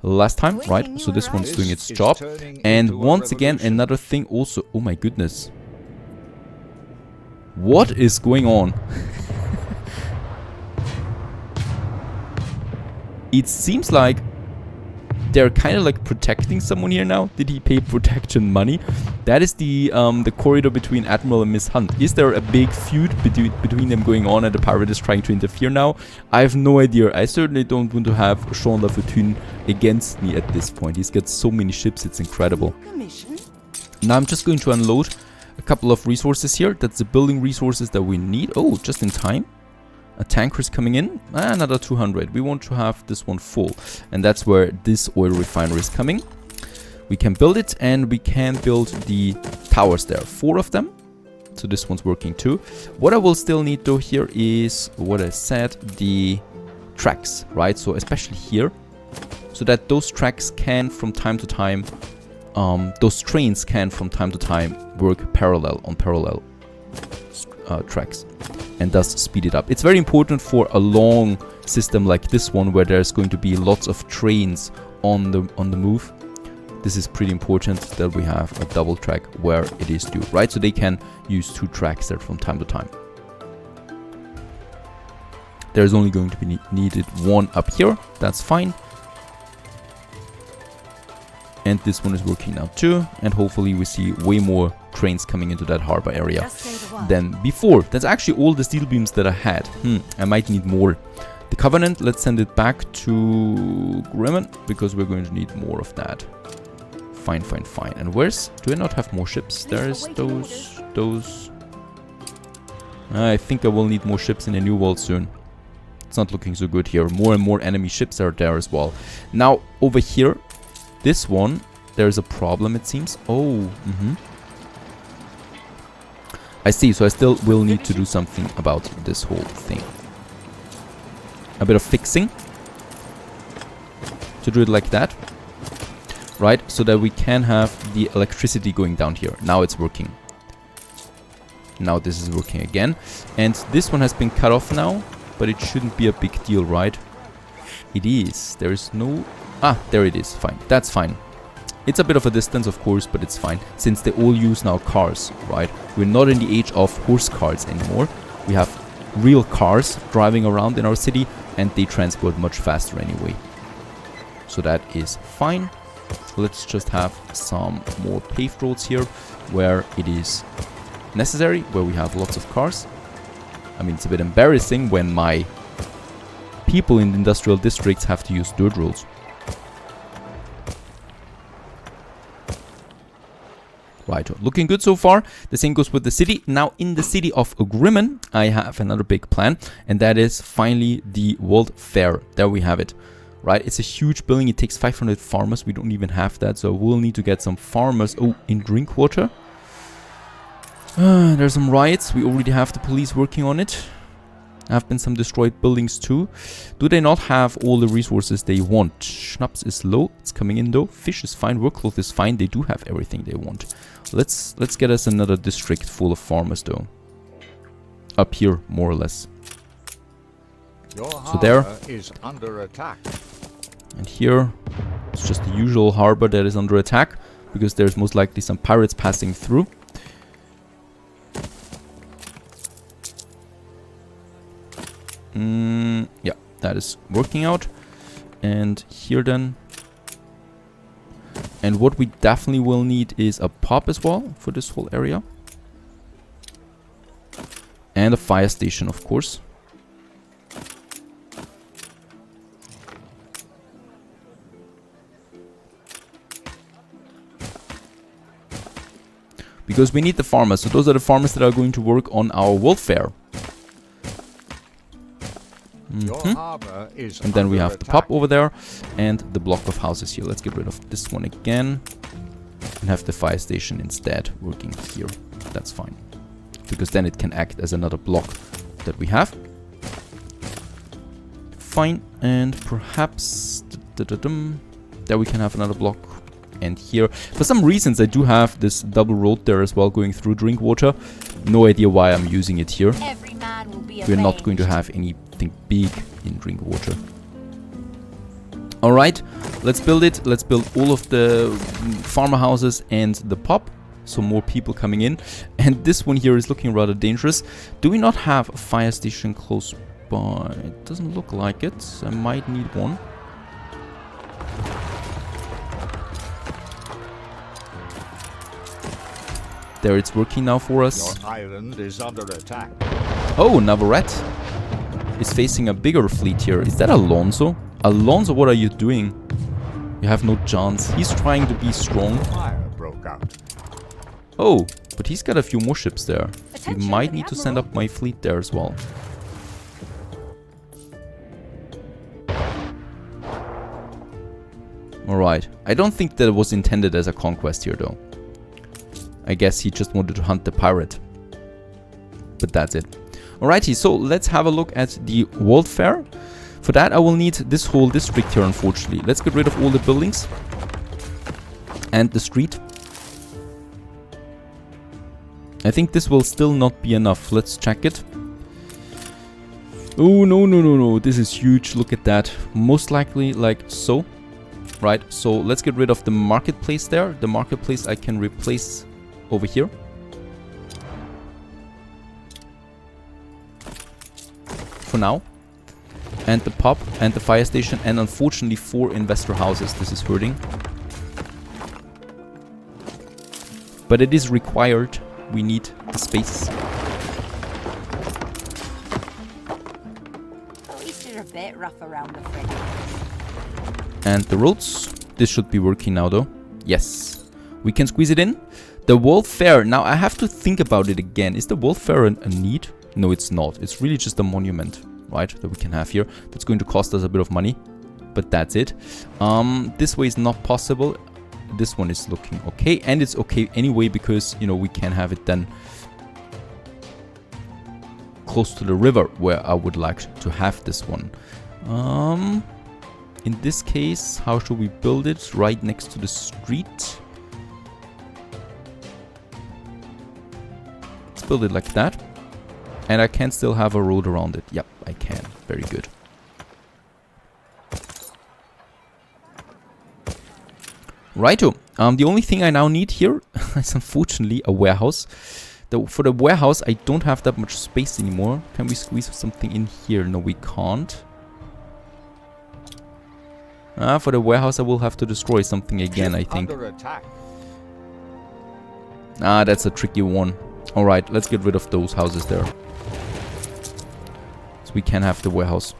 last time, right? So this one's doing its job. And once again, another thing also. Oh my goodness. What is going on? It seems like they're kind of like protecting someone here now. Did he pay protection money? That is the corridor between Admiral and Miss Hunt. Is there a big feud between them going on and the pirate is trying to interfere now? I have no idea. I certainly don't want to have Jean Lafortune against me at this point. He's got so many ships, it's incredible. Now I'm just going to unload a couple of resources here. That's the building resources that we need. Oh, just in time. A tanker is coming in. Another 200. We want to have this one full. And that's where this oil refinery is coming. We can build it and we can build the towers there. 4 of them. So this one's working too. What I will still need though here is what I said, the tracks, right? So especially here. So that those tracks can from time to time, those trains can from time to time work parallel on parallel tracks. And thus speed it up. It's very important for a long system like this one where there's going to be lots of trains on the move. This is pretty important that we have a double track where it is due, right? So they can use 2 tracks there from time to time. There's only going to be needed 1 up here. That's fine. And this one is working now too. And hopefully we see way more trains coming into that harbor area than before. That's actually all the steel beams that I had. I might need more. The Covenant, let's send it back to Grimmen because we're going to need more of that. Fine, fine, fine. And where's... do I not have more ships? There's those... I think I will need more ships in the New World soon. It's not looking so good here. More and more enemy ships are there as well. Now, over here, this one, there's a problem it seems. Oh, I see, so I still will need to do something about this whole thing. A bit of fixing. To do it like that. Right, so that we can have the electricity going down here. Now it's working. Now this is working again. And this one has been cut off now, but it shouldn't be a big deal, right? It is. There is no... ah, there it is. Fine. That's fine. It's a bit of a distance, of course, but it's fine. Since they all use now cars, right? We're not in the age of horse carts anymore. We have real cars driving around in our city, and they transport much faster anyway. So that is fine. Let's just have some more paved roads here, where it is necessary, where we have lots of cars. I mean, it's a bit embarrassing when my people in the industrial districts have to use dirt roads. Right, looking good so far. The same goes with the city. Now in the city of Grimmen, I have another big plan, and that is finally the World Fair. There we have it. Right, it's a huge building. It takes 500 farmers. We don't even have that, so we'll need to get some farmers. Oh, in Drinkwater. There's some riots. We already have the police working on it. There have been some destroyed buildings too. Do they not have all the resources they want? Schnapps is low. It's coming in though. Fish is fine. Workcloth is fine. They do have everything they want. Let's get us another district full of farmers though. Up here, more or less. So there is under attack. And here, it's just the usual harbor that is under attack, because there's most likely some pirates passing through. Yeah, that is working out. And here then. And what we definitely will need is a pub as well for this whole area. And a fire station, of course. Because we need the farmers. So those are the farmers that are going to work on our world fair. And then we have the pub over there and the block of houses here. Let's get rid of this one again and have the fire station instead working here. That's fine, because then it can act as another block that we have. Fine. And perhaps there we can have another block. And here, for some reasons, I do have this double road there as well going through Drinkwater. No idea why I'm using it here. We're not going to have anything big in Drinkwater. Alright, let's build it. Let's build all of the farmer houses and the pub. So more people coming in. And this one here is looking rather dangerous. Do we not have a fire station close by? It doesn't look like it. I might need one. There, it's working now for us. Your island is under attack. Oh, Navarret is facing a bigger fleet here. Is that Alonso? Alonso, what are you doing? You have no chance. He's trying to be strong. Fire broke out. Oh, but he's got a few more ships there. We Attention might for the need to send Admiral. up my fleet there as well. Alright. I don't think that it was intended as a conquest here though. I guess he just wanted to hunt the pirate. But that's it. Alrighty, so let's have a look at the World Fair. For that I will need this whole district here, unfortunately. Let's get rid of all the buildings. And the street. I think this will still not be enough. Let's check it. Oh, no. This is huge. Look at that. Most likely like so. Right, so let's get rid of the marketplace there. The marketplace I can replace over here. For now. And the pub and the fire station and unfortunately 4 investor houses. This is hurting. But it is required. We need the space. At least you're a bit rough around the fringe. And the roads. This should be working now though. Yes. We can squeeze it in. The World Fair. Now I have to think about it again. Is the World Fair a need? No, it's not. It's really just a monument, right? That we can have here. That's going to cost us a bit of money. But that's it. This way is not possible. This one is looking okay. And it's okay anyway because, you know, we can have it then close to the river where I would like to have this one. In this case, how should we build it? Right next to the street. Let's build it like that. And I can still have a road around it. Yep, I can. Very good. Righto. The only thing I now need here is unfortunately a warehouse. For the warehouse, I don't have that much space anymore. Can we squeeze something in here? No, we can't. For the warehouse, I will have to destroy something again, I think. Under attack. That's a tricky one. Alright, let's get rid of those houses there. So we can have the warehouse.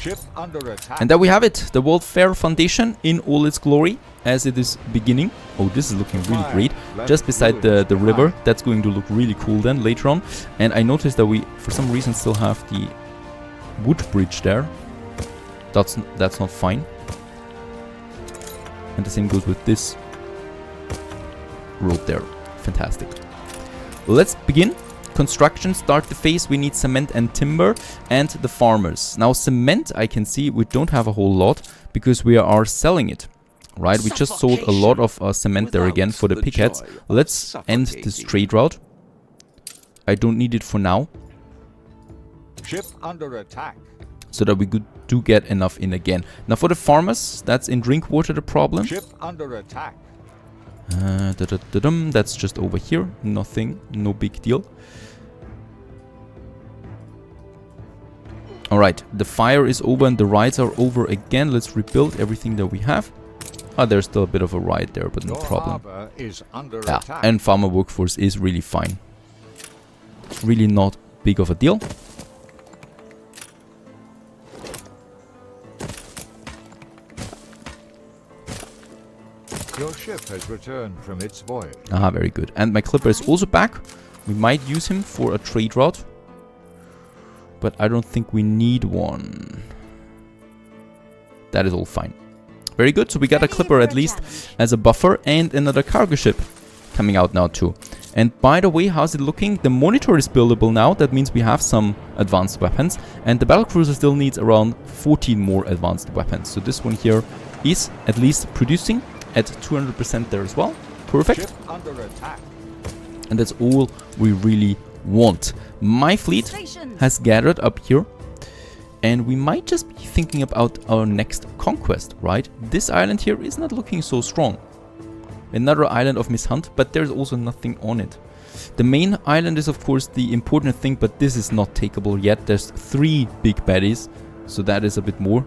Ship under attack. And there we have it. The World Fair Foundation in all its glory as it is beginning. Oh, this is looking really great. Just beside the river. That's going to look really cool then later on. And I noticed that we, for some reason, still have the wood bridge there. That's not fine. And the same goes with this road there. Fantastic. Let's begin. Construction, start the phase. We need cement and timber and the farmers. Now cement, I can see we don't have a whole lot because we are selling it. Right, we just sold a lot of cement there again for the pickets. Let's end this trade route. I don't need it for now. Ship under attack. So that we do get enough in again. Now for the farmers, that's in Drinkwater the problem. Ship under attack. That's just over here. Nothing, no big deal. Alright, the fire is over and the riots are over again. Let's rebuild everything that we have. There's still a bit of a riot there, but no problem. Harbor is under attack. And farmer workforce is really fine. It's really not big of a deal. Your ship has returned from its voyage. Very good. And my clipper is also back. We might use him for a trade route. But I don't think we need one. That is all fine. Very good. So we got a clipper at least as a buffer and another cargo ship coming out now too. And by the way, how's it looking? The monitor is buildable now. That means we have some advanced weapons. And the battlecruiser still needs around 14 more advanced weapons. So this one here is at least producing at 200% there as well. Perfect. Ship under attack. And that's all we really want. My fleet has gathered up here. And we might just be thinking about our next conquest, right? This island here is not looking so strong. Another island of Miss Hunt, but there's also nothing on it. The main island is of course the important thing, but this is not takeable yet. There's 3 big baddies, so that is a bit more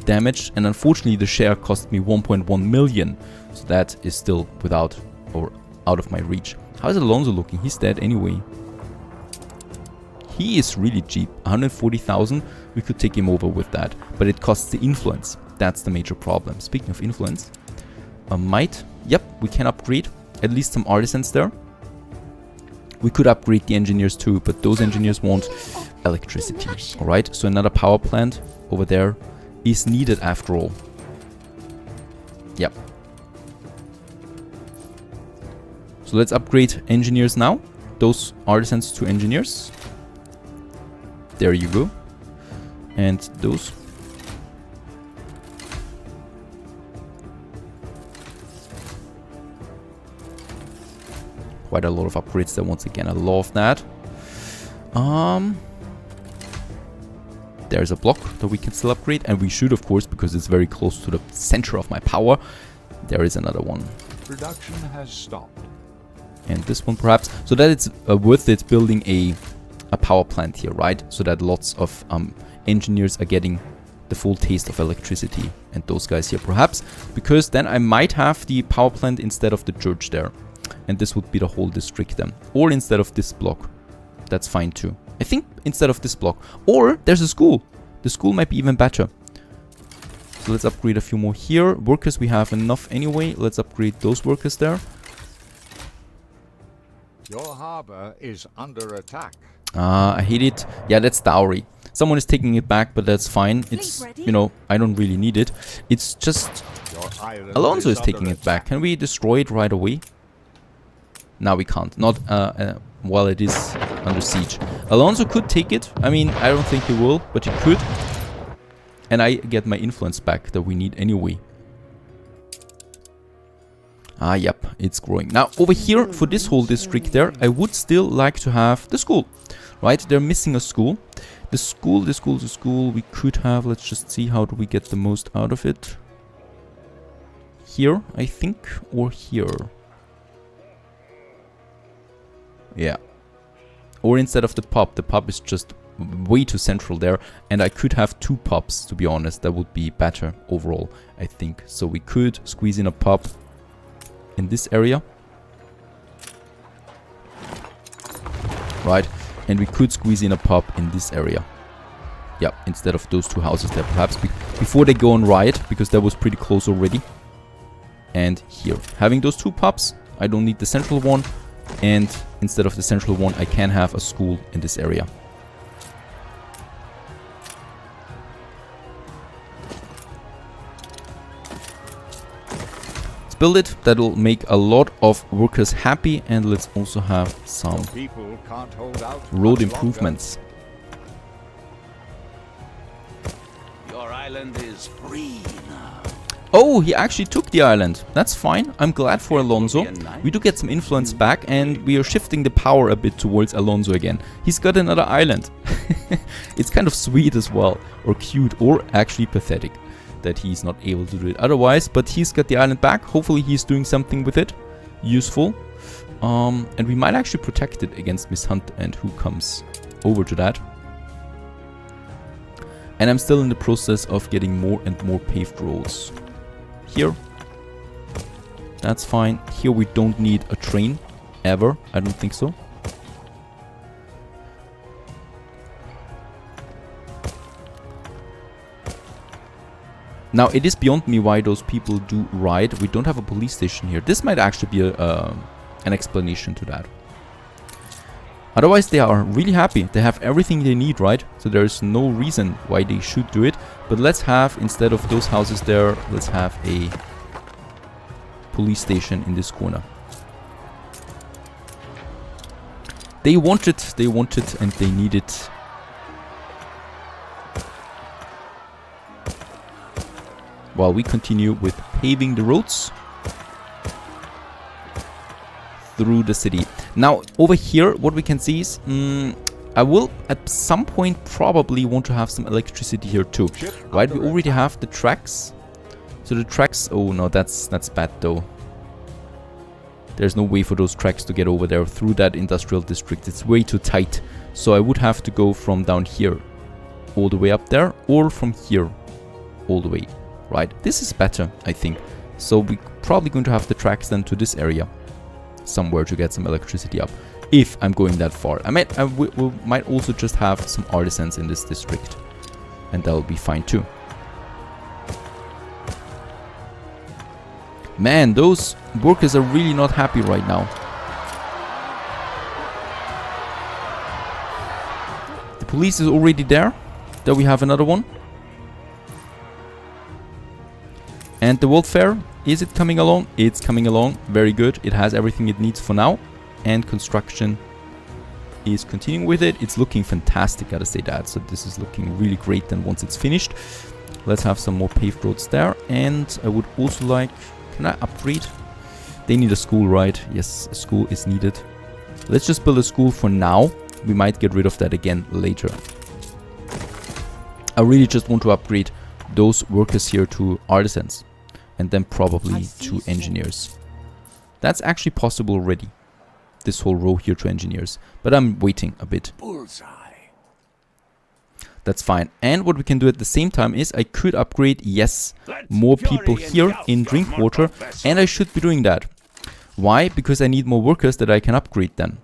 damage. And unfortunately the share cost me 1.1 million, so that is still without or out of my reach. How is Alonso looking? He's dead anyway. He is really cheap, 140,000. We could take him over with that, but it costs the influence. That's the major problem. Speaking of influence, a might. Yep, we can upgrade at least some artisans there. We could upgrade the engineers too, but those engineers want electricity. Alright, so another power plant over there is needed after all. Yep. So let's upgrade engineers now. Those artisans to engineers. There you go. And those. Quite a lot of upgrades there once again. I love that. There's a block that we can still upgrade, and we should of course, because it's very close to the center of my power. There is another one. Production has stopped. And this one perhaps. So that it's worth it building a power plant here, right? So that lots of engineers are getting the full taste of electricity. And those guys here perhaps, because then I might have the power plant instead of the church there. And this would be the whole district then. Or instead of this block. That's fine too. I think instead of this block. Or there's a school. The school might be even better. So let's upgrade a few more here. Workers we have enough anyway. Let's upgrade those workers there. Your harbor is under attack. I hate it. Yeah, that's dowry. Someone is taking it back, but that's fine. It's, you know, I don't really need it. It's just Your island Alonso is under taking it attack. back. Can we destroy it right away? No, we can't. Not while it is under siege. Alonso could take it. I mean, I don't think he will, but he could. And I get my influence back that we need anyway. Ah, yep, it's growing. Now, over here, for this whole district there, I would still like to have the school. Right? They're missing a school. The school we could have. Let's just see, how do we get the most out of it? Here, I think, or here. Yeah. Or instead of the pub is just way too central there. And I could have 2 pubs, to be honest. That would be better overall, I think. So we could squeeze in a pub in this area. Right. And we could squeeze in a pub in this area. Yeah, instead of those 2 houses there, perhaps. Before they go on riot, because that was pretty close already. And here. Having those 2 pubs, I don't need the central one. And instead of the central one, I can have a school in this area. Let's build it. That'll make a lot of workers happy. And let's also have some People can't hold out road much improvements. Your island is free now. Oh, he actually took the island. That's fine. I'm glad for Alonso. We do get some influence back, and we are shifting the power a bit towards Alonso again. He's got another island. It's kind of sweet as well, or cute, or actually pathetic that he's not able to do it otherwise. But he's got the island back. Hopefully he's doing something with it. Useful. And we might actually protect it against Miss Hunt and who comes over to that. And I'm still in the process of getting more and more paved roads. Here. That's fine. Here we don't need a train. Ever. I don't think so. Now, it is beyond me why those people do ride. We don't have a police station here. This might actually be an explanation to that. Otherwise, they are really happy. They have everything they need, right? So there's no reason why they should do it. But let's have, instead of those houses there, let's have a police station in this corner. They want it, and they need it. While we continue with paving the roads through the city. Now, over here, what we can see is I will at some point probably want to have some electricity here too, right? We already have the tracks. So the tracks, oh no, that's bad though. There's no way for those tracks to get over there through that industrial district. It's way too tight. So I would have to go from down here all the way up there, or from here all the way, right? This is better, I think. So we're probably going to have the tracks then to this area somewhere to get some electricity up. If I'm going that far. We might also just have some artisans in this district. And that'll be fine too. Man, those workers are really not happy right now. The police is already there. There we have another one. And the welfare, is it coming along? It's coming along. Very good. It has everything it needs for now. And construction is continuing with it. It's looking fantastic, gotta say that. So this is looking really great then once it's finished. Let's have some more paved roads there. And I would also like... Can I upgrade? They need a school, right? Yes, a school is needed. Let's just build a school for now. We might get rid of that again later. I really just want to upgrade those workers here to artisans. And then probably to engineers. That's actually possible already. This whole row here to engineers. But I'm waiting a bit. Bullseye. That's fine. And what we can do at the same time is I could upgrade, yes, more people here in drink water. And I should be doing that. Why? Because I need more workers that I can upgrade then.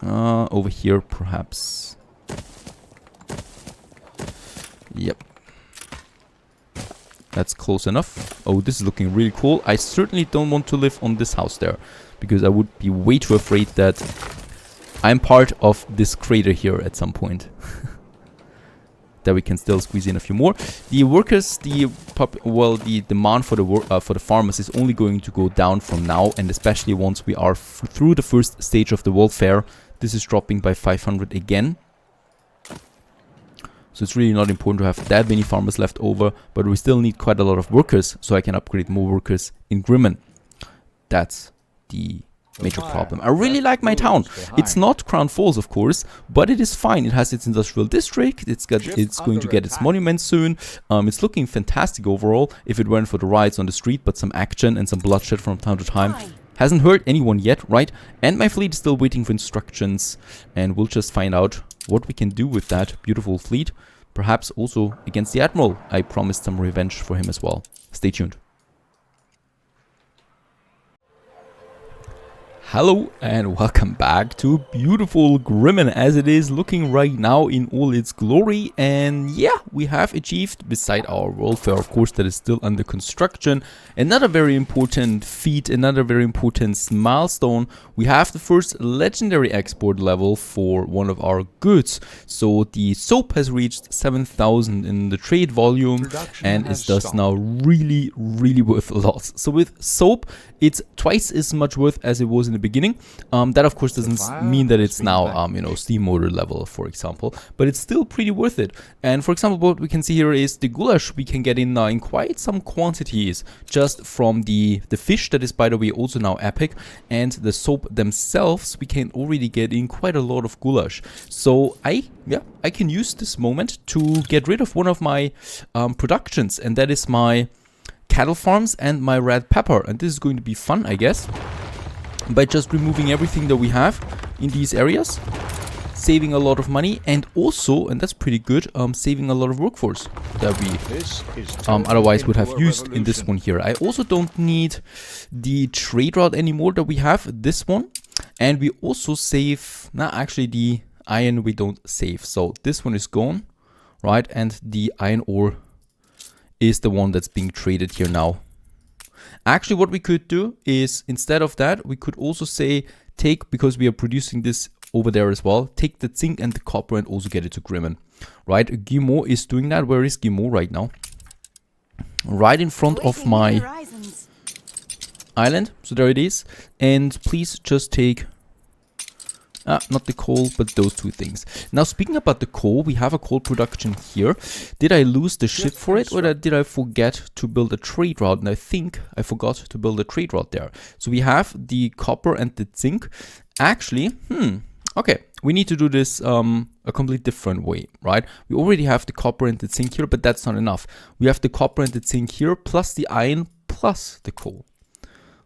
Over here perhaps. Yep. That's close enough. Oh, this is looking really cool. I certainly don't want to live on this house there. Because I would be way too afraid that I'm part of this crater here at some point. There we can still squeeze in a few more. The workers, the demand for the farmers is only going to go down from now, and especially once we are through the first stage of the welfare. This is dropping by 500 again. So it's really not important to have that many farmers left over, but we still need quite a lot of workers, so I can upgrade more workers in Grimmen. That's the major problem. I really like my town. It's not Crown Falls, of course, but it is fine. It has its industrial district. It's going to get its monument soon. It's looking fantastic overall. If it weren't for the riots on the street, but some action and some bloodshed from time to time. Hasn't hurt anyone yet, right? And my fleet is still waiting for instructions, and we'll just find out what we can do with that beautiful fleet. Perhaps also against the Admiral. I promised some revenge for him as well. Stay tuned. Hello and welcome back to beautiful Grimmen as it is looking right now in all its glory. And yeah, we have achieved, beside our welfare of course that is still under construction, another very important feat, another very important milestone. We have the first legendary export level for one of our goods. So the soap has reached 7,000 in the trade volume and is thus now really worth a lot. So with soap it's twice as much worth as it was in the beginning. That of course doesn't mean that it's now you know, steam motor level, for example, but it's still pretty worth it. And for example, what we can see here is the goulash we can get in now in quite some quantities, just from the fish that is by the way also now epic, and the soap themselves we can already get in quite a lot of goulash. So I can use this moment to get rid of one of my productions, and that is my cattle farms and my red pepper. And this is going to be fun, I guess, by just removing everything that we have in these areas, saving a lot of money, and also, and that's pretty good, saving a lot of workforce that we otherwise would have used in this one here. I also don't need the trade route anymore that we have, this one, and we also save, actually the iron we don't save, so this one is gone, right, and the iron ore is the one that's being traded here now. Actually, what we could do is, instead of that, we could also say, take, because we are producing this over there as well, take the zinc and the copper and also get it to Grimmen. Right, Guillemot is doing that. Where is Guillemot right now? Right in front of my island. So there it is. And please just take... not the coal, but those two things. Now, speaking about the coal, we have a coal production here. Did I lose the ship for it, or did I forget to build a trade route? And I think I forgot to build a trade route there. So we have the copper and the zinc. Actually, okay. we need to do this a complete different way, right? We already have the copper and the zinc here, but that's not enough. We have the copper and the zinc here, plus the iron, plus the coal.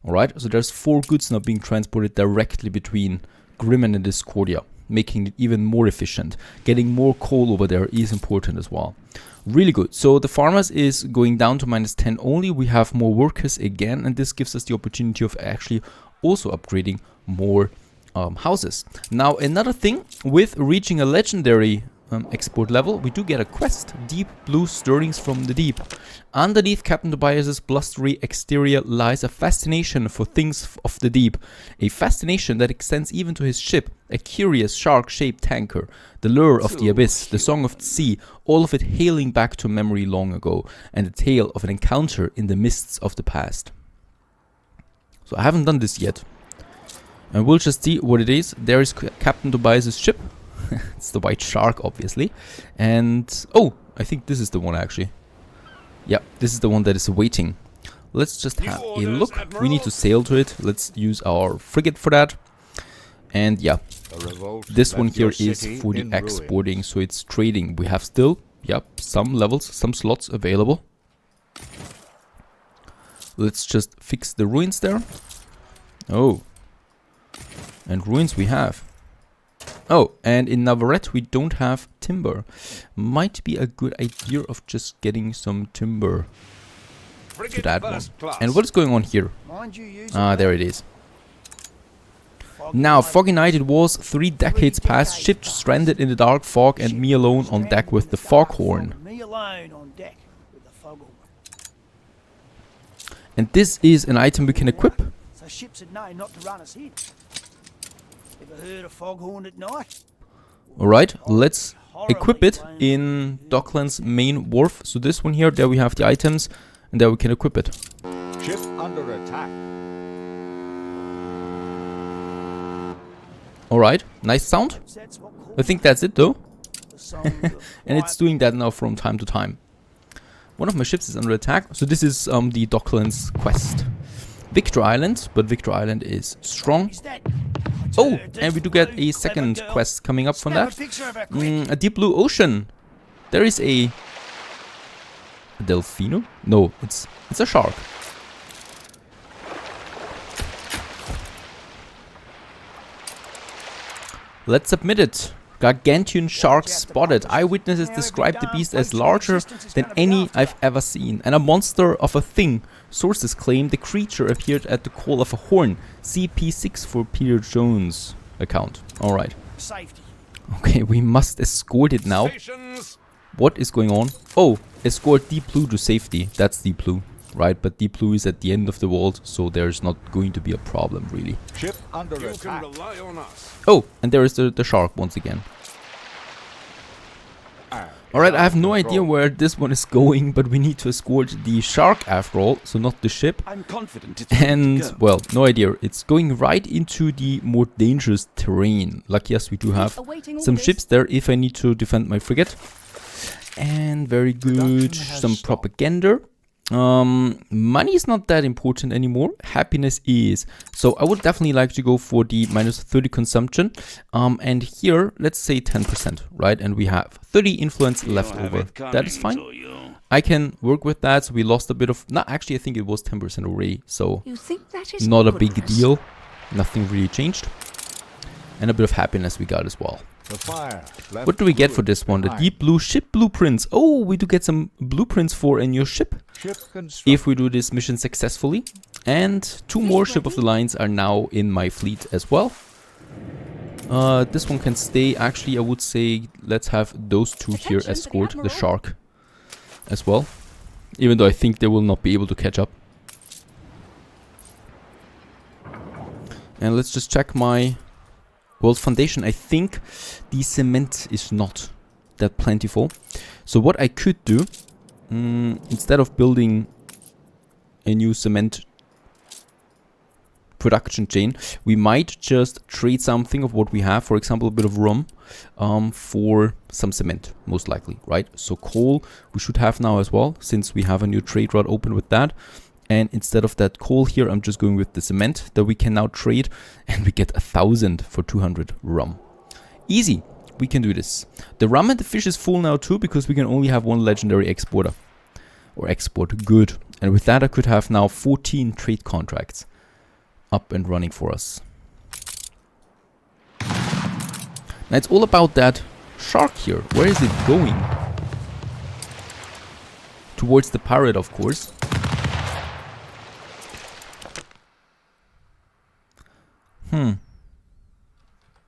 Alright, so there's 4 goods now being transported directly between Grimmen and Discordia, making it even more efficient. Getting more coal over there is important as well. Really good. So the farmers is going down to -10 only. We have more workers again, and this gives us the opportunity of actually also upgrading more houses. Now another thing, with reaching a legendary export level, we do get a quest, Deep Blue Stirrings from the Deep. Underneath Captain Tobias's blustery exterior lies a fascination for things of the deep, a fascination that extends even to his ship, a curious shark-shaped tanker, the lure of the abyss, the song of the sea, all of it hailing back to memory long ago, and the tale of an encounter in the mists of the past. So I haven't done this yet, and we'll just see what it is. There is Captain Tobias's ship. It's the white shark, obviously. And, oh, I think this is the one actually. Yeah, this is the one that is waiting. Let's just have a look. We need to sail to it. Let's use our frigate for that. And yeah, this one here is for the exporting, so it's trading. We have still, yep, some levels, some slots available. Let's just fix the ruins there. Oh. And ruins we have. Oh, and in Navarret we don't have timber. Might be a good idea of just getting some timber to that one. And what is going on here? Ah, there it is. Now, foggy night it was, 3 decades past, ship stranded in the dark fog and me alone on deck with the foghorn. And this is an item we can equip. So ships had known not to run us in. Ever heard a foghorn at night? Alright, let's equip it in Docklands main wharf. So this one here, there we have the items, and there we can equip it. Ship under attack. Alright, nice sound. I think that's it though. And it's doing that now from time to time. One of my ships is under attack. So this is the Docklands quest. Victor Island, but Victor Island is strong. Oh, and we do get a second quest coming up from that. A deep blue ocean. There is a Delfino? No, it's a shark. Let's submit it. Gargantuan shark spotted. Eyewitnesses describe the beast as larger than any I've ever seen, and a monster of a thing. Sources claim the creature appeared at the call of a horn. CP6 for Peter Jones' account. Alright. Okay, we must escort it now. What is going on? Oh, escort Deep Blue to safety. That's Deep Blue, right? But Deep Blue is at the end of the world, so there's not going to be a problem, really. Ship under attack. Oh, and there is the shark once again. Alright, I have no idea where this one is going, but we need to escort the shark after all, so not the ship. I'm confident it's And, well, no idea. It's going right into the more dangerous terrain. Lucky us, we do have some ships there if I need to defend my frigate. And very good, some propaganda. Money is not that important anymore. Happiness is. So I would definitely like to go for the -30 consumption. And here, let's say 10%, right? And we have 30 influence left over. That is fine. I can work with that. So we lost a bit of, no, actually I think it was 10% already. So not a big deal. Nothing really changed. And a bit of happiness we got as well. What do we get for this one? The deep blue ship blueprints. Oh, we do get some blueprints for a new ship. If we do this mission successfully. And 2 more ship of the lines are now in my fleet as well. This one can stay. Actually, I would say let's have those 2 here escort the shark as well. Even though I think they will not be able to catch up. And let's just check my world foundation. I think the cement is not that plentiful. So what I could do, instead of building a new cement production chain, we might just trade something of what we have. For example, a bit of rum for some cement, most likely, right? So coal we should have now as well, since we have a new trade route open with that. And instead of that coal here, I'm just going with the cement that we can now trade. And we get 1,000 for 200 rum. Easy. We can do this. The rum and the fish is full now too, because we can only have one legendary exporter. Or export. Good. And with that I could have now 14 trade contracts up and running for us. Now it's all about that shark here. Where is it going? Towards the pirate, of course.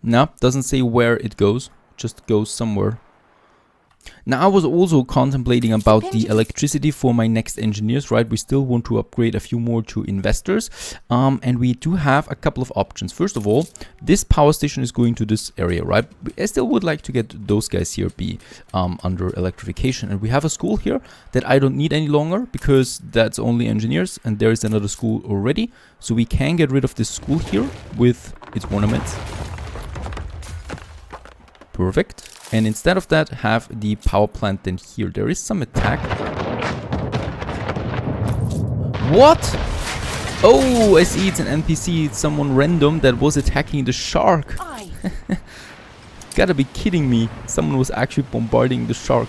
No, doesn't say where it goes. Just goes somewhere. Now I was also contemplating about the electricity for my next engineers, right? We still want to upgrade a few more to investors. And we do have a couple of options. First of all, this power station is going to this area, right? I still would like to get those guys here be under electrification. And we have a school here that I don't need any longer because that's only engineers. And there is another school already. So we can get rid of this school here with its ornaments. Perfect. And instead of that, have the power plant then here. There is some attack. What? Oh, I see it's an NPC. It's someone random that was attacking the shark. Gotta be kidding me. Someone was actually bombarding the shark.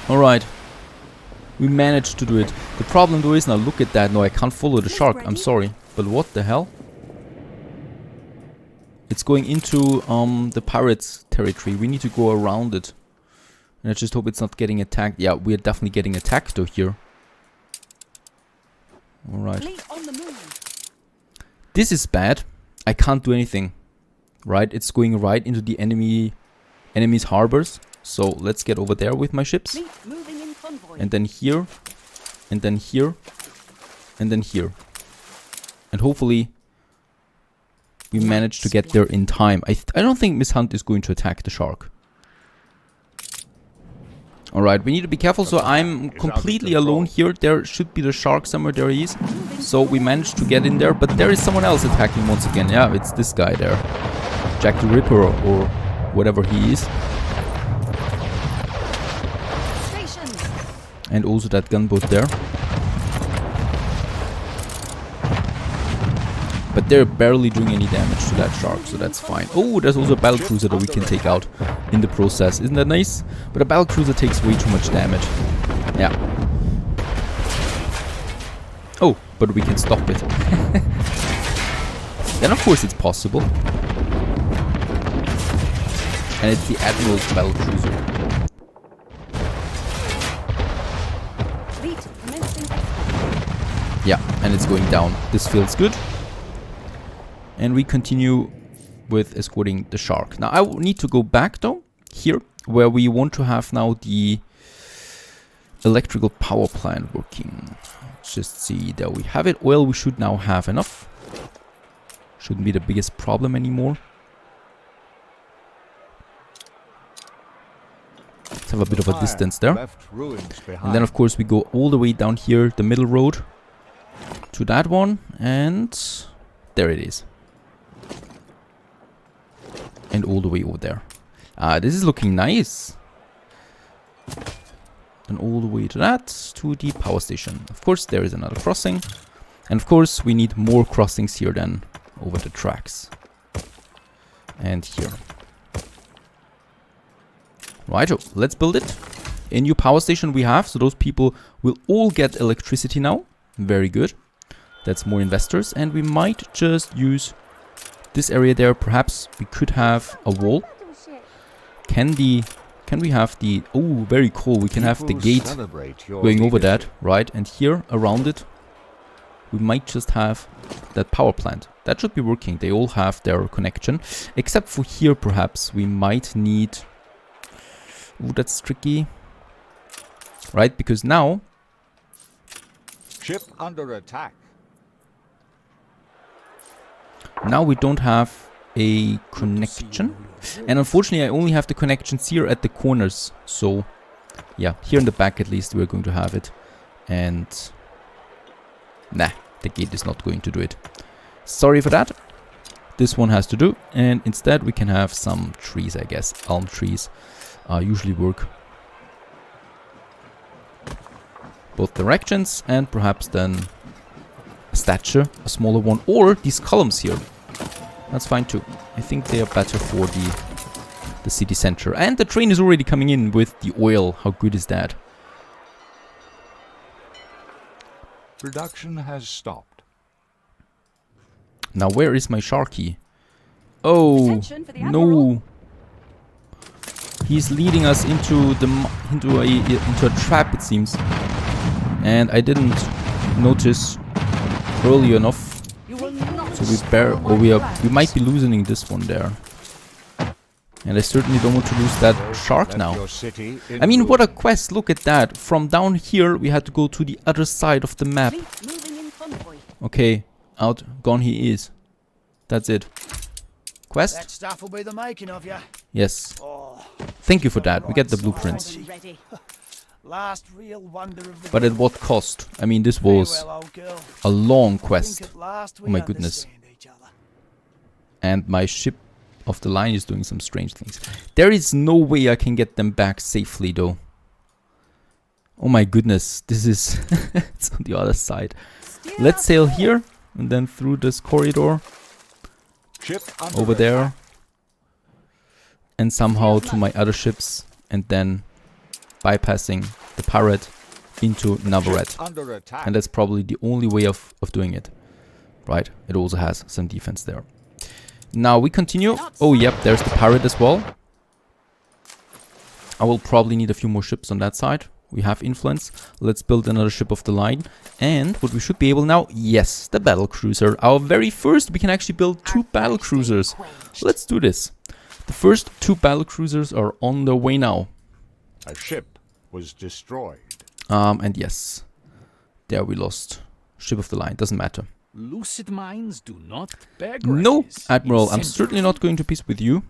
Alright. We managed to do it. The problem though is, now look at that. No, I can't follow the shark. I'm sorry. But what the hell? It's going into the pirates' territory. We need to go around it. And I just hope it's not getting attacked. Yeah, we are definitely getting attacked though here. Alright. This is bad. I can't do anything. Right? It's going right into the enemy's harbors. So let's get over there with my ships. And then here. And then here. And then here. And hopefully we managed to get there in time. I don't think Miss Hunt is going to attack the shark. Alright, we need to be careful. So I'm completely alone here. There should be the shark somewhere. There he is. So we managed to get in there. But there is someone else attacking once again. Yeah, it's this guy there. Jack the Ripper or whatever he is. And also that gunboat there. But they're barely doing any damage to that shark, so that's fine. Oh, there's also a battle cruiser that we can take out in the process. Isn't that nice? But a battle cruiser takes way too much damage. Yeah. Oh, but we can stop it. Then of course it's possible. And it's the Admiral's battle cruiser. Yeah, and it's going down. This feels good. And we continue with escorting the shark. Now I need to go back though, here, where we want to have now the electrical power plant working. Let's just see, there we have it. Oil we should now have enough. Shouldn't be the biggest problem anymore. Let's have a bit of a distance there. And then of course we go all the way down here, the middle road, to that one, and there it is. And all the way over there. This is looking nice. And all the way to that, to the power station. Of course, there is another crossing. And of course, we need more crossings here then over the tracks. And here. Right, let's build it. A new power station we have, so those people will all get electricity now. Very good. That's more investors. And we might just use this area there. Perhaps we could have a wall. Can we have the... Oh, very cool. We can have the gate going over that, right? And here, around it, we might just have that power plant. That should be working. They all have their connection. Except for here, perhaps, we might need... Oh, that's tricky. Right? Because now... Ship under attack. Now we don't have a connection. And unfortunately I only have the connections here at the corners. So yeah, here in the back at least we're going to have it. And nah, the gate is not going to do it. Sorry for that. This one has to do. And instead we can have some trees, I guess. Elm trees usually work. Both directions, and perhaps then a statue, a smaller one, or these columns here. That's fine too. I think they are better for the city center. And the train is already coming in with the oil. How good is that? Production has stopped. Now where is my Sharky? Oh, Attention for the Admiral. no. He's leading us into a trap, it seems. And I didn't notice early enough. You will not So we might be losing this one there. And I certainly don't want to lose that shark now. Your city in I mean, what a ruins. quest, look at that. From down here, we had to go to the other side of the map. Fleet moving in convoy. Okay, gone he is. That's it. Quest? That stuff will be the making of you. Yes. Oh, Thank you for that. We get the blueprints. Ready. last real wonder of the But at what cost? I mean, this was Farewell, old girl. a long I think quest. at last Oh we my goodness. understand each other. And my ship of the line is doing some strange things. There is no way I can get them back safely, though. Oh my goodness. This is... it's on the other side. Let's sail here. And then through this corridor. Ship under Over there. attack. And somehow to my other ships. And then bypassing the pirate into Navarret. Ship under attack. And that's probably the only way of doing it. Right, it also has some defense there. Now we continue. Oh, yep, there's the pirate as well. I will probably need a few more ships on that side. We have influence. Let's build another ship of the line. And what we should be able now, yes, the battle cruiser. Our very first, we can actually build 2 battle cruisers. Let's do this. The first 2 battle cruisers are on their way now. A ship was destroyed. And yes, there we lost. Ship of the line, doesn't matter. Lucid minds do not beg No, grace. Admiral, I'm Incentive. certainly not going to peace with you.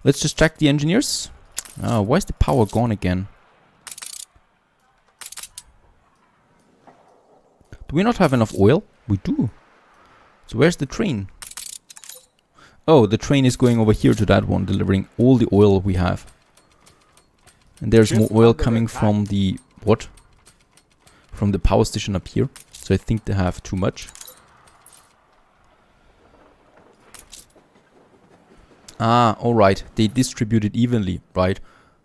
Let's just check the engineers. Why is the power gone again? Do we not have enough oil? We do. So where's the train? Oh, the train is going over here to that one, delivering all the oil we have. And there's Ship more oil under coming attack. from the... what? From the power station up here. So I think they have too much. Ah, alright. They distribute it evenly, right?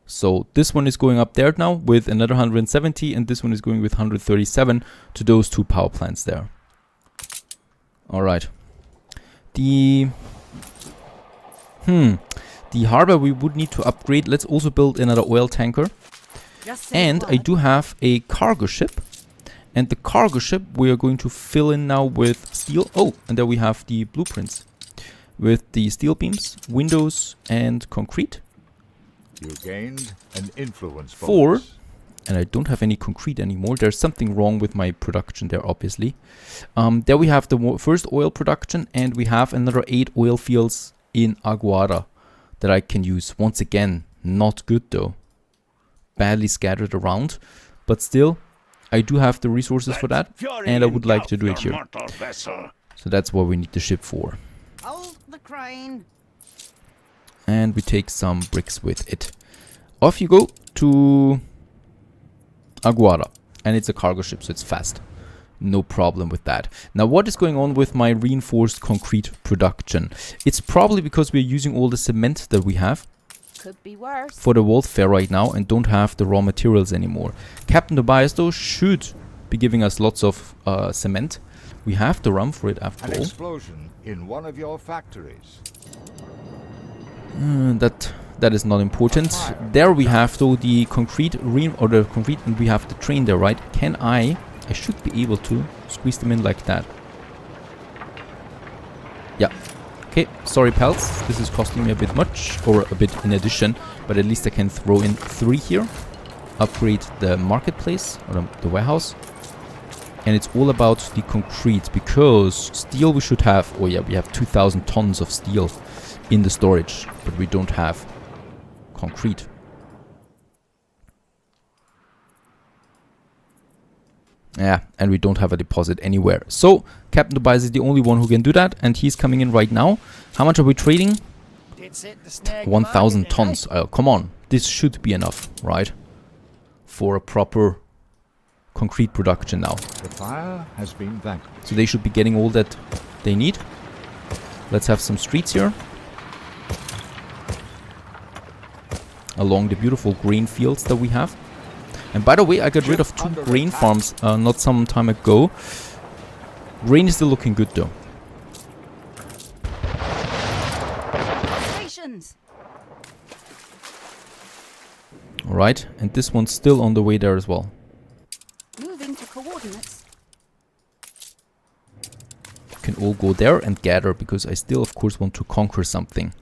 So this one is going up there now with another 170 and this one is going with 137 to those 2 power plants there. Alright. The harbor we would need to upgrade. Let's also build another oil tanker. And I do have a cargo ship. And the cargo ship we are going to fill in now with steel. Oh, and there we have the blueprints. With the steel beams, windows, and concrete. You gained an influence 4. bonus. And I don't have any concrete anymore. There's something wrong with my production there, obviously. There we have the first oil production. And we have another 8 oil fields in Aguada that I can use. Once again, not good though. Badly scattered around. But still, I do have the resources for that. And I would like to do it here. So that's what we need the ship for. Hold the crane. And we take some bricks with it. Off you go to Aguada. And it's a cargo ship, so it's fast. No problem with that. Now, what is going on with my reinforced concrete production? It's probably because we're using all the cement that we have Could be worse. for the warfare right now and don't have the raw materials anymore. Captain Tobias, though, should be giving us lots of cement. We have the rum for it after An all. explosion in one of your factories. That is not important. There we have though the concrete and we have the train there, right? Can I should be able to squeeze them in like that. Yeah. Okay, sorry pals. This is costing me a bit much, or a bit in addition, but at least I can throw in 3 here. Upgrade the marketplace, or the warehouse. And it's all about the concrete, because steel we should have, oh yeah, we have 2,000 tons of steel in the storage, but we don't have concrete. Yeah, and we don't have a deposit anywhere. So, Captain Tobias is the only one who can do that, and he's coming in right now. How much are we trading? Dead set to snag 1,000 market then, eh? tons. Come on, this should be enough, right? For a proper concrete production now. The fire has been vanquished. So they should be getting all that they need. Let's have some streets here. Along the beautiful grain fields that we have. And by the way, I got rid of 2 grain farms not some time ago. Grain is still looking good though. Stations. Alright, and this one's still on the way there as well. Moving to coordinates. Can all go there and gather, because I still of course want to conquer something.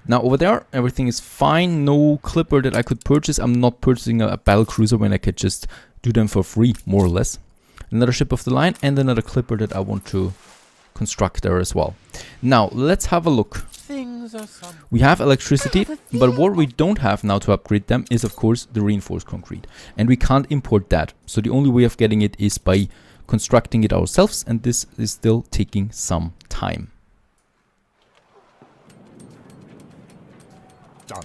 Now over there everything is fine, no clipper that I could purchase. I'm not purchasing a battle cruiser when I could just do them for free, more or less. Another ship of the line and another clipper that I want to construct there as well. Now let's have a look. Things are some. We have electricity, but what we don't have now to upgrade them is of course the reinforced concrete. And we can't import that, so the only way of getting it is by constructing it ourselves, and this is still taking some time. Done.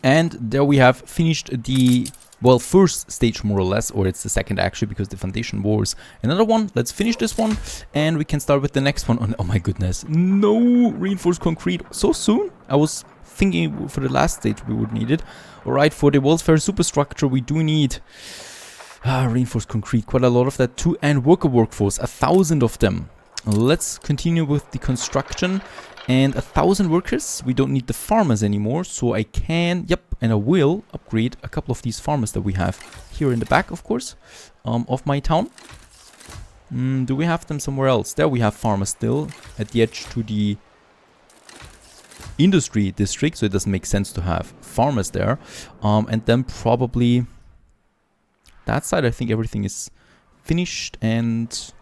And there we have finished the, well, first stage more or less, or it's the second actually, because the foundation was another one. Let's finish this one and we can start with the next one. Oh my goodness, no reinforced concrete so soon. I was thinking for the last stage we would need it. Alright, for the welfare superstructure we do need reinforced concrete, quite a lot of that too, and worker workforce, 1,000 of them. Let's continue with the construction. And 1,000 workers, we don't need the farmers anymore, so I can, yep, and I will upgrade a couple of these farmers that we have here in the back, of course, of my town. Do we have them somewhere else? There we have farmers still at the edge to the industry district, so it doesn't make sense to have farmers there. And then probably that side, I think everything is finished, and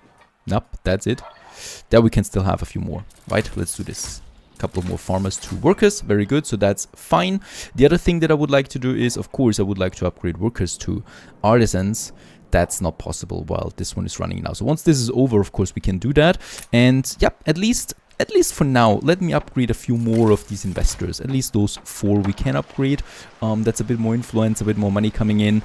nope, that's it. There we can still have a few more. Right, let's do this. A couple more farmers to workers. Very good, so that's fine. The other thing that I would like to do is, of course, I would like to upgrade workers to artisans. That's not possible while this one is running now. So once this is over, of course, we can do that. And yep, at least for now, let me upgrade a few more of these investors. At least those 4 we can upgrade. That's a bit more influence, a bit more money coming in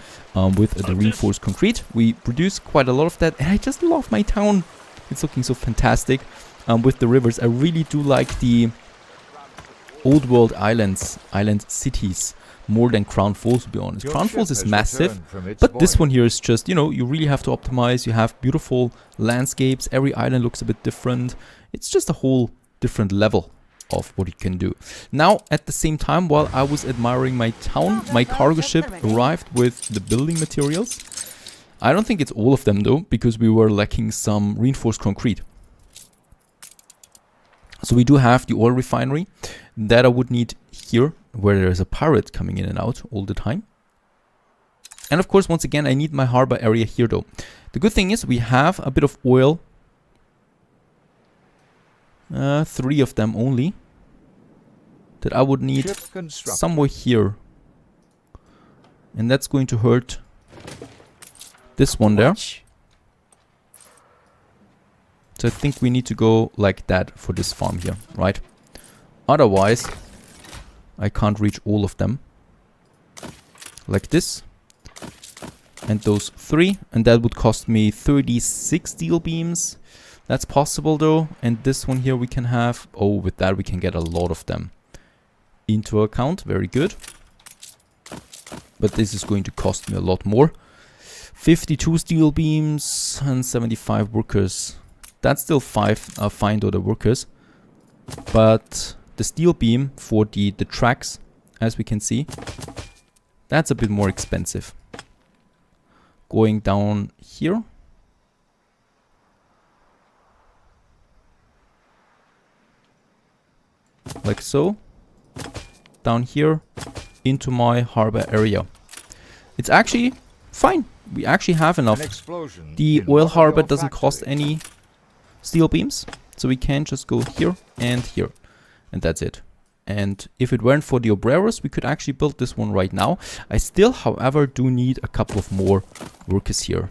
with the reinforced concrete. We produce quite a lot of that, and I just love my town. It's looking so fantastic with the rivers. I really do like the old world island cities more than Crown Falls, to be honest. Crown Falls is massive, but this one here is just, you know, you really have to optimize. You have beautiful landscapes. Every island looks a bit different. It's just a whole different level of what you can do. Now, at the same time, while I was admiring my town, my cargo ship arrived with the building materials. I don't think it's all of them though, because we were lacking some reinforced concrete. So we do have the oil refinery that I would need here, where there's a pirate coming in and out all the time. And of course, once again, I need my harbor area here though. The good thing is we have a bit of oil. 3 of them only. That I would need somewhere here. And that's going to hurt this one there. So I think we need to go like that for this farm here, right? Otherwise, I can't reach all of them. Like this. And those 3. And that would cost me 36 steel beams. That's possible though. And this one here we can have... Oh, with that we can get a lot of them into account. Very good. But this is going to cost me a lot more. 52 steel beams and 75 workers. That's still fine though, the workers. But the steel beam for the tracks, as we can see, that's a bit more expensive. Going down here. Like so. Down here into my harbor area. It's actually fine. We actually have enough. The oil harbor doesn't cost any steel beams, so we can just go here, and that's it. And if it weren't for the obreros, we could actually build this one right now. I still, however, do need a couple of more workers here,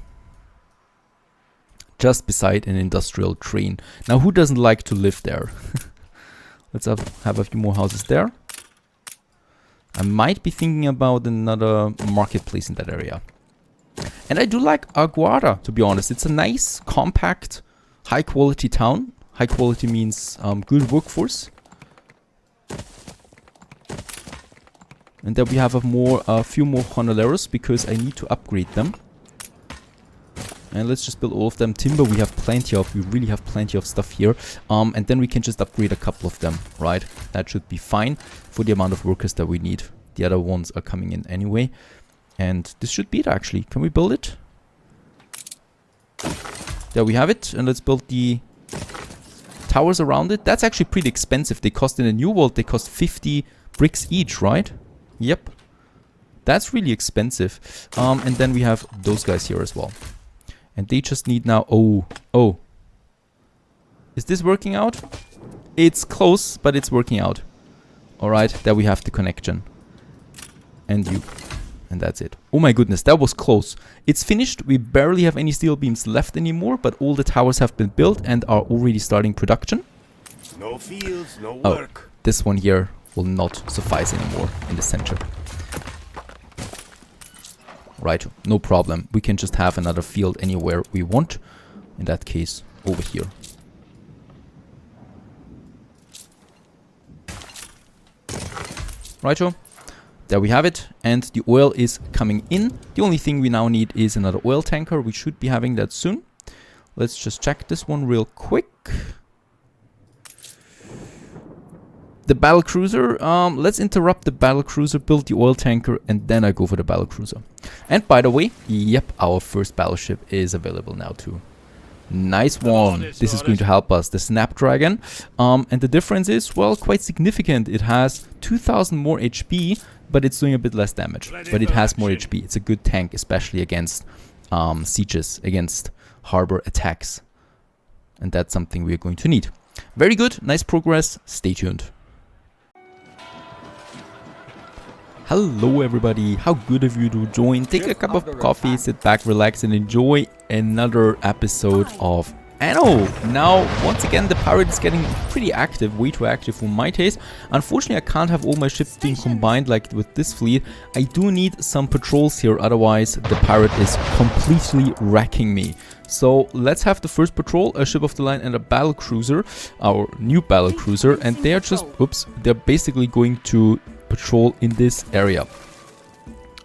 just beside an industrial train. Now, who doesn't like to live there? Let's have a few more houses there. I might be thinking about another marketplace in that area. And I do like Aguada, to be honest. It's a nice, compact, high-quality town. High quality means good workforce. And then we have a few more Honoreros because I need to upgrade them. And let's just build all of them. Timber we have plenty of. We really have plenty of stuff here. And then we can just upgrade a couple of them, right? That should be fine for the amount of workers that we need. The other ones are coming in anyway. And this should be it, actually. Can we build it? There we have it. And let's build the towers around it. That's actually pretty expensive. They cost in a new world, they cost 50 bricks each, right? Yep. That's really expensive. And then we have those guys here as well. And they just need now... Oh. Is this working out? It's close, but it's working out. Alright, there we have the connection. And you. And that's it. Oh my goodness, that was close. It's finished. We barely have any steel beams left anymore, but all the towers have been built and are already starting production. No fields, no work. This one here will not suffice anymore in the center. Right, no problem. We can just have another field anywhere we want. In that case, over here. Righto. There we have it. And the oil is coming in. The only thing we now need is another oil tanker. We should be having that soon. Let's just check this one real quick. The battle cruiser, let's interrupt the battle cruiser, build the oil tanker, and then I go for the battle cruiser. And by the way, yep, our first battleship is available now too. Nice one. This is going to help us, the Snapdragon. And the difference is, well, quite significant. It has 2000 more HP, but it's doing a bit less damage. But it has more HP. It's a good tank, especially against sieges, against harbor attacks. And that's something we're going to need. Very good, nice progress. Stay tuned. Hello everybody, how good of you to join, take a cup of coffee, sit back, relax and enjoy another episode of Anno. Now, once again, the pirate is getting pretty active, way too active for my taste. Unfortunately, I can't have all my ships being combined like with this fleet. I do need some patrols here, otherwise the pirate is completely wrecking me. So let's have the first patrol, a ship of the line and a battle cruiser, our new battle cruiser, and they are just, oops, they're basically going to patrol in this area.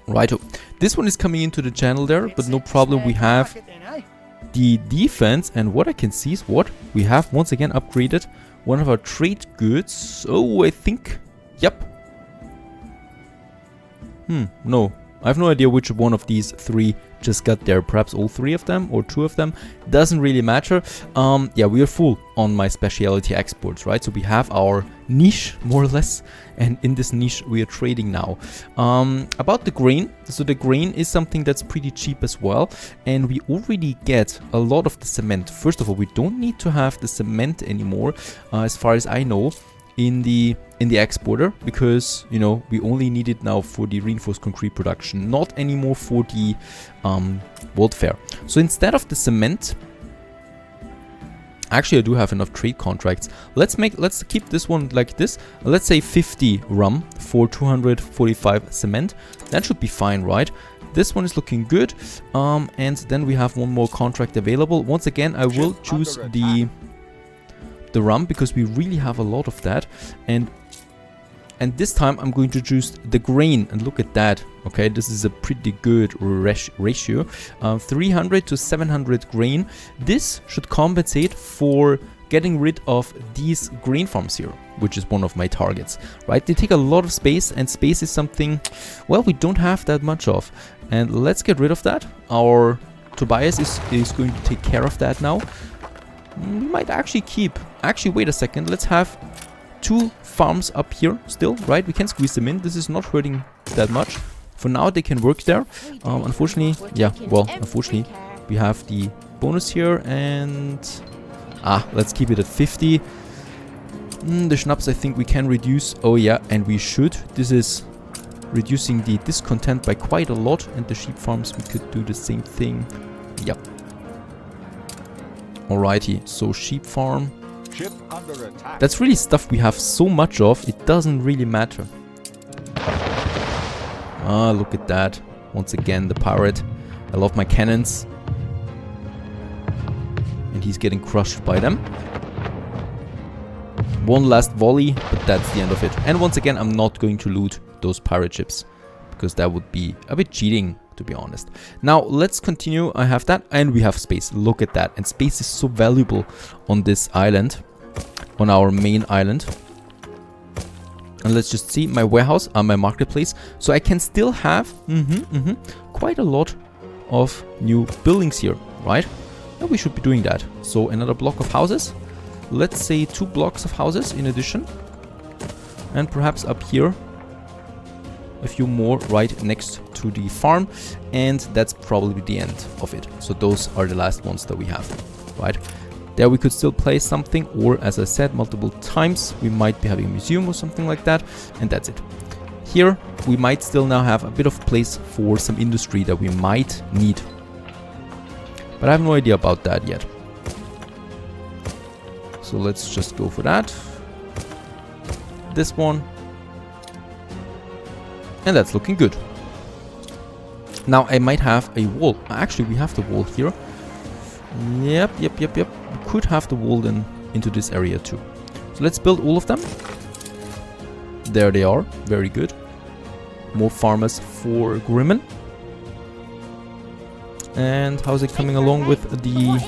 Righto. This one is coming into the channel there, but no problem. We have the defense, and what I can see is what we have once again upgraded one of our trade goods. So I think, yep. No. I have no idea which one of these three just got there. Perhaps all three of them or two of them. Doesn't really matter. Yeah, we are full on my specialty exports, right? So we have our niche, more or less. And in this niche, we are trading now. About the grain. So the grain is something that's pretty cheap as well. And we already get a lot of the cement. First of all, we don't need to have the cement anymore, as far as I know, in the exporter, because, you know, we only need it now for the reinforced concrete production, not anymore for the world fair. So instead of the cement, actually I do have enough trade contracts. Let's keep this one like this. Let's say 50 rum for 245 cement. That should be fine, right? This one is looking good. And then we have one more contract available. Once again, I will choose the rum because we really have a lot of that, and this time I'm going to choose the grain, and look at that. Okay, this is a pretty good ratio, 300 to 700 grain. This should compensate for getting rid of these grain farms here, which is one of my targets, right? They take a lot of space, and space is something, well, we don't have that much of, and let's get rid of that. Our Tobias is going to take care of that now. We might actually keep... Actually, wait a second. Let's have 2 farms up here still, right? We can squeeze them in. This is not hurting that much. For now, they can work there. Unfortunately, yeah, well, unfortunately, we have the bonus here, and... let's keep it at 50. The schnapps, I think we can reduce. Oh, yeah, and we should. This is reducing the discontent by quite a lot, and the sheep farms, we could do the same thing. Yep. Alrighty, so sheep farm. Ship under attack. That's really stuff we have so much of, it doesn't really matter. Look at that. Once again, the pirate I love my cannons. And he's getting crushed by them. One last volley, but that's the end of it. And once again, I'm not going to loot those pirate ships, because that would be a bit cheating, to be honest. Now, let's continue. I have that, and we have space. Look at that. And space is so valuable on this island, on our main island. And let's just see my warehouse, my marketplace. So I can still have quite a lot of new buildings here, right? And we should be doing that. So another block of houses. Let's say 2 blocks of houses in addition. And perhaps up here, a few more right next to the farm. And that's probably the end of it. So those are the last ones that we have, right? There we could still place something, or as I said multiple times, we might be having a museum or something like that, and that's it. Here we might still now have a bit of place for some industry that we might need. But I have no idea about that yet. So let's just go for that. This one. And that's looking good. Now I might have a wall. Actually, we have the wall here. Yep. We could have the wall then into this area too. So let's build all of them. There they are. Very good. More farmers for Grimmen. And how's it coming along with the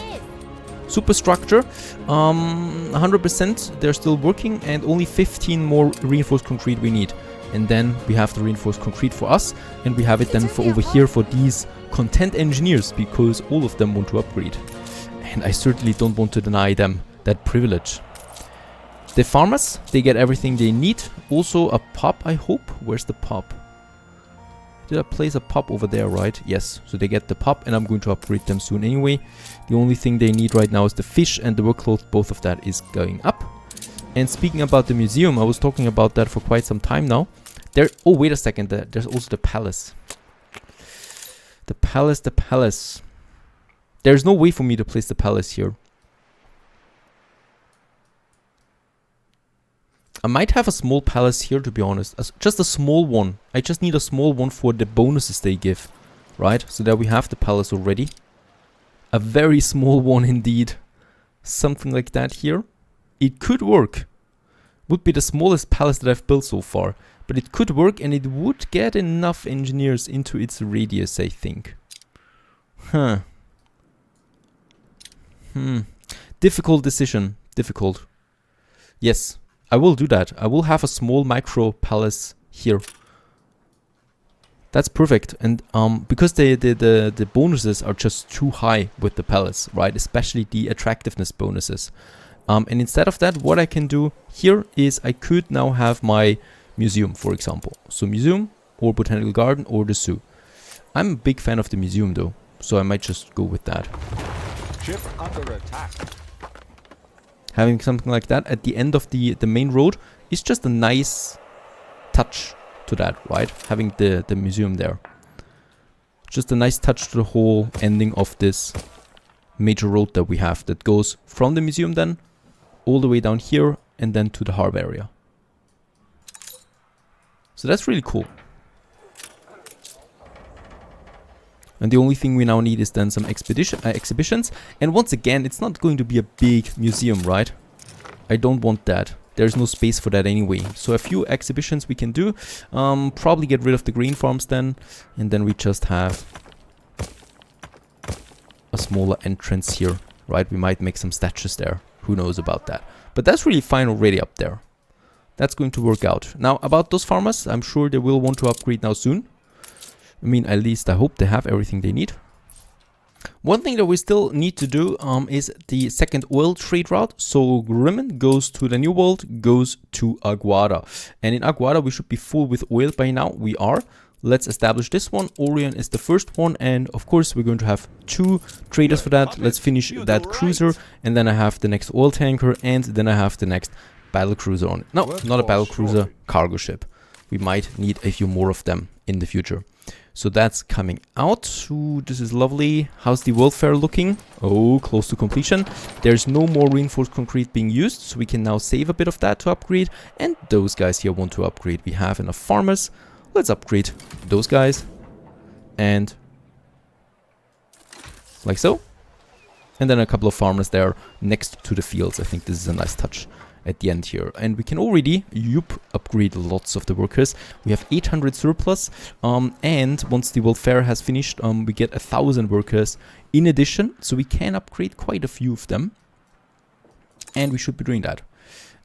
superstructure? 100% they're still working, and only 15 more reinforced concrete we need. And then we have the reinforced concrete for us, and we have it then for over here for these content engineers, because all of them want to upgrade. And I certainly don't want to deny them that privilege. The farmers, they get everything they need. Also a pub, I hope. Where's the pub? Did I place a pub over there, right? Yes, so they get the pub, and I'm going to upgrade them soon anyway. The only thing they need right now is the fish and the workload. Both of that is going up. And speaking about the museum, I was talking about that for quite some time now. Oh, wait a second. There's also the palace. The palace. There's no way for me to place the palace here. I might have a small palace here, to be honest. Just a small one. I just need a small one for the bonuses they give. Right? So there we have the palace already. A very small one indeed. Something like that here. It could work. Would be the smallest palace that I've built so far. But it could work, and it would get enough engineers into its radius, I think. Difficult decision. Difficult. Yes, I will do that. I will have a small micro palace here. That's perfect. And because the bonuses are just too high with the palace, right? Especially the attractiveness bonuses. And instead of that, what I can do here is I could now have my museum, for example. So museum or botanical garden or the zoo. I'm a big fan of the museum though, so I might just go with that. Ship under attack. Having something like that at the end of the main road is just a nice touch to that, right? Having the museum there. Just a nice touch to the whole ending of this major road that we have, that goes from the museum then all the way down here and then to the harbor area. So that's really cool. And the only thing we now need is then some exhibitions. And once again, it's not going to be a big museum, right? I don't want that. There's no space for that anyway. So a few exhibitions we can do. Probably get rid of the grain farms then. And then we just have a smaller entrance here, right? We might make some statues there. Who knows about that? But that's really fine already up there. That's going to work out. Now, about those farmers, I'm sure they will want to upgrade now soon. I mean, at least I hope they have everything they need. One thing that we still need to do is the second oil trade route. So Grimmen goes to the New World, goes to Aguada. And in Aguada, we should be full with oil by now. We are. Let's establish this one. Orion is the first one. And of course, we're going to have 2 traders for that. Let's finish that cruiser. And then I have the next oil tanker. And then I have the next battle cruiser on it. No, not a battle cruiser, cargo ship. We might need a few more of them in the future. So that's coming out. Ooh, this is lovely. How's the welfare looking? Oh, close to completion. There's no more reinforced concrete being used, so we can now save a bit of that to upgrade. And those guys here want to upgrade. We have enough farmers. Let's upgrade those guys. And like so. And then a couple of farmers there next to the fields. I think this is a nice touch at the end here. And we can already, upgrade lots of the workers. We have 800 surplus. And once the welfare has finished, we get 1,000 workers in addition. So we can upgrade quite a few of them. And we should be doing that.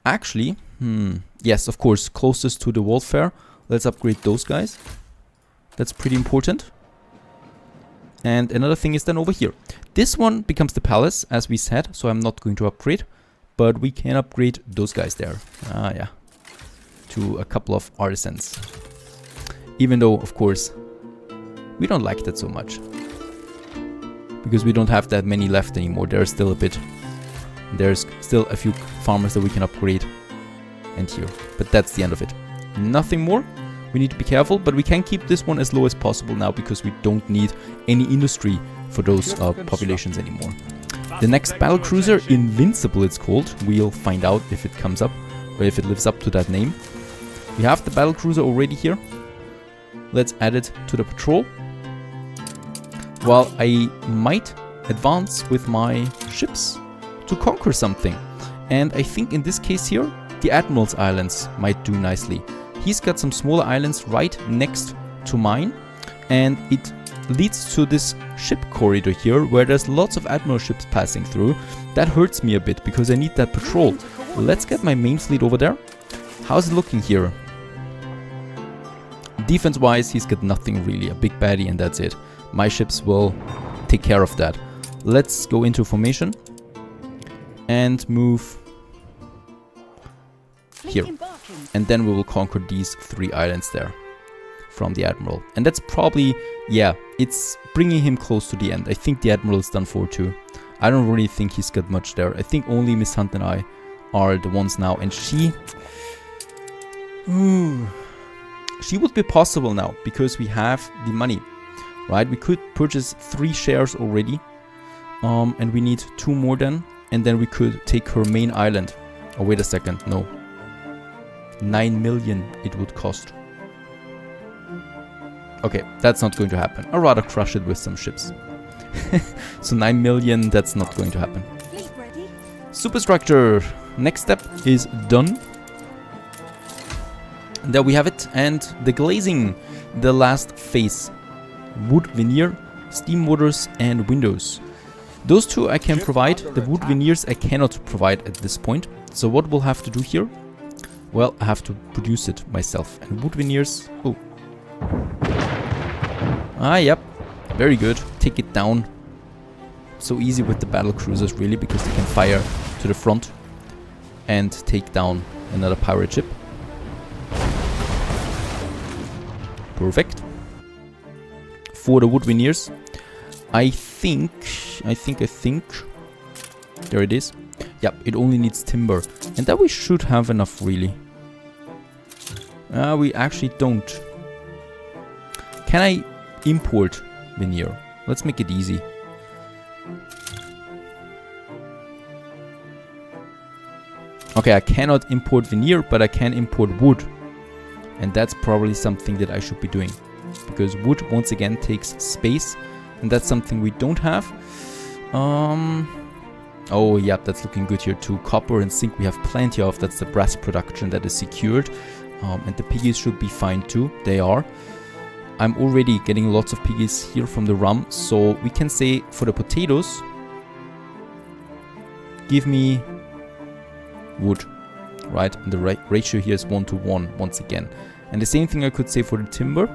Actually, yes, of course, closest to the welfare. Let's upgrade those guys. That's pretty important. And another thing is then over here. This one becomes the palace, as we said, so I'm not going to upgrade. But we can upgrade those guys there. Yeah. To a couple of artisans. Even though, of course, we don't like that so much. Because we don't have that many left anymore. There's still a bit. There's still a few farmers that we can upgrade. And here. But that's the end of it. Nothing more. We need to be careful, but we can keep this one as low as possible now because we don't need any industry for those populations anymore. The next battlecruiser, Invincible it's called. We'll find out if it comes up or if it lives up to that name. We have the battlecruiser already here. Let's add it to the patrol. While I might advance with my ships to conquer something. And I think in this case here, the Admiral's Islands might do nicely. He's got some smaller islands right next to mine, and it leads to this ship corridor here where there's lots of Admiral ships passing through. That hurts me a bit because I need that patrol. Let's get my main fleet over there. How's it looking here? Defense wise, he's got nothing really, a big baddie and that's it. My ships will take care of that. Let's go into formation and move here. And then we will conquer these 3 islands there from the Admiral. And that's probably, yeah, it's bringing him close to the end. I think the Admiral is done for too. I don't really think he's got much there. I think only Miss Hunt and I are the ones now. And she would be possible now because we have the money, right? We could purchase 3 shares already. And we need 2 more then. And then we could take her main island. Oh, wait a second. No. 9 million it would cost. Okay, that's not going to happen. I'd rather crush it with some ships. So 9 million, that's not going to happen. Superstructure. Next step is done. And there we have it. And the glazing, the last phase. Wood veneer, steam motors and windows. Those 2 I can provide. The wood veneers I cannot provide at this point. So what we'll have to do here? Well, I have to produce it myself. And wood veneers. Oh. Ah, yep. Very good. Take it down. So easy with the battle cruisers, really, because they can fire to the front and take down another pirate ship. Perfect. For the wood veneers, I think. There it is. Yep, it only needs timber. And that we should have enough, really. We actually don't. Can I import veneer? Let's make it easy. Okay, I cannot import veneer, but I can import wood. And that's probably something that I should be doing. Because wood, once again, takes space. And that's something we don't have. Oh, yeah, that's looking good here too. Copper and zinc we have plenty of. That's the brass production that is secured. And the piggies should be fine too. They are. I'm already getting lots of piggies here from the rum. So we can say for the potatoes, give me wood. Right? And the ratio here is 1:1 once again. And the same thing I could say for the timber.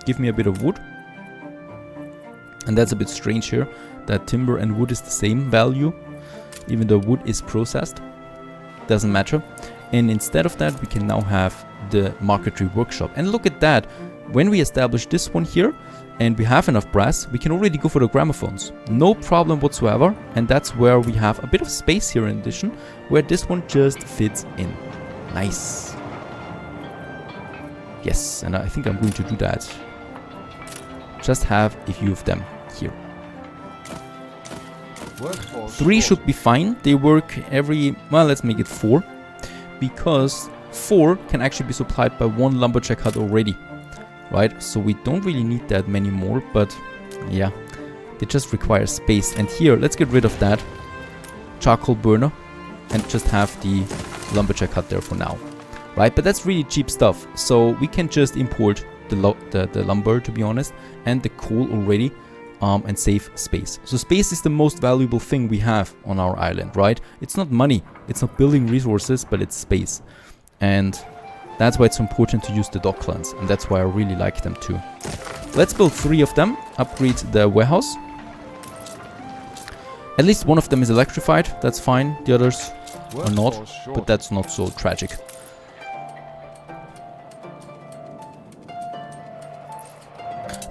Give me a bit of wood. And that's a bit strange here. That timber and wood is the same value. Even though wood is processed. Doesn't matter. And instead of that, we can now have the marquetry workshop. And look at that. When we establish this one here, and we have enough brass, we can already go for the gramophones. No problem whatsoever. And that's where we have a bit of space here in addition, where this one just fits in. Nice. Yes, and I think I'm going to do that. Just have a few of them here. 3 should be fine. They work every... Well, let's make it 4. Because 4 can actually be supplied by 1 lumberjack hut already. Right? So we don't really need that many more. But yeah, They just require space. And here, let's get rid of that charcoal burner and just have the lumberjack hut there for now. Right, but that's really cheap stuff. So we can just import the lumber, to be honest, and the coal already, and save space. So space is the most valuable thing we have on our island, right? It's not money, it's not building resources, but it's space. And that's why it's important to use the Docklands, and that's why I really like them too. Let's build 3 of them, upgrade the warehouse. At least one of them is electrified, that's fine. The others are not, but that's not so tragic.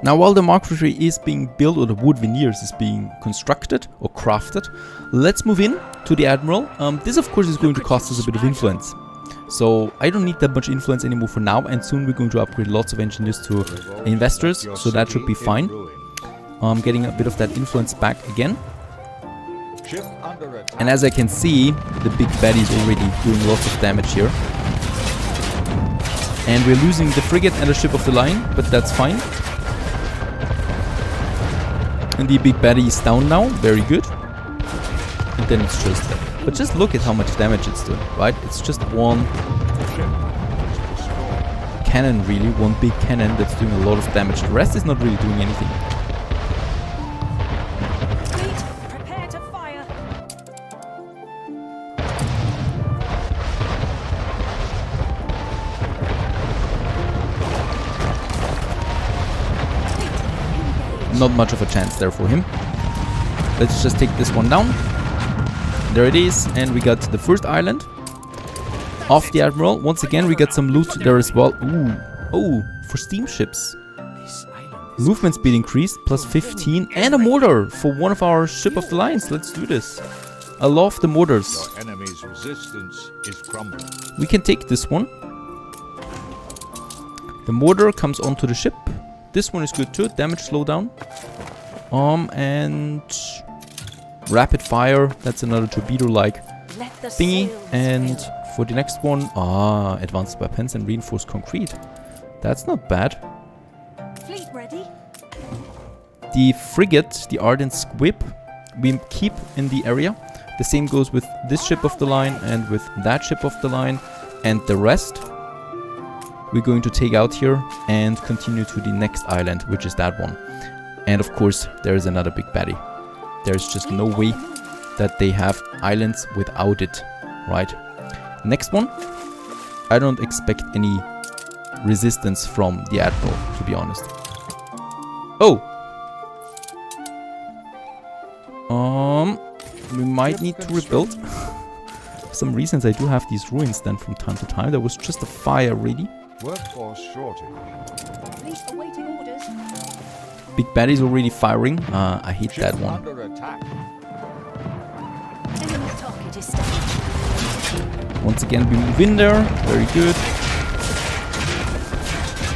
Now, while the marquetry is being built, or the wood veneers is being constructed or crafted, let's move in to the Admiral. This, of course, is going to cost us a bit of influence. So I don't need that much influence anymore for now, and soon we're going to upgrade lots of engineers to investors, so that should be fine. Getting a bit of that influence back again. And as I can see, the big baddie is already doing lots of damage here. And we're losing the frigate and the ship of the line, but that's fine. And the big baddie is down now, very good. And then it's just... But just look at how much damage it's doing, right? It's just one cannon, really. One big cannon that's doing a lot of damage. The rest is not really doing anything. Fleet, prepare to fire. Not much of a chance there for him. Let's just take this one down. There it is, and we got the first island of the Admiral. Once again, we got some loot there as well. Ooh, oh, for steamships. Movement speed increased, plus 15, and a mortar for one of our ship of the lines. Let's do this. I love the mortars. Your enemy's resistance is crumbling. We can take this one. The mortar comes onto the ship. This one is good too. Damage slowdown. And rapid fire. That's another torpedo-like thingy. And for the next one, advanced weapons and reinforced concrete. That's not bad. Fleet ready. The frigate, the Ardent Squib, we keep in the area. The same goes with this ship of the line and with that ship of the line. And the rest we're going to take out here and continue to the next island, which is that one. And of course, there is another big baddie. There's just no way that they have islands without it, right? Next one, I don't expect any resistance from the Admiral, to be honest. Oh! We might need to rebuild. For some reasons I do have these ruins then from time to time. There was just a fire really. Workforce shortage. Fleet awaiting orders. Big baddie's already firing. I hate Ship that one. under attack. Enemy target is stationed. Once again we move in there. Very good.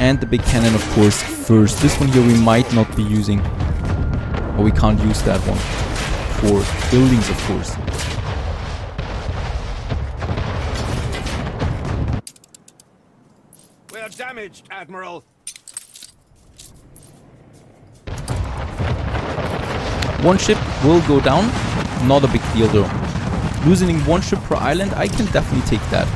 And the big cannon, of course, first. This one here we might not be using. Or we can't use that one. For buildings, of course. We're damaged, Admiral. One ship will go down. Not a big deal though. Losing one ship per island, I can definitely take that.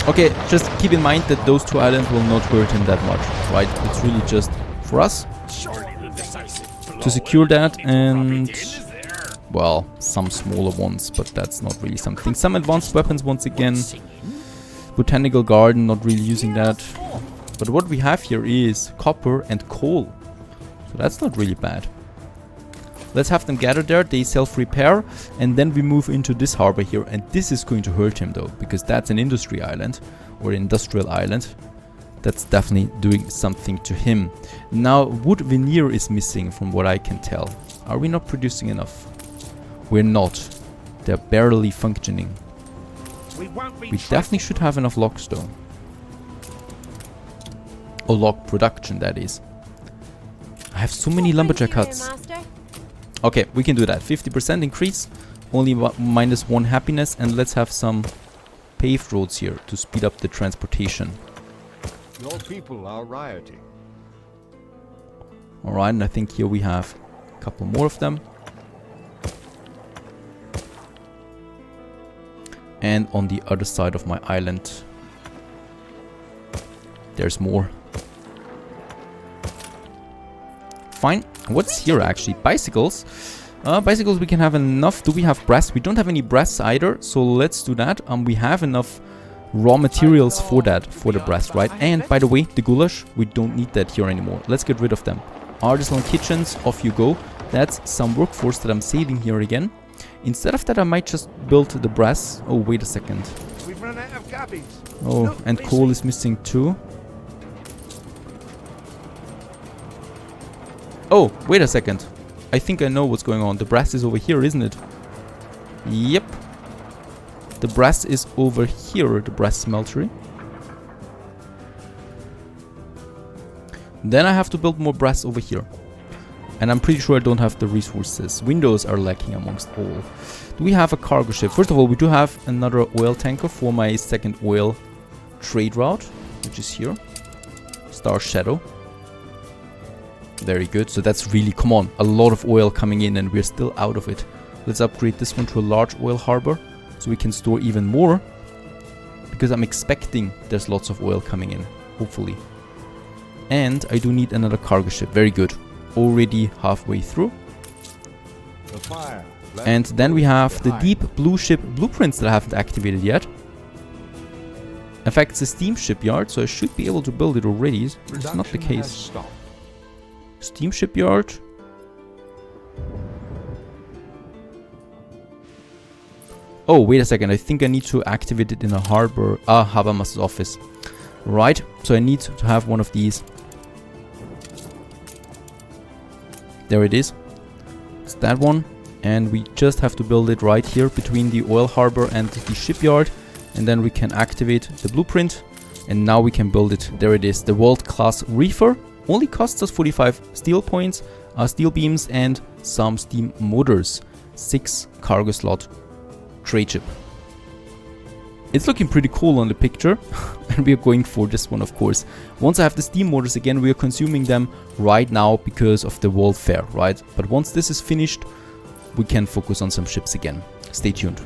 Okay, just keep in mind that those 2 islands will not hurt him that much, right? It's really just for us to secure that, and well, some smaller ones, but that's not really something. Some advanced weapons once again. Botanical garden, not really using that. But what we have here is copper and coal. So that's not really bad. Let's have them gather there, they self-repair, and then we move into this harbor here. And this is going to hurt him though, because that's an industry island, or industrial island. That's definitely doing something to him. Now, wood veneer is missing from what I can tell. Are we not producing enough? We're not. They're barely functioning. We definitely should have enough logs though. Or log production, that is. I have so many lumberjack huts. Okay, we can do that. 50% increase. Only -1 happiness. And let's have some paved roads here to speed up the transportation. Your people are rioting. Alright, and I think here we have a couple more of them. And on the other side of my island, there's more. Fine. What's here actually? Bicycles. Bicycles we can have enough. Do we have brass? We don't have any brass either, so let's do that. We have enough raw materials for that, for the brass, right? And by the way, the goulash, we don't need that here anymore. Let's get rid of them. Artisanal kitchens, off you go. That's some workforce that I'm saving here again. Instead of that, I might just build the brass. Oh, wait a second. We've run out of cabbies. Oh, and coal is missing too. Oh, wait a second. I think I know what's going on. The brass is over here, isn't it? Yep. The brass is over here, the brass smeltery. Then I have to build more brass over here. And I'm pretty sure I don't have the resources. Windows are lacking amongst all. Do we have a cargo ship? First of all, we do have another oil tanker for my second oil trade route, which is here. Star Shadow. Very good. So that's really, come on, a lot of oil coming in and we're still out of it. Let's upgrade this one to a large oil harbor so we can store even more. Because I'm expecting there's lots of oil coming in, hopefully. And I do need another cargo ship. Very good. Already halfway through. The fire. And then we have the deep blue ship blueprints that I haven't activated yet. In fact, it's a steam shipyard, so I should be able to build it already. It's not the case. Steam shipyard. Oh, wait a second. I think I need to activate it in a harbor. Harbor master's office. Right. So I need to have one of these. There it is. It's that one. And we just have to build it right here between the oil harbor and the shipyard. And then we can activate the blueprint. And now we can build it. There it is. The world-class reefer. Only costs us 45 steel points, steel beams, and some steam motors. 6 cargo slot trade ship. It's looking pretty cool on the picture. And we are going for this one, of course. Once I have the steam motors again, we are consuming them right now because of the world fair, right? But once this is finished, we can focus on some ships again. Stay tuned.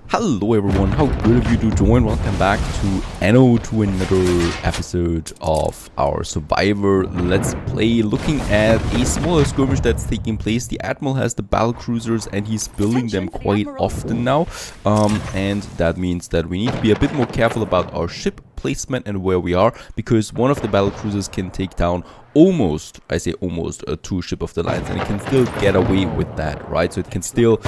Hello everyone, how good of you to join. Welcome back to Anno, to another episode of our Survivor Let's Play, looking at a smaller skirmish that's taking place. The Admiral has the battle cruisers and he's building them quite often now. And that means that we need to be a bit more careful about our ship placement and where we are, because one of the battle cruisers can take down almost, I say almost, 2 ship of the lines, and it can still get away with that, right? So it can still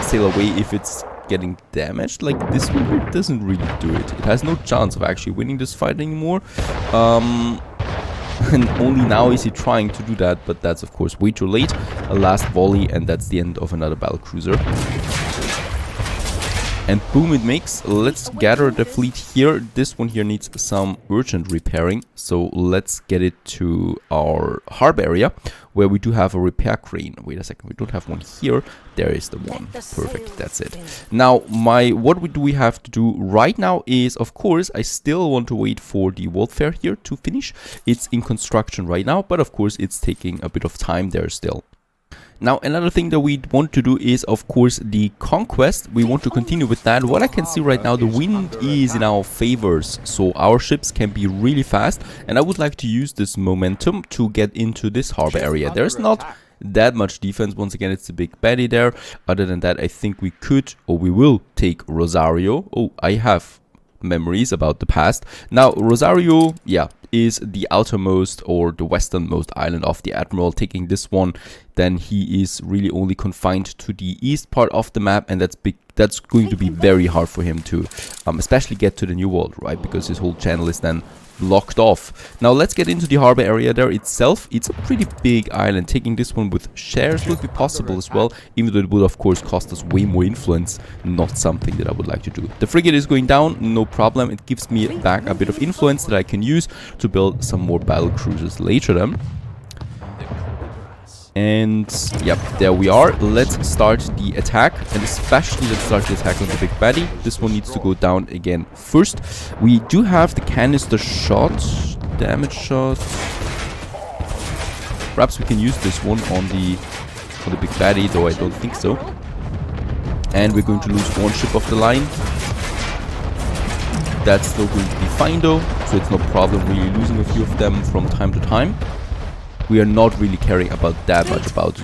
sail away if it's getting damaged. Like this one here doesn't really do it. It has no chance of actually winning this fight anymore. And only now is he trying to do that, but that's of course way too late. A last volley and that's the end of another battle cruiser. And boom, it makes. Let's gather the fleet here. This one here needs some urgent repairing. So let's get it to our harbor area where we do have a repair crane. Wait a second, we don't have one here. There is the one. Perfect, that's it. Now, what do we have to do right now is, of course, I still want to wait for the world fair here to finish. It's in construction right now, but of course, it's taking a bit of time there still. Now, another thing that we want to do is, of course, the conquest. We want to continue with that. What I can see right now, the wind is in our favors, so our ships can be really fast. And I would like to use this momentum to get into this harbor area. There's not that much defense. Once again, it's a big baddie there. Other than that, I think we could, or we will, take Rosario. Oh, I have memories about the past. Now, Rosario, yeah, is the outermost or the westernmost island of the Admiral. Taking this one, then he is really only confined to the east part of the map, and that's going to be very hard for him to especially get to the New World, right? Because his whole channel is then blocked off. Now let's get into the harbor area there itself. It's a pretty big island. Taking this one with shares would be possible as well, even though it would of course cost us way more influence. Not something that I would like to do. The frigate is going down, no problem. It gives me back a bit of influence that I can use to build some more battle cruisers later then. And yep, there we are. Let's start the attack, and especially let's start the attack on the big baddie. This one needs to go down again first. We do have the canister shot. damage shot. Perhaps we can use this one on the big baddie, though I don't think so. And we're going to lose one ship of the line. That's still going to be fine though, so it's no problem really losing a few of them from time to time. We are not really caring about that much about the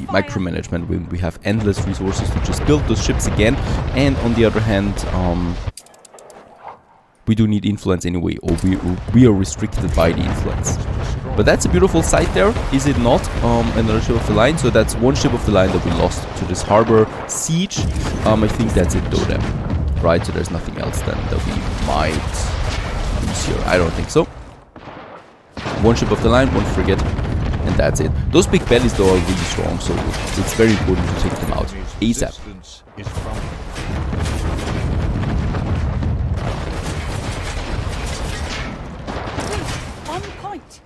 micromanagement when we have endless resources to just build those ships again. And on the other hand, we do need influence anyway, or we are restricted by the influence. But that's a beautiful site there, is it not? Another ship of the line, so that's one ship of the line that we lost to this harbor siege. I think that's it though then, right? So there's nothing else then that we might lose here. I don't think so. One ship of the line, one frigate, and that's it. Those big bellies though are really strong, so it's very important to take them out ASAP. On point.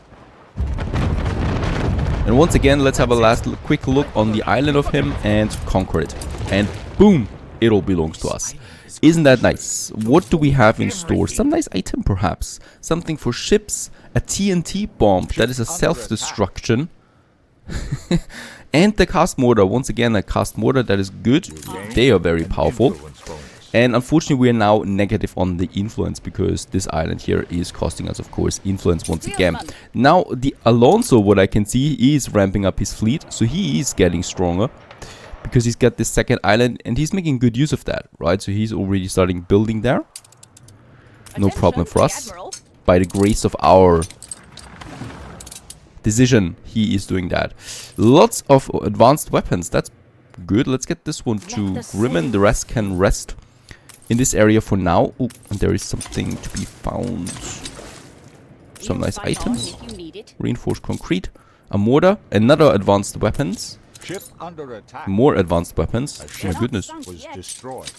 And once again, let's have a quick look on the island of him and conquer it. And boom, it all belongs to us. Isn't that nice? What do we have in store? Some nice item perhaps. Something for ships. A TNT bomb. That is a self-destruction. And the cast mortar. Once again, a cast mortar. That is good. They are very powerful. And unfortunately, we are now negative on the influence because this island here is costing us, of course, influence once again. Now, the Alonso, what I can see, he is ramping up his fleet. So he is getting stronger. Because he's got this second island and he's making good use of that, right? So he's already starting building there. No problem for us. By the grace of our decision, he is doing that. Lots of advanced weapons. That's good. Let's get this one to Grimmen. The rest can rest in this area for now. Oh, and there is something to be found. Some nice items. Reinforced concrete. A mortar. Another advanced weapons. Ship under attack. More advanced weapons. Oh my goodness. Was destroyed.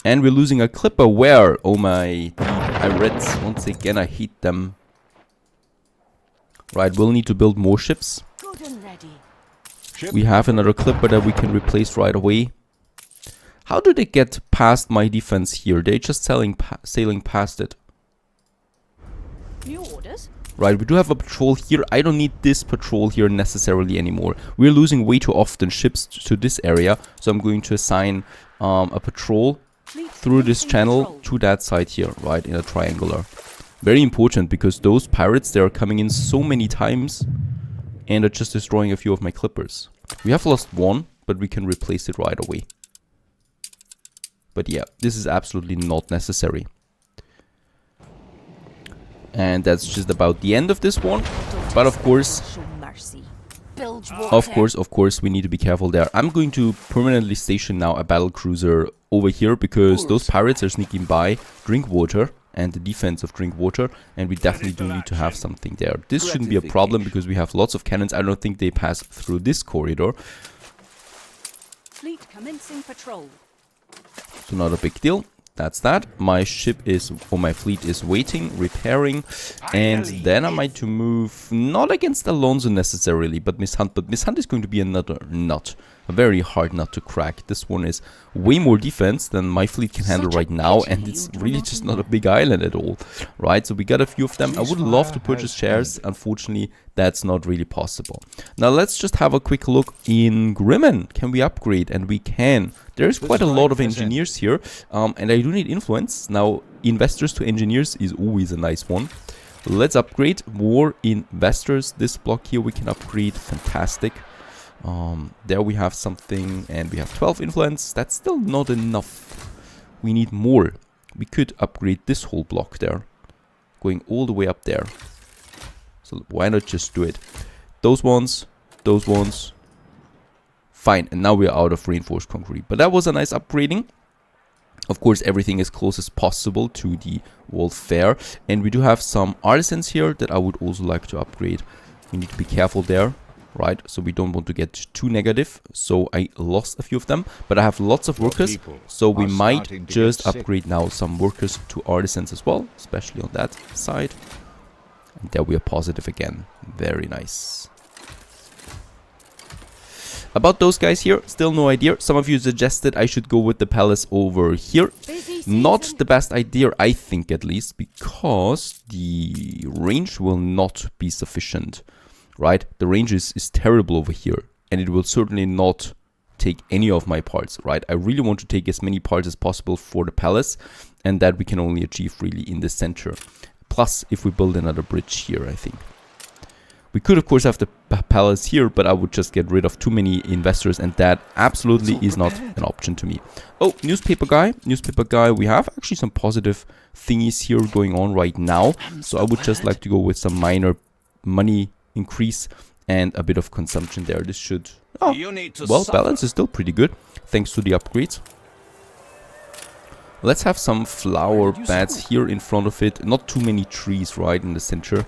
And we're losing a clipper. Where? Oh my. Pirates. Once again, I hate them. Right, we'll need to build more ships. Good and ready. We have another clipper that we can replace right away. How do they get past my defense here? They're just sailing past it. New orders? Right, we do have a patrol here. I don't need this patrol here necessarily anymore. We're losing way too often ships to this area. So I'm going to assign a patrol through this channel to that side here, right, in a triangular. Very important because those pirates, they are coming in so many times and are just destroying a few of my clippers. We have lost one, but we can replace it right away. But yeah, this is absolutely not necessary. And that's just about the end of this one. But of course, we need to be careful there. I'm going to permanently station now a battle cruiser over here because those pirates are sneaking by Drinkwater and the defense of Drinkwater, and we definitely do need to have something there. This shouldn't be a problem because we have lots of cannons. I don't think they pass through this corridor. Fleet commencing patrol. So not a big deal. That's that. My ship is, or my fleet is waiting, repairing, and then I might to move, not against Alonso necessarily, but Miss Hunt. But Miss Hunt is going to be another nut, a very hard nut to crack. This one is way more defense than my fleet can handle right now, and it's really just not a big island at all, right? So we got a few of them. I would love to purchase shares. Unfortunately, that's not really possible. Now let's just have a quick look in Grimmen. Can we upgrade? And we can. There's quite a lot of engineers here, and I do need influence. Now, investors to engineers is always a nice one. Let's upgrade more investors. This block here we can upgrade. Fantastic. There we have something, and we have 12 influence. That's still not enough. We need more. We could upgrade this whole block there, going all the way up there. So why not just do it? Those ones. Fine, and now we're out of reinforced concrete. But that was a nice upgrading. Of course, everything as close as possible to the World Fair. And we do have some artisans here that I would also like to upgrade. We need to be careful there, right? So we don't want to get too negative. So I lost a few of them, but I have lots of workers. So we might just upgrade now some workers to artisans as well, especially on that side. And there we are positive again. Very nice. About those guys here, still no idea. Some of you suggested I should go with the palace over here. Not the best idea, I think, at least, because the range will not be sufficient, right? The range is terrible over here, and it will certainly not take any of my parts, right? I really want to take as many parts as possible for the palace, and that we can only achieve really in the center. Plus, if we build another bridge here, I think. We could, of course, have the palace here, but I would just get rid of too many investors, and that absolutely is not an option to me. Oh, newspaper guy. Newspaper guy, we have actually some positive thingies here going on right now. So I would just like to go with some minor money increase and a bit of consumption there. This should... Oh, well, balance is still pretty good, thanks to the upgrades. Let's have some flower beds here in front of it. Not too many trees right in the center.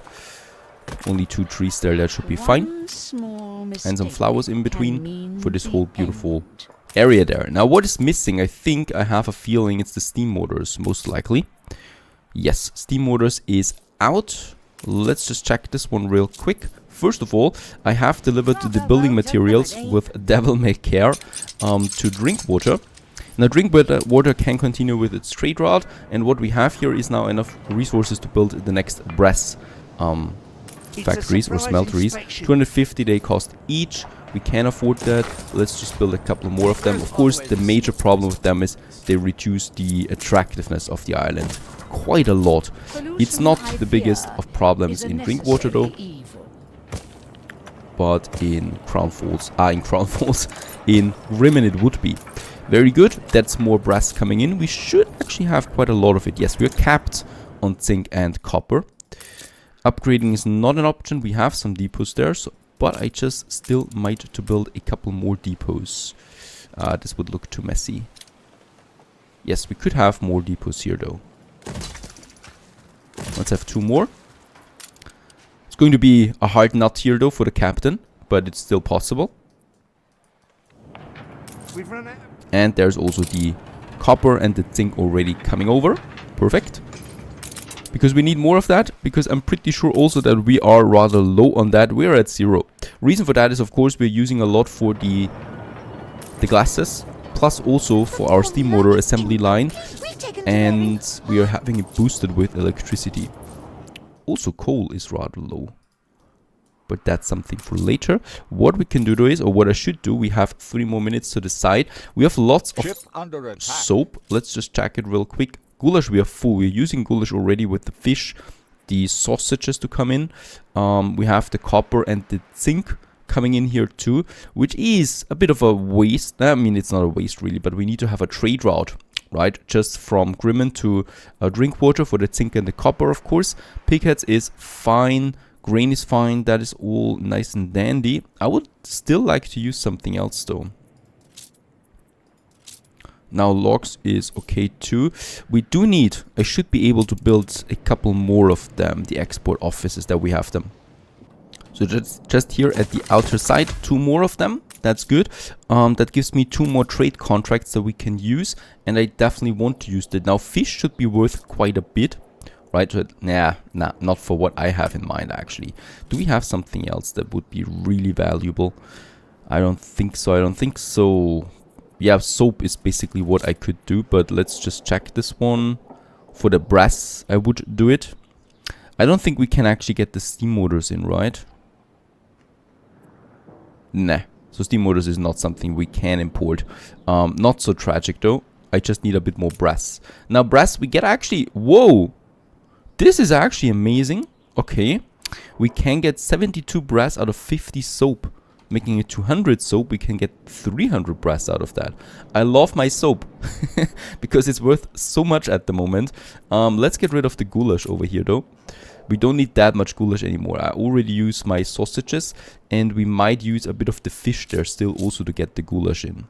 Only 2 trees there, that should be fine. And some flowers in between for this whole beautiful area there. Now what is missing? I think, I have a feeling it's the steam motors, most likely. Yes, steam motors is out. Let's just check this one real quick. First of all, I have delivered the building materials with devil may care to Drinkwater. Now Drinkwater can continue with its trade route, and what we have here is now enough resources to build the next brass factories or smelteries. 250 they cost each. We can afford that. Let's just build a couple more of them. Of course, the major problem with them is they reduce the attractiveness of the island quite a lot. It's not the biggest of problems in Drinkwater though, but in Crown Falls, in Grimmen it would be. Very good. That's more brass coming in. We should actually have quite a lot of it. Yes, we're capped on zinc and copper. Upgrading is not an option. We have some depots there, so, but I just still might to build a couple more depots. This would look too messy. Yes, we could have more depots here though. Let's have 2 more. It's going to be a hard nut here though for the captain, but it's still possible. And there's also the copper and the zinc already coming over. Perfect. Because we need more of that, because I'm pretty sure also that we are rather low on that. We're at 0. Reason for that is, of course, we're using a lot for the glasses, plus also for our steam motor assembly line, and we are having it boosted with electricity. Also, coal is rather low, but that's something for later. What we can do though is, or what I should do, we have 3 more minutes to decide. We have lots of soap. Let's just check it real quick. Goulash, we are full. We're using goulash already with the fish, the sausages to come in. We have the copper and the zinc coming in here too, which is a bit of a waste. I mean, it's not a waste really, but we need to have a trade route, right? Just from Grimmen to Drinkwater for the zinc and the copper, of course. Pigheads is fine. Grain is fine. That is all nice and dandy. I would still like to use something else though. Now logs is okay too. We do need, I should be able to build a couple more of them, the export offices that we have them. So just here at the outer side, 2 more of them. That's good. That gives me 2 more trade contracts that we can use, and I definitely want to use that. Now fish should be worth quite a bit, right? So, nah, not for what I have in mind actually. Do we have something else that would be really valuable? I don't think so. Yeah, soap is basically what I could do, but let's just check this one. For the brass, I would do it. I don't think we can actually get the steam motors in, right? Nah. So steam motors is not something we can import. Not so tragic though. I just need a bit more brass. Now brass, we get actually... Whoa! This is actually amazing. Okay. We can get 72 brass out of 50 soap. Making it 200 soap, we can get 300 brass out of that. I love my soap because it's worth so much at the moment. Let's get rid of the goulash over here though. We don't need that much goulash anymore. I already use my sausages, and we might use a bit of the fish there still also to get the goulash in.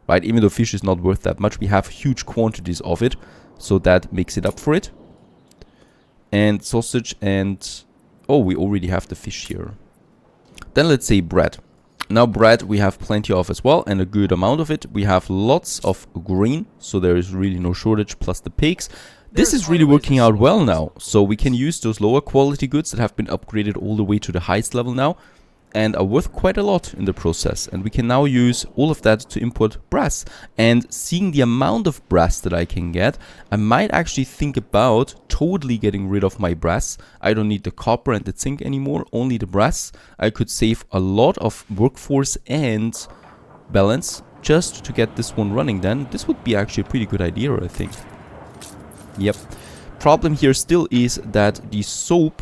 Right, even though fish is not worth that much, we have huge quantities of it, so that makes it up for it. And sausage and... oh, we already have the fish here. Then let's say bread. Now bread we have plenty of as well, and a good amount of it. We have lots of grain, so there is really no shortage, plus the pigs. This is really working out well now, so we can use those lower quality goods that have been upgraded all the way to the highest level now. and are worth quite a lot in the process. And we can now use all of that to import brass. And seeing the amount of brass that I can get, I might actually think about totally getting rid of my brass. I don't need the copper and the zinc anymore, only the brass. I could save a lot of workforce and balance just to get this one running then. This would be actually a pretty good idea, I think. Yep. Problem here still is that the soap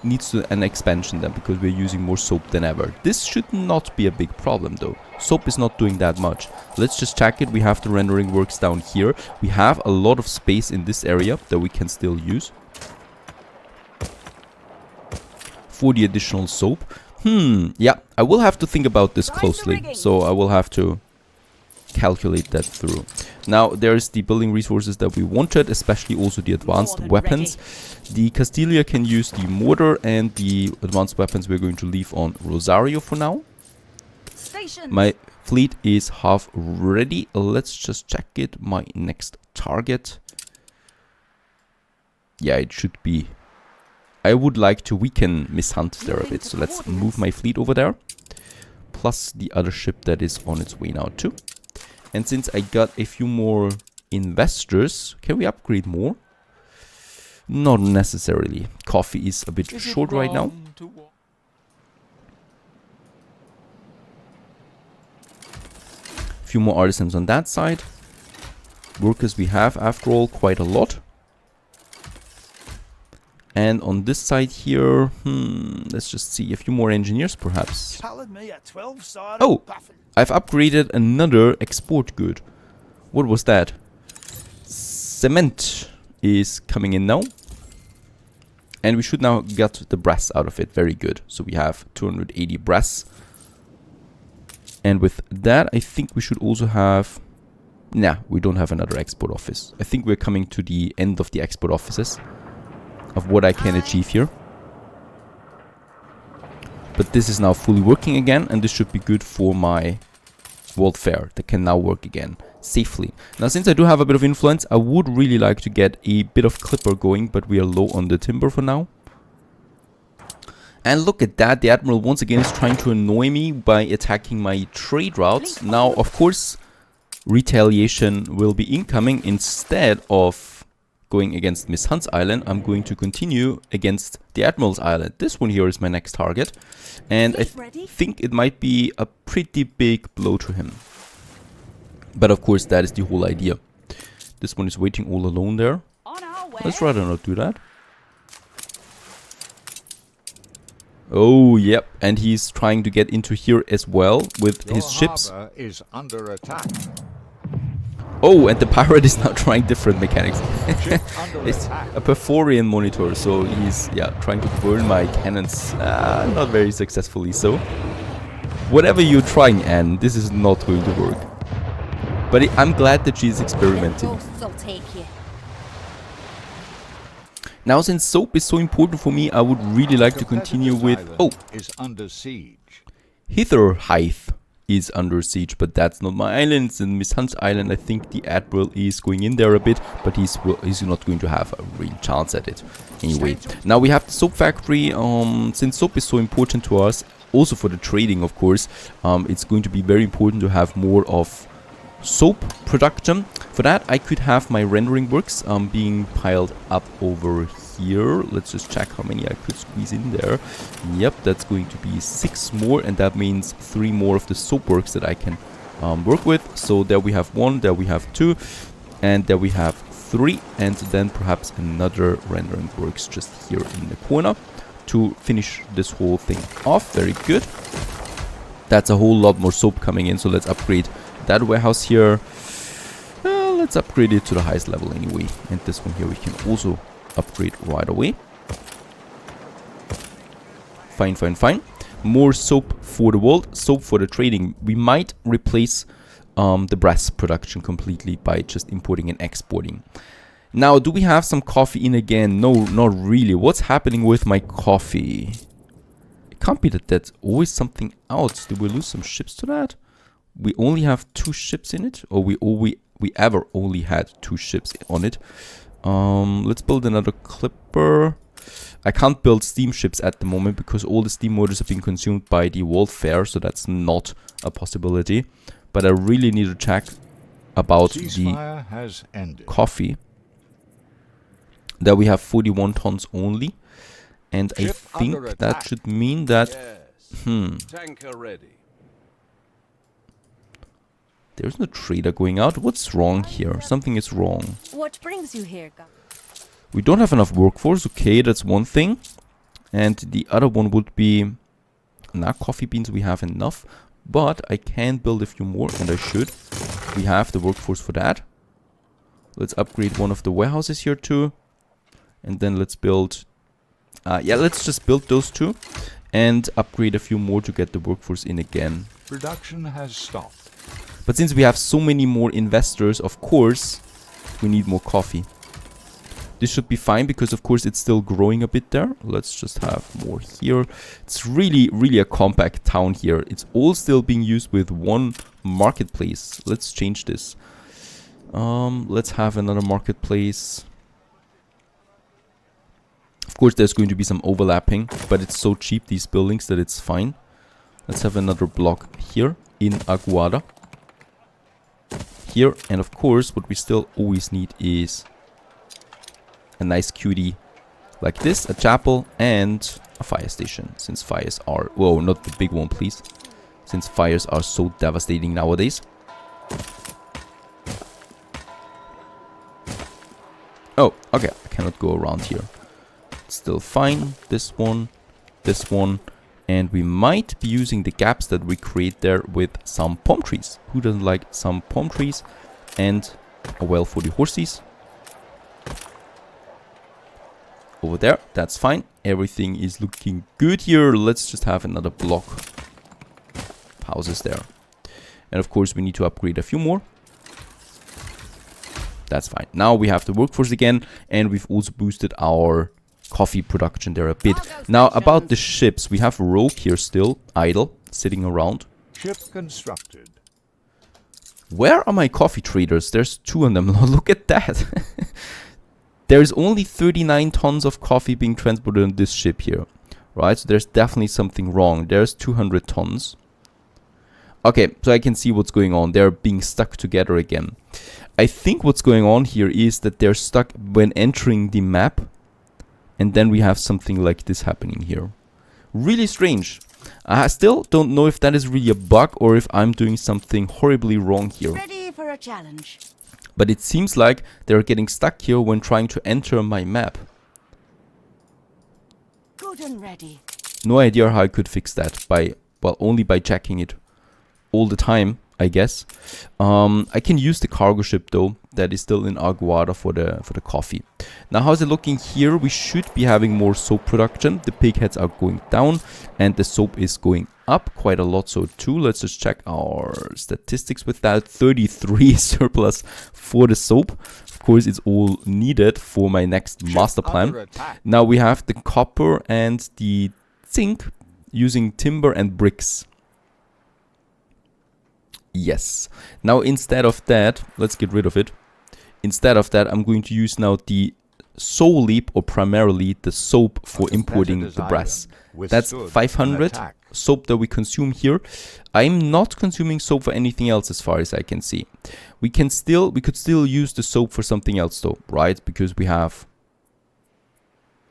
needs an expansion then, because we're using more soap than ever. This should not be a big problem though. Soap is not doing that much. Let's just check it. We have the rendering works down here. We have a lot of space in this area that we can still use for the additional soap. Yeah, I will have to think about this closely. So I will have to calculate that through. Now there's the building resources that we wanted, especially also the advanced weapons. The Castilla can use the mortar, and the advanced weapons we're going to leave on Rosario for now. My fleet is half ready. Let's just check it. My next target. Yeah, it should be. I would like to weaken Miss Hunt there a bit, so let's move my fleet over there. Plus the other ship that is on its way now too. And since I got a few more investors, can we upgrade more? Not necessarily. Coffee is a bit short right now. A few more artisans on that side. Workers we have, after all, quite a lot. And on this side here, let's just see, a few more engineers perhaps. Oh! I've upgraded another export good. What was that? Cement is coming in now. And we should now get the brass out of it. Very good. So we have 280 brass. And with that, I think we should also have... Nah, we don't have another export office. I think we're coming to the end of the export offices of what I can achieve here. But this is now fully working again, and this should be good for my world fair that can now work again safely. Now, since I do have a bit of influence, I would really like to get a bit of clipper going, but we are low on the timber for now. And look at that, the Admiral once again is trying to annoy me by attacking my trade routes. Now, of course, retaliation will be incoming. Instead of going against Miss Hunt's island, I'm going to continue against the Admiral's island. This one here is my next target, and I think it might be a pretty big blow to him. But of course, that is the whole idea. This one is waiting all alone there. Let's rather not do that. Oh, yep, and he's trying to get into here as well with his ships. Is under attack. Oh, and the pirate is now trying different mechanics. It's a Perforian monitor, so he's trying to burn my cannons, not very successfully so. Whatever you're trying, Anne, this is not going to work. But I'm glad that she's experimenting. Now, since soap is so important for me, I would really like to continue with... Oh, is under siege. Hitherhithe is under siege, but that's not my island. It's in Miss Hunt's island. I think the Admiral is going in there a bit, but he's not going to have a real chance at it. Anyway, now we have the soap factory. Since soap is so important to us, also for the trading, of course, it's going to be very important to have more of soap production. For that, I could have my rendering works being piled up over here. Let's just check how many I could squeeze in there. Yep, that's going to be 6 more, and that means 3 more of the soap works that I can work with. So there we have 1, there we have 2, and there we have 3, and then perhaps another rendering works just here in the corner to finish this whole thing off. Very good. That's a whole lot more soap coming in, so let's upgrade that warehouse here. Let's upgrade it to the highest level anyway, and this one here we can also upgrade right away. Fine, fine, fine. More soap for the world, soap for the trading. We might replace the brass production completely by just importing and exporting. Now, do we have some coffee in again? No, not really. What's happening with my coffee? It can't be that that's always something else. Did we lose some ships to that? We only have 2 ships in it, or we ever only had 2 ships on it. Let's build another clipper. I can't build steamships at the moment because all the steam motors have been consumed by the warfare, so that's not a possibility. But I really need to check about the Ceasefire has ended. coffee. There we have 41 tons only. And I Ship think under that attack. should mean that... Yes. Tanker ready. There's no trader going out. What's wrong here? Something is wrong. What brings you here, We don't have enough workforce. Okay, that's one thing. And the other one would be... Nah, coffee beans we have enough. But I can build a few more, and I should. We have the workforce for that. Let's upgrade one of the warehouses here too. And then let's build... yeah, let's just build those two. And upgrade a few more to get the workforce in again. Production has stopped. But since we have so many more investors, of course, we need more coffee. This should be fine because, of course, it's still growing a bit there. Let's just have more here. It's really, really a compact town here. It's all still being used with one marketplace. Let's change this. Let's have another marketplace. Of course, there's going to be some overlapping, but it's so cheap, these buildings, that it's fine. Let's have another block here in Aguada. Here, and of course, what we still always need is a nice cutie like this, a chapel, and a fire station, since fires are... Whoa, not the big one, please. Since fires are so devastating nowadays. Oh, okay, I cannot go around here. It's still fine. This one, and we might be using the gaps that we create there with some palm trees. Who doesn't like some palm trees? And a well for the horses. Over there, that's fine. Everything is looking good here. Let's just have another block of houses there. And of course, we need to upgrade a few more. That's fine. Now we have the workforce again, and we've also boosted our coffee production there a bit. Now, about the ships, we have Rogue here still, idle, sitting around. Ship constructed. Where are my coffee traders? There's 2 of them. Look at that. There's only 39 tons of coffee being transported on this ship here. Right, so there's definitely something wrong. There's 200 tons. Okay, so I can see what's going on. They're being stuck together again. I think what's going on here is that they're stuck when entering the map. And then we have something like this happening here. Really strange. I still don't know if that is really a bug or if I'm doing something horribly wrong here. Ready for a challenge. But it seems like they're getting stuck here when trying to enter my map. Good and ready. No idea how I could fix that. Well, only by checking it all the time, I guess. I can use the cargo ship though. That is still in Aguada for the coffee. Now, how's it looking here? We should be having more soap production. The pig heads are going down and the soap is going up quite a lot, so too. Let's just check our statistics with that. 33 surplus for the soap. Of course, it's all needed for my next master plan. Now we have the copper and the zinc using timber and bricks. Yes. Now instead of that, let's get rid of it. Instead of that, I'm going to use now the solely or primarily the soap for importing the brass. That's 500 soap that we consume here. I'm not consuming soap for anything else as far as I can see. We could still use the soap for something else though, right? Because we have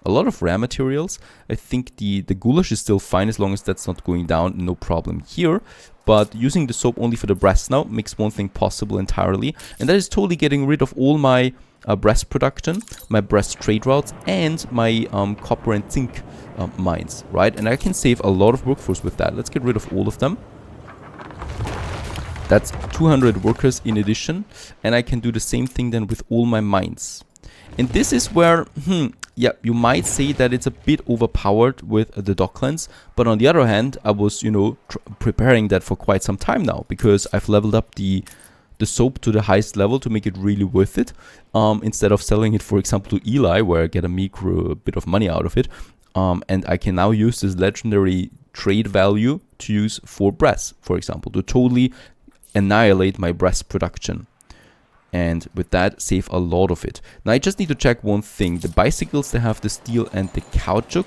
a lot of raw materials. I think the goulash is still fine as long as that's not going down, no problem here. But using the soap only for the brass now makes one thing possible entirely, and that is totally getting rid of all my brass production, my brass trade routes, and my copper and zinc mines, right? And I can save a lot of workforce with that. Let's get rid of all of them. That's 200 workers in addition, and I can do the same thing then with all my mines. And this is where, yeah, you might say that it's a bit overpowered with the Docklands, but on the other hand, I was, you know, preparing that for quite some time now, because I've leveled up the soap to the highest level to make it really worth it, instead of selling it, for example, to Eli, where I get a meager bit of money out of it, and I can now use this legendary trade value to use for brass, for example, to totally annihilate my brass production. And with that, save a lot of it. Now, I just need to check one thing. The bicycles, they have the steel and the caoutchouc.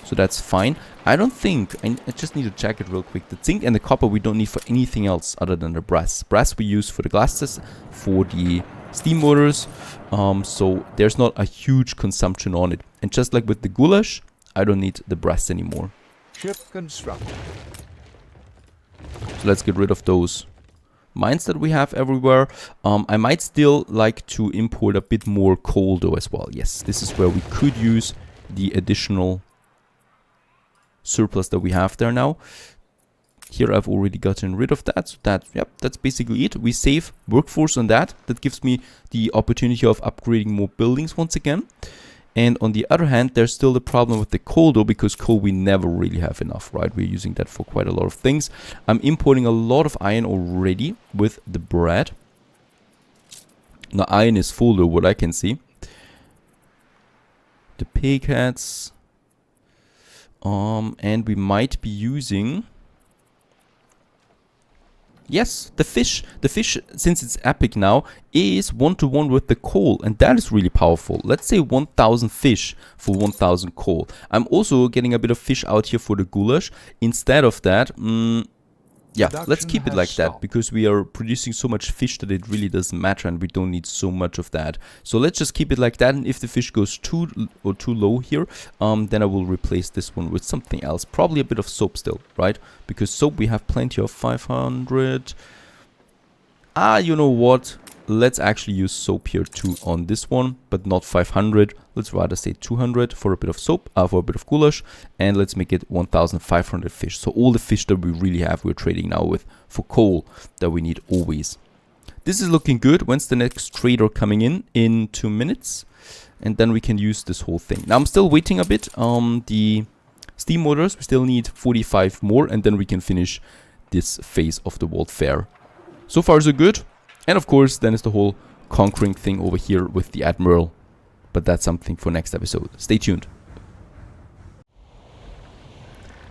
So that's fine. I don't think, I just need to check it real quick. The zinc and the copper we don't need for anything else other than the brass. Brass we use for the glasses, for the steam motors. So there's not a huge consumption on it. And just like with the goulash, I don't need the brass anymore. Ship constructed. So let's get rid of those mines that we have everywhere. I might still like to import a bit more coal though as well. Yes, this is where we could use the additional surplus that we have there now. Here I've already gotten rid of that. So that, yep, that's basically it. We save workforce on that. That gives me the opportunity of upgrading more buildings once again. And on the other hand, there's still the problem with the coal though, because coal we never really have enough, right? We're using that for quite a lot of things. I'm importing a lot of iron already with the bread. Now iron is full though, what I can see. The pig heads. And we might be using... Yes, the fish. The fish, since it's epic now, is 1-to-1 with the coal. And that is really powerful. Let's say 1,000 fish for 1,000 coal. I'm also getting a bit of fish out here for the goulash. Instead of that, yeah, let's keep it like that. Because we are producing so much fish that it really doesn't matter. And we don't need so much of that. So let's just keep it like that. And if the fish goes too low here, then I will replace this one with something else. Probably a bit of soap still, right? Because soap we have plenty of. 500. You know what? Let's actually use soap here too on this one, but not 500. Let's rather say 200 for a bit of soap, for a bit of goulash, and let's make it 1,500 fish. So all the fish that we really have, we're trading now with for coal that we need always. This is looking good. When's the next trader coming in 2 minutes? And then we can use this whole thing. Now I'm still waiting a bit. The steam motors, we still need 45 more, and then we can finish this phase of the World Fair. So far so good. And of course, then is the whole conquering thing over here with the Admiral. But that's something for next episode. Stay tuned.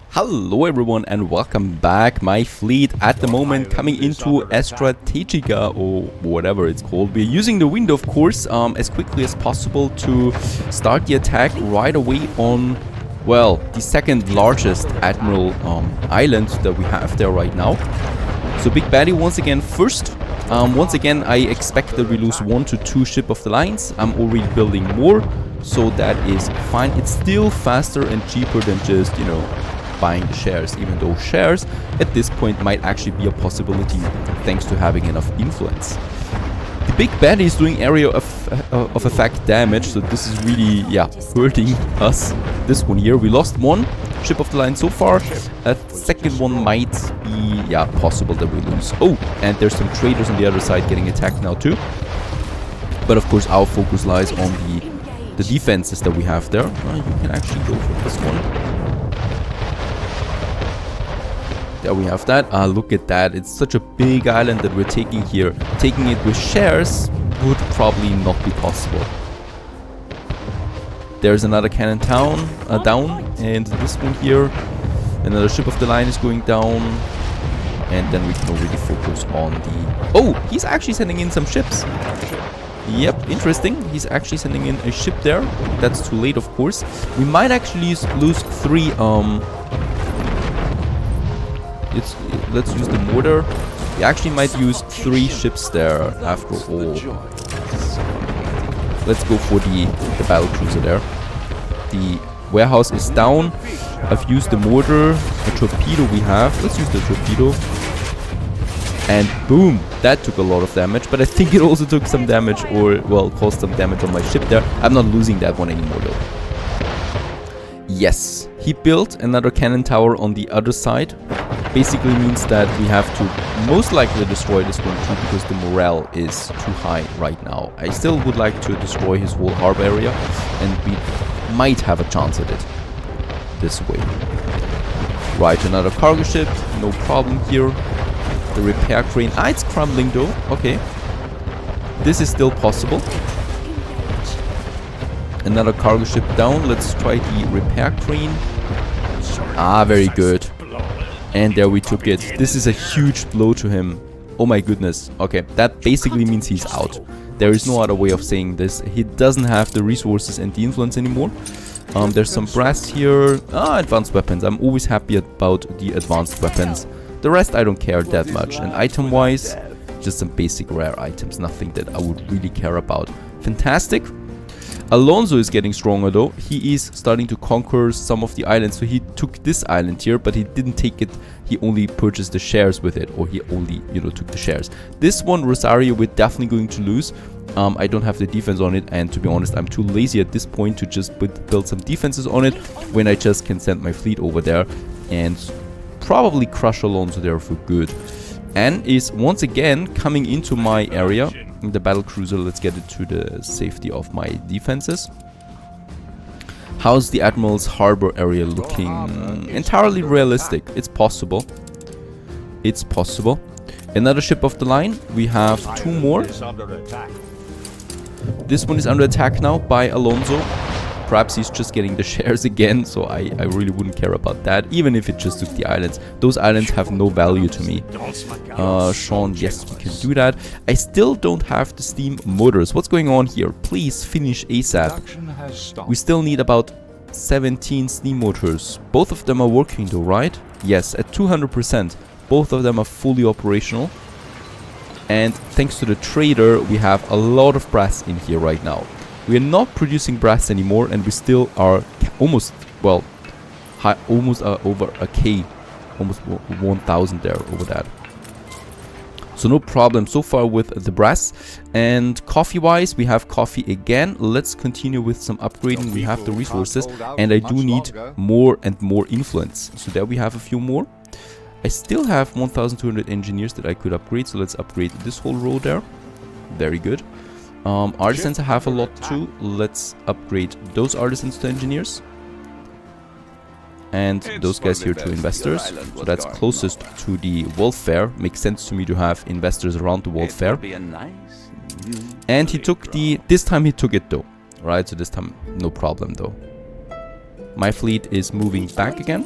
Hello everyone and welcome back. My fleet at the moment coming into Strategica or whatever it's called. We're using the wind, of course, as quickly as possible to start the attack right away on, well, the second largest Admiral island that we have there right now. So Big Baddie once again first. Once again, I expect that we lose 1 to 2 ship of the lines. I'm already building more, so that is fine. It's still faster and cheaper than just, you know, buying the shares, even though shares at this point might actually be a possibility thanks to having enough influence. The Big Baddie is doing area of effect damage, so this is really, yeah, hurting us. This one here, we lost 1 ship of the line so far. A second one might be, yeah, possible that we lose. Oh, and there's some traders on the other side getting attacked now too. But of course our focus lies on the defenses that we have there. You can actually go for this one. There we have that. Look at that. It's such a big island that we're taking here. Taking it with shares would probably not be possible. There's another cannon down, and this one here, another ship of the line is going down, and then we can already focus on the... Oh, he's actually sending in some ships. Yep, interesting. He's actually sending in a ship there. That's too late, of course. We might actually lose 3. Let's use the mortar. We actually might use 3 ships there after all. Let's go for the battle cruiser there. The warehouse is down. I've used the mortar. The torpedo we have. Let's use the torpedo. And boom, that took a lot of damage. But I think it also took some damage, or, well, caused some damage on my ship there. I'm not losing that one anymore though. Yes, he built another cannon tower on the other side. Basically means that we have to most likely destroy this one too, because the morale is too high right now. I still would like to destroy his whole harbor area, and we might have a chance at it this way. Right, another cargo ship, no problem here. The repair crane, it's crumbling though. Okay, this is still possible. Another cargo ship down. Let's try the repair crane. Very good. And there we took it. This is a huge blow to him. Oh my goodness. Okay, that basically means he's out. There is no other way of saying this. He doesn't have the resources and the influence anymore. There's some brass here. Advanced weapons. I'm always happy about the advanced weapons. The rest I don't care that much. And item-wise, just some basic rare items. Nothing that I would really care about. Fantastic. Alonso is getting stronger though. He is starting to conquer some of the islands. So he took this island here, but he didn't take it. He only purchased the shares with it, or he only, took the shares. This one, Rosario, we're definitely going to lose. I don't have the defense on it, and to be honest, I'm too lazy at this point to just build some defenses on it when I just can send my fleet over there and probably crush Alonso there for good. Anne is once again coming into my area. The battle cruiser, let's get it to the safety of my defenses. How's the Admiral's harbor area looking? Entirely realistic. It's possible. It's possible. Another ship off the line. We have two more. This one is under attack now by Alonso. Perhaps he's just getting the shares again, so I really wouldn't care about that, even if it just took the islands. Those islands have no value to me. Sean, yes, we can do that. I still don't have the steam motors. What's going on here? Please finish ASAP. We still need about 17 steam motors. Both of them are working though, right? Yes, at 200%. Both of them are fully operational. And thanks to the trader, we have a lot of brass in here right now. We are not producing brass anymore, and we still are almost, well, almost over a K, almost 1,000 there over that. So no problem so far with the brass. And coffee-wise, we have coffee again. Let's continue with some upgrading. We have the resources, and I do need more and more influence. So there we have a few more. I still have 1,200 engineers that I could upgrade, so let's upgrade this whole row there. Very good. Artisans I have a lot too. Let's upgrade those artisans to engineers. And those guys here to investors. So that's closest to the world fair. Makes sense to me to have investors around the world fair. And he took the... This time he took it though. Right, so this time no problem though. My fleet is moving back again.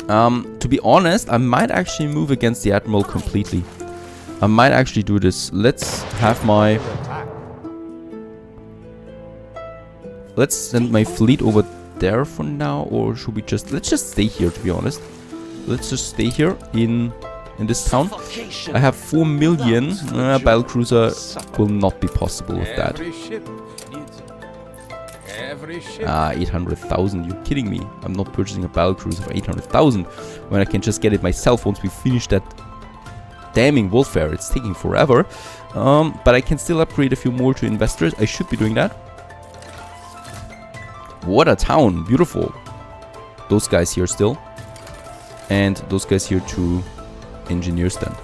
To be honest, I might actually move against the Admiral completely. I might actually do this. Let's have my... Let's send my fleet over there for now, or should we just... Let's just stay here, to be honest. Let's just stay here in this town. I have 4 million. Battle cruiser will not be possible with that. 800,000. You're kidding me. I'm not purchasing a battle cruiser for 800,000 when I can just get it myself once we finish that damning world fair. It's taking forever. But I can still upgrade a few more to investors. I should be doing that. What a town. Beautiful. Those guys here still. And those guys here to engineers then.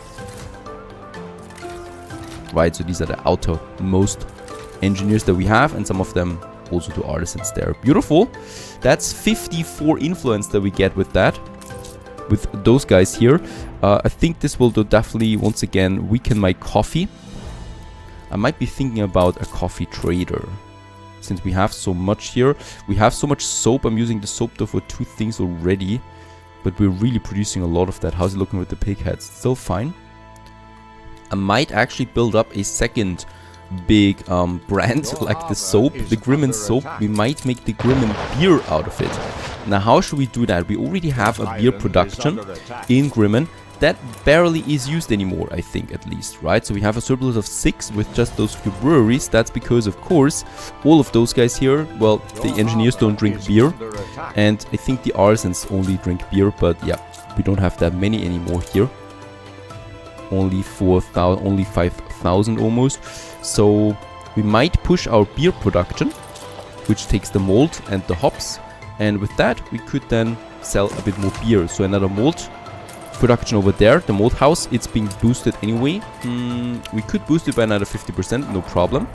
Right, so these are the outermost engineers that we have, and some of them also to artisans there. Beautiful. That's 54 influence that we get with that. With those guys here. I think this will definitely once again weaken my coffee. I might be thinking about a coffee trader. Since we have so much here. We have so much soap. I'm using the soap though for 2 things already. But we're really producing a lot of that. How's it looking with the pig heads? Still fine. I might actually build up a second big brand like the soap, the Grimmin soap. We might make the Grimmin beer out of it. Now how should we do that? We already have a beer production in Grimmin that barely is used anymore, I think, at least, right? So we have a surplus of 6 with just those few breweries. That's because, of course, all of those guys here, well, the engineers don't drink beer, and I think the artisans only drink beer, but yeah, we don't have that many anymore here. Only 4,000, only 5,000 almost. So we might push our beer production, which takes the malt and the hops, and with that we could then sell a bit more beer. So another malt production over there, the malt house, it's being boosted anyway. We could boost it by another 50%, no problem.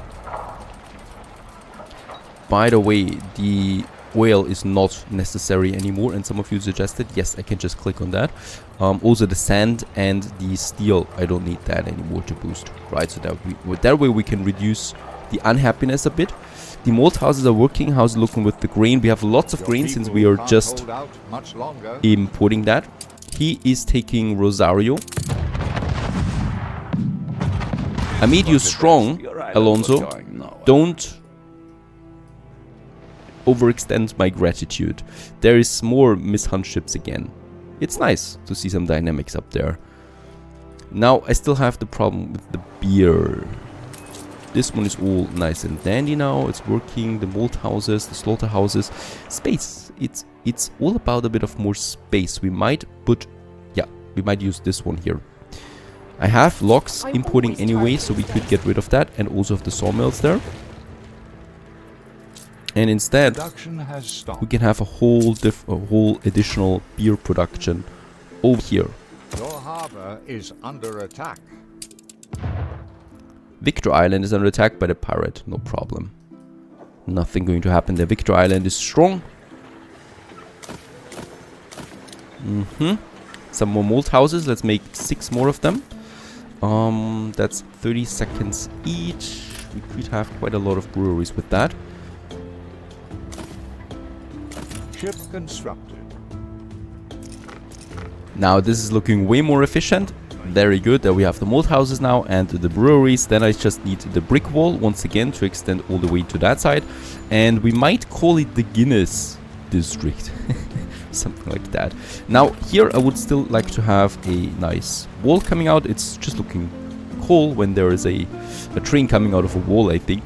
By the way, the oil is not necessary anymore, and some of you suggested, yes, I can just click on that. Also the sand and the steel, I don't need that anymore to boost, right? So that way we can reduce the unhappiness a bit. The malt houses are working. How's it looking with the grain? We have lots of grain since we are just importing that. He is taking Rosario. I made you strong, Your island Alonso. was going nowhere. Don't overextend my gratitude. There is more Miss Hunt ships again. It's nice to see some dynamics up there. Now I still have the problem with the beer. This one is all nice and dandy now. It's working. The malt houses, the slaughterhouses, space. It's all about a bit of more space. We might put, yeah, we might use this one here. I have logs importing anyway, so we could get rid of that and also of the sawmills there. And instead, Production has stopped. we can have a whole additional beer production over here. Your harbor is under attack. Victor Island is under attack by the pirate. No problem. Nothing going to happen there. Victor Island is strong. Some more malt houses. Let's make 6 more of them. That's 30 seconds each. We could have quite a lot of breweries with that. Ship constructed. Now this is looking way more efficient. Very good. There we have the malt houses now and the breweries. Then I just need the brick wall once again to extend all the way to that side. And we might call it the Guinness district. Something like that. Now here I would still like to have a nice wall coming out. It's just looking cool when there is a train coming out of a wall, I think.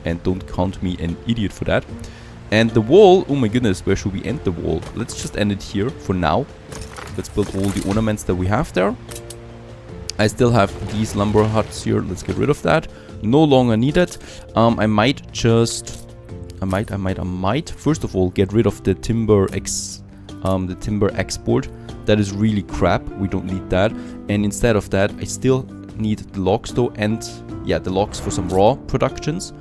And don't count me an idiot for that. And the wall, oh my goodness, where should we end the wall? Let's just end it here for now. Let's build all the ornaments that we have there. I still have these lumber huts here. Let's get rid of that. No longer needed. I might first of all get rid of the timber export. That is really crap. We don't need that. And instead of that, I still need the logs though, and yeah, the logs for some raw productions,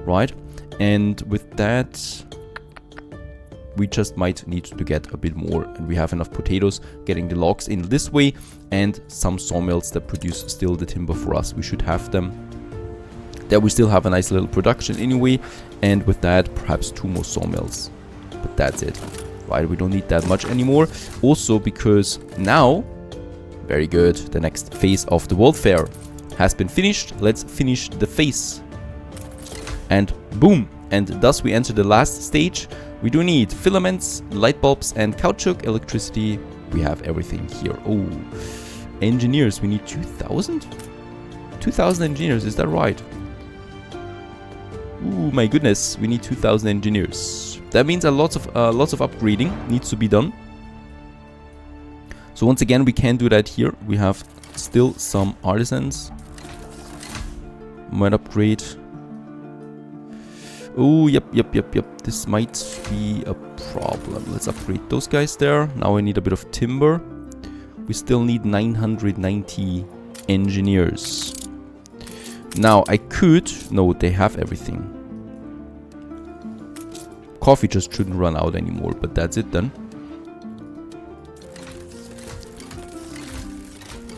right? And with that, we just might need to get a bit more, and we have enough potatoes getting the logs in this way, and some sawmills that produce still the timber for us. We should have them. There we still have a nice little production anyway, and with that perhaps 2 more sawmills, but that's it, right? We don't need that much anymore. Also because now, very good, the next phase of the World Fair has been finished. Let's finish the phase, and boom, and thus we enter the last stage. We do need filaments, light bulbs, and caoutchouc, electricity. We have everything here. Oh, engineers, we need 2,000? 2,000 engineers, is that right? Ooh, my goodness, we need 2,000 engineers. That means lots of upgrading needs to be done. So once again, we can do that here. We have still some artisans. Might upgrade. Oh, yep. This might be a problem. Let's upgrade those guys there. Now I need a bit of timber. We still need 990 engineers. Now I could... No, they have everything. Coffee just shouldn't run out anymore, but that's it then.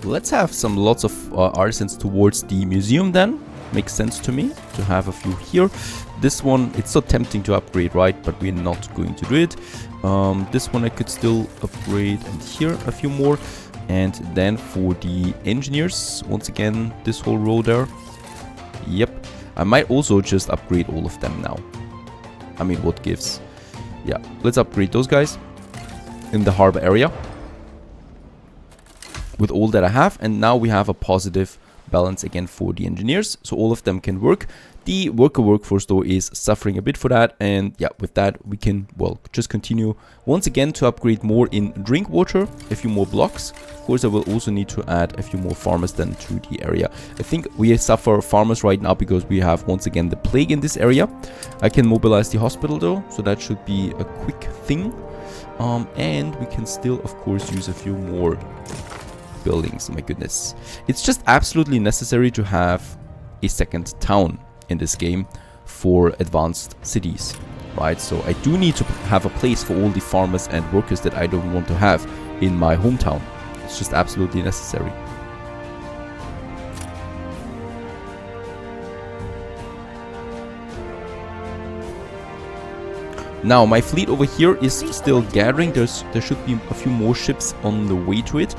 Let's have lots of artisans towards the museum then. Makes sense to me to have a few here. This one, it's so tempting to upgrade, right? But we're not going to do it. This one I could still upgrade, and here a few more. And then for the engineers, once again, this whole row there. Yep. I might also just upgrade all of them now. I mean, what gives? Yeah, let's upgrade those guys in the harbor area with all that I have. And now we have a positive balance again for the engineers, so all of them can work. The worker workforce though is suffering a bit for that, and yeah, with that we can, well, just continue once again to upgrade more in drink water, a few more blocks. Of course I will also need to add a few more farmers then to the area. I think we suffer farmers right now because we have once again the plague in this area. I can mobilize the hospital though, so that should be a quick thing. And we can still of course use a few more buildings. Oh my goodness, it's just absolutely necessary to have a second town in this game for advanced cities, right? So I do need to have a place for all the farmers and workers that I don't want to have in my hometown. It's just absolutely necessary. Now, my fleet over here is still gathering. There should be a few more ships on the way to it.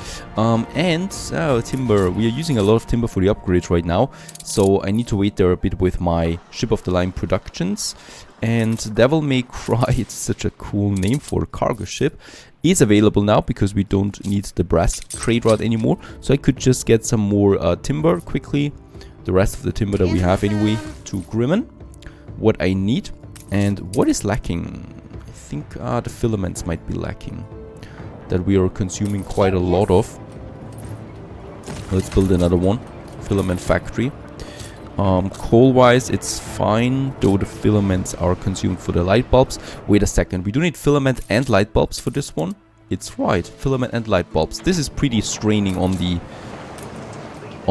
Timber. We are using a lot of timber for the upgrades right now. So I need to wait there a bit with my ship of the line productions. And Devil May Cry, it's such a cool name for a cargo ship, is available now because we don't need the brass trade rod anymore. So I could just get some more timber quickly. The rest of the timber that we have anyway to Grimmen. What I need. And what is lacking? I think the filaments might be lacking. That we are consuming quite a lot of. Let's build another one. Filament factory. Coal-wise, it's fine, though the filaments are consumed for the light bulbs. Wait a second, we do need filament and light bulbs for this one? It's right, filament and light bulbs. This is pretty straining on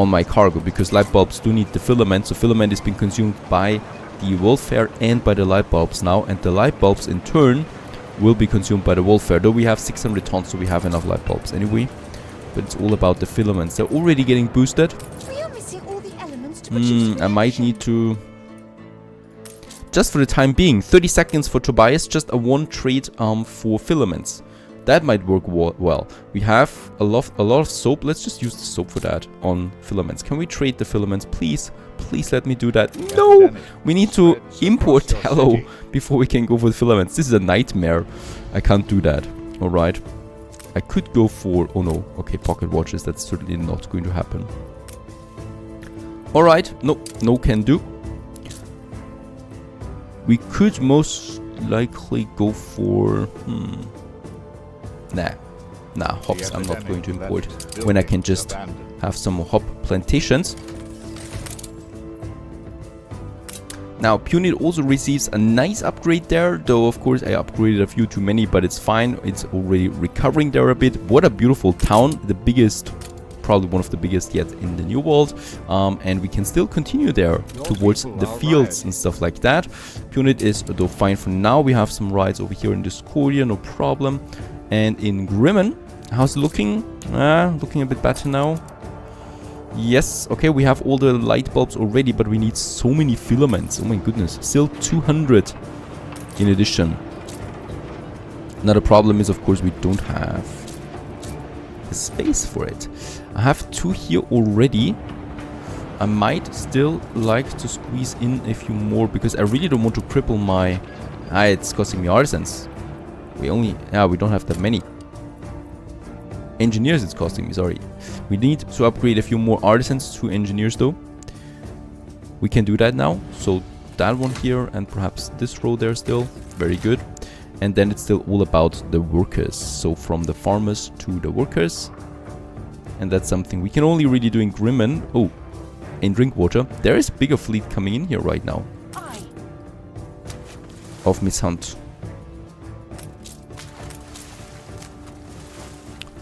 my cargo, because light bulbs do need the filament. So filament is being consumed by the welfare and by the light bulbs now, and the light bulbs in turn will be consumed by the welfare, though we have 600 tons, so we have enough light bulbs anyway. But it's all about the filaments. They're already getting boosted. We are missing all the elements to produce I might need to, just for the time being, 30 seconds for Tobias, just a one trade for filaments. That might work well. We have a lot of soap. Let's just use the soap for that on filaments. Can we trade the filaments, please? Please let me do that. No! We need to import tallow before we can go for the filaments. This is a nightmare. I can't do that. Alright. I could go for... Oh no. Okay, pocket watches. That's certainly not going to happen. Alright. No can do. We could most likely go for... Nah, hops I'm not going to import when I can just have some hop plantations. Now, Punit also receives a nice upgrade there, though of course I upgraded a few too many, but it's fine. It's already recovering there a bit. What a beautiful town, the biggest, probably one of the biggest yet in the New World, and we can still continue there towards the fields and stuff like that. Punit is though fine for now. We have some rides over here in Discordia, no problem. And in Grimmen, how's it looking? Looking a bit better now. Yes, okay, we have all the light bulbs already, but we need so many filaments. Oh my goodness, still 200 in addition. Now the problem is, of course, we don't have the space for it. I have 2 here already. I might still like to squeeze in a few more, because I really don't want to cripple my... it's costing me artisans. We don't have that many. Engineers it's costing me, sorry. We need to upgrade a few more artisans to engineers though. We can do that now. So that one here and perhaps this row there still. Very good. And then it's still all about the workers. So from the farmers to the workers. And that's something we can only really do in Grimmen. Oh, in Drinkwater. There is a bigger fleet coming in here right now. Of Miss Hunt.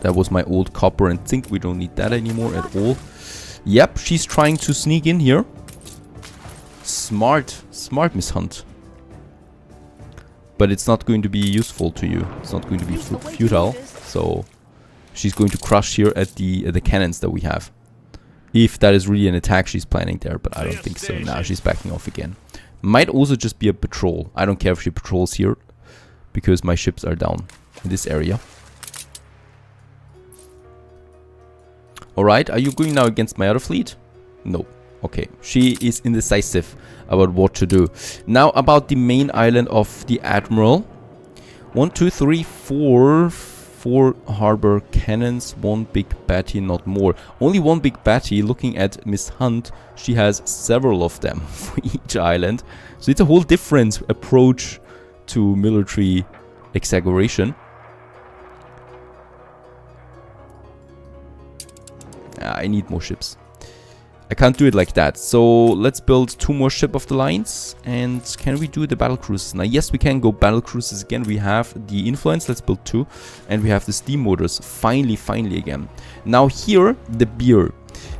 That was my old copper and zinc. We don't need that anymore at all. Yep, she's trying to sneak in here. Smart Miss Hunt. But it's not going to be useful to you. It's not going to be futile. So she's going to crush here at the cannons that we have. If that is really an attack she's planning there, but I don't think so. Now she's backing off again. Might also just be a patrol. I don't care if she patrols here, because my ships are down in this area. Alright, are you going now against my other fleet? No. Okay, she is indecisive about what to do. Now about the main island of the Admiral. 1, 2, 3, 4. 4 harbor cannons, 1 big batty, not more. Only 1 big batty. Looking at Miss Hunt, she has several of them for each island. So it's a whole different approach to military exaggeration. I need more ships. I can't do it like that. So let's build 2 more ship of the lines. And can we do the battle cruisers? Now, yes, we can go battle cruisers again. We have the influence. Let's build 2. And we have the steam motors. Finally again. Now here, the beer.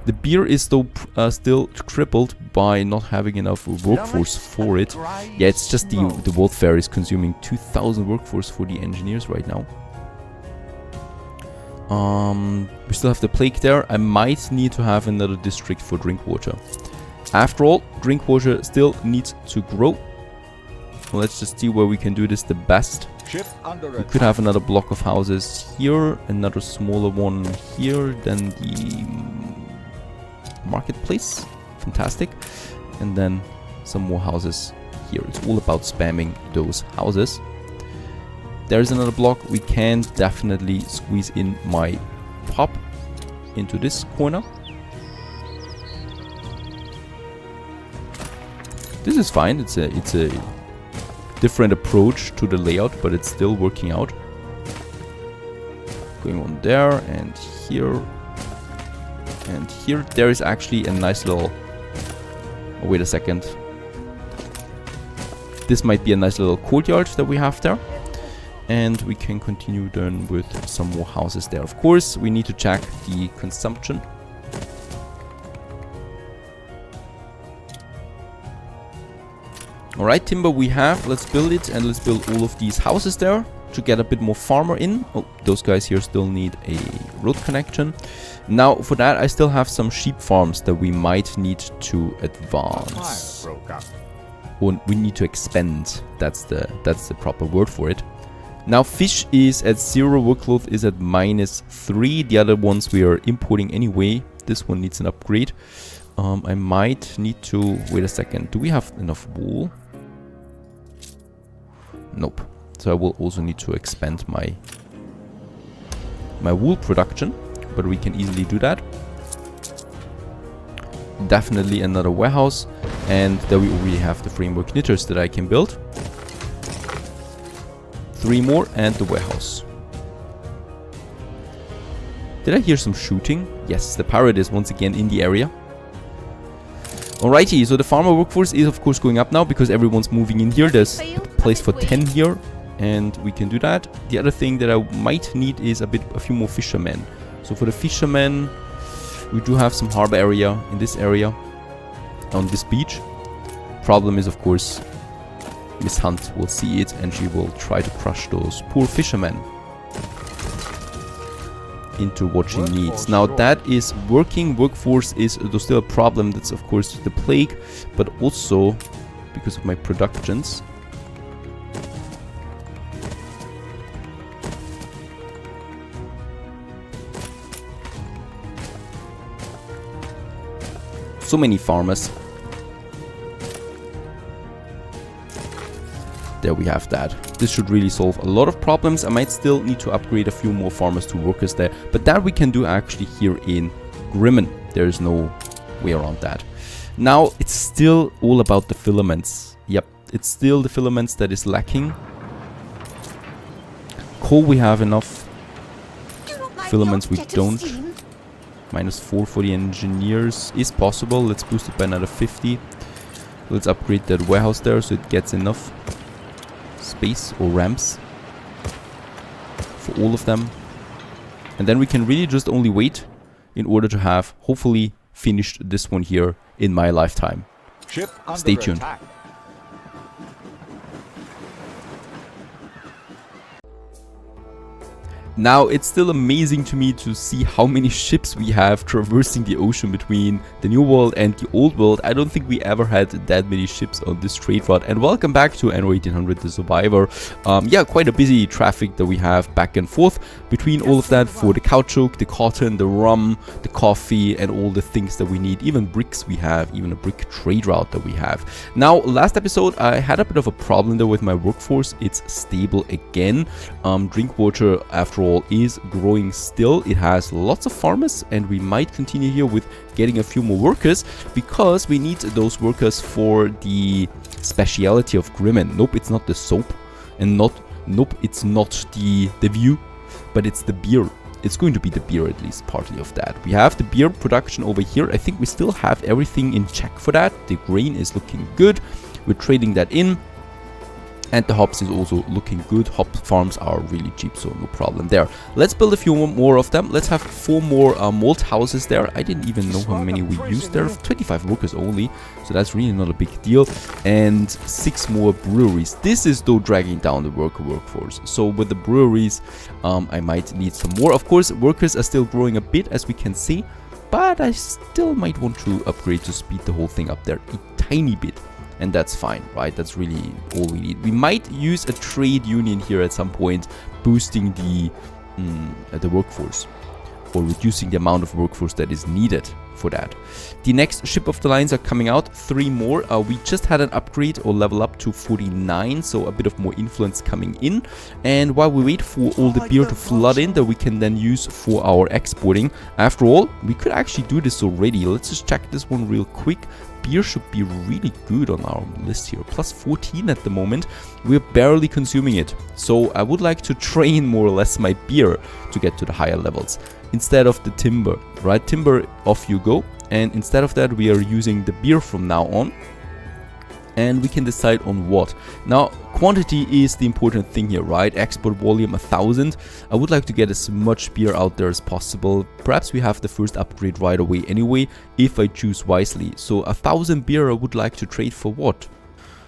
The beer is though still crippled by not having enough workforce for it. Yeah, it's just the welfare is consuming 2,000 workforce for the engineers right now. We still have the plague there. I might need to have another district for Drinkwater. After all, Drinkwater still needs to grow. Let's just see where we can do this the best. Ship under We attack. could have another block of houses here, another smaller one here, then the marketplace. Fantastic. And then some more houses here. It's all about spamming those houses. There's another block. We can definitely squeeze in my pub into this corner. This is fine. It's a different approach to the layout, but it's still working out. Going on there and here and here. There is actually a nice little... Oh, wait a second. This might be a nice little courtyard that we have there. And we can continue then with some more houses there. Of course, we need to check the consumption. Alright, timber we have. Let's build it and let's build all of these houses there to get a bit more farmer in. Oh, those guys here still need a road connection. Now, for that, I still have some sheep farms that we might need to advance. Fire broke out. Or we need to expand. That's the proper word for it. Now, fish is at 0, workload is at -3. The other ones we are importing anyway. This one needs an upgrade. I might need to... Wait a second. Do we have enough wool? Nope. So I will also need to expand my wool production. But we can easily do that. Definitely another warehouse. And there we already have the framework knitters that I can build. 3 more and the warehouse. Did I hear some shooting? Yes, the pirate is once again in the area. Alrighty, so the farmer workforce is of course going up now because everyone's moving in here. There's a place for 10 here and we can do that. The other thing that I might need is a few more fishermen. So for the fishermen, we do have some harbor area in this area on this beach. Problem is of course Miss Hunt will see it and she will try to crush those poor fishermen into what she needs. Now that is working. Workforce is still a problem. That's of course the plague, but also because of my productions. So many farmers. There we have that. This should really solve a lot of problems. I might still need to upgrade a few more farmers to workers there, but that we can do actually here in Grimmen. There is no way around that. Now it's still all about the filaments. Yep, it's still the filaments that is lacking. Coal we have enough. Filaments we don't. -4 for the engineers is possible. Let's boost it by another 50. Let's upgrade that warehouse there so it gets enough space or ramps for all of them. And then we can really just only wait in order to have hopefully finished this one here in my lifetime. Ship under Stay tuned. attack. Now, it's still amazing to me to see how many ships we have traversing the ocean between the New World and the Old World. I don't think we ever had that many ships on this trade route. And welcome back to Anno 1800 The Survivor. Yeah, quite a busy traffic that we have back and forth between all of that for the caoutchouc, the cotton, the rum, the coffee, and all the things that we need. Even bricks we have, even a brick trade route that we have. Now, last episode, I had a bit of a problem there with my workforce. It's stable again. Drinkwater, after all, is growing still. It has lots of farmers and we might continue here with getting a few more workers because we need those workers for the speciality of Grimmen. Nope, it's not the soap and nope, it's not the view, but it's the beer. It's going to be the beer, at least partly of that. We have the beer production over here. I think we still have everything in check for that. The grain is looking good. We're trading that in. And the hops is also looking good. Hop farms are really cheap, so no problem there. Let's build a few more of them. Let's have 4 more malt houses there. I didn't even know how many we used there. 25 workers only, so that's really not a big deal. And 6 more breweries. This is though dragging down the workforce. So with the breweries, I might need some more. Of course, workers are still growing a bit, as we can see. But I still might want to upgrade to speed the whole thing up there a tiny bit. and that's fine, right? That's really all we need. We might use a trade union here at some point, boosting the workforce, or reducing the amount of workforce that is needed for that. The next ship of the lines are coming out, 3 more. We just had an upgrade or level up to 49, so a bit of more influence coming in. And while we wait for all the beer to flood in that we can then use for our exporting, after all, we could actually do this already. Let's just check this one real quick. Beer should be really good on our list here. Plus 14 at the moment. We're barely consuming it. So I would like to train more or less my beer to get to the higher levels, instead of the timber, right? Timber, off you go. And instead of that, we are using the beer from now on. And we can decide on what. Now, quantity is the important thing here, right? Export volume 1000. I would like to get as much beer out there as possible. Perhaps we have the first upgrade right away anyway, if I choose wisely. So 1000 beer I would like to trade for what?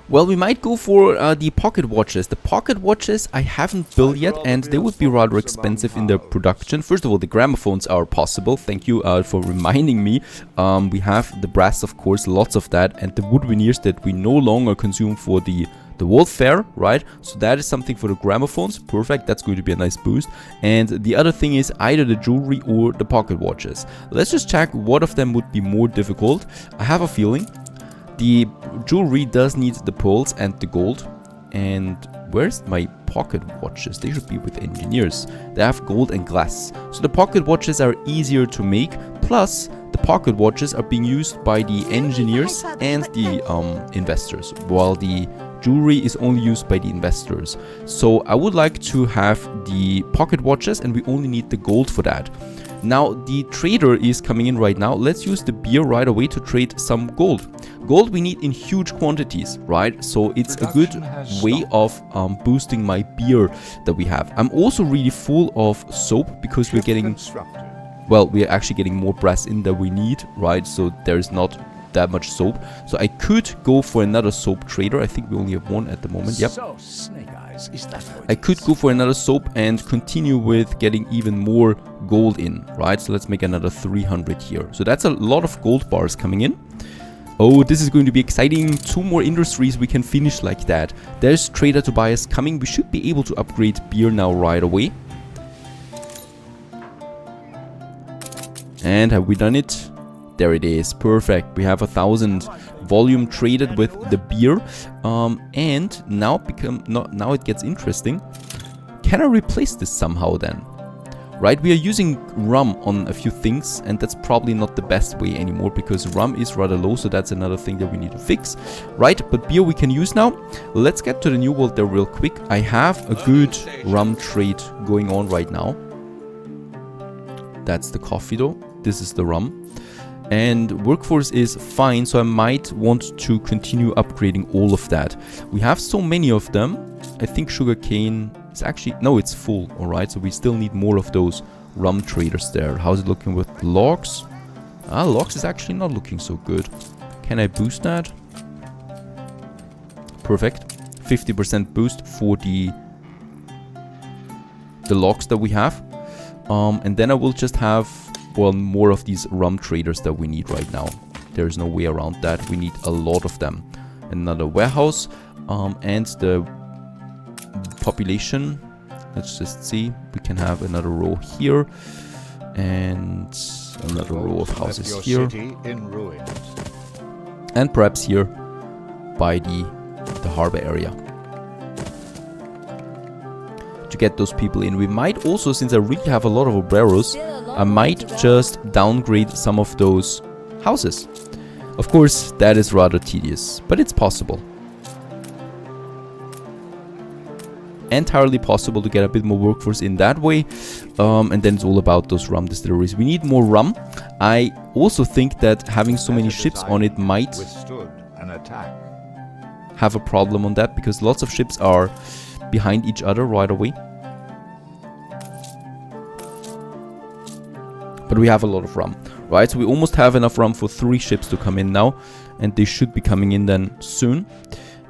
Well, we might go for the pocket watches. The pocket watches I haven't built yet, and they would be rather expensive in their production. First of all, the gramophones are possible. Thank you for reminding me. We have the brass, of course, lots of that, and the wood veneers that we no longer consume for the warfare, right? So that is something for the gramophones. Perfect, that's going to be a nice boost. And the other thing is either the jewelry or the pocket watches. Let's just check what of them would be more difficult. I have a feeling the jewelry does need the pearls and the gold. And where's my pocket watches? They should be with engineers. They have gold and glass. So the pocket watches are easier to make. Plus, the pocket watches are being used by the engineers and the investors, while the jewelry is only used by the investors. So I would like to have the pocket watches, and we only need the gold for that. Now the trader is coming in right now. Let's use the beer right away to trade some gold. Gold we need in huge quantities, right? So it's a good way of boosting my beer that we have. I'm also really full of soap because we're getting, well, we're actually getting more brass in than we need, right? So there's not that much soap. So I could go for another soap trader. I think we only have one at the moment. Yep. So, Snake Eyes, is that what I could go for another soap and continue with getting even more gold in, right? So let's make another 300 here. So that's a lot of gold bars coming in. Oh, this is going to be exciting. 2 more industries we can finish like that. There's Trader Tobias coming. We should be able to upgrade beer now right away. And have we done it? There it is. Perfect. We have 1000 volume traded with the beer. And now now it gets interesting. Can I replace this somehow then? Right, we are using rum on a few things, and that's probably not the best way anymore because rum is rather low, so that's another thing that we need to fix. Right, but beer we can use now. Let's get to the new world there real quick. I have a good rum trade going on right now. That's the coffee though. This is the rum. And workforce is fine, so I might want to continue upgrading all of that. We have so many of them. I think sugarcane is actually... No, it's full, alright, so we still need more of those rum traders there. How's it looking with logs? Logs is actually not looking so good. Can I boost that? Perfect. 50% boost for the logs that we have. And then I will just have... well, more of these rum traders that we need right now. There's no way around that. We need a lot of them. Another warehouse. And the population. Let's just see. We can have another row here. And another row of houses here. And perhaps here by the harbor area. To get those people in. We might also, since I really have a lot of obreros, I might just downgrade some of those houses. Of course, that is rather tedious, but it's possible. Entirely possible to get a bit more workforce in that way. And then it's all about those rum distilleries. We need more rum. I also think that having so many ships on it might have a problem on that, because lots of ships are behind each other right away. But we have a lot of rum, right? So we almost have enough rum for 3 ships to come in now. And they should be coming in then soon.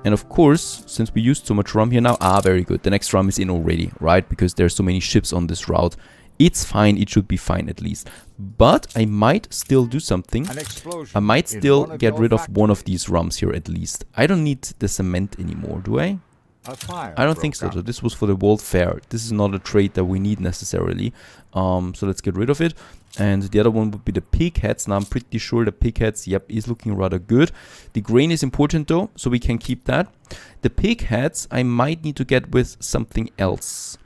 And of course, since we used so much rum here now... very good. The next rum is in already, right? Because there's so many ships on this route. It's fine. It should be fine at least. But I might still do something. An explosion I might in still one of get your rid of one of factories. these rums here at least. I don't need the cement anymore, do I? A fire I don't think so. broke So out. this was for the World Fair. This is not a trade that we need necessarily. So let's get rid of it. And the other one would be the pig heads. Now I'm pretty sure the pig heads, yep, is looking rather good. The grain is important though, so we can keep that. The pig heads I might need to get with something else.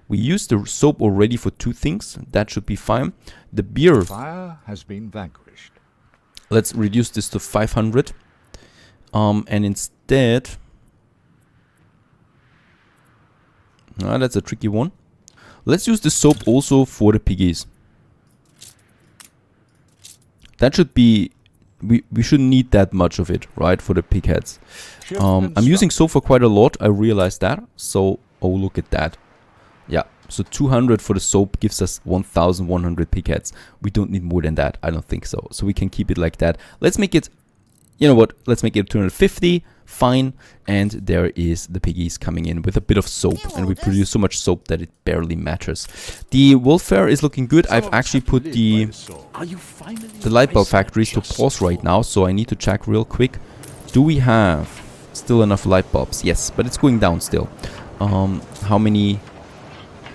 We used the soap already for 2 things. That should be fine. The beer, Fire has been vanquished. let's reduce this to 500. And instead... that's a tricky one. Let's use the soap also for the piggies. That should be... We shouldn't need that much of it, right, for the pig heads. Ship I'm using soap for quite a lot, I realized that. So, oh, look at that. Yeah, so 200 for the soap gives us 1,100 pig heads. We don't need more than that, I don't think so. So we can keep it like that. Let's make it... You know what, let's make it 250. Fine, and there is the piggies coming in with a bit of soap, and we produce so much soap that it barely matters. The welfare is looking good. I've actually put the light bulb factories to pause right now, so I need to check real quick. Do we have still enough light bulbs? Yes, but it's going down still. How many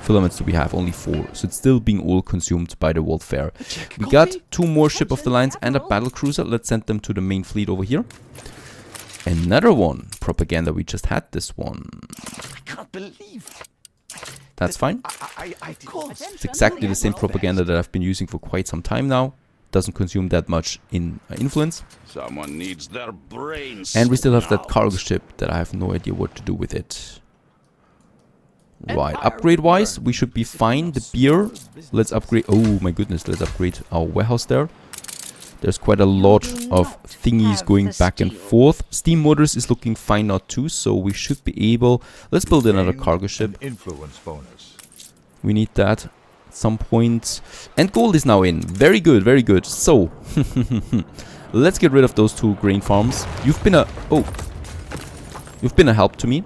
filaments do we have? Only 4, so it's still being all consumed by the World Fair. We got 2 more ship of the lines and a battle cruiser. Let's send them to the main fleet over here. Another one. Propaganda, we just had this one. I can't believe. That's fine. Of course. It's exactly the same propaganda that I've been using for quite some time now. Doesn't consume that much in influence. Someone needs their brains. And we still have that out. cargo ship that I have no idea what to do with it. Right, upgrade-wise, we should be fine. The beer, let's upgrade. Oh my goodness, let's upgrade our warehouse there. There's quite a lot of thingies going back and forth. Steam motors is looking fine now too, so we should be able... Let's build another Gained cargo an ship. influence bonus. We need that at some point. And gold is now in. Very good, very good. So, let's get rid of those 2 grain farms. You've been a... Oh. You've been a help to me.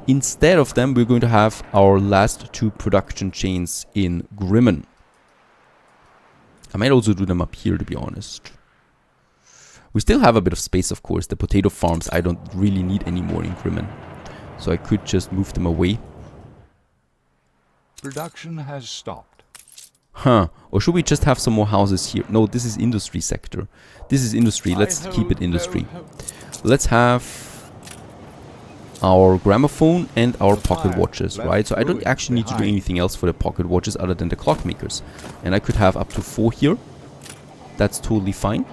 Instead of them, we're going to have our last 2 production chains in Grimmen. I might also do them up here, to be honest. We still have a bit of space, of course. The potato farms I don't really need anymore in Grimmen. So I could just move them away. Production has stopped. Huh. Or should we just have some more houses here? No, this is industry sector. This is industry. Let's keep it industry. Let's have our gramophone and our pocket watches, right? So I don't actually need to do anything else for the pocket watches other than the clockmakers. And I could have up to 4 here. That's totally fine.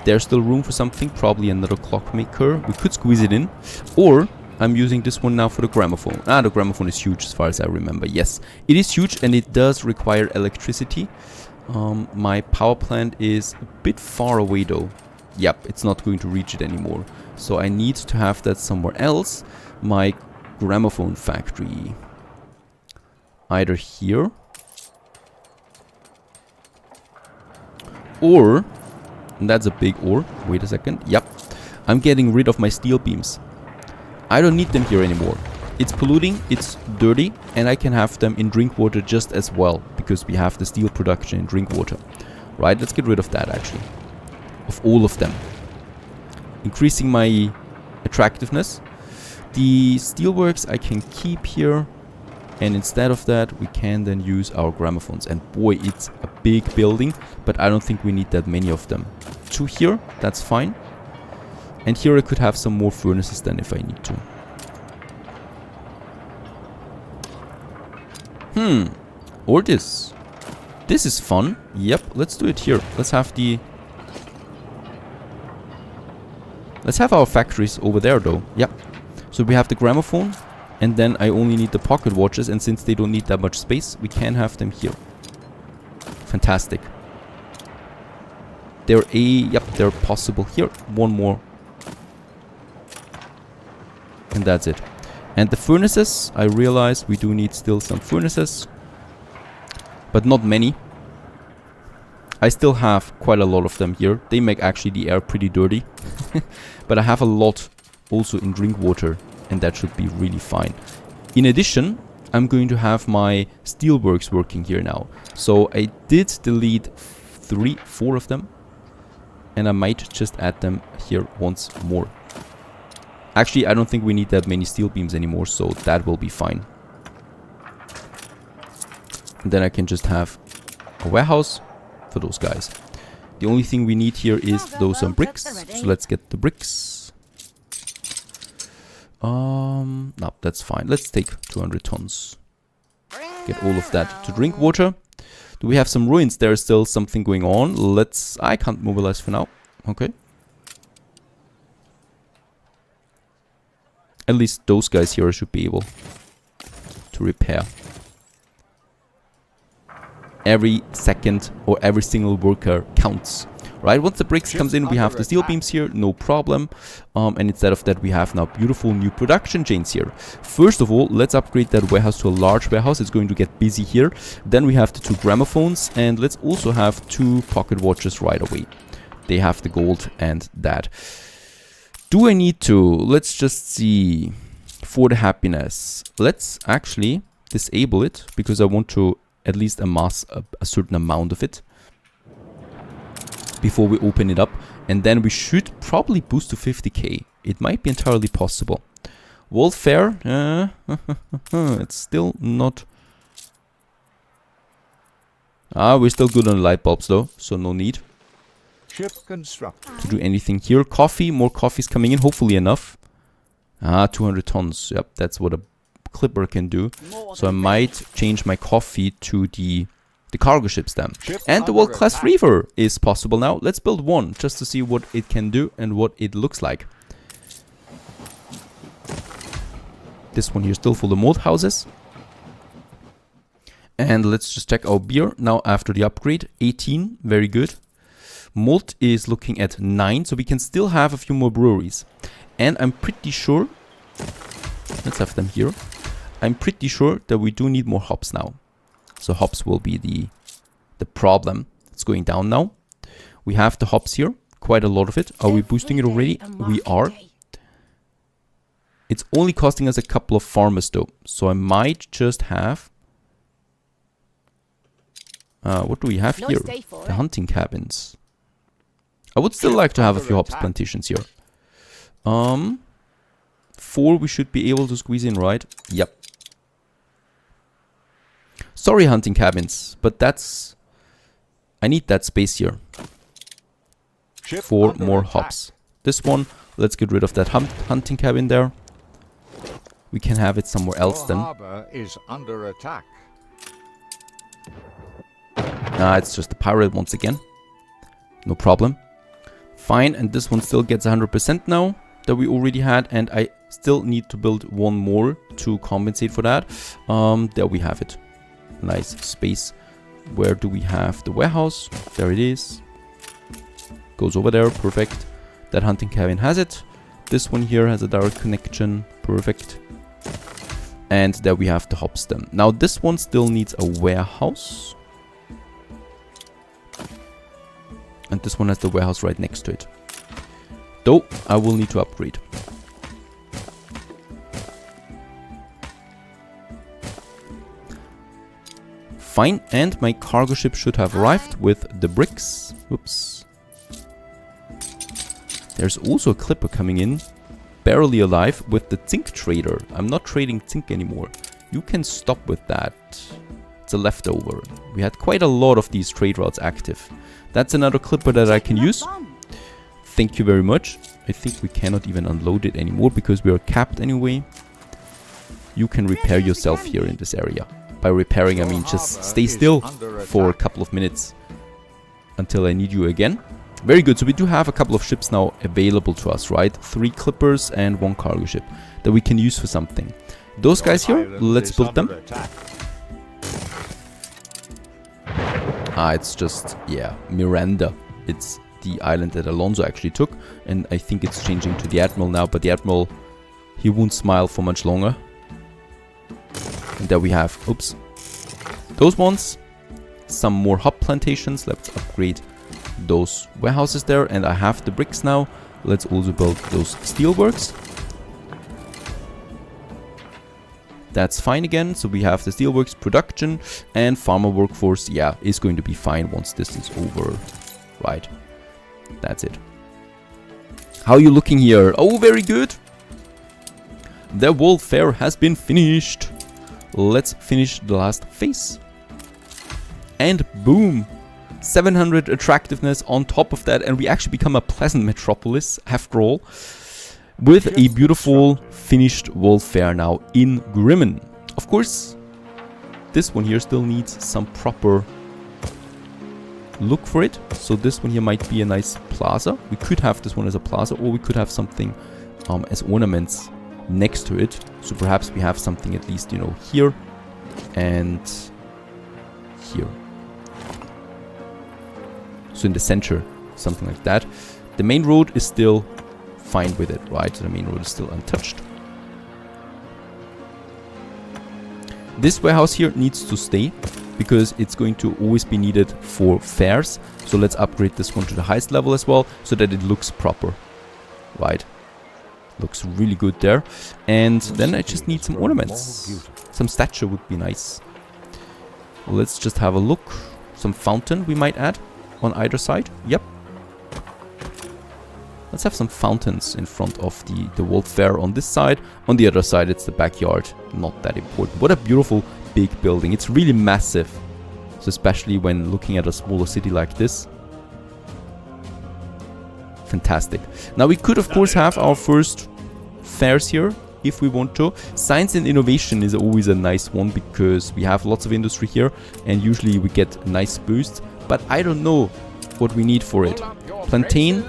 There's still room for something, probably another clockmaker. We could squeeze it in. Or I'm using this one now for the gramophone. Ah, the gramophone is huge as far as I remember. Yes, it is huge and it does require electricity. My power plant is a bit far away though. Yep, it's not going to reach it anymore. So I need to have that somewhere else. My gramophone factory. Either here. Or, and that's a big or. Wait a second. Yep. I'm getting rid of my steel beams. I don't need them here anymore. It's polluting, it's dirty, and I can have them in drink water just as well. Because we have the steel production in drink water. Right, let's get rid of that actually. Of all of them. Increasing my attractiveness. The steelworks I can keep here. And instead of that, we can then use our gramophones. And boy, it's a big building, but I don't think we need that many of them. 2 here, that's fine. And here I could have some more furnaces then if I need to. Or this. This is fun. Yep, let's do it here. Let's have the... Let's have our factories over there though. Yep. So we have the gramophone. And then I only need the pocket watches, and since they don't need that much space, we can have them here. Fantastic. They're possible here. One more. And that's it. And the furnaces, I realize we do need still some furnaces. But not many. I still have quite a lot of them here. They make actually the air pretty dirty. But I have a lot also in drink water. And that should be really fine. In addition, I'm going to have my steelworks working here now. So I did delete 4 of them. And I might just add them here once more. Actually, I don't think we need that many steel beams anymore, so that will be fine. And then I can just have a warehouse for those guys. The only thing we need here is those bricks. So let's get the bricks. No, that's fine. Let's take 200 tons. Get all of that to drink water. Do we have some ruins? There is still something going on. I can't mobilize for now. Okay. At least those guys here should be able to repair. Every second or every single worker counts. Right, once the bricks comes in, we have the steel beams here, no problem. And instead of that, we have now beautiful new production chains here. First of all, let's upgrade that warehouse to a large warehouse. It's going to get busy here. Then we have the 2 gramophones, and let's also have 2 pocket watches right away. They have the gold and that. Do I need to? Let's just see. For the happiness, let's actually disable it, because I want to at least amass a certain amount of it before we open it up, and then we should probably boost to 50k. It might be entirely possible. Welfare, it's still not... we're still good on light bulbs though, so no need Ship constructed. to do anything here. Coffee, more coffee's coming in, hopefully enough. 200 tons, yep, that's what a clipper can do. So I might change my coffee to the cargo ships then. And the world-class reaver is possible now. Let's build one just to see what it can do and what it looks like. This one here still full of mold houses. And let's just check our beer now after the upgrade. 18, very good. Malt is looking at 9, so we can still have a few more breweries. And I'm pretty sure, let's have them here. I'm pretty sure that we do need more hops now. So hops will be the problem. It's going down now. We have the hops here, quite a lot of it. Are we boosting it already? We are. It's only costing us a couple of farmers though. So I might just have... what do we have here? The hunting cabins. I would still like to have a few hops plantations here. 4 we should be able to squeeze in, right? Yep. Sorry, hunting cabins, but that's... I need that space here. 4 more hops. This one, let's get rid of that hunting cabin there. We can have it somewhere else then. Harbor is under attack. It's just the pirate once again. No problem. Fine, and this one still gets 100% now that we already had, and I still need to build one more to compensate for that. There we have it. Nice space. Where do we have the warehouse? There it is. Goes over there, perfect. That hunting cabin has it. This one here has a direct connection, perfect. And there we have the hops then. Now this one still needs a warehouse. And this one has the warehouse right next to it. Though, I will need to upgrade. Fine, and my cargo ship should have arrived with the bricks. Oops. There's also a clipper coming in, barely alive, with the zinc trader. I'm not trading zinc anymore. You can stop with that. It's a leftover. We had quite a lot of these trade routes active. That's another clipper that I can use. Thank you very much. I think we cannot even unload it anymore because we are capped anyway. You can repair yourself here in this area. By repairing, I mean just stay still for a couple of minutes until I need you again. Very good. So we do have a couple of ships now available to us, right? 3 clippers and 1 cargo ship that we can use for something. Those guys here, let's build them. It's just, yeah, Miranda. It's the island that Alonso actually took. And I think it's changing to the Admiral now. But the Admiral, he won't smile for much longer. And there we have, oops, those ones. Some more hop plantations. Let's upgrade those warehouses there. And I have the bricks now. Let's also build those steelworks. That's fine again. So we have the steelworks production, and farmer workforce, yeah, is going to be fine once this is over. Right. That's it. How are you looking here? Oh, very good. The warfare has been finished. Let's finish the last phase. And boom. 700 attractiveness on top of that, and we actually become a pleasant metropolis after all, with a beautiful finished warfare now in Grimmen. Of course, this one here still needs some proper look for it. So this one here might be a nice plaza. We could have this one as a plaza, or we could have something as ornaments next to it. So perhaps we have something at least, you know, here and here. So in the center, something like that. The main road is still fine with it, right? So the main road is still untouched. This warehouse here needs to stay, because it's going to always be needed for fairs. So let's upgrade this one to the highest level as well, so that it looks proper, right? Looks really good there. And then I just need some ornaments. Some statue would be nice. Let's just have a look. Some fountain we might add on either side. Yep. Let's have some fountains in front of the world fair on this side. On the other side, it's the backyard. Not that important. What a beautiful big building. It's really massive. So especially when looking at a smaller city like this. Fantastic. Now we could of course have our first fairs here if we want to. Science and innovation is always a nice one, because we have lots of industry here and usually we get a nice boost. But I don't know what we need for it. Plantain.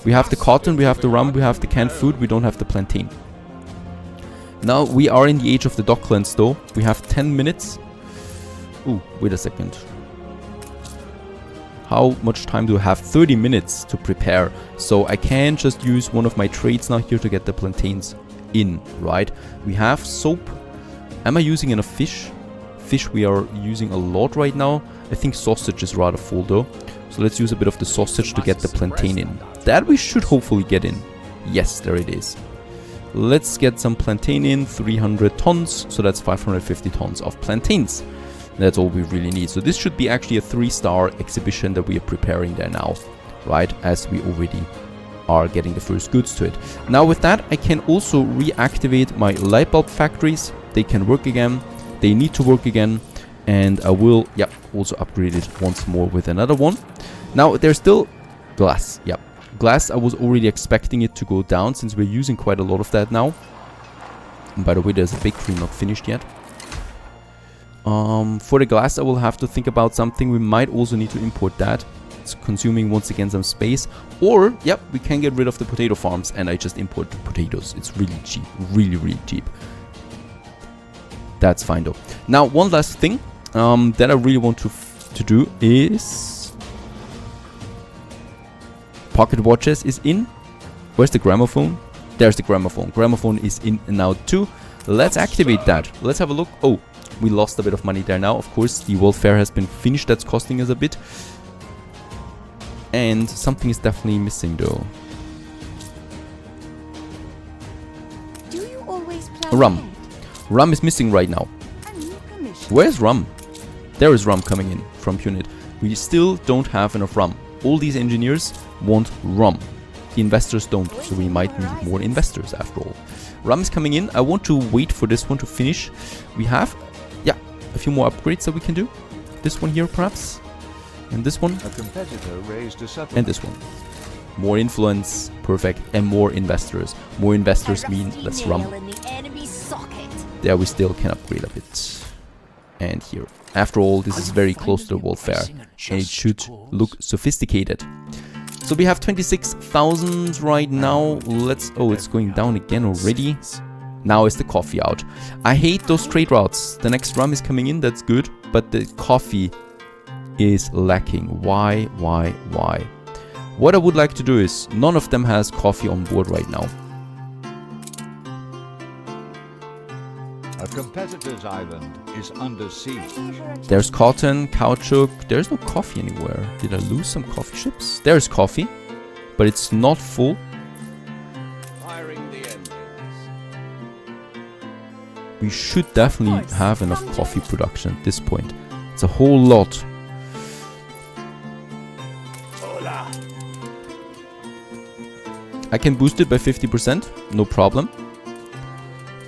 We have the cotton, we have the rum, we have the canned food. We don't have the plantain. Now we are in the age of the Docklands though. We have 10 minutes. Ooh, wait a second. How much time do I have? 30 minutes to prepare. So I can just use one of my trades now here to get the plantains in, right? We have soap. Am I using enough fish? Fish we are using a lot right now. I think sausage is rather full though. So let's use a bit of the sausage to get the plantain in. That we should hopefully get in. Yes, there it is. Let's get some plantain in. 300 tons. So that's 550 tons of plantains. That's all we really need. So this should be actually a 3-star exhibition that we are preparing there now, right? As we already are getting the first goods to it. Now with that, I can also reactivate my light bulb factories. They can work again. They need to work again. And I will, yeah, also upgrade it once more with another one. Now there's still glass. Yeah, glass, I was already expecting it to go down since we're using quite a lot of that now. And by the way, there's a bakery not finished yet. For the glass, I will have to think about something. We might also need to import that. It's consuming once again some space. Or, yep, we can get rid of the potato farms and I just import the potatoes. It's really cheap. Really, really cheap. That's fine though. Now, one last thing that I really want to do is... Pocket watches is in. Where's the gramophone? There's the gramophone. Gramophone is in now too. Let's activate that. Let's have a look. Oh, we lost a bit of money there now. Of course, the world fair has been finished. That's costing us a bit. And something is definitely missing though. Do you always plan Rum. ahead? Rum is missing right now. A new commission. Where's rum? There is rum coming in from unit. We still don't have enough rum. All these engineers want rum. The investors don't, so we might need more investors after all. Rum is coming in. I want to wait for this one to finish. We have, yeah, a few more upgrades that we can do. This one here perhaps. And this one. A competitor raised a settlement. And this one. More influence. Perfect. And more investors. More investors mean less rum. There we still can upgrade a bit. And here. After all, this is very close to the world fair. And it should look sophisticated. So we have 26,000 right now. Let's... Oh, it's going down again already. Now is the coffee out. I hate those trade routes. The next rum is coming in. That's good. But the coffee is lacking. Why? What I would like to do is... None of them has coffee on board right now. A competitor's island is under siege. There's cotton, caoutchouc. There's no coffee anywhere. Did I lose some coffee ships? There's coffee, but it's not full. Firing the engines. We we should definitely have enough coffee production at this point. It's a whole lot. Hola. I can boost it by 50%, no problem.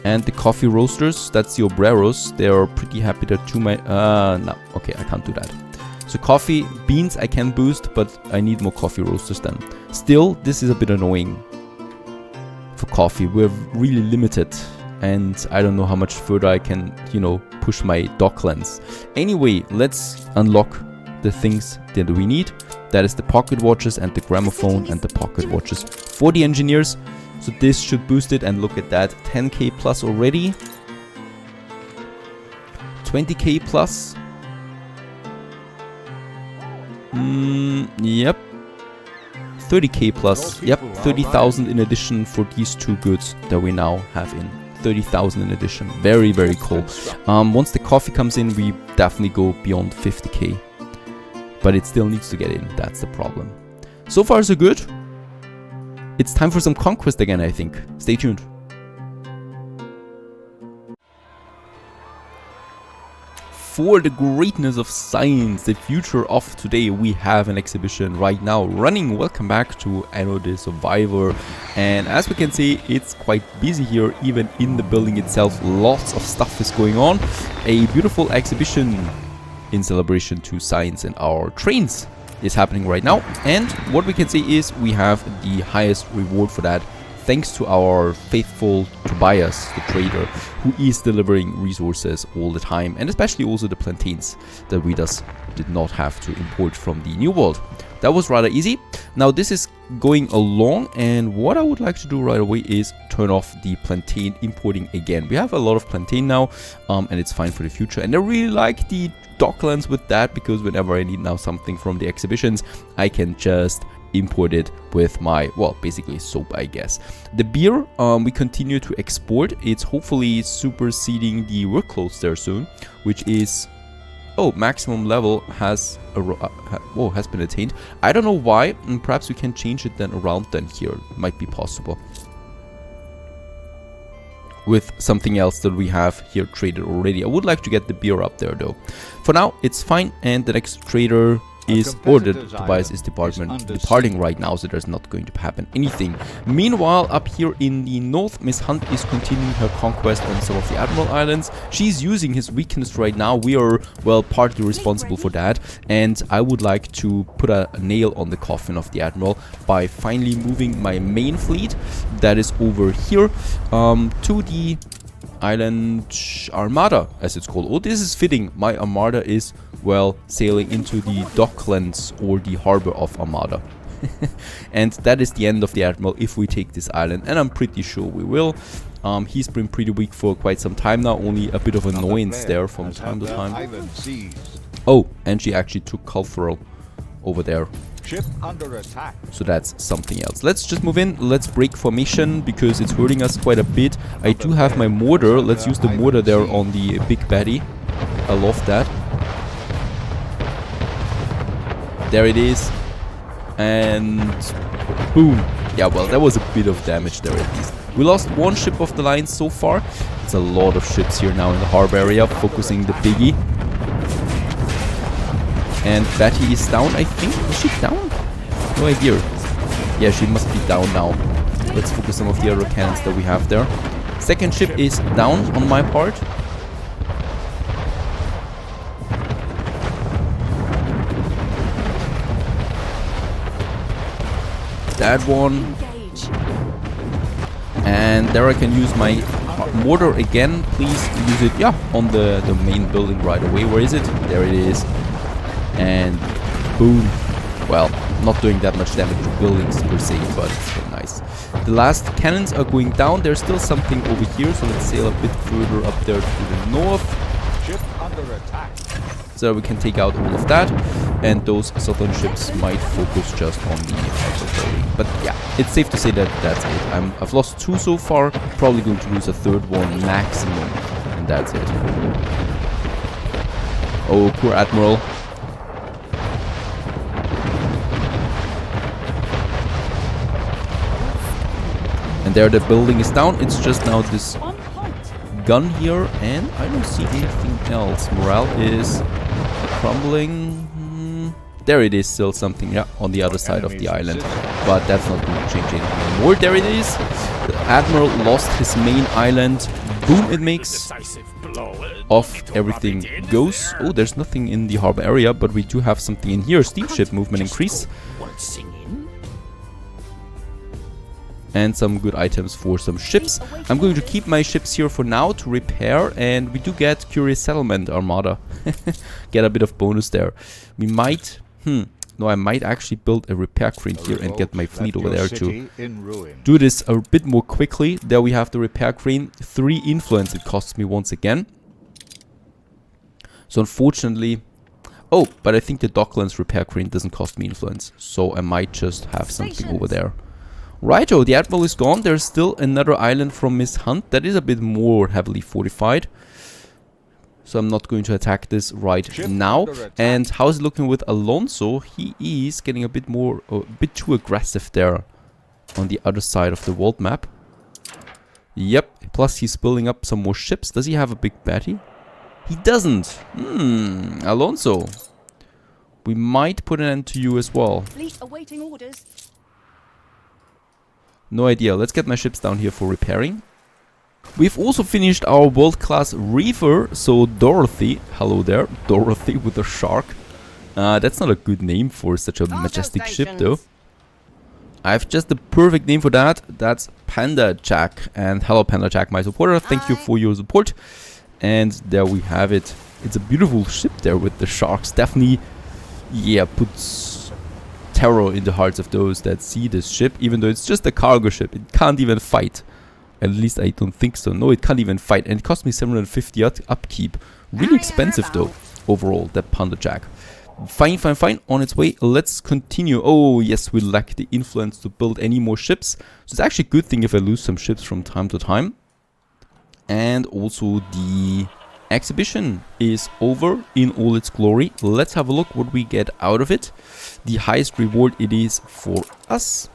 And the coffee roasters, that's the obreros, they are pretty happy that no, okay, I can't do that. So coffee, beans I can boost, but I need more coffee roasters then. Still, this is a bit annoying for coffee. We're really limited, and I don't know how much further I can, you know, push my Docklands. Anyway, let's unlock the things that we need. That is the pocket watches and the gramophone and the pocket watches for the engineers. So this should boost it, and look at that, 10k plus already. 20k plus. Yep. 30k plus. Yep, 30,000 in addition for these two goods that we now have in. 30,000 in addition. Very, very cool. Once the coffee comes in, we definitely go beyond 50k. But it still needs to get in. That's the problem. So far, so good. It's time for some conquest again, I think. Stay tuned. For the greatness of science, the future of today, we have an exhibition right now running. Welcome back to Anno the Survivor. And as we can see, it's quite busy here, even in the building itself. Lots of stuff is going on. A beautiful exhibition in celebration to science and our trains is happening right now. And what we can see is we have the highest reward for that, thanks to our faithful Tobias, the trader, who is delivering resources all the time, and especially also the plantains that we did not have to import from the New World. That was rather easy. Now this is going along, and what I would like to do right away is turn off the plantain importing again. We have a lot of plantain now, and it's fine for the future. And I really like the Docklands with that, because whenever I need now something from the exhibitions, I can just import it with my, well, basically soap, I guess. The beer, we continue to export. It's hopefully superseding the work clothes there soon, which is, oh, maximum level has been attained. I don't know why, and perhaps we can change it then around then here. Might be possible with something else that we have here traded already. I would like to get the beer up there though. For now, it's fine, and the next trader is ordered. Tobias is departing right now, so there's not going to happen anything. Meanwhile, up here in the north, Miss Hunt is continuing her conquest on some of the Admiral Islands. She's using his weakness right now. We are, well, partly responsible for that, and I would like to put a nail on the coffin of the Admiral by finally moving my main fleet that is over here to the island Armada, as it's called. Oh, this is fitting. My Armada is, well, sailing into the Docklands, or the harbor of Armada. And that is the end of the Admiral if we take this island, and I'm pretty sure we will. He's been pretty weak for quite some time now, only a bit of annoyance there from time to time. Oh, and she actually took Cultural over there. Ship under attack. So that's something else. Let's just move in. Let's break formation, because it's hurting us quite a bit. I do have my mortar. Let's use the mortar there on the big baddie. I love that. There it is. And boom. Yeah, well, that was a bit of damage there at least. We lost one ship of the line so far. It's a lot of ships here now in the harbor area, focusing the biggie. And Betty is down, I think. Is she down? No idea. Yeah, she must be down now. Let's focus some of the other cannons that we have there. Second ship is down on my part. That one. And there I can use my mortar again. Please use it, yeah, on the main building right away. Where is it? There it is. And boom. Well, not doing that much damage to buildings per se, but it's still nice. The last cannons are going down. There's still something over here, so let's sail a bit further up there to the north. Ship under attack. So we can take out all of that, and those southern ships might focus just on the outer building. But yeah, it's safe to say that that's it. I've lost 2 so far, probably going to lose a 3rd one maximum, and that's it. Oh, poor Admiral. And there the building is down. It's just now this gun here, and I don't see anything else. Morale is crumbling. There it is, still something, yeah, on the other side of the island. But that's not going to change anything anymore. There it is. The Admiral lost his main island. Boom, it makes. Off everything goes. Oh, there's nothing in the harbor area, but we do have something in here. Steamship movement increase. And some good items for some ships. I'm going to keep my ships here for now to repair, and we do get Curious Settlement Armada. Get a bit of bonus there. We might... No, I might actually build a repair crane here and get my fleet over there to do this a bit more quickly. There we have the repair crane. 3 influence it costs me once again. So unfortunately... Oh, but I think the Docklands repair crane doesn't cost me influence. So I might just have something over there. Righto, the Admiral is gone. There's still another island from Miss Hunt that is a bit more heavily fortified. So I'm not going to attack this right now. And how's it looking with Alonso? He is getting a bit too aggressive there on the other side of the world map. Yep, plus he's building up some more ships. Does he have a big batty? He doesn't. Alonso. We might put an end to you as well. Fleet awaiting orders. No idea. Let's get my ships down here for repairing. We've also finished our world-class reefer, so Dorothy. Hello there, Dorothy with a shark. That's not a good name for such a majestic ship though. I have just the perfect name for that. That's Panda Jack. And hello Panda Jack, my supporter. Thank you for your support. And there we have it. It's a beautiful ship there with the sharks. Definitely, yeah, puts terror in the hearts of those that see this ship. Even though it's just a cargo ship, it can't even fight. At least I don't think so. No, it can't even fight. And it cost me 750 upkeep. Really expensive though, overall, that Panda Jack. Fine, fine, fine. On its way. Let's continue. Oh, yes, we lack the influence to build any more ships. So it's actually a good thing if I lose some ships from time to time. And also the exhibition is over in all its glory. Let's have a look what we get out of it. The highest reward it is for us.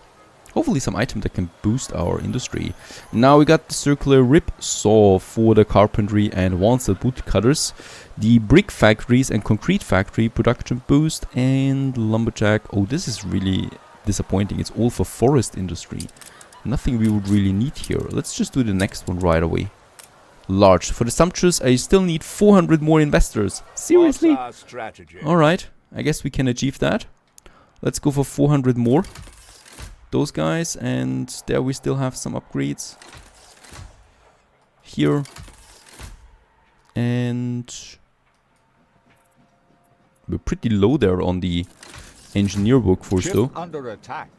Hopefully some item that can boost our industry. Now we got the circular rip saw for the carpentry and wanted boot cutters. The brick factories and concrete factory production boost and lumberjack. Oh, this is really disappointing. It's all for forest industry. Nothing we would really need here. Let's just do the next one right away. Large. For the sumptuous, I still need 400 more investors. Seriously? Alright, I guess we can achieve that. Let's go for 400 more. Those guys, and there we still have some upgrades here, and we're pretty low there on the engineer workforce though. Under attack.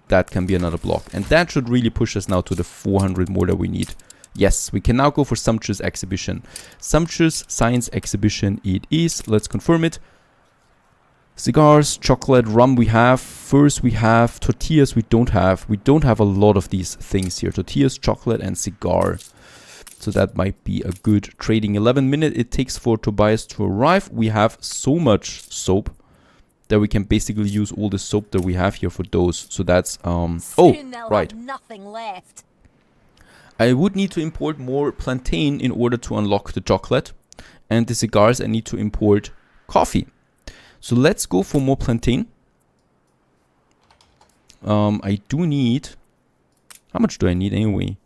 That can be another block, and that should really push us now to the 400 more that we need. Yes, we can now go for Sumptuous Exhibition. Sumptuous Science Exhibition it is. Let's confirm it. Cigars, chocolate, rum we have. First we have tortillas we don't have. We don't have a lot of these things here. Tortillas, chocolate and cigar. So that might be a good trading. 11 minutes it takes for Tobias to arrive. We have so much soap that we can basically use all the soap that we have here for those. So that's oh, right. Nothing left. I would need to import more plantain in order to unlock the chocolate. And the cigars I need to import coffee. So let's go for more plantain. I do need... How much do I need anyway?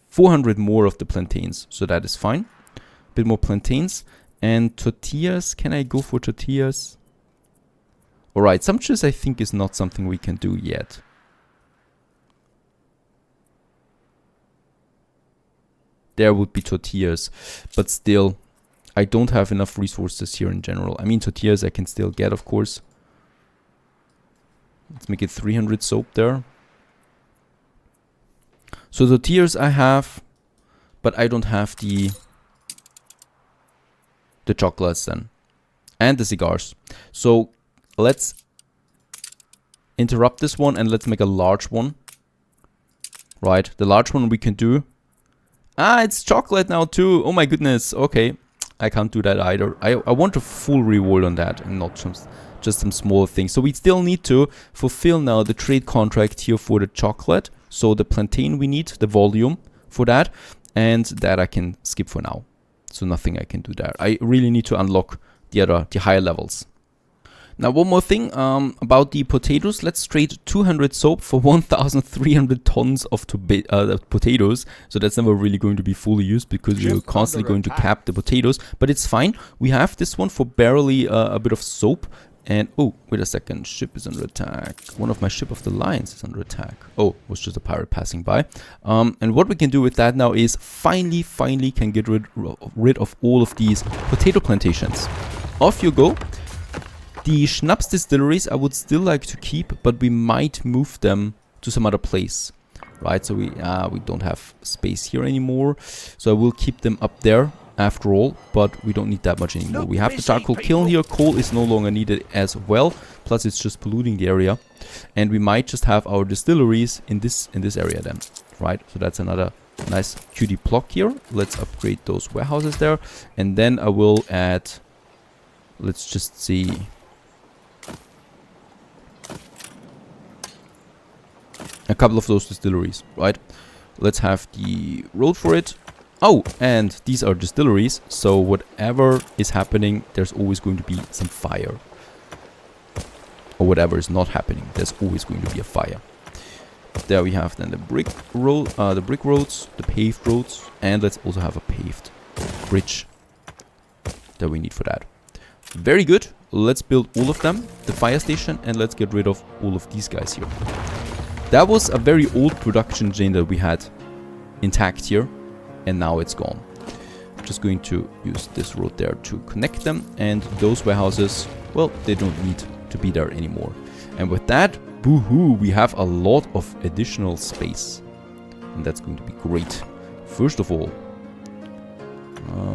400 more of the plantains. So that is fine. A bit more plantains. And tortillas. Can I go for tortillas? Alright, sumptuous I think is not something we can do yet. There would be tortillas. But still... I don't have enough resources here in general. I mean, tortillas I can still get, of course. Let's make it 300 soap there. So tortillas I have, but I don't have the chocolates then. And the cigars. So let's interrupt this one and let's make a large one. Right, the large one we can do. Ah, it's chocolate now too. Oh my goodness, okay. I can't do that either. I want a full reward on that and not just some small things. So we still need to fulfill now the trade contract here for the chocolate. So the plantain we need, the volume for that. And that I can skip for now. So nothing I can do there. I really need to unlock the higher levels. Now one more thing about the potatoes. Let's trade 200 soap for 1,300 tons of potatoes. So that's never really going to be fully used because we're constantly going to cap the potatoes. But it's fine. We have this one for barely a bit of soap. And oh, wait a second. Ship is under attack. One of my ship of the lines is under attack. Oh, it was just a pirate passing by. And what we can do with that now is finally can get rid of all of these potato plantations. Off you go. The schnapps distilleries I would still like to keep, but we might move them to some other place, right? So we don't have space here anymore, so I will keep them up there after all, but we don't need that much anymore. We have the charcoal kiln here. Coal is no longer needed as well, plus it's just polluting the area, and we might just have our distilleries in this area then, right? So that's another nice cutie block here. Let's upgrade those warehouses there, and then I will add, let's just see, a couple of those distilleries, right? Let's have the road for it. Oh, and these are distilleries, so whatever is happening, there's always going to be some fire. Or whatever is not happening, there's always going to be a fire. There we have then the brick roads, the paved roads, and let's also have a paved bridge that we need for that. Very good. Let's build all of them, the fire station, and let's get rid of all of these guys here. That was a very old production chain that we had intact here, and now it's gone. I'm just going to use this road there to connect them, and those warehouses, well, they don't need to be there anymore. And with that, boo-hoo, we have a lot of additional space, and that's going to be great. First of all,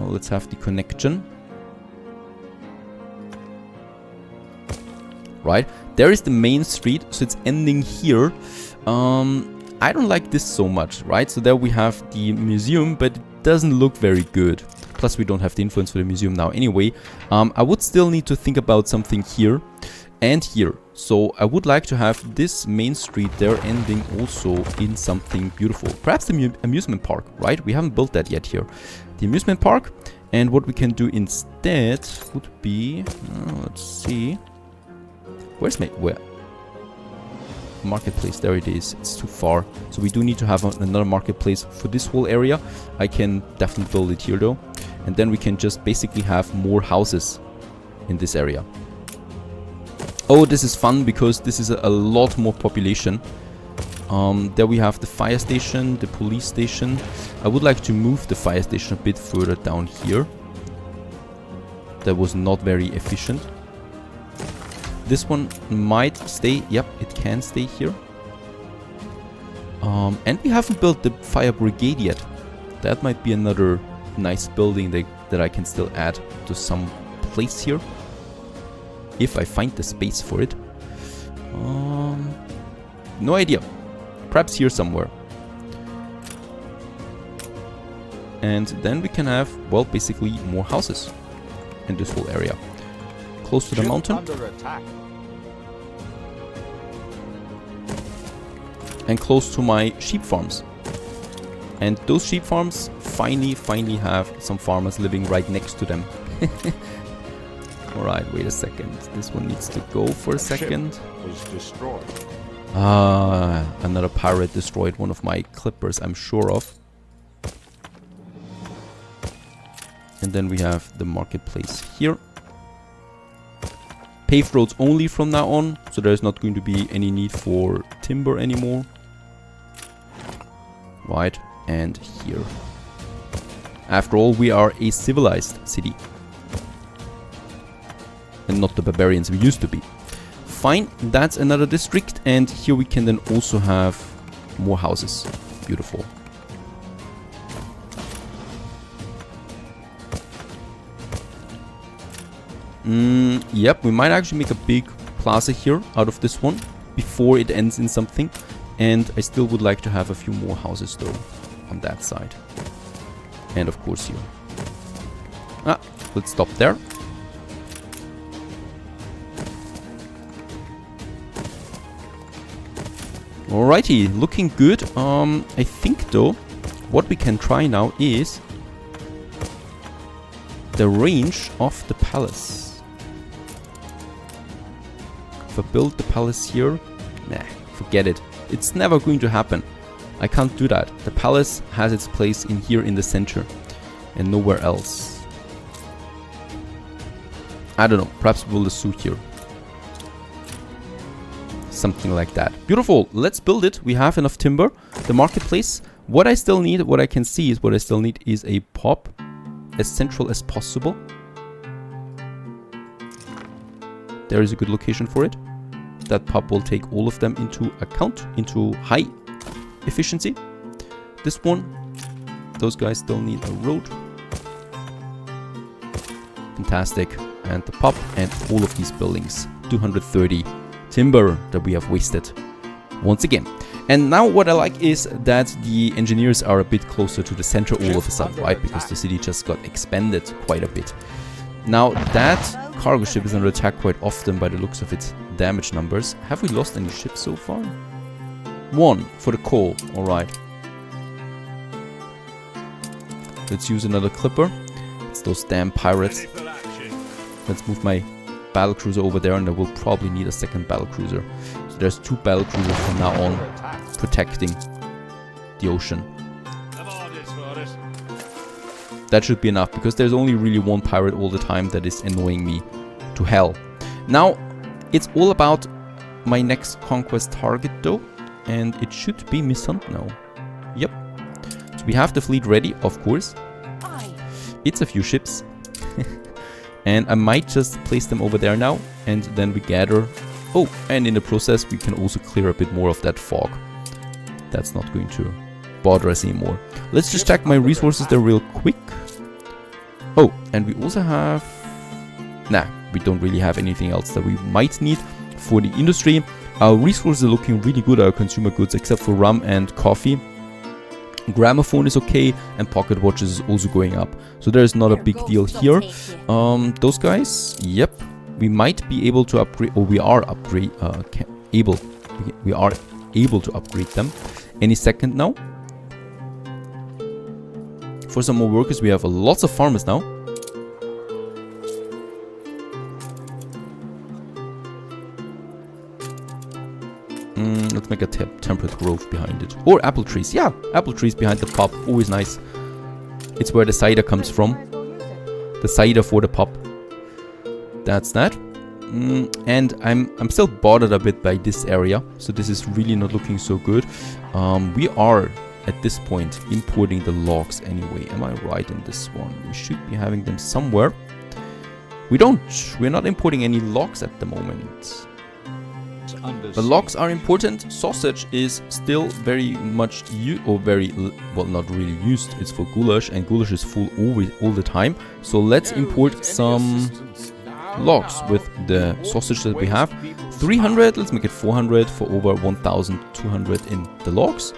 let's have the connection. Right, there is the main street, so it's ending here. I don't like this so much, right? So there we have the museum, but it doesn't look very good. Plus we don't have the influence for the museum now anyway. I would still need to think about something here and here. So I would like to have this main street there ending also in something beautiful. Perhaps the amusement park, right? We haven't built that yet here. The amusement park, and what we can do instead would be, let's see. Where's my, where? Marketplace, there it is. It's too far. So we do need to have another marketplace for this whole area. I can definitely build it here though. And then we can just basically have more houses in this area. Oh, this is fun because this is a lot more population. There we have the fire station, the police station. I would like to move the fire station a bit further down here. That was not very efficient. This one might stay. Yep, it can stay here. And we haven't built the fire brigade yet. That might be another nice building that I can still add to some place here. If I find the space for it. No idea. Perhaps here somewhere. And then we can have, well, basically more houses in this whole area. Close to the mountain. Under attack. And close to my sheep farms. And those sheep farms finally have some farmers living right next to them. Alright, wait a second. This one needs to go for a second. Was destroyed. Another pirate destroyed one of my clippers, I'm sure of. And then we have the marketplace here. Paved roads only from now on, so there's not going to be any need for timber anymore. Right, and here. After all, we are a civilized city. And not the barbarians we used to be. Fine, that's another district, and here we can then also have more houses. Beautiful. Yep, we might actually make a big plaza here out of this one before it ends in something. And I still would like to have a few more houses though on that side. And of course here. Let's stop there. Alrighty, looking good. I think though, what we can try now is the range of the palace. If I build the palace here, nah, forget it. It's never going to happen. I can't do that. The palace has its place in here in the center and nowhere else. I don't know, perhaps build a zoo here. Something like that. Beautiful, let's build it. We have enough timber. The marketplace. What I still need, what I can see is what I still need is a pub as central as possible. There is a good location for it. That pub will take all of them into account, into high efficiency. This one, those guys still need a road. Fantastic. And the pub and all of these buildings. 230 timber that we have wasted once again. And now what I like is that the engineers are a bit closer to the center all of a sudden, right? Because the city just got expanded quite a bit. Now that cargo ship is under attack quite often by the looks of its damage numbers. Have we lost any ships so far? One for the coal, alright. Let's use another clipper. It's those damn pirates. Let's move my battlecruiser over there, and I will probably need a second battlecruiser. So there's 2 battlecruisers from now on protecting the ocean. That should be enough, because there's only really one pirate all the time that is annoying me to hell. Now, it's all about my next conquest target though, and it should be Miss Hunt now. Yep. So we have the fleet ready, of course. It's a few ships. And I might just place them over there now, and then we gather. Oh, and in the process we can also clear a bit more of that fog. That's not going to bother us anymore. Let's just check my resources there real quick. Oh, and we also have... Nah, we don't really have anything else that we might need for the industry. Our resources are looking really good, our consumer goods, except for rum and coffee. Gramophone is okay, and pocket watches is also going up. So there's not a big deal here. Those guys, yep. We might be able to upgrade, or we are able to upgrade them any second now. For some more workers, we have lots of farmers now. Let's make a temperate grove behind it. Or apple trees. Yeah, apple trees behind the pub. Always nice. It's where the cider comes from. The cider for the pub. That's that. And I'm still bothered a bit by this area. So this is really not looking so good. We are, at this point, importing the logs anyway. Am I right on this one? We should be having them somewhere. We don't. We're not importing any logs at the moment. The logs are important. Sausage is still very much well, not really used. It's for goulash, and goulash is full all the time. So let's import some logs with the sausage that we have. 300, let's make it 400 for over 1,200 in the logs.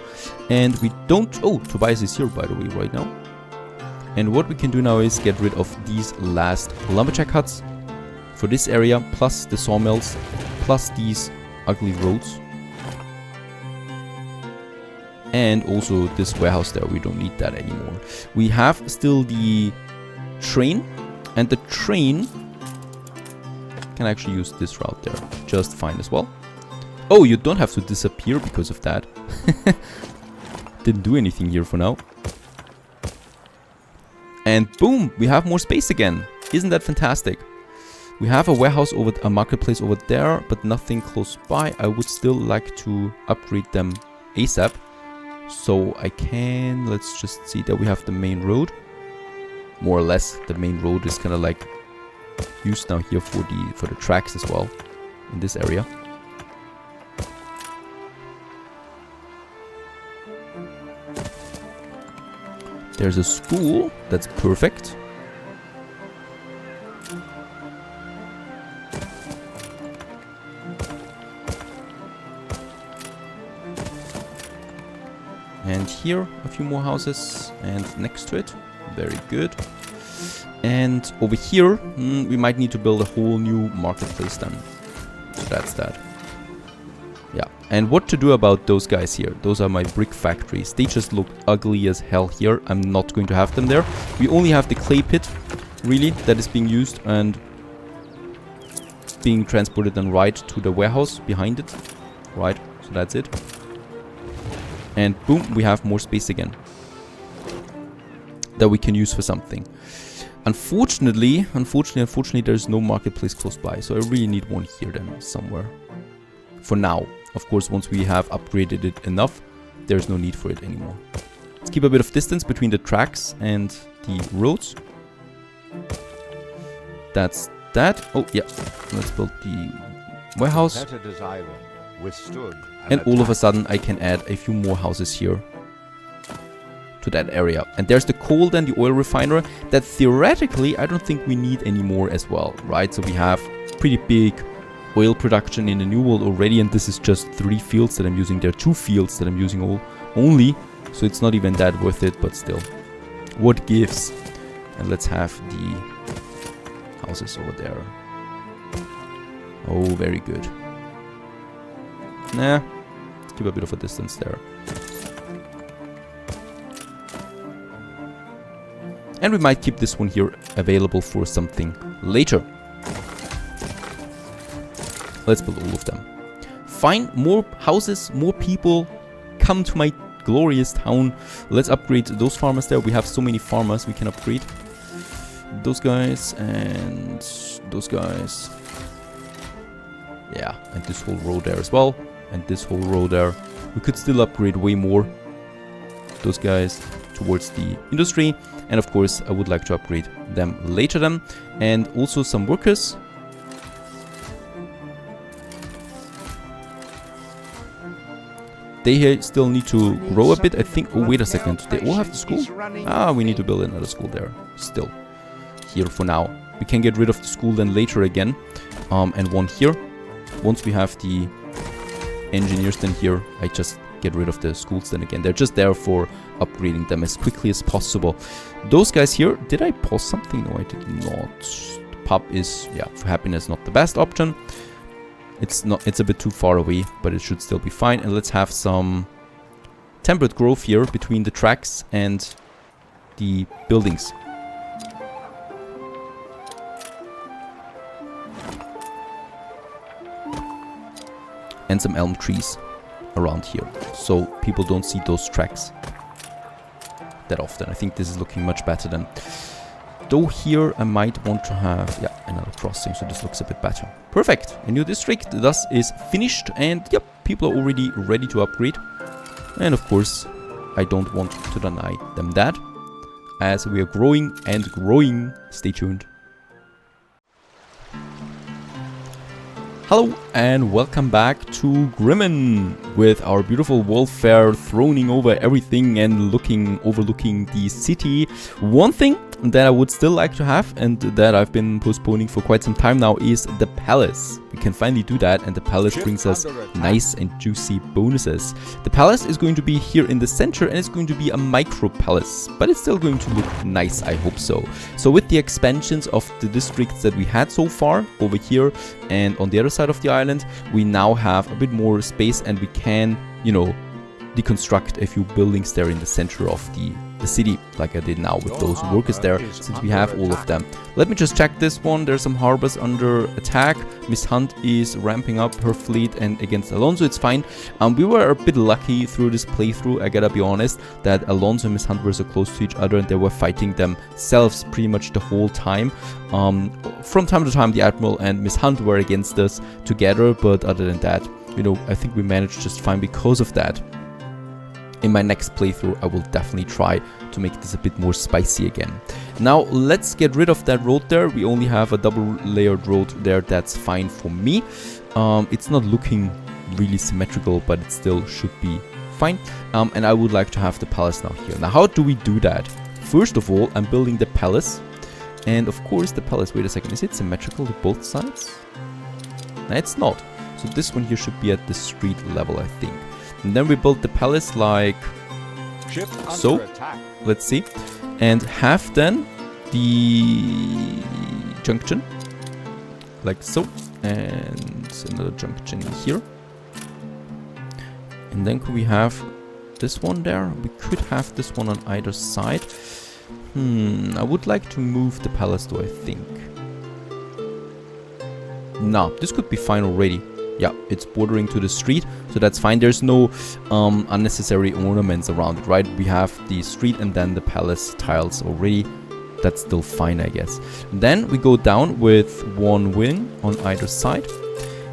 And we don't... Oh, Tobias is here, by the way, right now. And what we can do now is get rid of these last lumberjack huts for this area, plus the sawmills, plus these ugly roads, and also this warehouse there. We don't need that anymore. We have still the train, and the train can actually use this route there just fine as well. Oh, you don't have to disappear because of that. Didn't do anything here for now. And boom, we have more space again. Isn't that fantastic? We have a warehouse over a marketplace over there, but nothing close by. I would still like to upgrade them ASAP. So I can, let's just see that we have the main road. More or less, the main road is kind of like used now here for the tracks as well in this area. There's a school, that's perfect. And here, a few more houses, and next to it, very good. And over here, we might need to build a whole new marketplace then. So that's that. Yeah, and what to do about those guys here? Those are my brick factories. They just look ugly as hell here. I'm not going to have them there. We only have the clay pit, really, that is being used and being transported and right to the warehouse behind it. Right, so that's it. And boom, we have more space again that we can use for something. Unfortunately, there's no marketplace close by. So I really need one here then, somewhere. For now. Of course, once we have upgraded it enough, there's no need for it anymore. Let's keep a bit of distance between the tracks and the roads. That's that. Oh, yeah. Let's build the warehouse. Competitors' island withstood And all of a sudden, I can add a few more houses here to that area. And there's the coal, then the oil refiner, that theoretically, I don't think we need anymore as well, right? So we have pretty big oil production in the New World already, and this is just 3 fields that I'm using. There are 2 fields that I'm using only, so it's not even that worth it, but still. What gives? And let's have the houses over there. Oh, very good. Nah, let's keep a bit of a distance there. And we might keep this one here available for something later. Let's build all of them. Fine, more houses, more people. Come to my glorious town. Let's upgrade those farmers there. We have so many farmers we can upgrade. Those guys and those guys. Yeah, and this whole row there as well. And this whole row there. We could still upgrade way more. Those guys towards the industry. And of course, I would like to upgrade them later then. And also some workers. They here still need to grow a bit, I think. Oh, wait a second. They all have the school? Ah, we need to build another school there. Still. Here for now. We can get rid of the school then later again. And one here. Once we have the engineers then here, I just get rid of the schools then again. They're just there for upgrading them as quickly as possible. Those guys here, did I pause something? No, I did not. The pub is, yeah, for happiness, not the best option. It's a bit too far away, but it should still be fine. And let's have some temperate growth here between the tracks and the buildings. And some elm trees around here, so people don't see those tracks that often. I think this is looking much better than... Though here I might want to have, yeah, another crossing, so this looks a bit better. Perfect! A new district thus is finished, and yep, people are already ready to upgrade. And of course, I don't want to deny them that, as we are growing and growing. Stay tuned. Hello and welcome back to Grimmen with our beautiful warfare throning over everything and overlooking the city. One thing that I would still like to have and that I've been postponing for quite some time now is the palace. We can finally do that, and the palace brings us nice and juicy bonuses. The palace is going to be here in the center, and it's going to be a micro palace, but it's still going to look nice, I hope so. So with the expansions of the districts that we had so far over here and on the other side of the island, we now have a bit more space, and we can, you know, deconstruct a few buildings there in the center of the city, like I did now with those workers there, since we have all of them. Let me just check this one. There's some harbors under attack. Miss Hunt is ramping up her fleet, and against Alonso it's fine. We were a bit lucky through this playthrough, I gotta be honest, that Alonso and Miss Hunt were so close to each other, and they were fighting themselves pretty much the whole time. From time to time the Admiral and Miss Hunt were against us together, but other than that, you know, I think we managed just fine because of that. In my next playthrough, I will definitely try to make this a bit more spicy again. Now, let's get rid of that road there. We only have a double-layered road there. That's fine for me. It's not looking really symmetrical, but it still should be fine. And I would like to have the palace now here. Now, how do we do that? First of all, I'm building the palace. And of course, the palace... Wait a second. Is it symmetrical to both sides? No, it's not. So this one here should be at the street level, I think. And then we build the palace like so. Let's see. And have then the junction like so. And another junction here. And then could we have this one there? We could have this one on either side. I would like to move the palace though, I think. No, this could be fine already. Yeah, it's bordering to the street, so that's fine. There's no unnecessary ornaments around it, right? We have the street and then the palace tiles already. That's still fine, I guess. Then we go down with one wing on either side.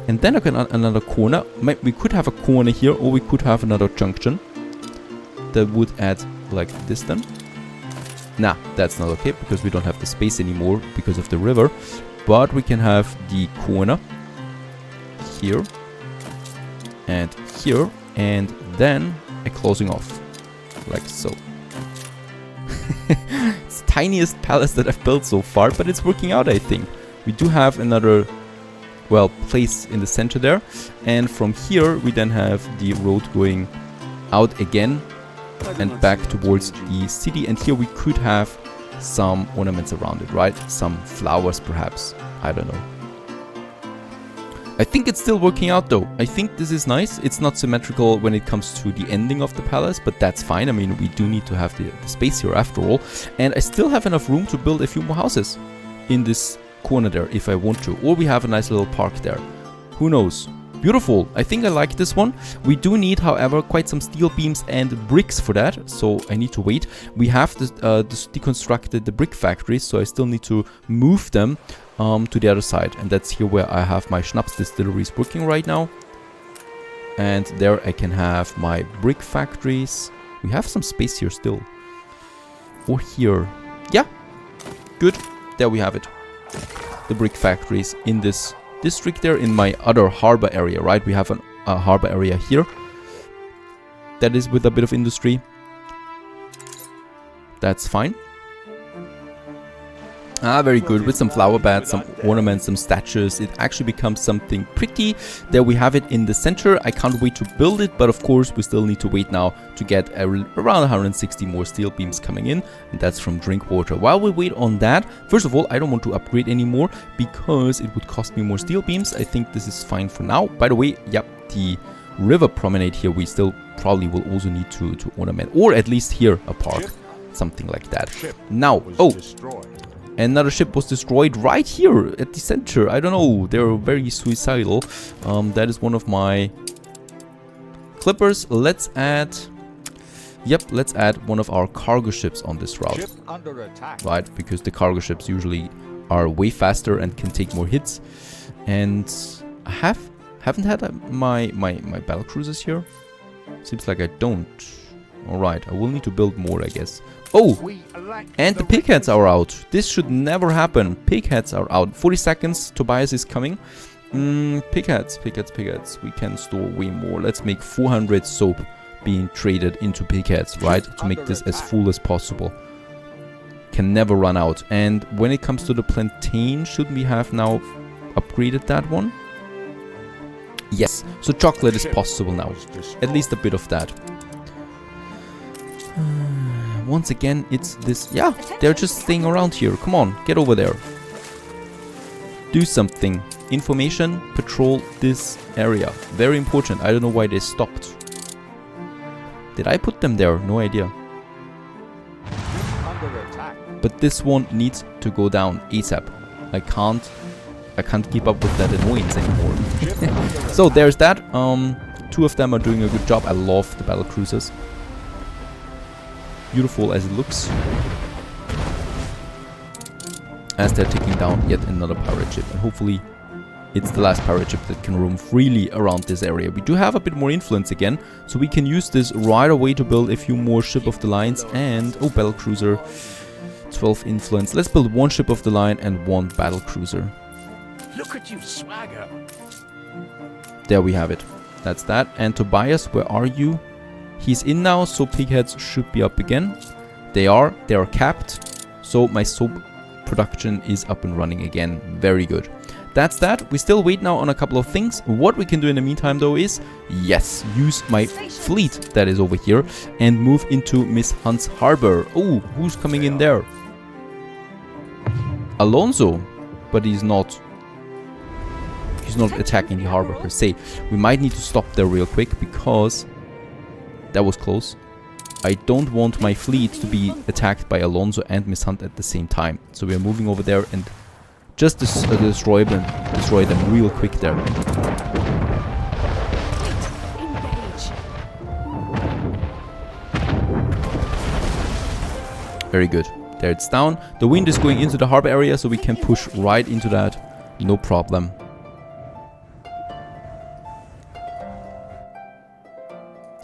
And then again, another corner. We could have a corner here, or we could have another junction. That would add like this then. Nah, that's not okay, because we don't have the space anymore because of the river. But we can have the corner here and here, and then a closing off, like so. It's the tiniest palace that I've built so far, but it's working out, I think. We do have another, well, place in the center there, and from here we then have the road going out again and back towards the city, and here we could have some ornaments around it, right? Some flowers perhaps, I don't know. I think it's still working out though. I think this is nice. It's not symmetrical when it comes to the ending of the palace, but that's fine. I mean, we do need to have the space here after all, and I still have enough room to build a few more houses in this corner there if I want to, or we have a nice little park there. Who knows? Beautiful. I think I like this one. We do need, however, quite some steel beams and bricks for that, so I need to wait. We have deconstructed the brick factories, so I still need to move them to the other side, and that's here where I have my schnapps distilleries working right now. And there I can have my brick factories. We have some space here still. Or here. Yeah. Good. There we have it. The brick factories in this district there, in my other harbor area, right? We have a harbor area here. That is with a bit of industry. That's fine. Ah, very good. With some flower beds, some ornaments, some statues, it actually becomes something pretty. There we have it in the center. I can't wait to build it, but of course we still need to wait now to get around 160 more steel beams coming in, and that's from Drinkwater. While we wait on that, first of all, I don't want to upgrade anymore because it would cost me more steel beams. I think this is fine for now. By the way, yep, the river promenade here we still probably will also need to ornament, or at least here a park, something like that. Now, oh, another ship was destroyed right here at the center. I don't know, they're very suicidal. That is one of my clippers. Let's add, yep, let's add one of our cargo ships on this route. Ship under attack. Right, because the cargo ships usually are way faster and can take more hits. And I haven't had my battle cruisers here. Seems like I don't. Alright, I will need to build more, I guess. Oh, and the pigheads are out. This should never happen. Pigheads are out. 40 seconds, Tobias is coming. Pigheads. We can store way more. Let's make 400 soap being traded into pigheads, right? To make this as full as possible. Can never run out. And when it comes to the plantain, should we have now upgraded that one? Yes, so chocolate is possible now. At least a bit of that. Once again, it's this. Yeah, they're just staying around here. Come on, get over there. Do something. Information, patrol this area. Very important. I don't know why they stopped. Did I put them there? No idea. But this one needs to go down ASAP. I can't keep up with that annoyance anymore. So there's that. Two of them are doing a good job. I love the battle cruisers. Beautiful as it looks. As they're taking down yet another pirate ship, and hopefully it's the last pirate ship that can roam freely around this area. We do have a bit more influence again, so we can use this right away to build a few more ship of the lines. And oh, battle cruiser, 12 influence. Let's build one ship of the line and one battle cruiser. Look at you swagger. There we have it. That's that. And Tobias, where are you? He's in now, so pigheads should be up again. They are capped. So my soap production is up and running again. Very good. That's that. We still wait now on a couple of things. What we can do in the meantime though is, yes, use my fleet that is over here and move into Miss Hunt's harbor. Oh, who's coming in there? Alonso, but he's not attacking the harbor per se. We might need to stop there real quick because That was close. I don't want my fleet to be attacked by Alonso and Miss Hunt at the same time. So we are moving over there and just destroy them real quick there. Very good. There it's down. The wind is going into the harbor area, so we can push right into that. No problem.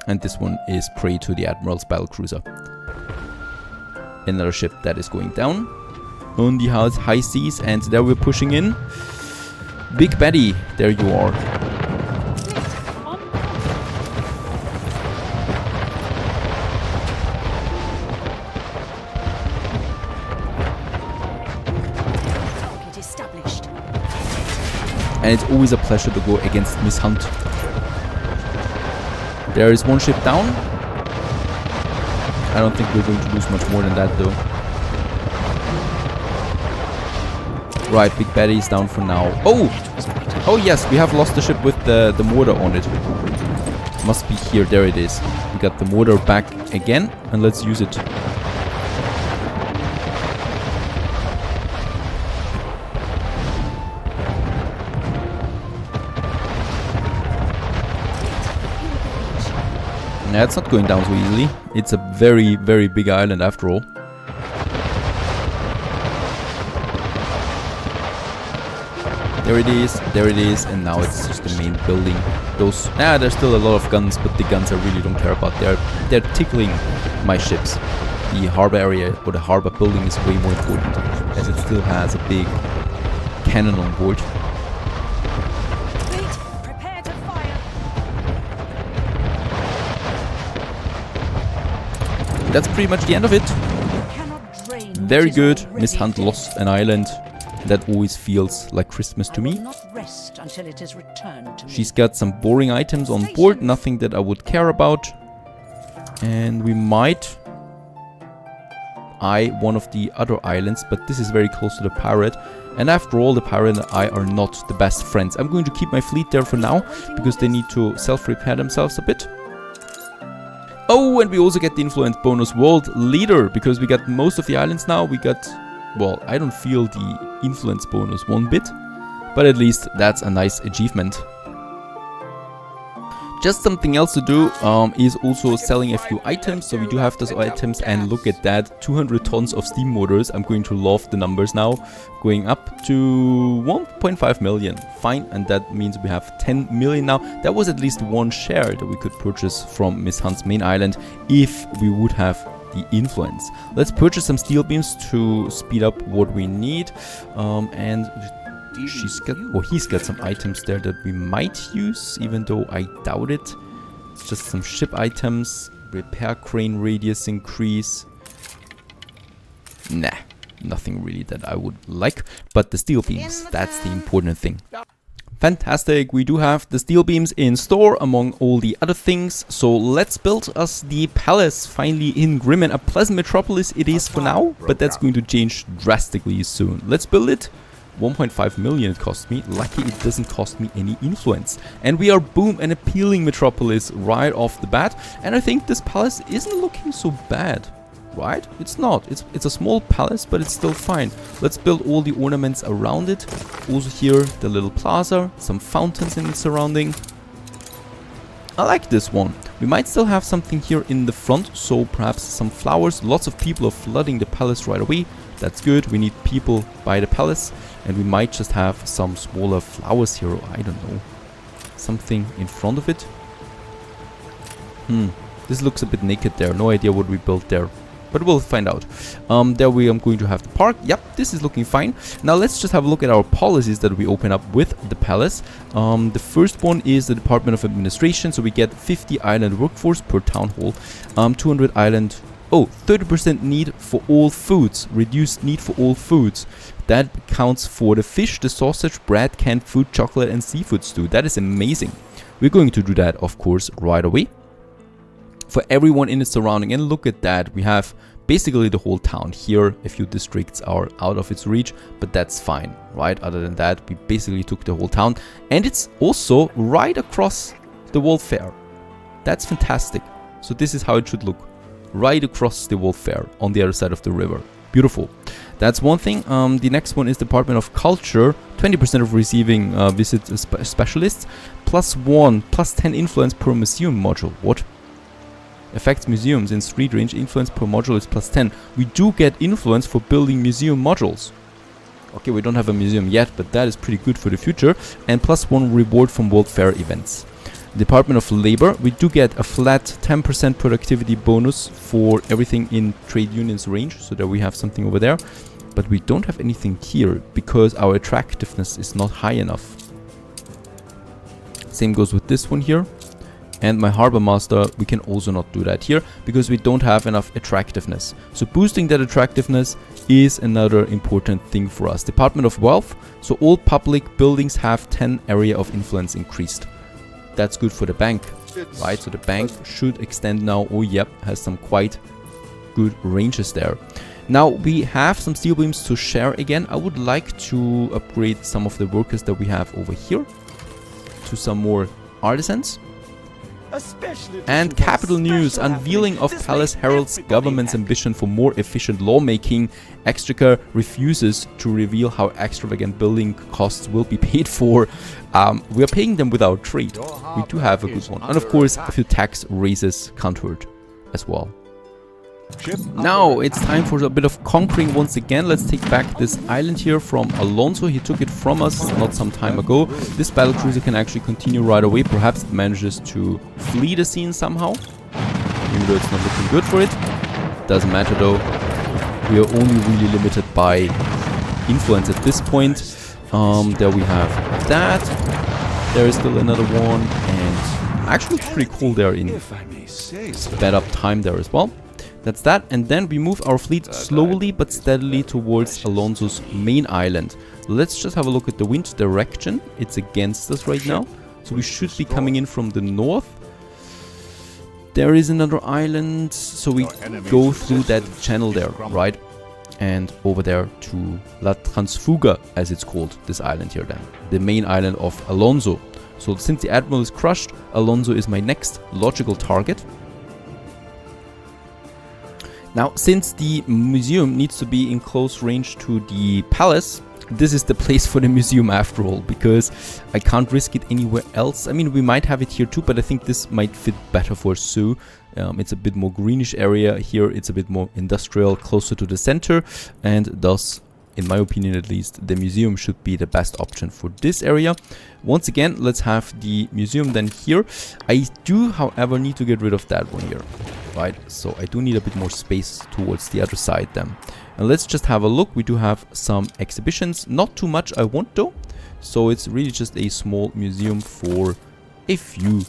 And this one is prey to the Admiral's battlecruiser. Another ship that is going down on the high seas, and there we're pushing in. Big Betty, there you are. Target established. And it's always a pleasure to go against Miss Hunt. There is one ship down. I don't think we're going to lose much more than that though. Right, Big Betty is down for now. Oh! Oh yes, we have lost the ship with the mortar on it. Must be here, there it is. We got the mortar back again, and let's use it. Yeah, it's not going down so easily. It's a very, very big island after all. There it is, and now it's just the main building. There's still a lot of guns, but the guns I really don't care about. They're tickling my ships. The harbor area or the harbor building is way more important, as it still has a big cannon on board. Prepare to fire. That's pretty much the end of it. Very good. Miss Hunt lost an island. That always feels like Christmas to me. Not rest until it is returned to me. She's got some boring items on board, nothing that I would care about. And we might eye one of the other islands, but this is very close to the pirate. And after all, the pirate and I are not the best friends. I'm going to keep my fleet there for now, because they need to self-repair themselves a bit. Oh, and we also get the influence bonus world leader, because we got most of the islands now. We got, well, I don't feel the influence bonus one bit, but at least that's a nice achievement. Just something else to do is also selling a few items. So we do have those items, and look at that, 200 tons of steam motors. I'm going to love the numbers now, going up to 1.5 million. Fine, and that means we have 10 million now. That was at least one share that we could purchase from Miss Hunt's main island if we would have the influence. Let's purchase some steel beams to speed up what we need, and he's got some items there that we might use, even though I doubt it. It's just some ship items, repair crane radius increase. Nah, nothing really that I would like, but the steel beams, that's the important thing. Fantastic, we do have the steel beams in store among all the other things, so let's build us the palace finally in Grimmen. A pleasant metropolis it is for now, but that's going to change drastically soon. Let's build it. 1.5 million it cost me. Lucky it doesn't cost me any influence. And we are, boom, an appealing metropolis right off the bat. And I think this palace isn't looking so bad, right? It's not. It's a small palace, but it's still fine. Let's build all the ornaments around it. Also here, the little plaza, some fountains in the surrounding. I like this one. We might still have something here in the front, so perhaps some flowers. Lots of people are flooding the palace right away. That's good. We need people by the palace, and we might just have some smaller flowers here. I don't know. Something in front of it. This looks a bit naked there. No idea what we built there, but we'll find out. There we are going to have the park. Yep, this is looking fine. Now let's just have a look at our policies that we open up with the palace. The first one is the Department of Administration. So we get 50 island workforce per town hall. 200 island... Oh, 30% need for all foods. Reduced need for all foods. That counts for the fish, the sausage, bread, canned food, chocolate, and seafood stew. That is amazing. We're going to do that, of course, right away. For everyone in the surrounding. And look at that. We have basically the whole town here. A few districts are out of its reach, but that's fine, right? Other than that, we basically took the whole town. And it's also right across the World Fair. That's fantastic. So this is how it should look. Right across the Wolf Fair on the other side of the river. Beautiful. That's one thing. The next one is Department of Culture. 20% of receiving visit specialists. +1, +10 influence per museum module. What? Affects museums in street range. Influence per module is +10. We do get influence for building museum modules. Okay, we don't have a museum yet, but that is pretty good for the future. And +1 reward from World Fair events. Department of Labor, we do get a flat 10% productivity bonus for everything in trade unions range, so that we have something over there. But we don't have anything here, because our attractiveness is not high enough. Same goes with this one here. And my Harbor Master, we can also not do that here, because we don't have enough attractiveness. So boosting that attractiveness is another important thing for us. Department of Wealth, so all public buildings have 10 area of influence increased. That's good for the bank, right? So the bank should extend now. Oh, yep, has some quite good ranges there. Now we have some steel beams to share again. I would like to upgrade some of the workers that we have over here to some more artisans. And capital news, unveiling of Palace heralds government's ambition for more efficient lawmaking. Exchequer refuses to reveal how extravagant building costs will be paid for. We are paying them with our trade. We do have a good one. And of course, a few tax raises countered as well. Now it's time for a bit of conquering once again. Let's take back this island here from Alonso. He took it from us not some time ago. This battlecruiser can actually continue right away. Perhaps it manages to flee the scene somehow, even though it's not looking good for it. Doesn't matter though. We are only really limited by influence at this point. There we have that. There is still another one, and actually it's pretty cool there in sped up time there as well. That's that, and then we move our fleet slowly but steadily towards Alonso's main island. Let's just have a look at the wind direction. It's against us right now, so we should be coming in from the north. There is another island, so we go through that channel there, right? And over there to La Transfuga, as it's called, this island here then. The main island of Alonso. So since the Admiral is crushed, Alonso is my next logical target. Now, since the museum needs to be in close range to the palace, this is the place for the museum after all, because I can't risk it anywhere else. I mean, we might have it here too, but I think this might fit better for Sue. It's a bit more greenish area here, it's a bit more industrial, closer to the center, and thus, in my opinion at least, the museum should be the best option for this area. Once again, let's have the museum then here. I do, however, need to get rid of that one here, right? So I do need a bit more space towards the other side then. And let's just have a look. We do have some exhibitions, not too much I want though. So it's really just a small museum for a few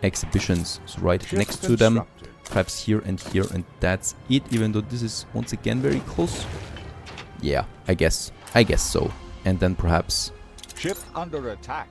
exhibitions. So right next to them, perhaps here, and that's it, even though this is once again very close. Yeah, I guess so. And then perhaps Ship under attack.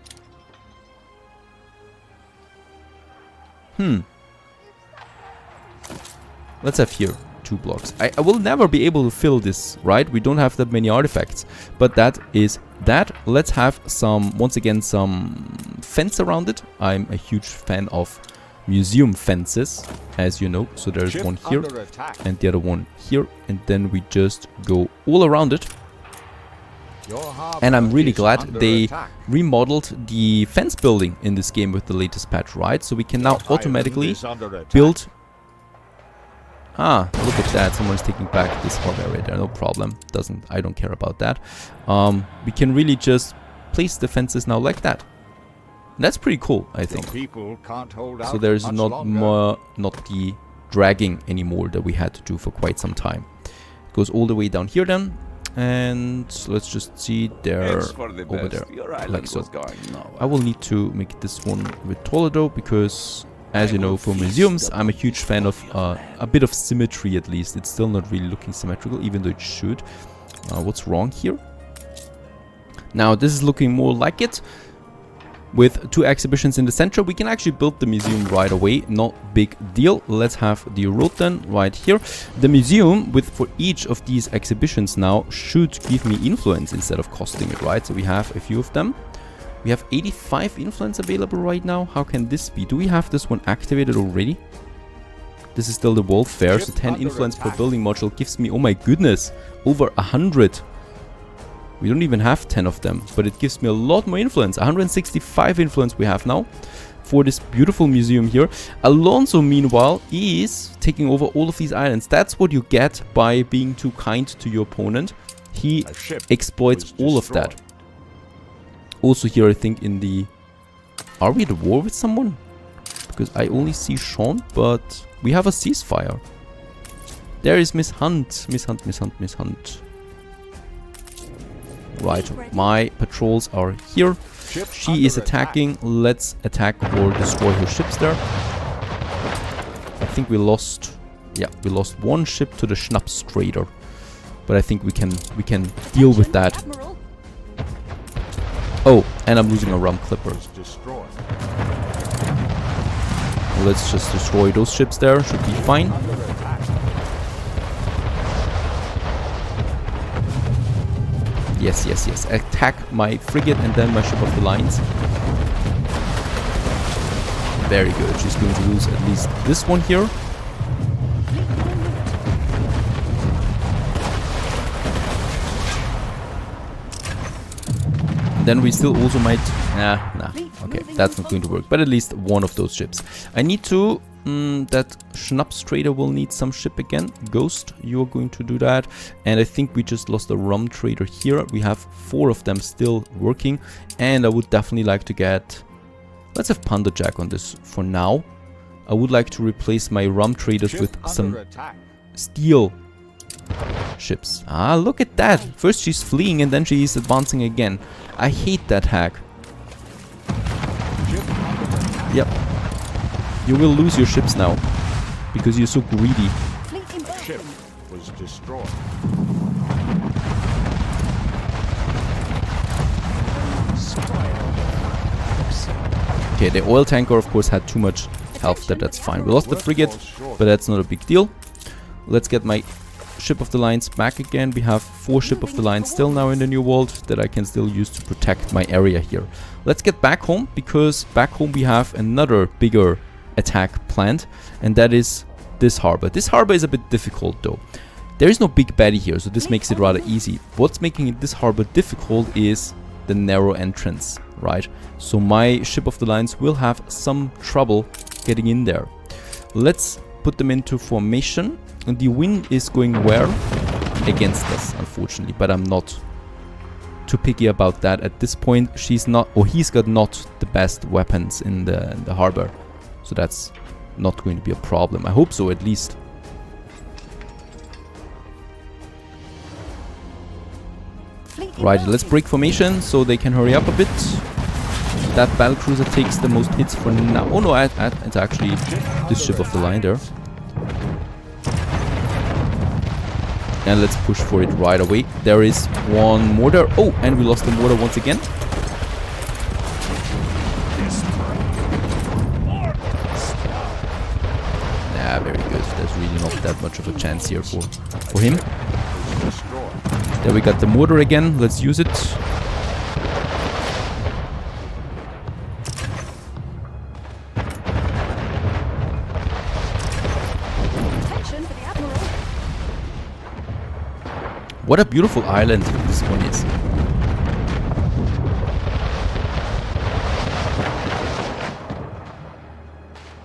Let's have here 2 blocks. I will never be able to fill this, right? We don't have that many artifacts, but that is that. Let's have some, once again, some fence around it. I'm a huge fan of museum fences, as you know. So there's one here and the other one here, and then we just go all around it. And I'm really glad they remodeled the fence building in this game with the latest patch, right? So we can now automatically build. Ah, look at that. Someone's taking back this harbor area there. No problem. I don't care about that. We can really just place the fences now like that. That's pretty cool, I think. So there's not the dragging anymore that we had to do for quite some time. It goes all the way down here then. And let's just see there, over there, like so. I will need to make this one a bit taller though, because as you know, for museums, I'm a huge fan of a bit of symmetry at least. It's still not really looking symmetrical, even though it should. What's wrong here? Now this is looking more like it. With 2 exhibitions in the center, we can actually build the museum right away. Not big deal. Let's have the road then right here. The museum, for each of these exhibitions now, should give me influence instead of costing it, right? So we have a few of them. We have 85 influence available right now. How can this be? Do we have this one activated already? This is still the world fair, so 10 influence per building module gives me, oh my goodness, over 100. We don't even have 10 of them, but it gives me a lot more influence. 165 influence we have now for this beautiful museum here. Alonso, meanwhile, is taking over all of these islands. That's what you get by being too kind to your opponent. He exploits all of that. Also here, I think in the... Are we at war with someone? Because I only see Sean, but we have a ceasefire. There is Miss Hunt. Miss Hunt, Miss Hunt, Miss Hunt. Right, my patrols are here. She is attacking. Let's attack or destroy her ships there. I think we lost... Yeah, we lost one ship to the Schnapps trader. But I think we can deal with that. Oh, and I'm losing a rum clipper. Let's just destroy those ships there. Should be fine. Yes, yes, yes. Attack my frigate and then my ship of the lines. Very good. She's going to lose at least this one here. Then we still also might... Nah. Okay, that's not going to work. But at least one of those ships. I need to... that Schnapps trader will need some ship again. Ghost, you're going to do that. And I think we just lost a rum trader here. We have 4 of them still working. And I would definitely like to get... Let's have Panda Jack on this for now. I would like to replace my rum traders with some steel ships. Ah, look at that. First she's fleeing and then she's advancing again. I hate that hack. Yep. You will lose your ships now. Because you're so greedy. Ship was destroyed. Okay, the oil tanker of course had too much health there, that's fine. We lost the frigate, but that's not a big deal. Let's get my ship of the lines back again. We have 4 ship of the lines still now in the new world that I can still use to protect my area here. Let's get back home, because back home we have another bigger attack planned, and that is this harbor. This harbor is a bit difficult though. There is no big baddie here, so this makes it rather easy. What's making this harbor difficult is the narrow entrance, right? So my ship of the lines will have some trouble getting in there. Let's put them into formation. And the wind is going where? Against us, unfortunately. But I'm not too picky about that at this point. She's not, or he's got not the best weapons in the harbor. So that's not going to be a problem. I hope so, at least. Right, let's break formation so they can hurry up a bit. That battlecruiser takes the most hits for now. Oh no, it's actually this ship of the line there. And let's push for it right away. There is one mortar. Oh, and we lost the mortar once again. Yeah, very good. There's really not that much of a chance here for him. There we got the mortar again. Let's use it. What a beautiful island this one is.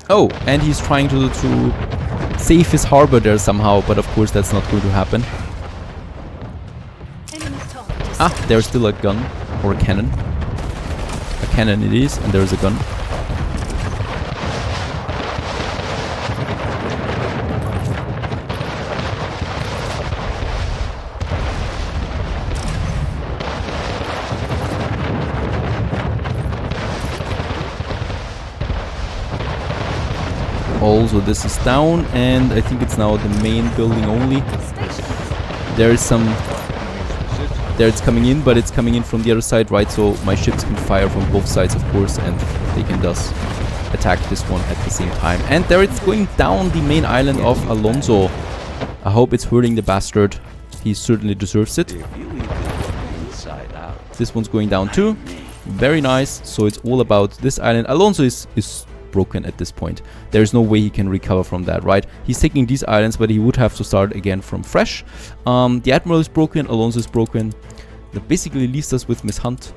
Oh, and he's trying to save his harbor there somehow, but of course that's not going to happen. Ah, there's still a gun, or a cannon. A cannon it is, and there's a gun. Also, this is down, and I think it's now the main building only. There is some... There it's coming in, but it's coming in from the other side, right? So my ships can fire from both sides, of course, and they can thus attack this one at the same time. And there it's going down the main island of Alonso. I hope it's hurting the bastard. He certainly deserves it. This one's going down too. Very nice. So it's all about this island. Alonso is broken at this point. There's no way he can recover from that, right? He's taking these islands, but he would have to start again from fresh. The Admiral is broken, Alonso is broken. That basically leaves us with Miss Hunt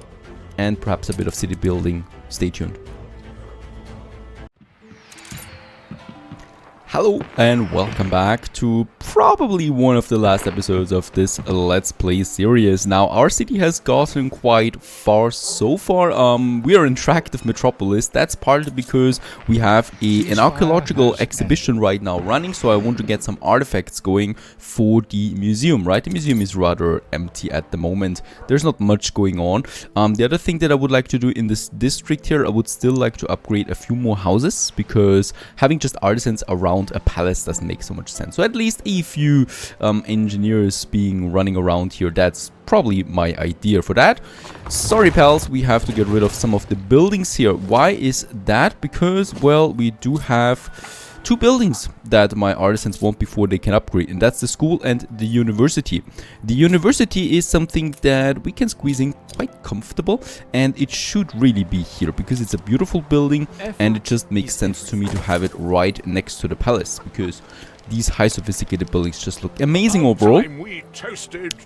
and perhaps a bit of city building. Stay tuned. Hello and welcome back to probably one of the last episodes of this Let's Play series. Now, our city has gotten quite far so far. We are in Attractive Metropolis. That's partly because we have an archaeological exhibition right now running, so I want to get some artifacts going for the museum, right? The museum is rather empty at the moment. There's not much going on. The other thing that I would like to do in this district here, I would still like to upgrade a few more houses, because having just artisans around a palace doesn't make so much sense. So at least a few engineers running around here, that's probably my idea for that. Sorry pals, we have to get rid of some of the buildings here. Why is that? Because, well, we do have two buildings that my artisans want before they can upgrade, and that's the school and the university. The university is something that we can squeeze in quite comfortable, and it should really be here because it's a beautiful building, and it just makes sense to me to have it right next to the palace, because these high sophisticated buildings just look amazing overall.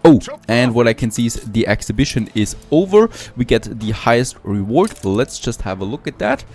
Oh, and what I can see is the exhibition is over. We get the highest reward. Let's just have a look at that.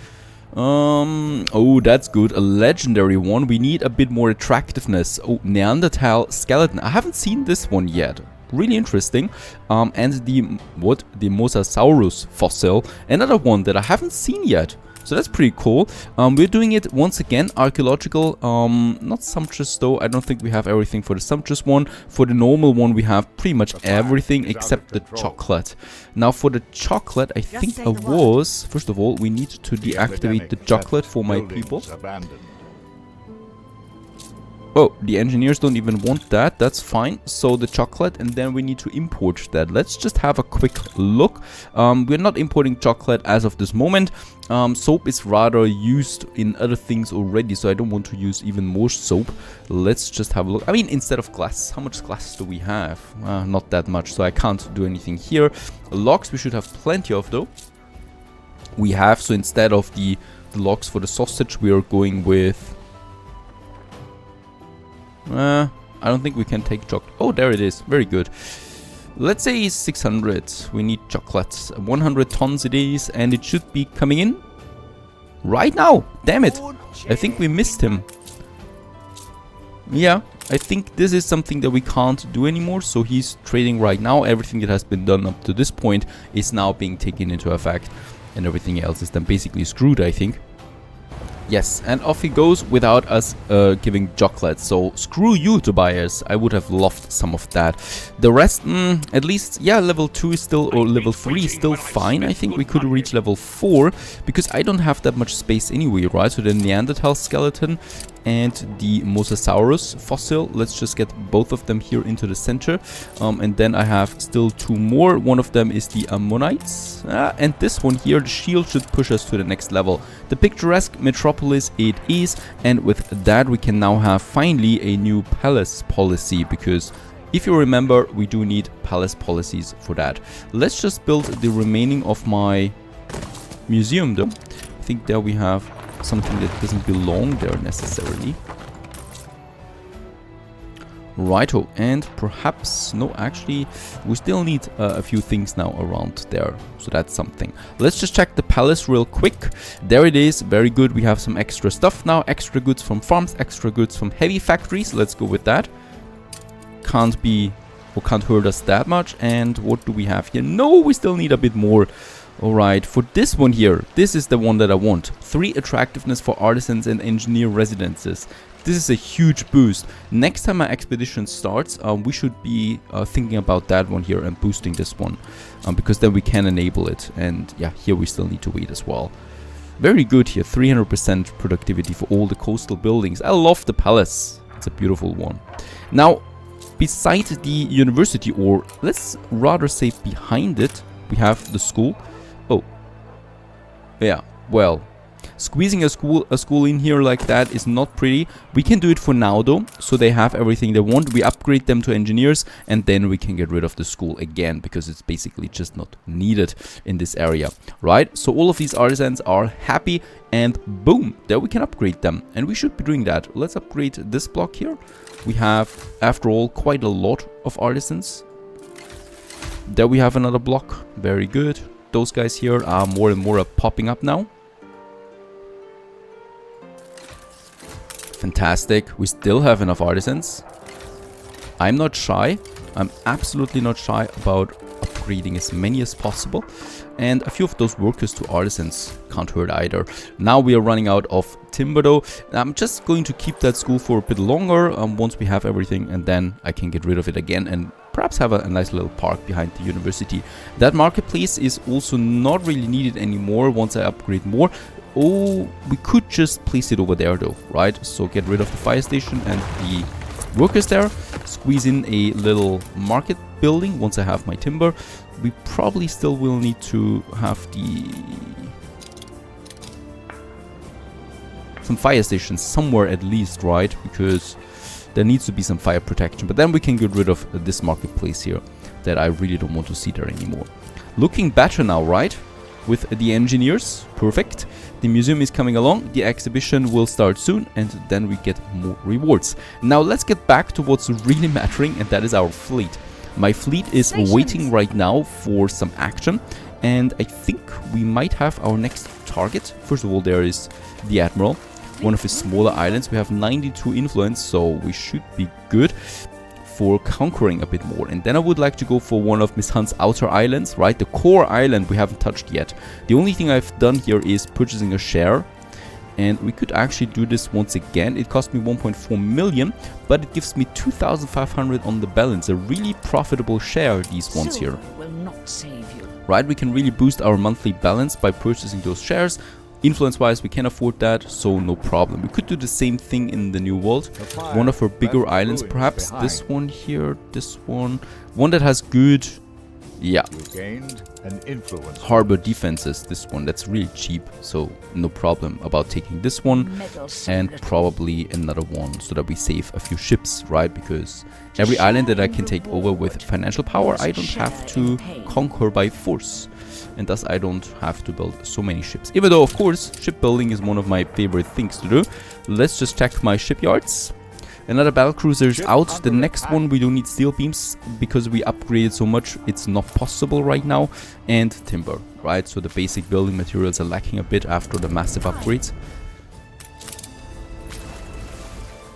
Oh, that's good. A legendary one. We need a bit more attractiveness. Oh, Neanderthal skeleton. I haven't seen this one yet. Really interesting. And the Mosasaurus fossil. Another one that I haven't seen yet. So that's pretty cool. We're doing it once again, archaeological, not sumptuous though. I don't think we have everything for the sumptuous one. For the normal one, we have pretty much everything except the chocolate. Now for the chocolate, I think I was, first of all, we need to deactivate the chocolate for my people. Oh, the engineers don't even want that. That's fine. So the chocolate, and then we need to import that. Let's just have a quick look. We're not importing chocolate as of this moment. Soap is rather used in other things already, so I don't want to use even more soap. Let's just have a look. I mean, instead of glass, how much glass do we have? Not that much, so I can't do anything here. Logs we should have plenty of though. We have, so instead of the logs for the sausage, we are going with... I don't think we can take chocolate. Oh, there it is. Very good. Let's say 600. We need chocolates. 100 tons it is, and it should be coming in right now. Damn it. I think we missed him. Yeah, I think this is something that we can't do anymore. So he's trading right now. Everything that has been done up to this point is now being taken into effect, and everything else is then basically screwed, I think. Yes, and off he goes without us giving chocolate. So screw you, Tobias. I would have loved some of that. The rest, at least, yeah, level 2 is still, or level 3 is still fine. I think we could reach level 4 because I don't have that much space anyway, right? So the Neanderthal skeleton and the Mosasaurus fossil. Let's just get both of them here into the center. And then I have still two more. One of them is the Ammonites. And this one here, the shield, should push us to the next level. The picturesque metropolis it is. And with that, we can now have finally a new palace policy, because if you remember, we do need palace policies for that. Let's just build the remaining of my museum though. I think there we have something that doesn't belong there necessarily. Righto, and perhaps, no, actually, we still need a few things now around there, so that's something. Let's just check the palace real quick. There it is, very good. We have some extra stuff now, extra goods from farms, extra goods from heavy factories. Let's go with that. Can't be, or can't hurt us that much. And what do we have here? No, we still need a bit more. Alright, for this one here, this is the one that I want. 3 attractiveness for artisans and engineer residences. This is a huge boost. Next time my expedition starts, we should be thinking about that one here and boosting this one. Because then we can enable it. And yeah, here we still need to wait as well. Very good here, 300% productivity for all the coastal buildings. I love the palace. It's a beautiful one. Now, beside the university, or let's rather say behind it, we have the school. Oh, yeah, well, Squeezing a school in here like that is not pretty. We can do it for now though, so they have everything they want. We upgrade them to engineers, and then we can get rid of the school again, because it's basically just not needed in this area, right? So all of these artisans are happy, and boom, there we can upgrade them, and we should be doing that. Let's upgrade this block here. We have, after all, quite a lot of artisans. There we have another block. Very good. Those guys here are more and more popping up now. Fantastic. We still have enough artisans. I'm not shy. I'm absolutely not shy about upgrading as many as possible. And a few of those workers to artisans can't hurt either. Now we are running out of timber though. I'm just going to keep that school for a bit longer once we have everything, and then I can get rid of it again and perhaps have a nice little park behind the university. That marketplace is also not really needed anymore once I upgrade more. Oh, we could just place it over there though, right? So get rid of the fire station and the workers there. Squeeze in a little market building once I have my timber. We probably still will need to have some fire stations somewhere at least, right? Because there needs to be some fire protection. But then we can get rid of this marketplace here that I really don't want to see there anymore. Looking better now, right? With the engineers, perfect. The museum is coming along, the exhibition will start soon, and then we get more rewards. Now let's get back to what's really mattering, and that is our fleet. My fleet is waiting right now for some action, and I think we might have our next target. First of all, there is the Admiral, one of his smaller islands. We have 92 influence, so we should be good for conquering a bit more. And then I would like to go for one of Miss Hunt's outer islands, right? The core island we haven't touched yet. The only thing I've done here is purchasing a share, and we could actually do this once again. It cost me 1.4 million, but it gives me 2,500 on the balance. A really profitable share, these ones here. Will not save you. Right, we can really boost our monthly balance by purchasing those shares. Influence-wise, we can afford that, so no problem. We could do the same thing in the New World. One of our bigger islands, perhaps. This one here, this one. One that has good, yeah, harbor defenses. This one, that's really cheap, so no problem about taking this one. And probably another one, so that we save a few ships, right? Because every island that I can take over with financial power, I don't have to conquer by force. And thus I don't have to build so many ships. Even though, of course, shipbuilding is one of my favorite things to do. Let's just check my shipyards. Another battlecruiser is out. The next one, we don't need steel beams because we upgraded so much. It's not possible right now. And timber, right? So the basic building materials are lacking a bit after the massive upgrades.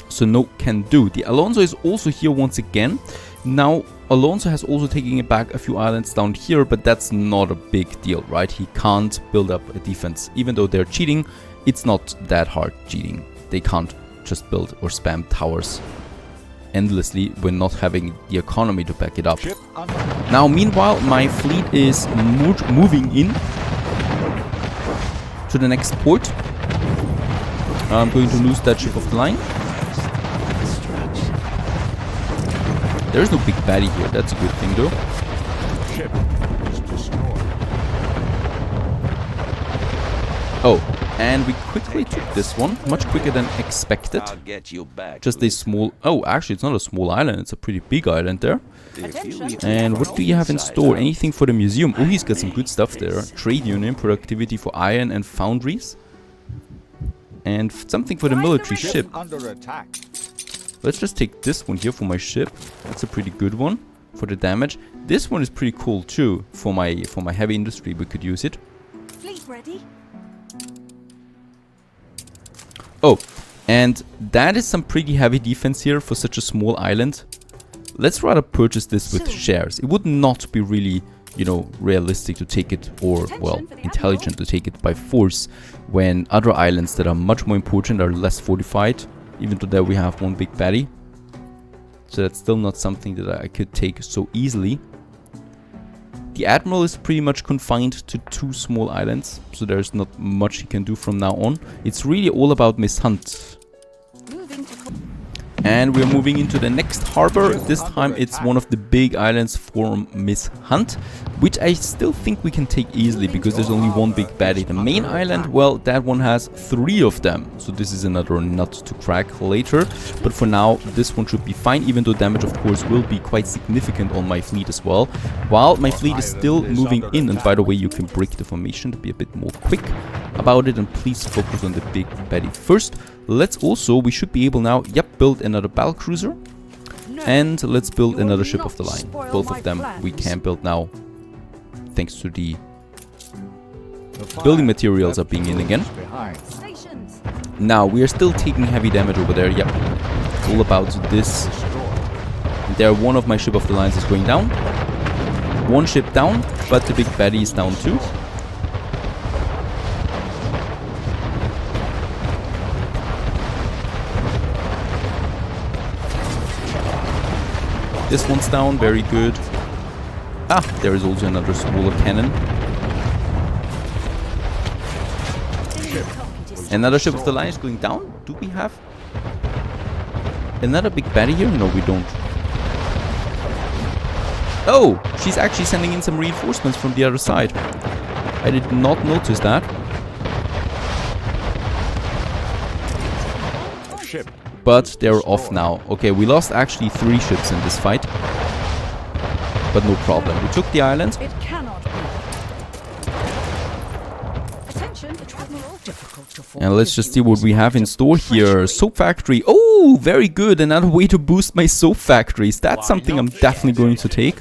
So no can do. The Alonso is also here once again. Now, Alonso has also taken it back a few islands down here, but that's not a big deal, right? He can't build up a defense. Even though they're cheating, it's not that hard cheating. They can't just build or spam towers endlessly when not having the economy to back it up. Now, meanwhile, my fleet is moving in to the next port. I'm going to lose that ship of the line. There's no big baddie here, that's a good thing though. Ship is destroyed. Oh, and we quickly took this one, much quicker than expected. I'll get you back. Just a small... Oh, actually it's not a small island, it's a pretty big island there. And what do you have in store? Anything for the museum? Oh, he's got some good stuff there. Trade union, productivity for iron and foundries. And something for the military ship. Under attack. Let's just take this one here for my ship. That's a pretty good one for the damage. This one is pretty cool too. For my heavy industry, we could use it. Fleet ready? Oh, and that is some pretty heavy defense here for such a small island. Let's rather purchase this with shares. It would not be really, you know, realistic to take it, or, well, intelligent to take it by force when other islands that are much more important are less fortified. Even though there we have one big baddie. So that's still not something that I could take so easily. The Admiral is pretty much confined to 2 small islands. So there's not much he can do from now on. It's really all about Miss Hunt. And we're moving into the next harbor. This time it's one of the big islands for Miss Hunt, which I still think we can take easily because there's only one big baddie. The main island, well, that one has 3 of them. So this is another nut to crack later. But for now, this one should be fine, even though damage, of course, will be quite significant on my fleet as well. While my fleet is still moving in, and by the way, you can break the formation to be a bit more quick about it, and please focus on the big baddie first. Let's also, we should be able now, build another battle cruiser. And let's build another ship of the line. Both of them we can build now, thanks to the building materials are being in again. Now, we are still taking heavy damage over there, It's all about this. There, one of my ship of the lines is going down. One ship down, but the big baddie is down too. This one's down, very good. Ah, there is also another smaller cannon. Another ship of the line is going down. Do we have another big baddie here? No, we don't. Oh, she's actually sending in some reinforcements from the other side. I did not notice that. Ship. But they're off now. Okay, we lost actually 3 ships in this fight. But no problem. We took the island. It cannot be. Attention, Admiral. Difficult to And let's just see what we have in store here. Soap factory. Oh, very good. Another way to boost my soap factories. That's something I'm definitely going to take.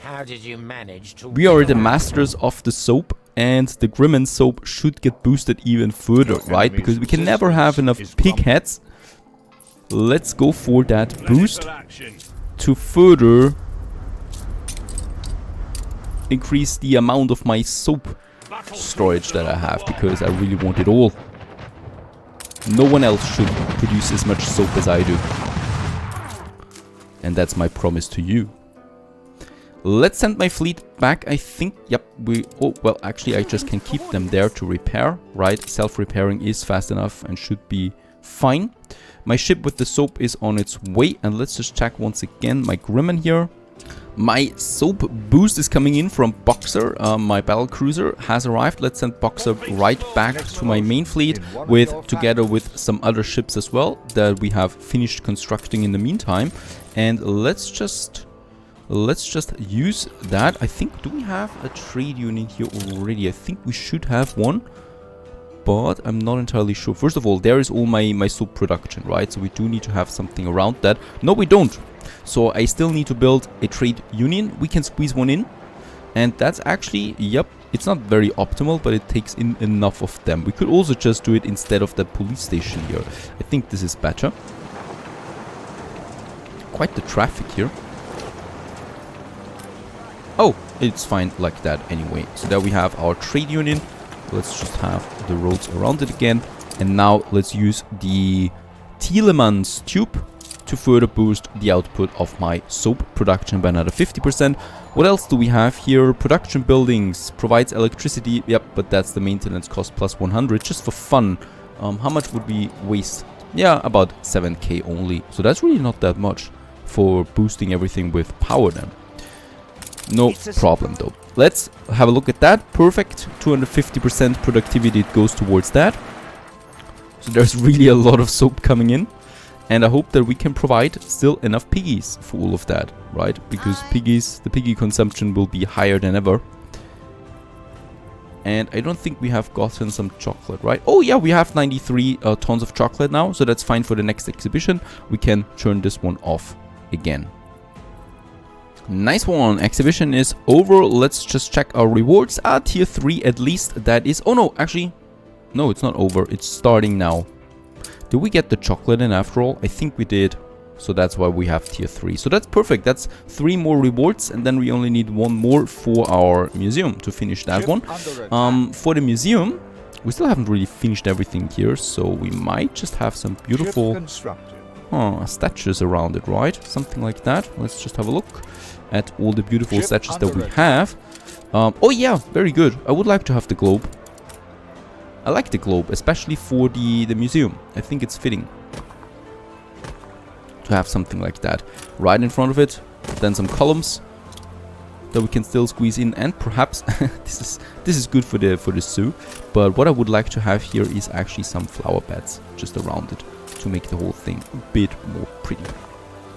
How did you manage to... We are the masters of the soap. And the Grimmen soap should get boosted even further, right? Because we can never have enough pig heads. Let's go for that boost to further increase the amount of my soap storage that I have, because I really want it all. No one else should produce as much soap as I do. And that's my promise to you. Let's send my fleet back. I think, oh, well, actually, I just can keep them there to repair, right? Self-repairing is fast enough and should be fine. My ship with the soap is on its way, and let's just check once again my Grimmen here. My soap boost is coming in from Boxer. My battle cruiser has arrived. Let's send Boxer right back to my main fleet together with some other ships as well that we have finished constructing in the meantime. And let's just use that. I think, do we have a trade union here already? I think we should have one, but I'm not entirely sure. First of all, there is all my soap production, right? So we do need to have something around that. No, we don't. So I still need to build a trade union. We can squeeze one in, and that's actually, it's not very optimal, but it takes in enough of them. We could also just do it instead of the police station here. I think this is better. Quite the traffic here. Oh, it's fine like that anyway. So there we have our trade union. Let's just have the roads around it again. And now let's use the Telemann's tube to further boost the output of my soap production by another 50%. What else do we have here? Production buildings, provides electricity. Yep, but that's the maintenance cost plus 100, just for fun. How much would we waste? Yeah, about 7k only. So that's really not that much for boosting everything with power then. No problem though. Let's have a look at that. Perfect. 250% productivity, it goes towards that. So there's really a lot of soap coming in. And I hope that we can provide still enough piggies for all of that, right? Because the piggy consumption will be higher than ever. And I don't think we have gotten some chocolate, right? Oh yeah, we have 93 tons of chocolate now. So that's fine for the next exhibition. We can turn this one off again. Nice one. Exhibition is over. Let's just check our rewards. Tier 3 at least. That is... Oh no, actually... No, it's not over. It's starting now. Did we get the chocolate in after all? I think we did. So that's why we have tier 3. So that's perfect. That's 3 more rewards. And then we only need 1 more for our museum to finish that one. For the museum, we still haven't really finished everything here. So we might just have some beautiful statues around it, right? Something like that. Let's just have a look at all the beautiful statues that we have. Oh yeah, very good. I would like to have the globe. I like the globe, especially for the museum. I think it's fitting. to have something like that right in front of it. Then some columns that we can still squeeze in, and perhaps this is good for the zoo. But what I would like to have here is actually some flower beds just around it to make the whole thing a bit more pretty.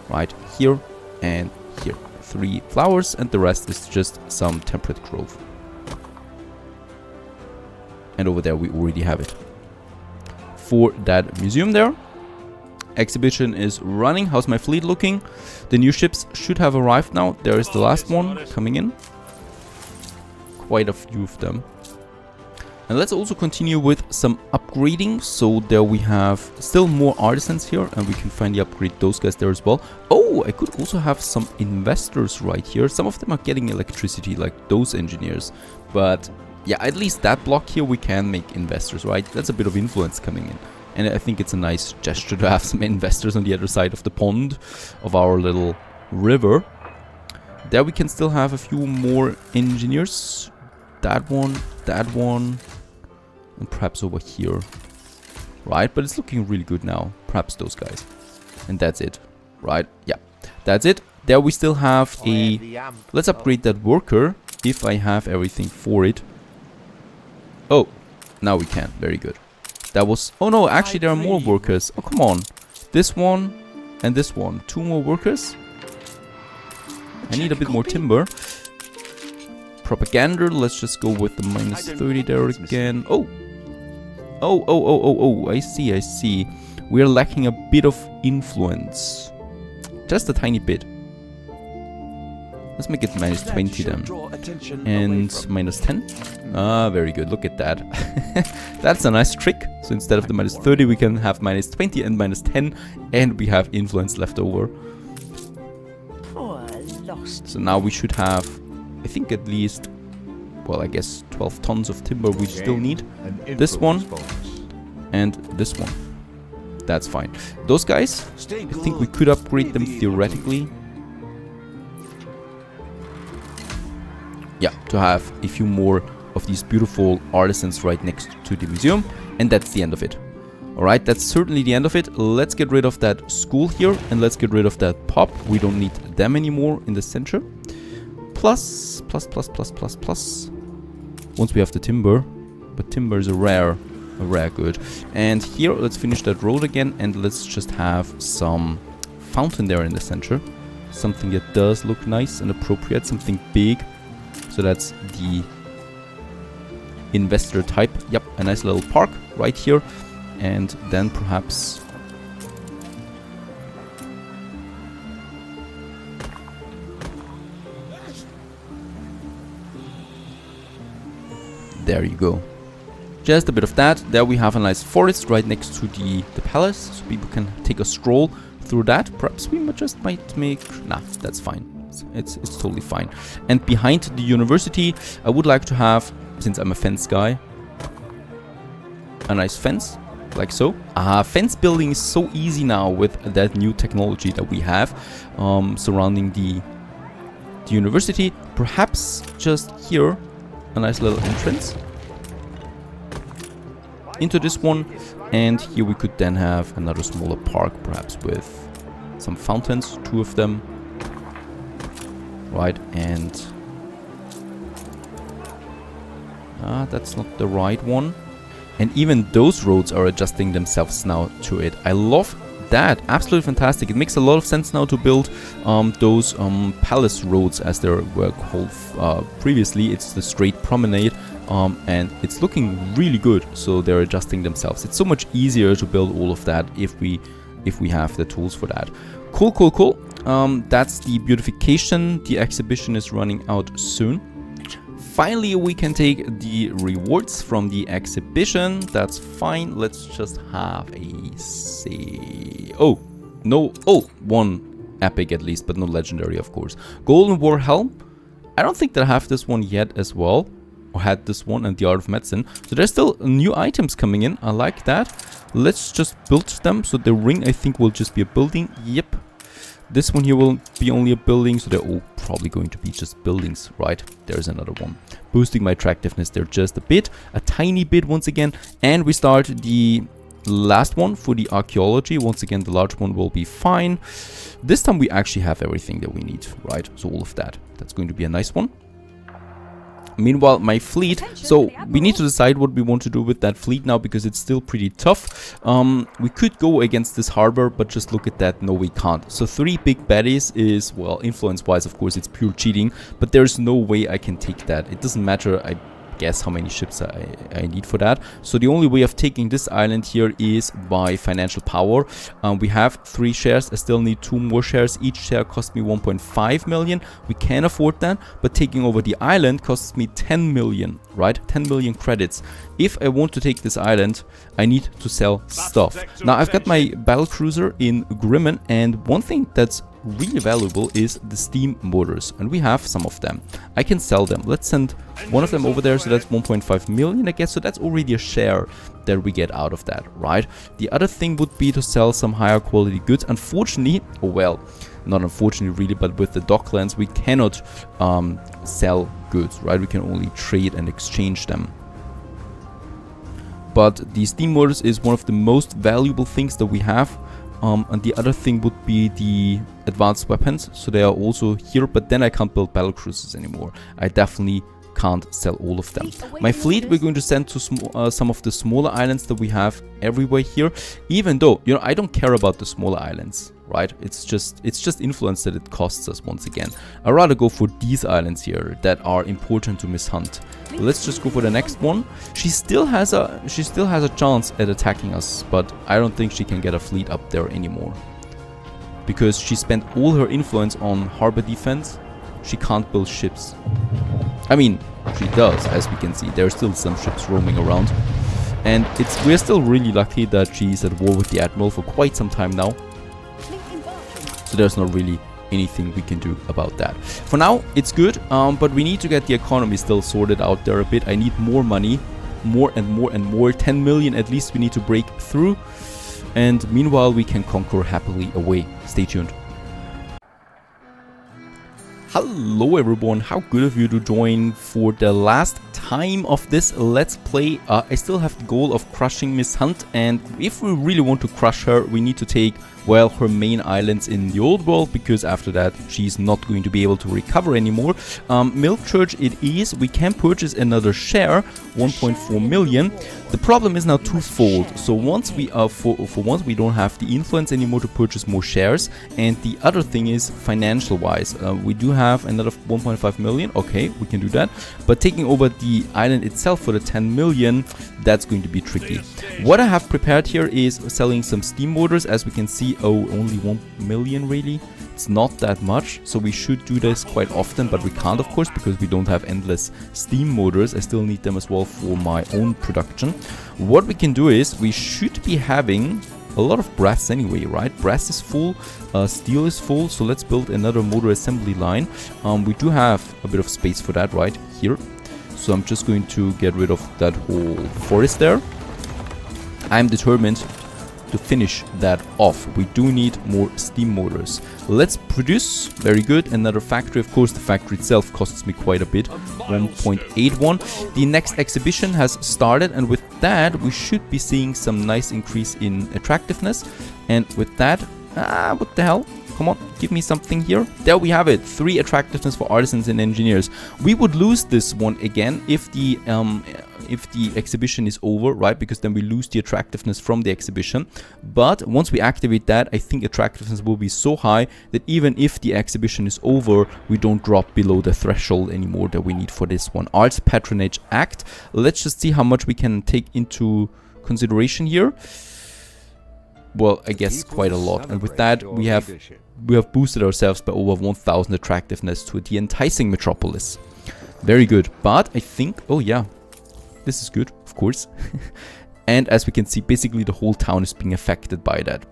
Right here and here, 3 flowers, and the rest is just some temperate grove. And over there we already have it for that museum there. Exhibition is running. How's my fleet looking? The new ships should have arrived now. There is the last one coming in. Quite a few of them. And let's also continue with some upgrading. So there we have still more artisans here, and we can finally upgrade those guys there as well. Oh, I could also have some investors right here. Some of them are getting electricity, like those engineers. But yeah, at least that block here we can make investors, right? That's a bit of influence coming in. And I think it's a nice gesture to have some investors on the other side of the pond of our little river. There we can still have a few more engineers. That one, and perhaps over here. Right, but it's looking really good now. Perhaps those guys. And that's it. Right, yeah, that's it. There we still have a... Let's upgrade that worker if I have everything for it. Oh, now we can. Very good. That was... Oh no, actually there are more workers. Oh, come on. This one and this one. 2 more workers. I need a bit more timber. Propaganda. Let's just go with the minus 30 there again. Oh. Oh. I see. We are lacking a bit of influence. Just a tiny bit. Let's make it minus 20 then. And minus 10. Ah, very good. Look at that. That's a nice trick. So instead of the minus 30, we can have minus 20 and minus 10. And we have influence left over. Poor lost. So now we should have, I think at least, well, I guess 12 tons of timber we still need. This one and this one. That's fine. Those guys, I think we could upgrade them theoretically. Yeah, to have a few more of these beautiful artisans right next to the museum. And that's the end of it. Alright, that's certainly the end of it. Let's get rid of that school here. And let's get rid of that pub. We don't need them anymore in the center. Plus. Once we have the timber. But timber is a rare good. And here, let's finish that road again. And let's just have some fountain there in the center. Something that does look nice and appropriate. Something big. So that's the investor type. Yep, a nice little park right here. And then perhaps... There you go. Just a bit of that. There we have a nice forest right next to the palace. So people can take a stroll through that. Perhaps we might make... Nah, that's fine. It's totally fine. And behind the university, I would like to have, since I'm a fence guy, a nice fence, like so. Fence building is so easy now with that new technology that we have surrounding the university. Perhaps just here, a nice little entrance into this one. And here we could then have another smaller park, perhaps with some fountains, 2 of them. Right, and that's not the right one. And even those roads are adjusting themselves now to it. I love that. Absolutely fantastic. It makes a lot of sense now to build those palace roads, as they were called previously. It's the straight promenade, and it's looking really good. So they're adjusting themselves. It's so much easier to build all of that if we have the tools for that. Cool. That's the beautification. The exhibition is running out soon. Finally, we can take the rewards from the exhibition. That's fine. Let's just have a say. Oh, no. Oh, 1 epic at least, but no legendary, of course. Golden War Helm. I don't think that I have this one yet as well. Or had this one, and the Art of Medicine. So there's still new items coming in. I like that. Let's just build them. So the ring, I think, will just be a building. Yep. This one here will be only a building, so they're all probably going to be just buildings, right? There's another one. Boosting my attractiveness there just a bit, a tiny bit once again. And we start the last one for the archaeology. Once again, the large one will be fine. This time we actually have everything that we need, right? So all of that. That's going to be a nice one. Meanwhile, my fleet, so we need to decide what we want to do with that fleet now, because it's still pretty tough. We could go against this harbor, but just look at that. No, we can't. So 3 big baddies is, well, influence-wise, of course, it's pure cheating, but there's no way I can take that. It doesn't matter, I guess, how many ships I need for that. So the only way of taking this island here is by financial power. We have 3 shares. I still need 2 more shares. Each share costs me 1.5 million. We can afford that, but taking over the island costs me 10 million, right? 10 million credits. If I want to take this island, I need to sell stuff. Now, I've got my battle cruiser in Grimmen, and one thing that's really valuable is the steam motors, and we have some of them. I can sell them. Let's send one of them over there, so that's 1.5 million, I guess. So that's already a share that we get out of that, right? The other thing would be to sell some higher quality goods. Unfortunately, oh well, not unfortunately really, but with the Docklands we cannot sell goods, right? We can only trade and exchange them. But the steam motors is one of the most valuable things that we have. And the other thing would be the advanced weapons. So they are also here, but then I can't build battle cruisers anymore. I definitely can't sell all of them. My fleet we're going to send to some of the smaller islands that we have everywhere here. Even though, you know, I don't care about the smaller islands, right? It's just influence that it costs us once again. I'd rather go for these islands here that are important to Miss Hunt. Let's just go for the next one. She still has a chance at attacking us, but I don't think she can get a fleet up there anymore, because she spent all her influence on harbor defense. She can't build ships. I mean, she does, as we can see. There are still some ships roaming around, and we're still really lucky that she's at war with the Admiral for quite some time now. So there's not really anything we can do about that. For now, it's good, but we need to get the economy still sorted out there a bit. I need more money, more and more and more. 10 million at least we need to break through, and meanwhile we can conquer happily away. Stay tuned. Hello everyone, how good of you to join for the last time of this Let's Play. I still have the goal of crushing Miss Hunt, and if we really want to crush her, we need to take, well, her main islands in the old world, because after that she's not going to be able to recover anymore. Milk Church it is. We can purchase another share, 1.4 million. The problem is now twofold. So once we are for once we don't have the influence anymore to purchase more shares, and the other thing is financial wise. We do have another 1.5 million. Okay, we can do that, but taking over the island itself for the 10 million, that's going to be tricky. What I have prepared here is selling some steam motors. As we can see, oh, only 1 million really. It's not that much, so we should do this quite often, but we can't, of course, because we don't have endless steam motors. I still need them as well for my own production. What we can do is, we should be having a lot of brass anyway, right? Brass is full, steel is full, so let's build another motor assembly line. We do have a bit of space for that right here, so I'm just going to get rid of that whole forest there. I'm determined to finish that off. We do need more steam motors. Let's produce. Very good. Another factory. Of course, the factory itself costs me quite a bit, 1.81. The next exhibition has started, and with that we should be seeing some nice increase in attractiveness. And with that, what the hell? Come on, give me something here. There we have it. 3 attractiveness for artisans and engineers. We would lose this one again if the exhibition is over, right? Because then we lose the attractiveness from the exhibition. But once we activate that, I think attractiveness will be so high that even if the exhibition is over, we don't drop below the threshold anymore that we need for this one. Arts Patronage Act. Let's just see how much we can take into consideration here. Well, I guess quite a lot. And with that, we have boosted ourselves by over 1000 attractiveness to the enticing metropolis. Very good. But I think, oh yeah, this is good, of course. And as we can see, basically the whole town is being affected by that.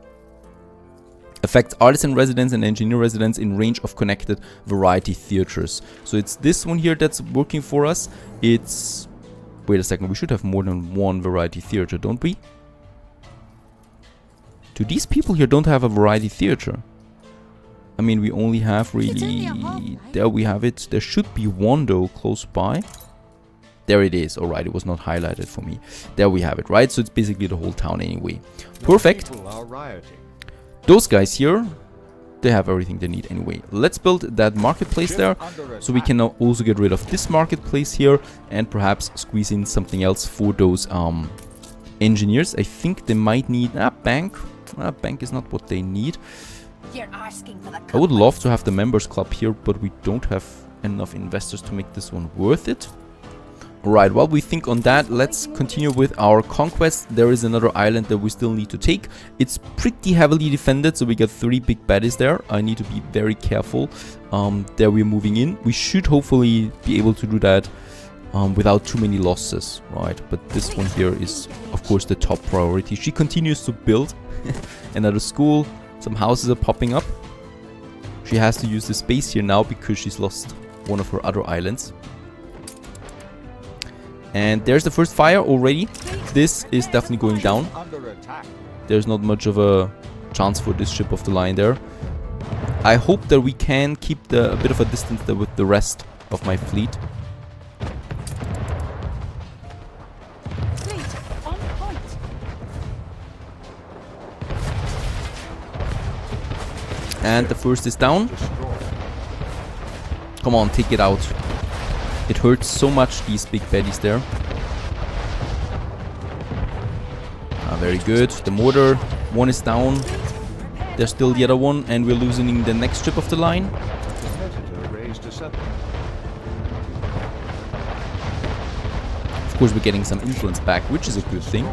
Affects artisan residents and engineer residents in range of connected variety theaters. So it's this one here that's working for us. It's, wait a second, we should have more than one variety theater, don't we? Do these people here don't have a variety theater? I mean, we only have really... There we have it. There should be one though close by. There it is. Alright, it was not highlighted for me. There we have it, right? So it's basically the whole town anyway. Perfect. People are rioting. Those guys here, they have everything they need anyway. Let's build that marketplace there. So we can now also get rid of this marketplace here and perhaps squeeze in something else for those engineers. I think they might need a bank. Bank is not what they need. You're asking for the I would love to have the members club here, but we don't have enough investors to make this one worth it. Alright, while we think on that, let's continue with our conquest. There is another island that we still need to take. It's pretty heavily defended, so we got 3 big baddies there. I need to be very careful. There we're moving in. We should hopefully be able to do that without too many losses, right? But this one here is, of course, the top priority. She continues to build another school. Some houses are popping up. She has to use the space here now because she's lost one of her other islands. And there's the first fire already. This is definitely going down. There's not much of a chance for this ship of the line there. I hope that we can keep a bit of a distance there with the rest of my fleet. And the first is down. Come on, take it out. It hurts so much, these big baddies there. Very good. The mortar, one is down. There's still the other one, and we're losing the next ship of the line. Of course, we're getting some influence back, which is a good thing.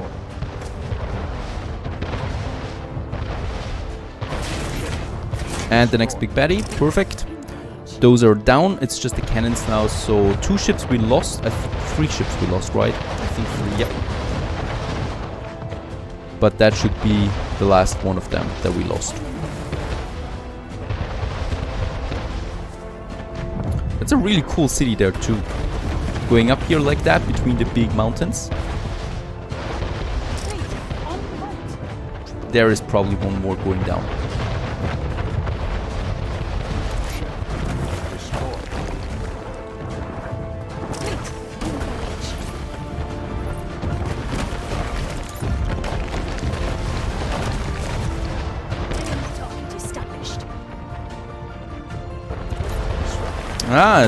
And the next big baddie, perfect. Those are down. It's just the cannons now. So 2 ships we lost. I think 3 ships we lost, right? I think 3, yep. But that should be the last one of them that we lost. It's a really cool city there too. Going up here like that between the big mountains. There is probably one more going down.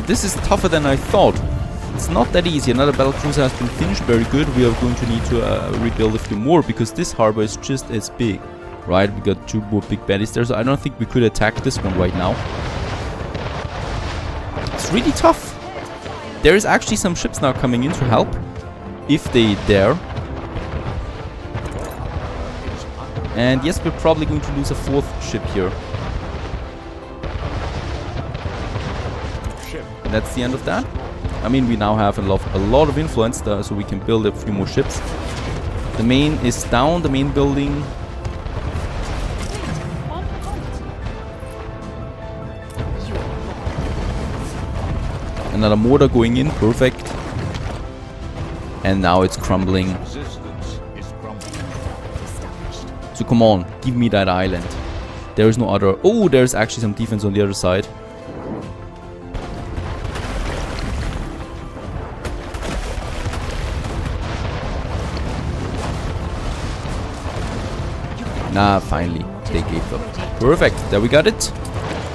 This is tougher than I thought. It's not that easy. Another battlecruiser has been finished. Very good. We are going to need to rebuild a few more because this harbor is just as big. Right? We got 2 more big baddies there, so I don't think we could attack this one right now. It's really tough. There is actually some ships now coming in to help. If they dare. And yes, we're probably going to lose a 4th ship here. That's the end of that. I mean, we now have a lot of influence there, so we can build a few more ships. The main is down, the main building. Another mortar going in, perfect. And now it's crumbling. So come on, give me that island. There is no other... Oh, there's actually some defense on the other side. Nah, finally, they gave up. Perfect, there we got it.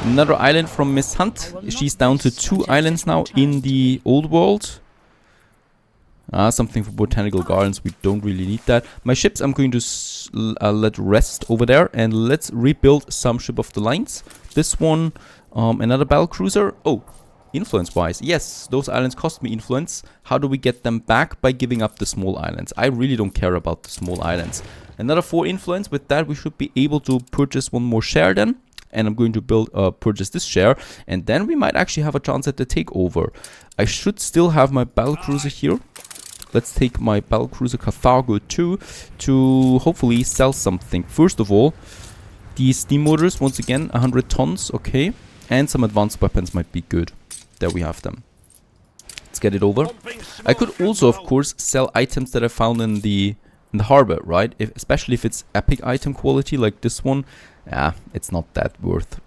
Another island from Miss Hunt. She's down to 2 islands now in the old world. Something for botanical gardens, we don't really need that. My ships I'm going to let rest over there. And let's rebuild some ship of the lines. This one, another battlecruiser. Oh, influence-wise, yes, those islands cost me influence. How do we get them back? By giving up the small islands. I really don't care about the small islands. Another 4 influence. With that, we should be able to purchase 1 more share then. And I'm going to purchase this share. And then we might actually have a chance at the takeover. I should still have my battlecruiser here. Let's take my battlecruiser Carthago too to hopefully sell something. First of all, these steam motors, once again, 100 tons, okay. And some advanced weapons might be good. There we have them. Let's get it over. I could also, of course, sell items that I found in the harbor, right? Especially if it's epic item quality like this one. Yeah, it's not that worth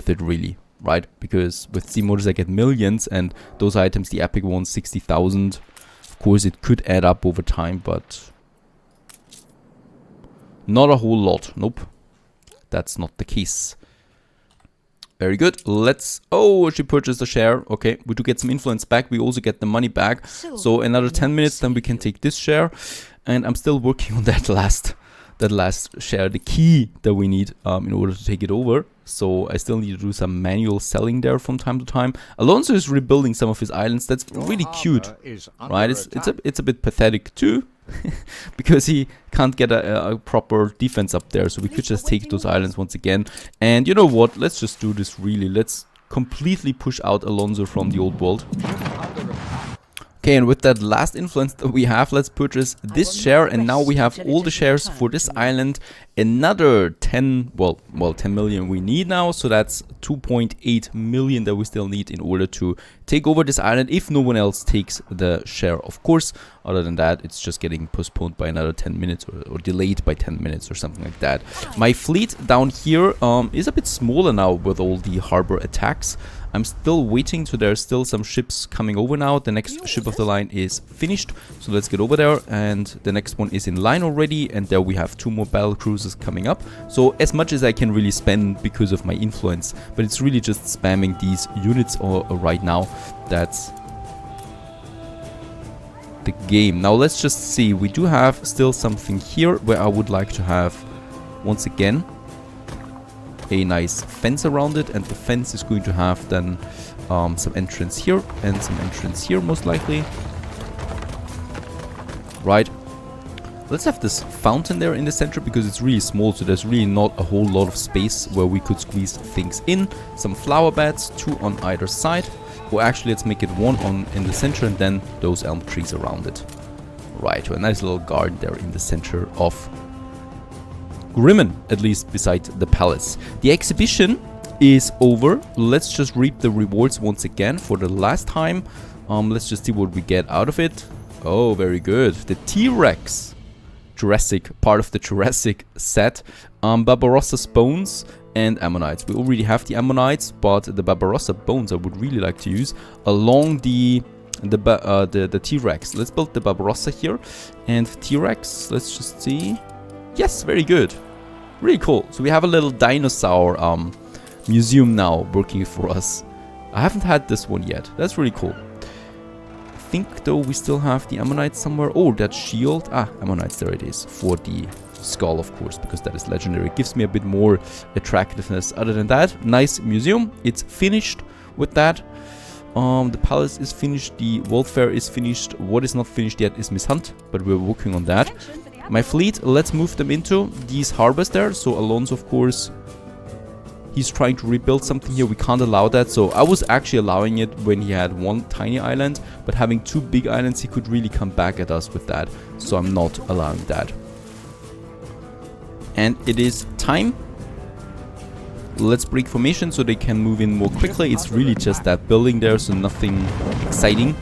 it really, right? Because with steam motors I get millions, and those items, the epic ones, 60,000. Of course, it could add up over time, but not a whole lot. Nope. That's not the case. Very good. Let's... Oh, she purchased a share. Okay, we do get some influence back. We also get the money back. So another 10 minutes, then we can take this share. And I'm still working on that last share, the key that we need in order to take it over. So I still need to do some manual selling there from time to time. Alonso is rebuilding some of his islands. That's really cute, right? It's a bit pathetic too. Because he can't get a proper defense up there, so we could just take those islands once again. And you know what, let's just do this really. Let's completely push out Alonso from the old world. Okay, and with that last influence that we have, let's purchase this share, and now we have all the shares for this island. Another 10 million we need now, so that's 2.8 million that we still need in order to take over this island, if no one else takes the share, of course. Other than that, it's just getting postponed by another 10 minutes or delayed by 10 minutes or something like that. My fleet down here is a bit smaller now with all the harbor attacks. I'm still waiting, so there's still some ships coming over now. The next ship of the line is finished, so let's get over there. And the next one is in line already, and there we have 2 more battle cruisers coming up. So as much as I can really spend because of my influence, but it's really just spamming these units right now. That's the game. Now let's just see. We do have still something here where I would like to have, once again, a nice fence around it, and the fence is going to have then some entrance here and some entrance here, most likely. Right. Let's have this fountain there in the center because it's really small, so there's really not a whole lot of space where we could squeeze things in. Some flower beds, 2 on either side. Or actually, let's make it 1 in the center and then those elm trees around it. Right, so a nice little garden there in the center of Grimmen, at least beside the palace. The exhibition is over. Let's just reap the rewards once again for the last time. Let's just see what we get out of it. Oh, very good. The T-Rex. Part of the Jurassic set. Barbarossa's bones and ammonites. We already have the ammonites, but the Barbarossa bones I would really like to use along the T-Rex. Let's build the Barbarossa here. And T-Rex, let's just see. Yes, very good. Really cool. So we have a little dinosaur museum now working for us. I haven't had this one yet. That's really cool. I think though we still have the ammonites somewhere. Oh, that shield. Ah, ammonites, there it is. For the skull, of course, because that is legendary. It gives me a bit more attractiveness. Other than that, nice museum. It's finished with that. The palace is finished. The world fair is finished. What is not finished yet is Miss Hunt, but we're working on that. My fleet, let's move them into these harbors there. So Alonso, of course, he's trying to rebuild something here. We can't allow that. So I was actually allowing it when he had 1 tiny island, but having 2 big islands, he could really come back at us with that. So I'm not allowing that. And it is time. Let's break formation so they can move in more quickly. It's really just that building there, so nothing exciting.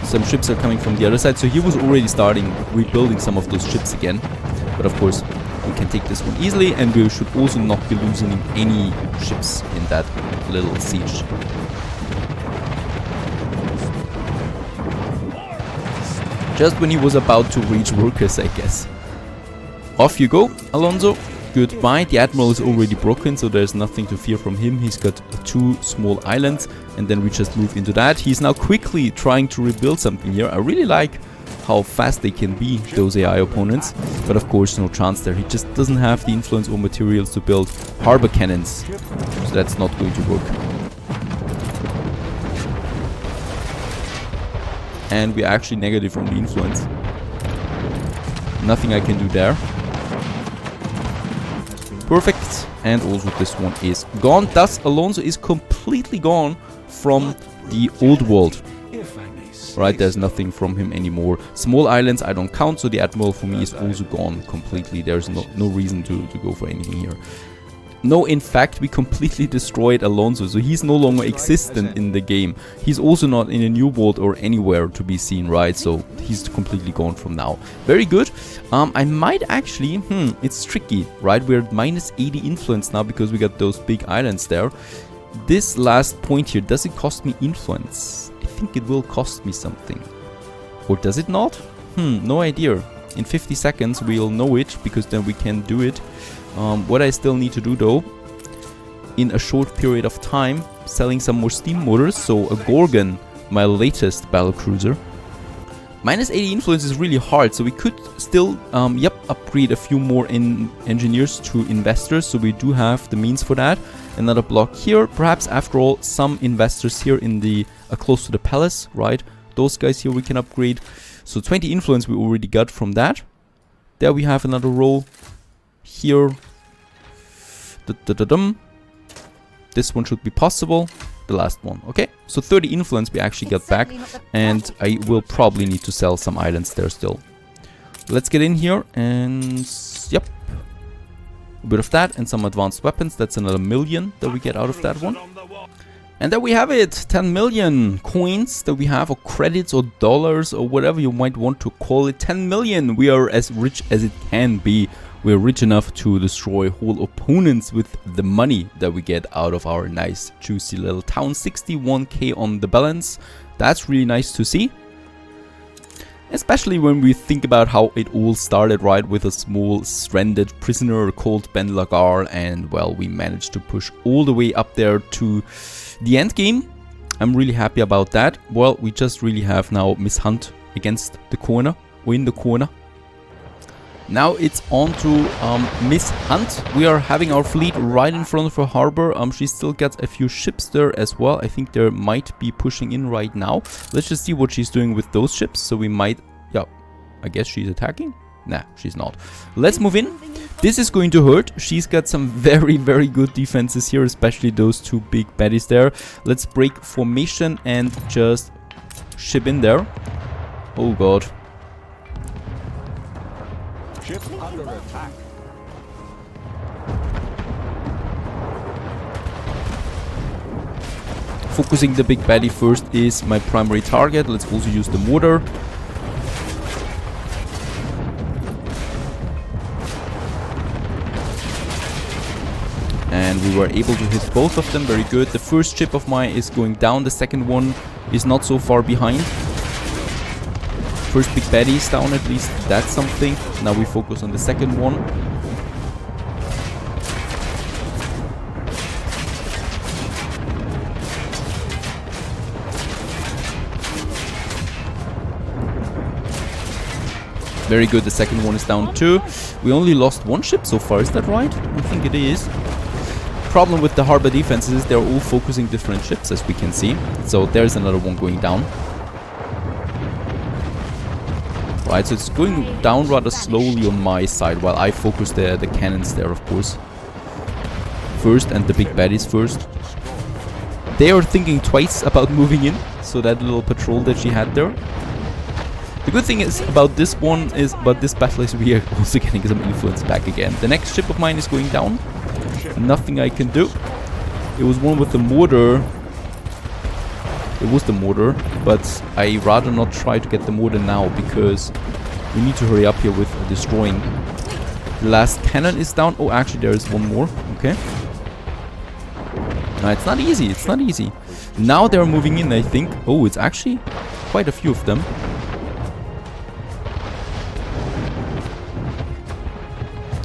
Some ships are coming from the other side, so he was already starting rebuilding some of those ships again. But of course, we can take this one easily, and we should also not be losing any ships in that little siege. Just when he was about to reach workers, I guess. Off you go, Alonso. Goodbye. The Admiral is already broken, so there's nothing to fear from him. He's got 2 small islands, and then we just move into that. He's now quickly trying to rebuild something here. I really like how fast they can be, those AI opponents. But of course, no chance there. He just doesn't have the influence or materials to build harbor cannons. So that's not going to work. And we're actually negative on the influence. Nothing I can do there. Perfect. And also this one is gone. Thus, Alonso is completely gone from the old world. Right, there's nothing from him anymore. Small islands I don't count, so the Admiral for me is also gone completely. There's no reason to go for anything here. No, in fact, we completely destroyed Alonso, so he's no longer existent in the game. He's also not in a new world or anywhere to be seen, right? So he's completely gone from now. Very good. I might actually... it's tricky, right? We're at minus 80 influence now because we got those big islands there. This last point here, does it cost me influence? I think it will cost me something. Or does it not? No idea. In 50 seconds we'll know it, because then we can do it. What I still need to do though, in a short period of time, selling some more steam motors. So a Gorgon, my latest battlecruiser. Minus 80 influence is really hard, so we could still, upgrade a few more engineers to investors, so we do have the means for that. Another block here, perhaps after all, some investors here in the, close to the palace, right? Those guys here we can upgrade. So 20 influence we already got from that. There we have another row. Here. This one should be possible. The last one, okay? So 30 influence we actually got back, and I will probably need to sell some islands there still. Let's get in here and yep, a bit of that and some advanced weapons. That's another million that we get out of that one. And there we have it, 10 million coins that we have, or credits or dollars or whatever you might want to call it. 10 million, we are as rich as it can be. We're rich enough to destroy whole opponents with the money that we get out of our nice juicy little town. 61k on the balance. That's really nice to see. Especially when we think about how it all started, right? With a small stranded prisoner called Ben Lagar, and well, we managed to push all the way up there to the end game. I'm really happy about that. Well, we just really have now Miss Hunt against the corner, or in the corner. Now it's on to Miss Hunt. We are having our fleet right in front of her harbor. She still got a few ships there as well. I think they might be pushing in right now. Let's just see what she's doing with those ships. So we might, yeah, I guess she's attacking. Nah, she's not. Let's move in. This is going to hurt. She's got some very, very good defenses here, especially those two big baddies there. Let's break formation and just ship in there. Oh god. Ship under attack. Focusing the big baddie first is my primary target. Let's also use the mortar. And we were able to hit both of them. Very good. The first ship of mine is going down. The second one is not so far behind. First big baddie is down, at least that's something. Now we focus on the second one. Very good, the second one is down too. We only lost one ship so far, is that right? I think it is. Problem with the harbor defenses is they're all focusing different ships, as we can see. So there's another one going down. Right, so it's going down rather slowly on my side, while I focus the cannons there, of course. First, and the big baddies first. They are thinking twice about moving in, so that little patrol that she had there. The good thing is about this one is, about this battle is we are also getting some influence back again. The next ship of mine is going down. Nothing I can do. It was one with the mortar. It was the mortar, but I rather not try to get the mortar now, because we need to hurry up here with destroying. The last cannon is down. Oh, actually there is one more. Okay. It's not easy. It's not easy. Now they're moving in, I think. Oh, it's actually quite a few of them.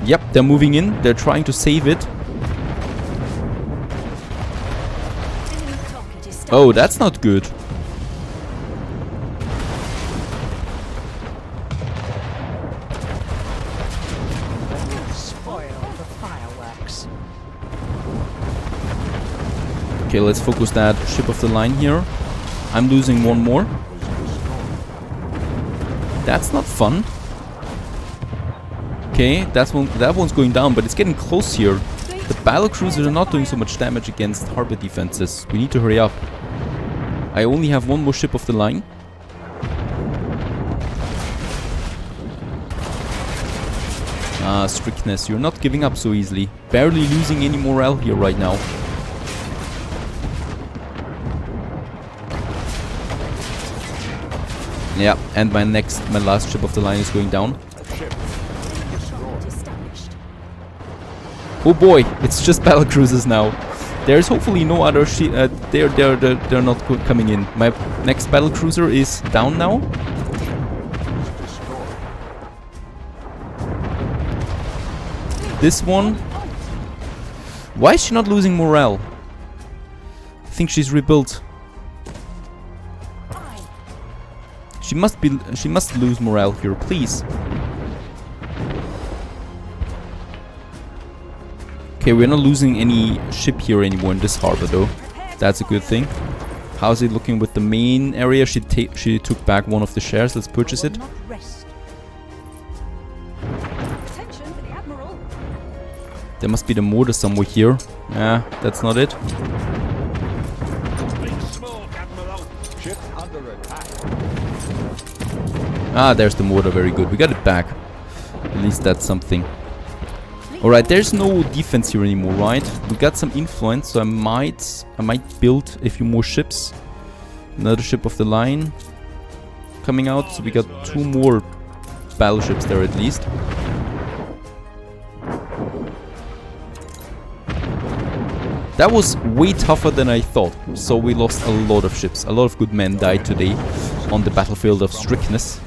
Yep, they're moving in. They're trying to save it. Oh, that's not good. Spoil the fireworks. Okay, let's focus that ship of the line here. I'm losing one more. That's not fun. Okay, that one's going down, but it's getting close here. The battlecruisers are not doing so much damage against harbor defenses. We need to hurry up. I only have one more ship of the line. Strictness, you're not giving up so easily. Barely losing any morale here right now. Yeah, and my last ship of the line is going down. Oh boy, it's just battlecruisers now. There's hopefully no other ship. They're not coming in. My next battlecruiser is down now. this one. Why is she not losing morale? I think she's rebuilt. She must lose morale here, please. Okay, we're not losing any ship here anymore in this harbor though. That's a good thing. How's it looking with the main area? She took back one of the shares. Let's purchase it. There must be the mortar somewhere here. Yeah, that's not it. Ship under attack. Ah, there's the mortar. Very good. We got it back. At least that's something. Alright, there's no defense here anymore, right? We got some influence, so I might build a few more ships. Another ship of the line coming out, so we got 2 more battleships there at least. That was way tougher than I thought, so we lost a lot of ships. A lot of good men died today on the battlefield of Strictness.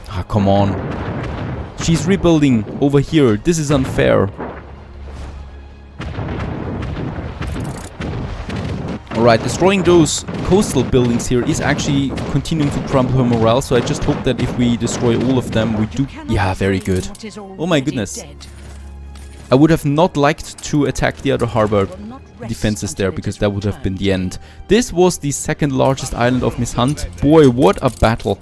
Ah, come on. She's rebuilding over here. This is unfair. Alright, destroying those coastal buildings here is actually continuing to crumble her morale. So I just hope that if we destroy all of them, we do... Yeah, very good. Oh my goodness. I would have not liked to attack the other harbor defenses there, because that would have been the end. This was the second largest island of Miss Hunt. Boy, what a battle.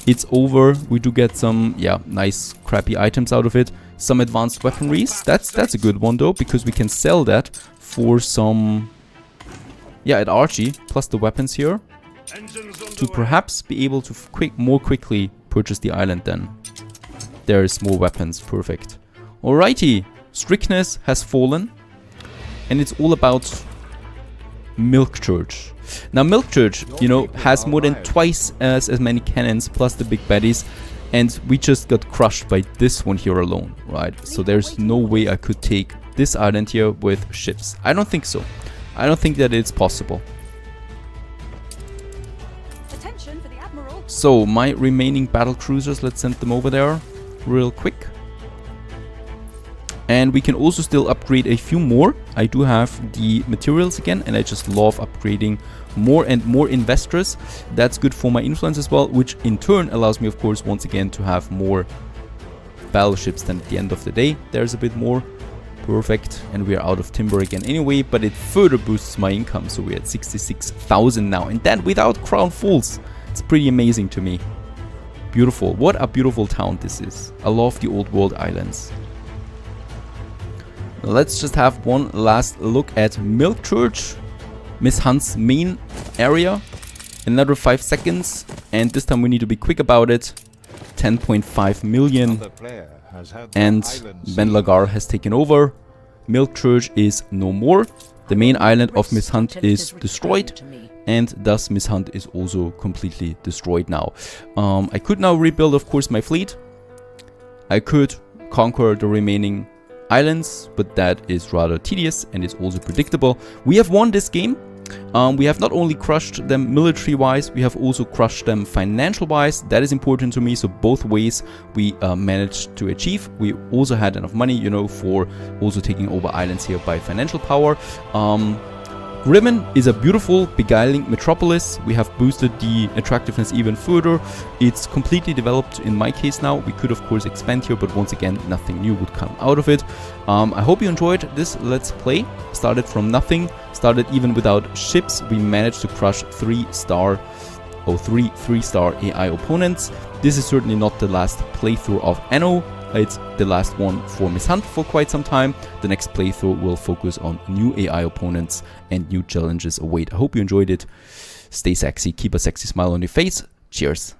It's over. We do get some, yeah, nice crappy items out of it. Some advanced weaponries. That's a good one though, because we can sell that for some, yeah, at Archie, plus the weapons here, to perhaps be able to more quickly purchase the island then. There's more weapons. Perfect. Alrighty. Strictness has fallen, and it's all about Milk Church. Now Milk Church, you know, has more than twice as many cannons plus the big baddies, and we just got crushed by this one here alone, right? So there's no way I could take this island here with ships. I don't think so. I don't think that it's possible. Attention for the Admiral. So my remaining battle cruisers, let's send them over there real quick. And we can also still upgrade a few more. I do have the materials again, and I just love upgrading more and more investors. That's good for my influence as well, which in turn allows me, of course, once again to have more battleships than at the end of the day. There's a bit more. Perfect. And we are out of timber again anyway, but it further boosts my income. So we're at 66,000 now, and that without crown fools. It's pretty amazing to me. Beautiful. What a beautiful town this is. I love the old world islands. Let's just have one last look at Milk Church, Miss Hunt's main area. Another 5 seconds, and this time we need to be quick about it. 10.5 million, and Ben Lagar has taken over. Milk Church is no more. The main island of Miss Hunt is destroyed, and thus Miss Hunt is also completely destroyed now. I could now rebuild, of course, my fleet. I could conquer the remaining islands, but that is rather tedious and is also predictable. We have won this game. We have not only crushed them military wise, we have also crushed them financial wise. That is important to me, so both ways we managed to achieve. We also had enough money, you know, for also taking over islands here by financial power. Rimmon is a beautiful, beguiling metropolis. We have boosted the attractiveness even further. It's completely developed in my case now. We could of course expand here, but once again, nothing new would come out of it. I hope you enjoyed this Let's Play. Started from nothing, started even without ships. We managed to crush 3-star AI opponents. This is certainly not the last playthrough of Anno. It's the last one for Miss Hunt for quite some time. The next playthrough will focus on new AI opponents and new challenges await. I hope you enjoyed it. Stay sexy, keep a sexy smile on your face. Cheers.